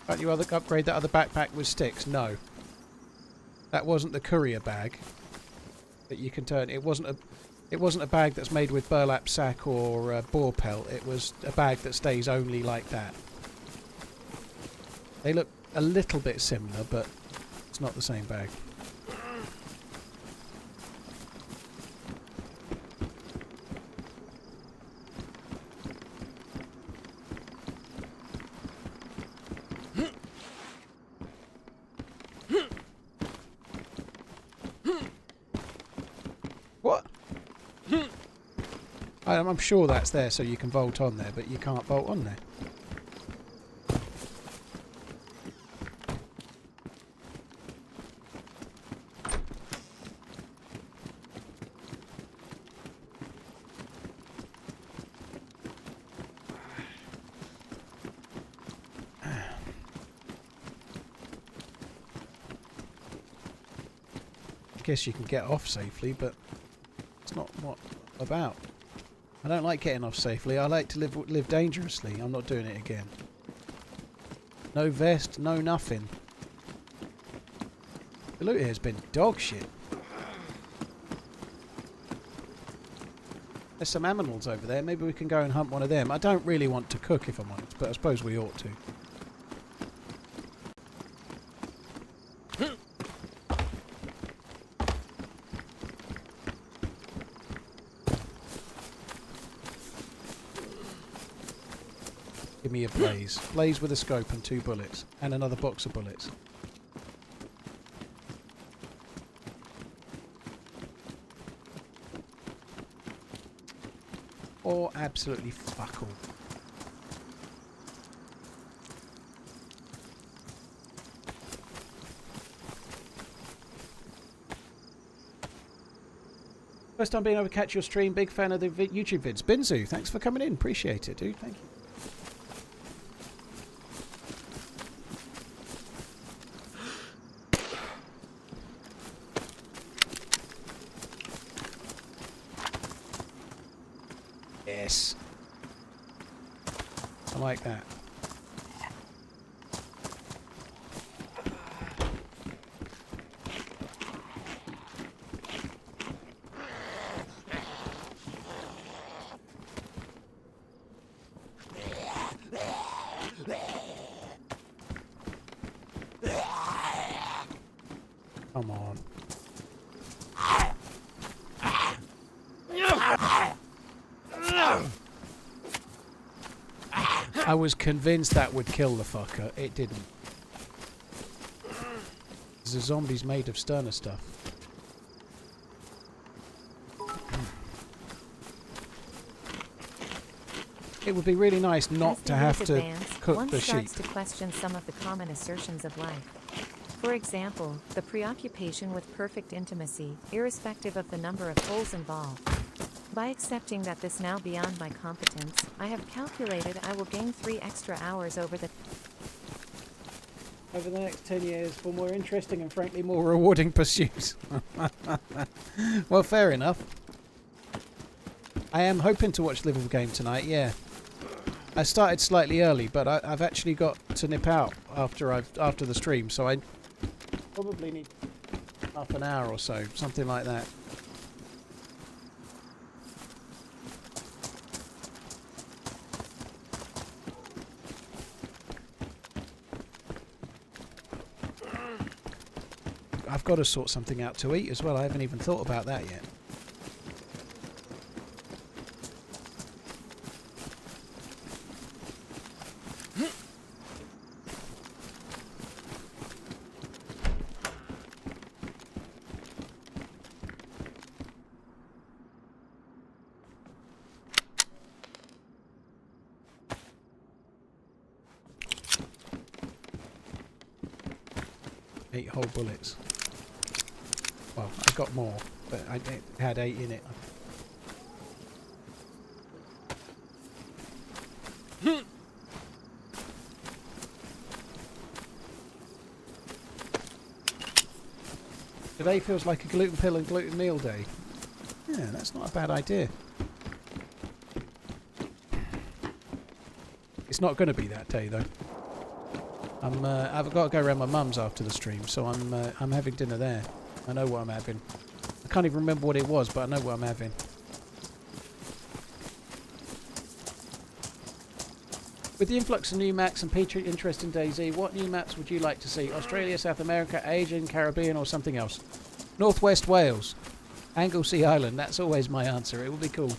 Can't you upgrade that other backpack with sticks? No. That wasn't the courier bag that you can turn. It wasn't a bag that's made with burlap sack or boar pelt. It was a bag that stays only like that. They look a little bit similar, but it's not the same bag. I'm sure that's there so you can vault on there, but you can't vault on there. I guess you can get off safely, but it's not what about. I don't like getting off safely. I like to live dangerously. I'm not doing it again. No vest, no nothing. The loot here has been dog shit. There's some animals over there. Maybe we can go and hunt one of them. I don't really want to cook, if I'm honest, but I suppose we ought to. Give me a blaze. Blaze with a scope and 2 bullets. And another box of bullets. Or absolutely fuck all. First time being able to catch your stream. Big fan of the YouTube vids. Binzu, thanks for coming in. Appreciate it, dude. Thank you. Yes. I like that. Come on. I was convinced that would kill the fucker. It didn't. The zombies made of sterner stuff. It would be really nice not to have to cook the sheep. One starts to question some of the common assertions of life. For example, the preoccupation with perfect intimacy, irrespective of the number of holes involved. By accepting that this now beyond my competence, I have calculated I will gain 3 extra hours over the next 10 years for more interesting and frankly more rewarding pursuits. Well, fair enough. I am hoping to watch Liverpool game tonight, yeah. I started slightly early, but I've actually got to nip out after the stream, so I probably need half an hour or so, something like that. I've got to sort something out to eat as well. I haven't even thought about that yet. Whole bullets. Well, I got more, but it had 8 in it. Today feels like a gluten pill and gluten meal day. Yeah, that's not a bad idea. It's not going to be that day though. I've got to go around my mum's after the stream, so I'm having dinner there. I know what I'm having. I can't even remember what it was, but I know what I'm having. With the influx of new maps and Peter interest in DayZ, what new maps would you like to see? Australia, South America, Asian, Caribbean, or something else? Northwest Wales, Anglesey Island. That's always my answer. It would be cool.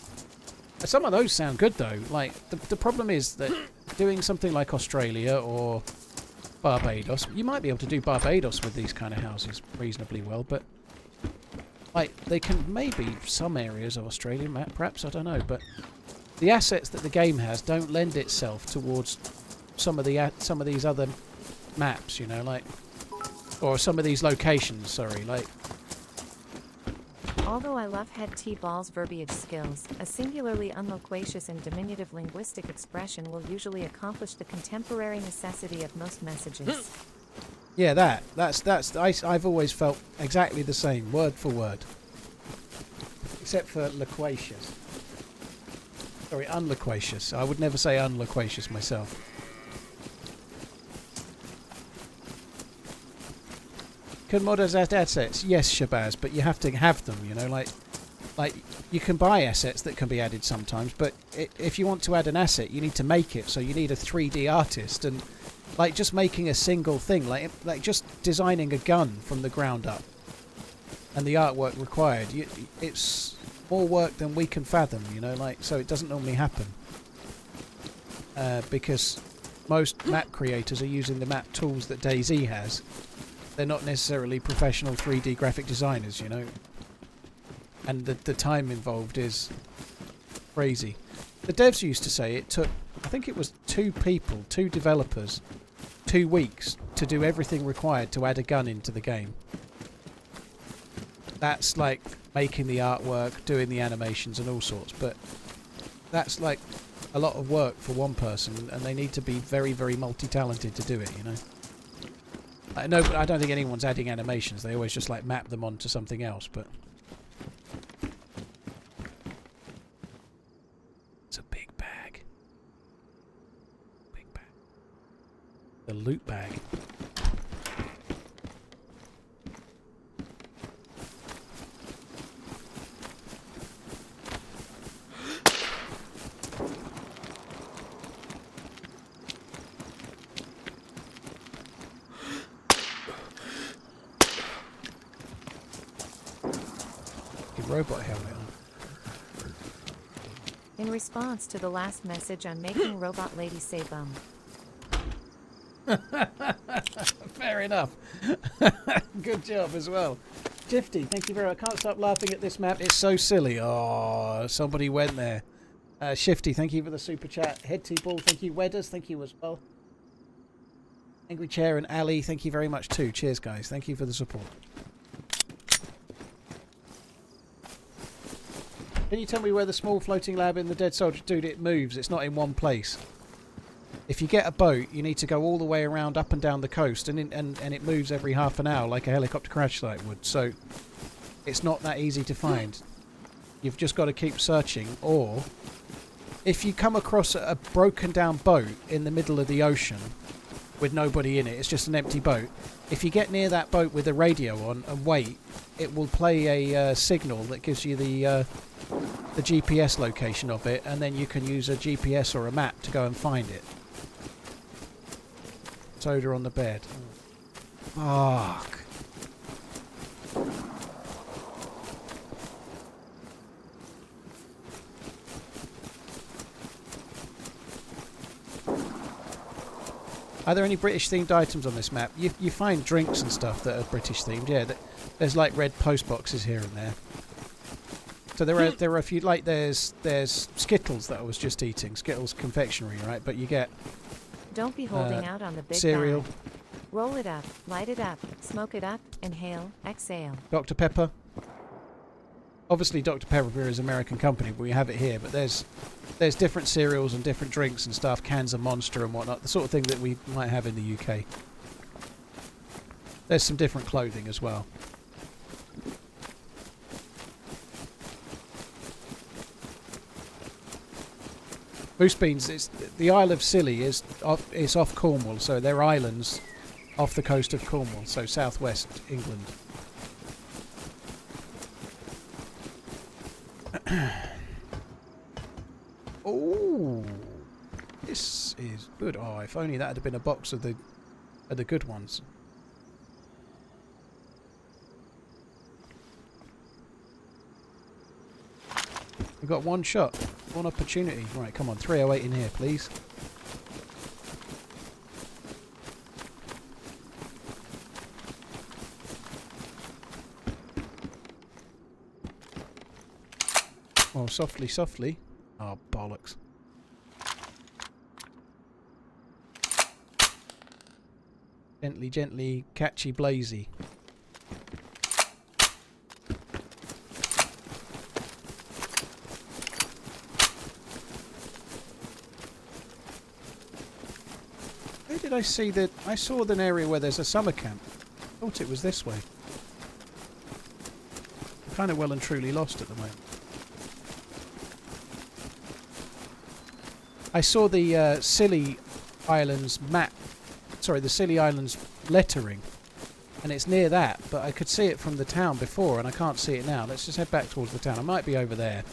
Some of those sound good though. Like the problem is that doing something like Australia or Barbados, you might be able to do Barbados with these kind of houses reasonably well, but like they can maybe some areas of Australia, perhaps, I don't know, but the assets that the game has don't lend itself towards some of these other maps, you know, like, or some of these locations. Sorry, like. Although I love head T-Ball's verbiage skills, a singularly unloquacious and diminutive linguistic expression will usually accomplish the contemporary necessity of most messages. Yeah, I've always felt exactly the same, word for word. Except for loquacious. Sorry, unloquacious. I would never say unloquacious myself. Can modders add assets? Yes, Shabazz, but you have to have them, you know, like, like, you can buy assets that can be added sometimes, but if you want to add an asset, you need to make it. So you need a 3D artist, and like just making a single thing, like just designing a gun from the ground up, and the artwork required, it's more work than we can fathom. You know, like, so it doesn't normally happen because most map creators are using the map tools that DayZ has. They're not necessarily professional 3D graphic designers, you know. And the time involved is crazy. The devs used to say it took, I think it was 2 developers, 2 weeks to do everything required to add a gun into the game. That's like making the artwork, doing the animations and all sorts, but that's like a lot of work for one person, and they need to be very, very multi-talented to do it, you know. I don't think anyone's adding animations. They always just like map them onto something else, but it's a big bag. Big bag. The loot bag. Robot helmet on. In response to the last message on making robot lady say bum. Fair enough. Good job as well. Shifty, thank you very much. I can't stop laughing at this map. It's so silly. Oh, somebody went there. Shifty, thank you for the super chat. Head T Ball, thank you. Wedders, thank you as well. Angry Chair and Ali, thank you very much too. Cheers, guys. Thank you for the support. Can you tell me where the small floating lab in the Dead Soldier... Dude, it moves. It's not in one place. If you get a boat, you need to go all the way around up and down the coast, and it moves every half an hour like a helicopter crash site would. So it's not that easy to find. You've just got to keep searching. Or if you come across a broken down boat in the middle of the ocean with nobody in it, it's just an empty boat. If you get near that boat with the radio on and wait, it will play a signal that gives you the GPS location of it, and then you can use a GPS or a map to go and find it. Soda on the bed. Fuck. Are there any British themed items on this map? You find drinks and stuff that are British themed, yeah. There's like red post boxes here and there. So there are a few, like there's Skittles that I was just eating, Skittles confectionery, right? But you get Don't be holding out on the big cereal. bag. Roll it up, light it up, smoke it up, inhale, exhale. Dr. Pepper. Obviously Dr. Pepper is an American company, but we have it here. But there's different cereals and different drinks and stuff, cans of Monster and whatnot, the sort of thing that we might have in the UK. There's some different clothing as well. Moose Beans, the Isle of Scilly is off Cornwall, so they're islands off the coast of Cornwall, so southwest England. Oh, this is good. Oh, if only that had been a box of the good ones. We've got one shot, one opportunity. Right, come on, 308 in here, please. Oh, softly, softly. Oh, bollocks. Gently, gently, catchy, blazy. Where did I see that? I saw an area where there's a summer camp. I thought it was this way. I'm kind of well and truly lost at the moment. I saw the Scilly Isles map. Sorry, the Scilly Isles lettering And it's near that, but I could see it from the town before, and I can't see it now. Let's just head back towards the town. I might be over there.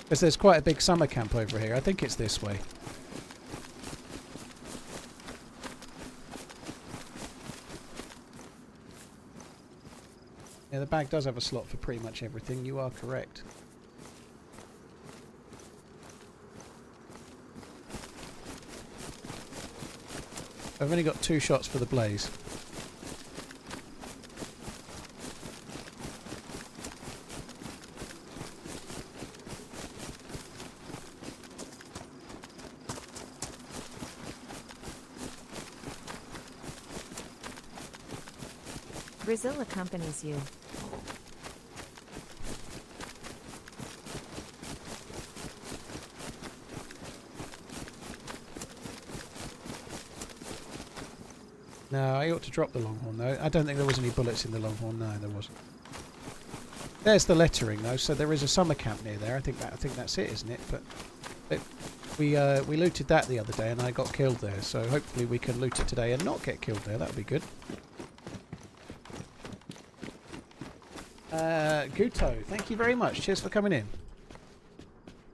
Because there's quite a big summer camp over here. I think it's this way. Yeah, the bag does have a slot for pretty much everything. You are correct. I've only got 2 shots for the blaze. Brazil accompanies you. No, I ought to drop the Longhorn though. I don't think there was any bullets in the Longhorn. No, there wasn't. There's the lettering though, so there is a summer camp near there. I think that's it, isn't it? But we looted that the other day and I got killed there. So hopefully we can loot it today and not get killed there. That would be good. Guto, thank you very much. Cheers for coming in.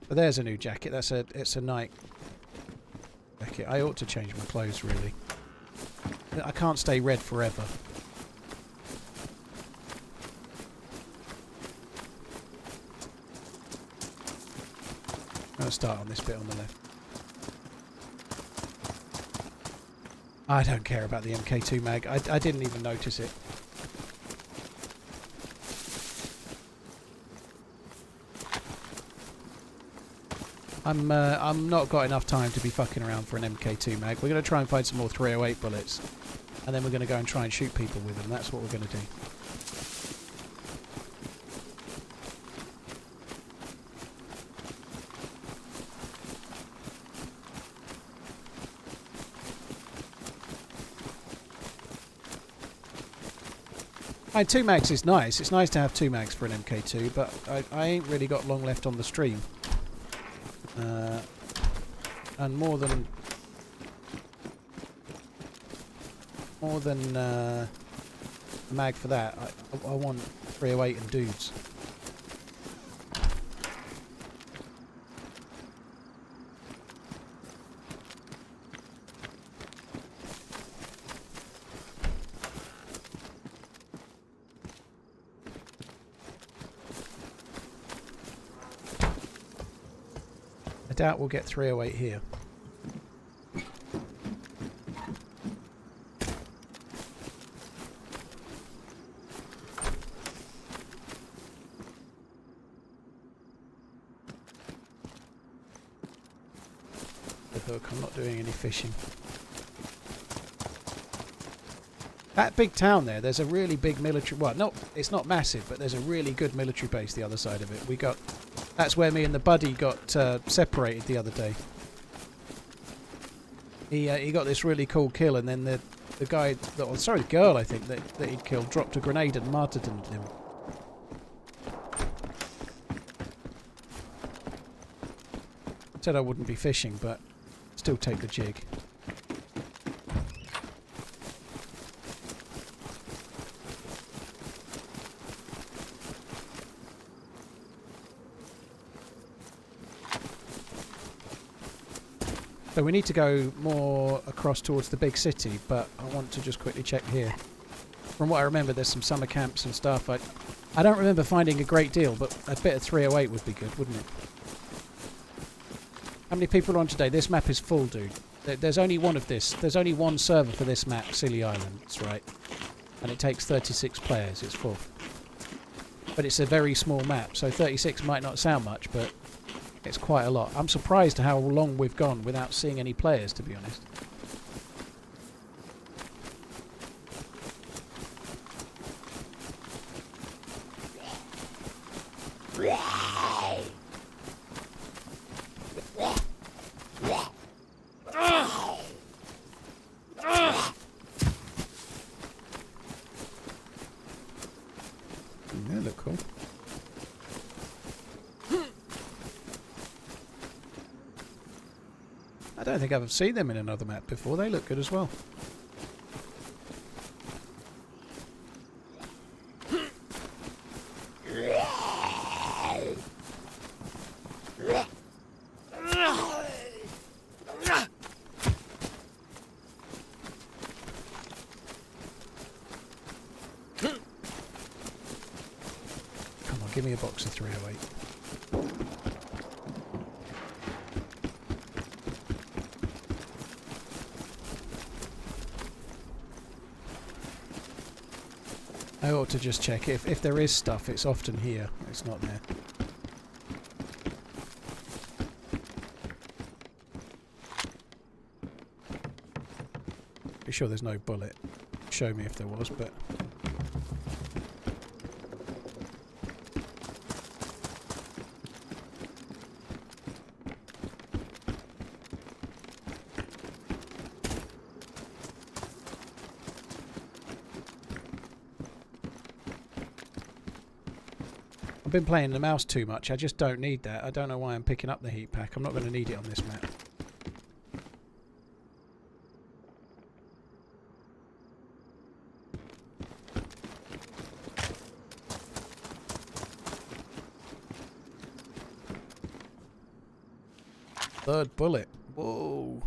But there's a new jacket. It's a night jacket. I ought to change my clothes really. I can't stay red forever. I'm going to start on this bit on the left. I don't care about the MK2 mag. I didn't even notice it. I'm not got enough time to be fucking around for an MK2 mag. We're going to try and find some more 308 bullets. And then we're going to go and try and shoot people with them. That's what we're going to do. I 2 mags is nice. It's nice to have 2 mags for an MK2, but I ain't really got long left on the stream. And more than a mag for that, I want 308 and dudes. I doubt we'll get 308 here. I'm not doing any fishing. That big town there, there's a really big military... Well, it's not massive, but there's a really good military base the other side of it. That's where me and the buddy got separated the other day. He got this really cool kill, and then the guy... the girl, I think, that he'd killed dropped a grenade and martyrdom him. Said I wouldn't be fishing, but... still take the jig. So we need to go more across towards the big city, but I want to just quickly check here. From what I remember, there's some summer camps and stuff. I don't remember finding a great deal, but a bit of 308 would be good, wouldn't it? How many people are on today? This map is full, dude. There's only one of this. There's only one server for this map, Scilly Isles, right? And it takes 36 players. It's full. But it's a very small map, so 36 might not sound much, but it's quite a lot. I'm surprised how long we've gone without seeing any players, to be honest. They look cool. I don't think I've seen them in another map before. They look good as well. Come on, give me a box of 308. I ought to just check. If there is stuff, it's often here. It's not there. Be sure there's no bullet. Show me if there was, but... I've been playing the mouse too much. I just don't need that. I don't know why I'm picking up the heat pack. I'm not going to need it on this map. Third bullet. Whoa.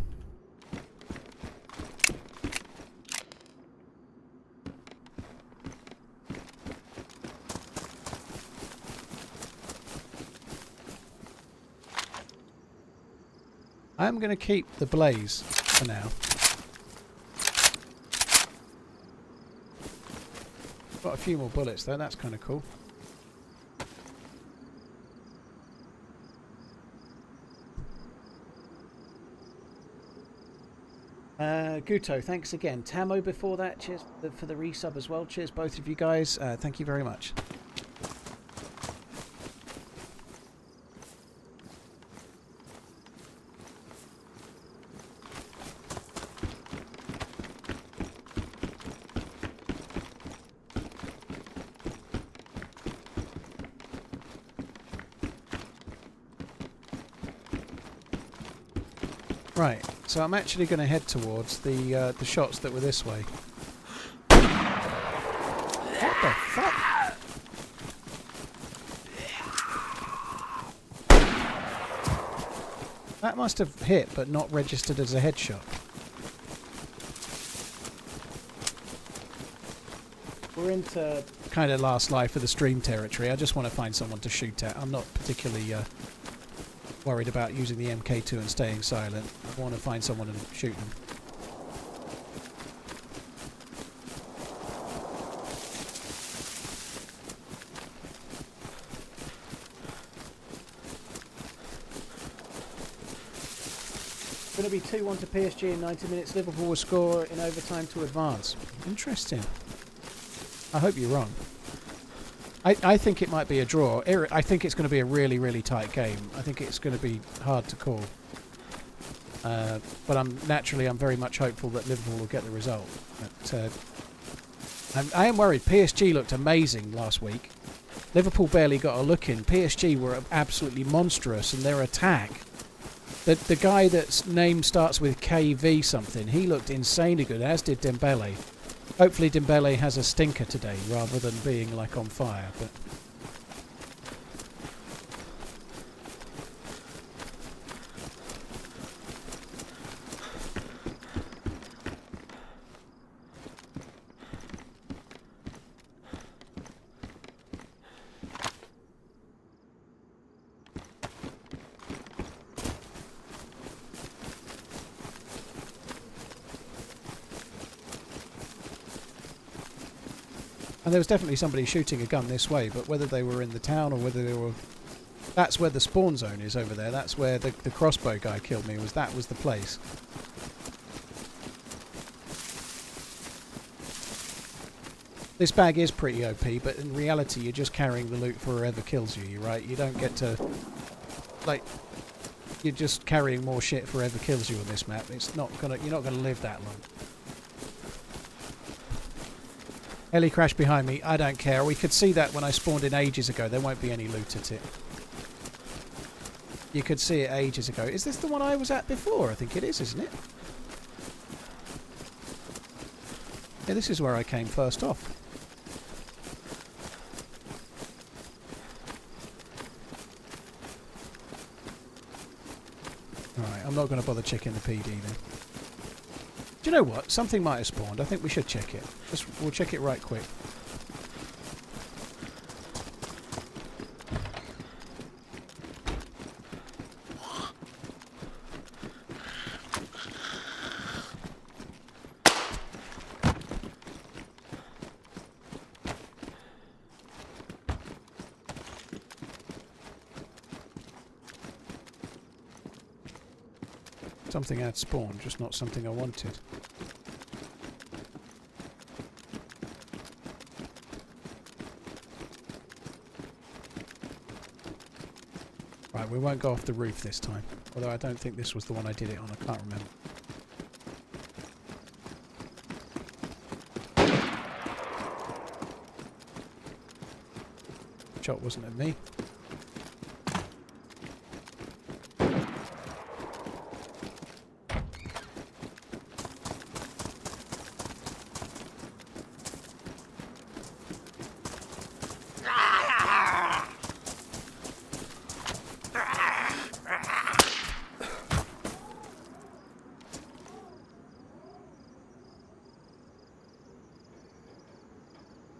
I'm going to keep the blaze for now. Got a few more bullets though, that's kind of cool. Guto, thanks again. Tamo before that, cheers for the resub as well. Cheers both of you guys. Thank you very much. Right, so I'm actually going to head towards the shots that were this way. What the fuck? That must have hit, but not registered as a headshot. We're into kind of last life of the stream territory. I just want to find someone to shoot at. I'm not particularly worried about using the MK2 and staying silent. I want to find someone and shoot them. Going to be 2-1 to PSG in 90 minutes. Liverpool will score in overtime to advance. Interesting. I hope you're wrong. I think it might be a draw. I think it's going to be a really, really tight game. I think it's going to be hard to call. But I'm very much hopeful that Liverpool will get the result. But, I am worried. PSG looked amazing last week. Liverpool barely got a look in. PSG were absolutely monstrous in their attack. The guy that's name starts with KV something, he looked insanely good, as did Dembele. Hopefully Dembele has a stinker today rather than being like on fire. But and there was definitely somebody shooting a gun this way, but whether they were in the town or whether they were... That's where the spawn zone is over there. That's where the crossbow guy killed me. That was the place. This bag is pretty OP, but in reality you're just carrying the loot for whoever kills you, right? You don't get to... Like, you're just carrying more shit for whoever kills you on this map. It's not gonna... You're not gonna live that long. Heli crash behind me, I don't care. We could see that when I spawned in ages ago. There won't be any loot at it. You could see it ages ago. Is this the one I was at before? I think it is, isn't it? Yeah, this is where I came first off. Alright, I'm not going to bother checking the PD then. Do you know what? Something might have spawned. I think we should check it. We'll check it right quick. Something had spawned, just not something I wanted. Right, we won't go off the roof this time. Although I don't think this was the one I did it on, I can't remember. Shot wasn't at me.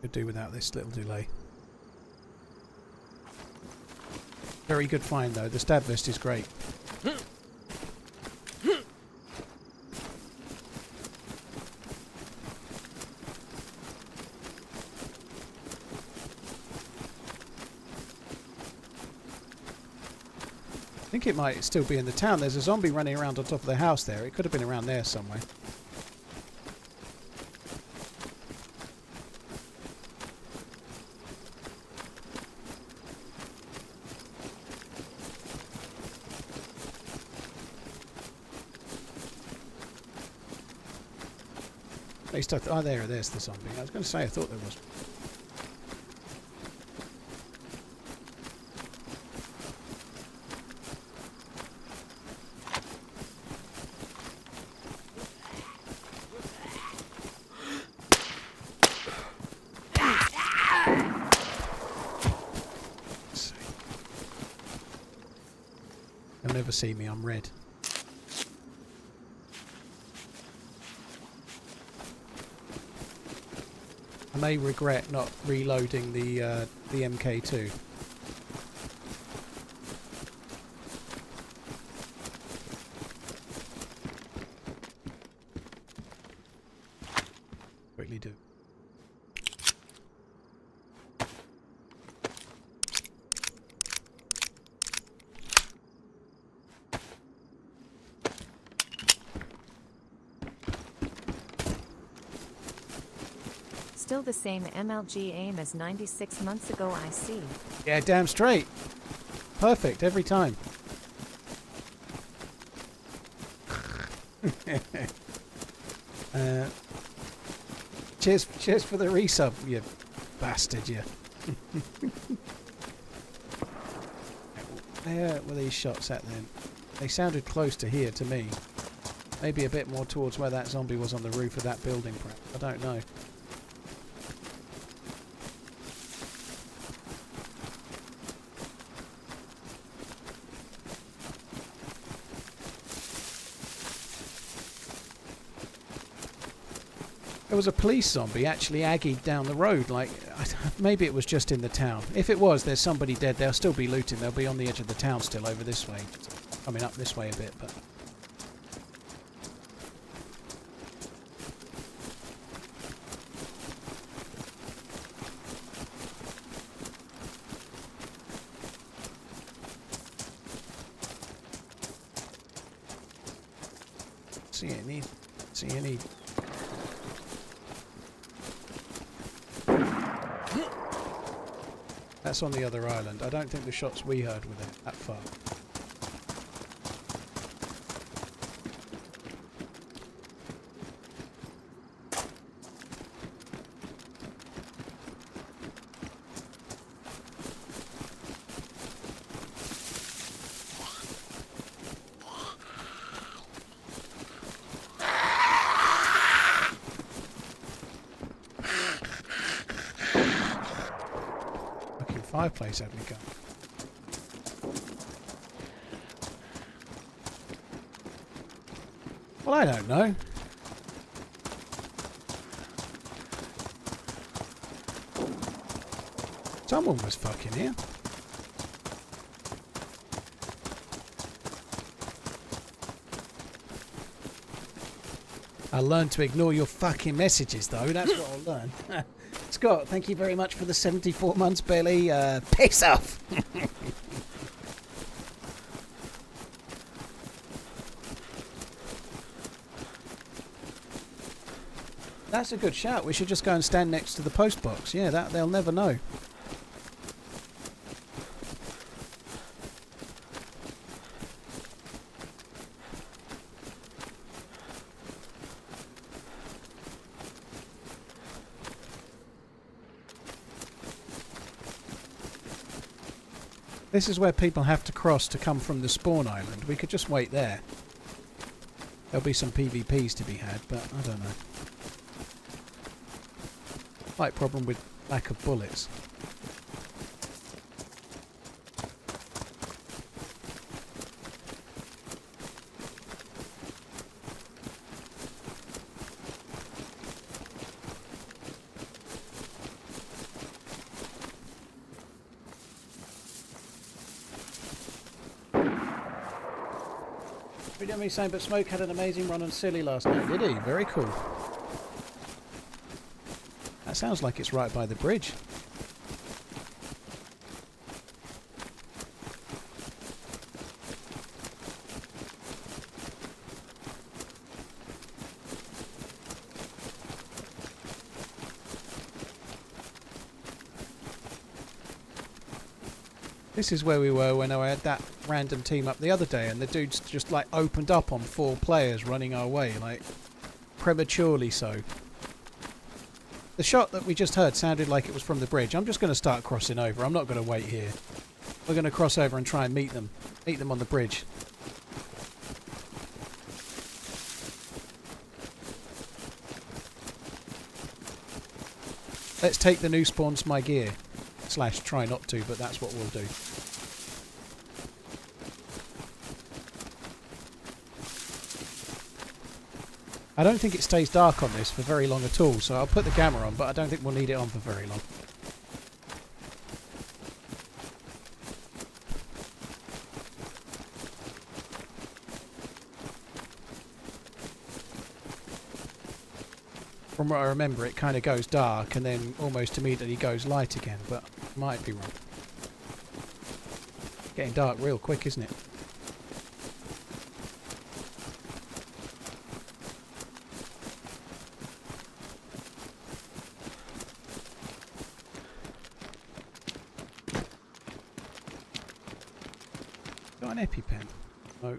Could do without this little delay. Very good find though, the stab vest is great. I think it might still be in the town. There's a zombie running around on top of the house there. It could have been around there somewhere. At least oh, there's the zombie. I was going to say I thought there was. They'll never see me, I'm red. I may regret not reloading the MK2. Quickly do. Still the same MLG aim as 96 months ago, I see. Yeah, damn straight. Perfect every time. Cheers for the resub, you bastard, you. Where were these shots at then? They sounded close to here to me. Maybe a bit more towards where that zombie was on the roof of that building, perhaps. I don't know. There was a police zombie actually aggied down the road, like, maybe it was just in the town. If it was, there's somebody dead, they'll still be looting, they'll be on the edge of the town still over this way. I mean, up this way a bit, but... See any... That's on the other island. I don't think the shots we heard were there that far. fireplace had me gun. Well, I don't know. Someone was fucking here. I'll learn to ignore your fucking messages, though. That's what I'll learn. Scott, thank you very much for the 74 months, Billy. Piss off! That's a good shout. We should just go and stand next to the post box. Yeah, that they'll never know. This is where people have to cross to come from the spawn island. We could just wait there. There'll be some PvPs to be had, but I don't know. Slight problem with lack of bullets. Me saying, but Smoke had an amazing run on Scilly last night, did he? Very cool. That sounds like it's right by the bridge. This is where we were when I had that random team up the other day, and the dudes just like opened up on 4 players running our way, like prematurely so. The shot that we just heard sounded like it was from the bridge. I'm just going to start crossing over. I'm not going to wait here. We're going to cross over and try and meet them on the bridge. Let's take the new spawns my gear. / try not to, but that's what we'll do. I don't think it stays dark on this for very long at all, so I'll put the camera on, but I don't think we'll need it on for very long. From what I remember, it kind of goes dark and then almost immediately goes light again, but I might be wrong. Getting dark real quick, isn't it? Got an EpiPen? No.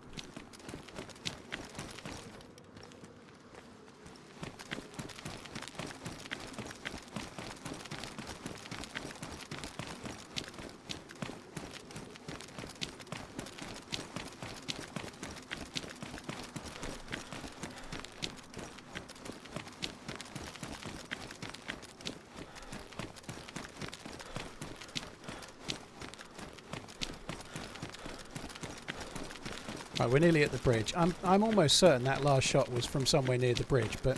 Right, we're nearly at the bridge. I'm almost certain that last shot was from somewhere near the bridge, but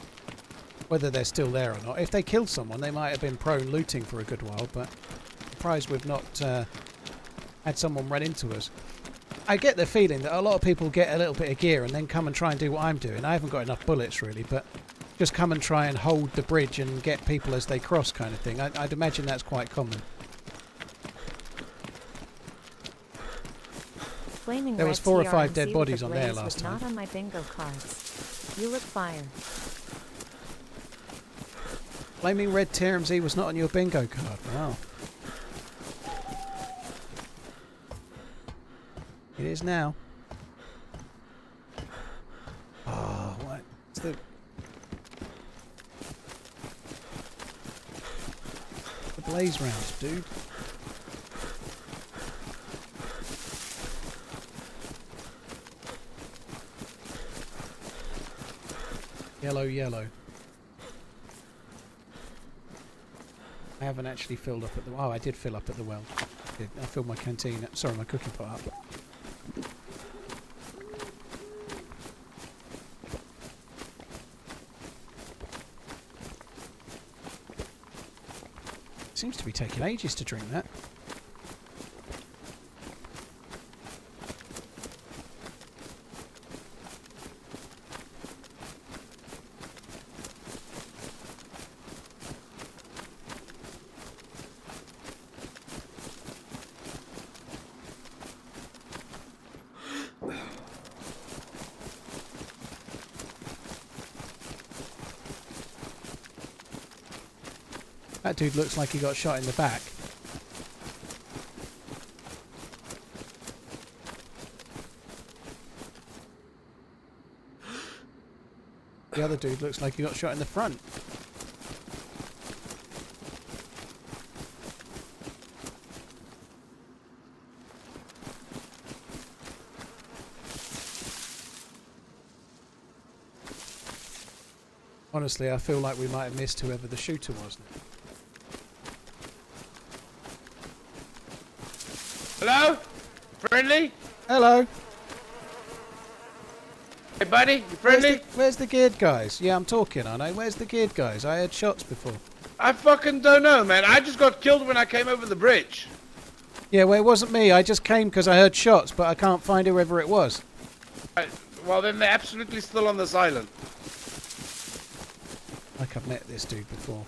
whether they're still there or not. If they killed someone, they might have been prone looting for a good while, but I'm surprised we've not had someone run into us. I get the feeling that a lot of people get a little bit of gear and then come and try and do what I'm doing. I haven't got enough bullets really, but just come and try and hold the bridge and get people as they cross kind of thing. I'd imagine that's quite common. Flaming There red was 4 or 5 TRMZ dead with bodies a on there blaze last was time. Not on my bingo cards. You look fire. Flaming red TRMZ was not on your bingo card. Wow. It is now. Oh, what? It's the blaze rounds, dude. Yellow, yellow. I haven't actually filled up at the... Oh, I did fill up at the well. I filled my canteen. Sorry, my cooking pot up. Seems to be taking ages to drink that. That dude looks like he got shot in the back. The other dude looks like he got shot in the front. Honestly, I feel like we might have missed whoever the shooter was. Hello? Friendly? Hello. Hey buddy, you friendly? Where's the geared guys? Yeah, I'm talking, aren't I? Where's the geared guys? I heard shots before. I fucking don't know, man. I just got killed when I came over the bridge. Yeah, well, it wasn't me. I just came because I heard shots, but I can't find whoever it was. Well, then they're absolutely still on this island. Like I've met this dude before.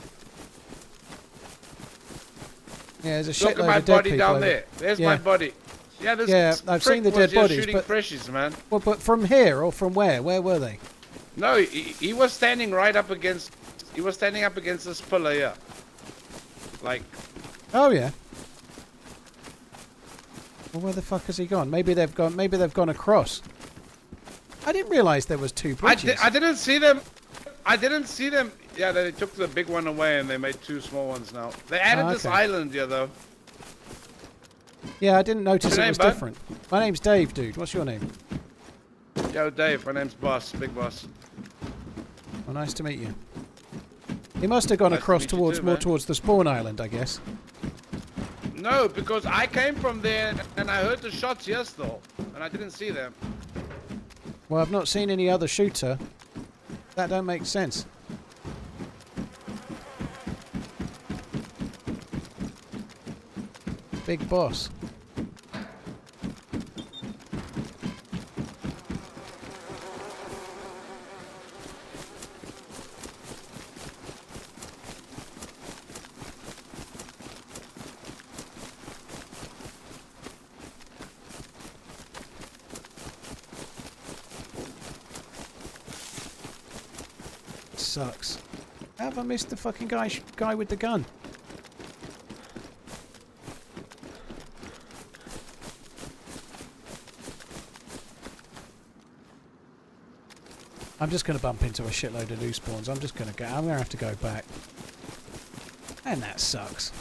Yeah, there's a Look shitload at my of dead body people down over there. There's yeah. my body. Yeah, this yeah, I've seen the dead bodies, shooting but precious, man. Well, but from here or from where? Where were they? No, he was standing right up against. He was standing up against this pillar here. Like. Oh yeah. Well, where the fuck has he gone? Maybe they've gone. Maybe they've gone across. I didn't realise there was two bridges. I didn't see them. I didn't see them. Yeah, they took the big one away and they made two small ones now. They added this island here, though. Yeah, I didn't notice it was bud? different. My name's Dave, dude. What's your name? Yo, Dave. My name's Boss. Big Boss. Well, nice to meet you. He must have gone Nice to across meet you towards too, more man. towards the spawn island, I guess. No, because I came from there and I heard the shots here still, and I didn't see them. Well, I've not seen any other shooter. That don't make sense. Big boss. Sucks. How have I missed the fucking guy with the gun? I'm just going to bump into a shitload of new spawns. I'm going to have to go back. And that sucks.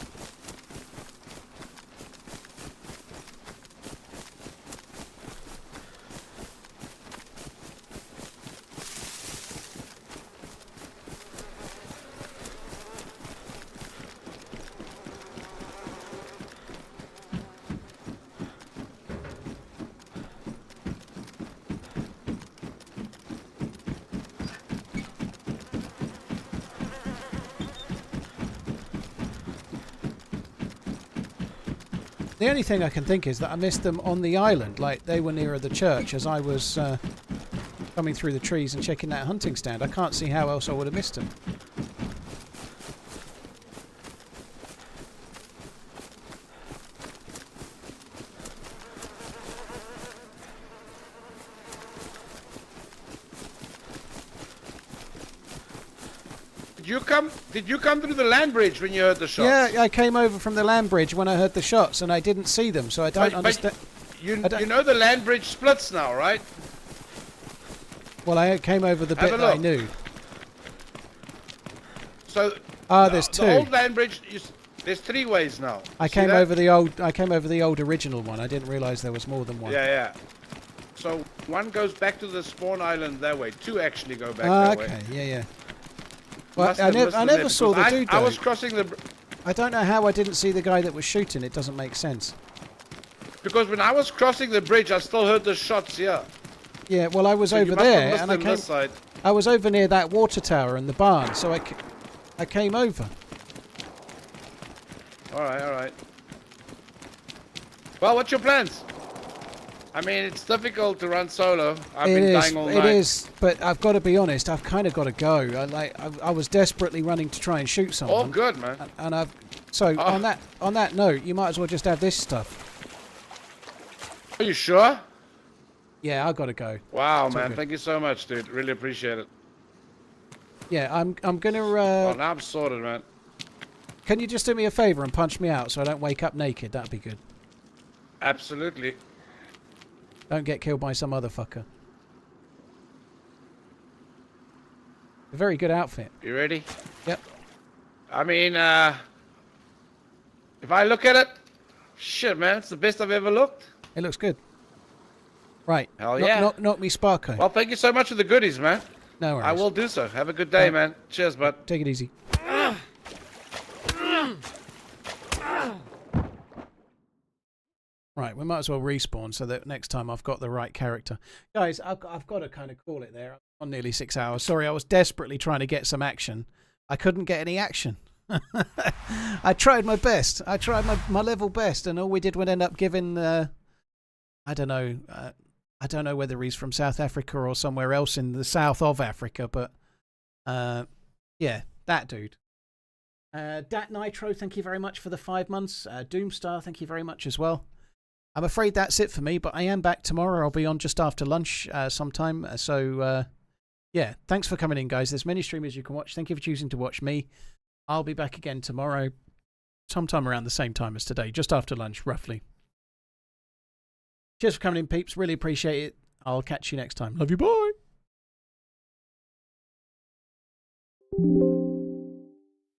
The only thing I can think is that I missed them on the island, like they were nearer the church as I was coming through the trees and checking that hunting stand. I can't see how else I would have missed them. Did you come through the land bridge when you heard the shots? Yeah, I came over from the land bridge when I heard the shots and I didn't see them, so I don't understand. You know the land bridge splits now, right? Well, I came over the bit that I knew. So there's two. The old land bridge, there's three ways now. I came over the old original one. I didn't realise there was more than one. Yeah. So one goes back to the spawn island that way. Two actually go back that way. Okay, yeah. Well, I never saw the dude. I was crossing the. I don't know how I didn't see the guy that was shooting. It doesn't make sense. Because when I was crossing the bridge, I still heard the shots here. Yeah, well, I was So you over must have there, missed and I them came. this side. I was over near that water tower and the barn, so I came over. All right, all right. Well, what's your plans? I mean, it's difficult to run solo. I've been dying all night. It is, but I've got to be honest. I've kind of got to go. I was desperately running to try and shoot someone. All good, man. And on that note, you might as well just have this stuff. Are you sure? Yeah, I got to go. Wow, It's all man. good. Thank you so much, dude. Really appreciate it. Yeah, I'm gonna. Oh, now I'm sorted, man. Can you just do me a favour and punch me out so I don't wake up naked? That'd be good. Absolutely. Don't get killed by some other fucker. A very good outfit. You ready? Yep. I mean, if I look at it, shit, man, it's the best I've ever looked. It looks good. Right. Hell yeah. Knock me Sparko. Well, thank you so much for the goodies, man. No worries. I will do so. Have a good day, man. Cheers, bud. Take it easy. Right, we might as well respawn so that next time I've got the right character. Guys, I've got to kind of call it there. I'm on nearly 6 hours. Sorry, I was desperately trying to get some action. I couldn't get any action. I tried my best. I tried my level best, and all we did was end up giving, I don't know whether he's from South Africa or somewhere else in the south of Africa, but yeah, that dude. Dat Nitro, thank you very much for the 5 months. Doomstar, thank you very much as well. I'm afraid that's it for me, but I am back tomorrow. I'll be on just after lunch sometime. So, yeah, thanks for coming in, guys. There's many streamers you can watch. Thank you for choosing to watch me. I'll be back again tomorrow, sometime around the same time as today, just after lunch, roughly. Cheers for coming in, peeps. Really appreciate it. I'll catch you next time. Love you. Bye.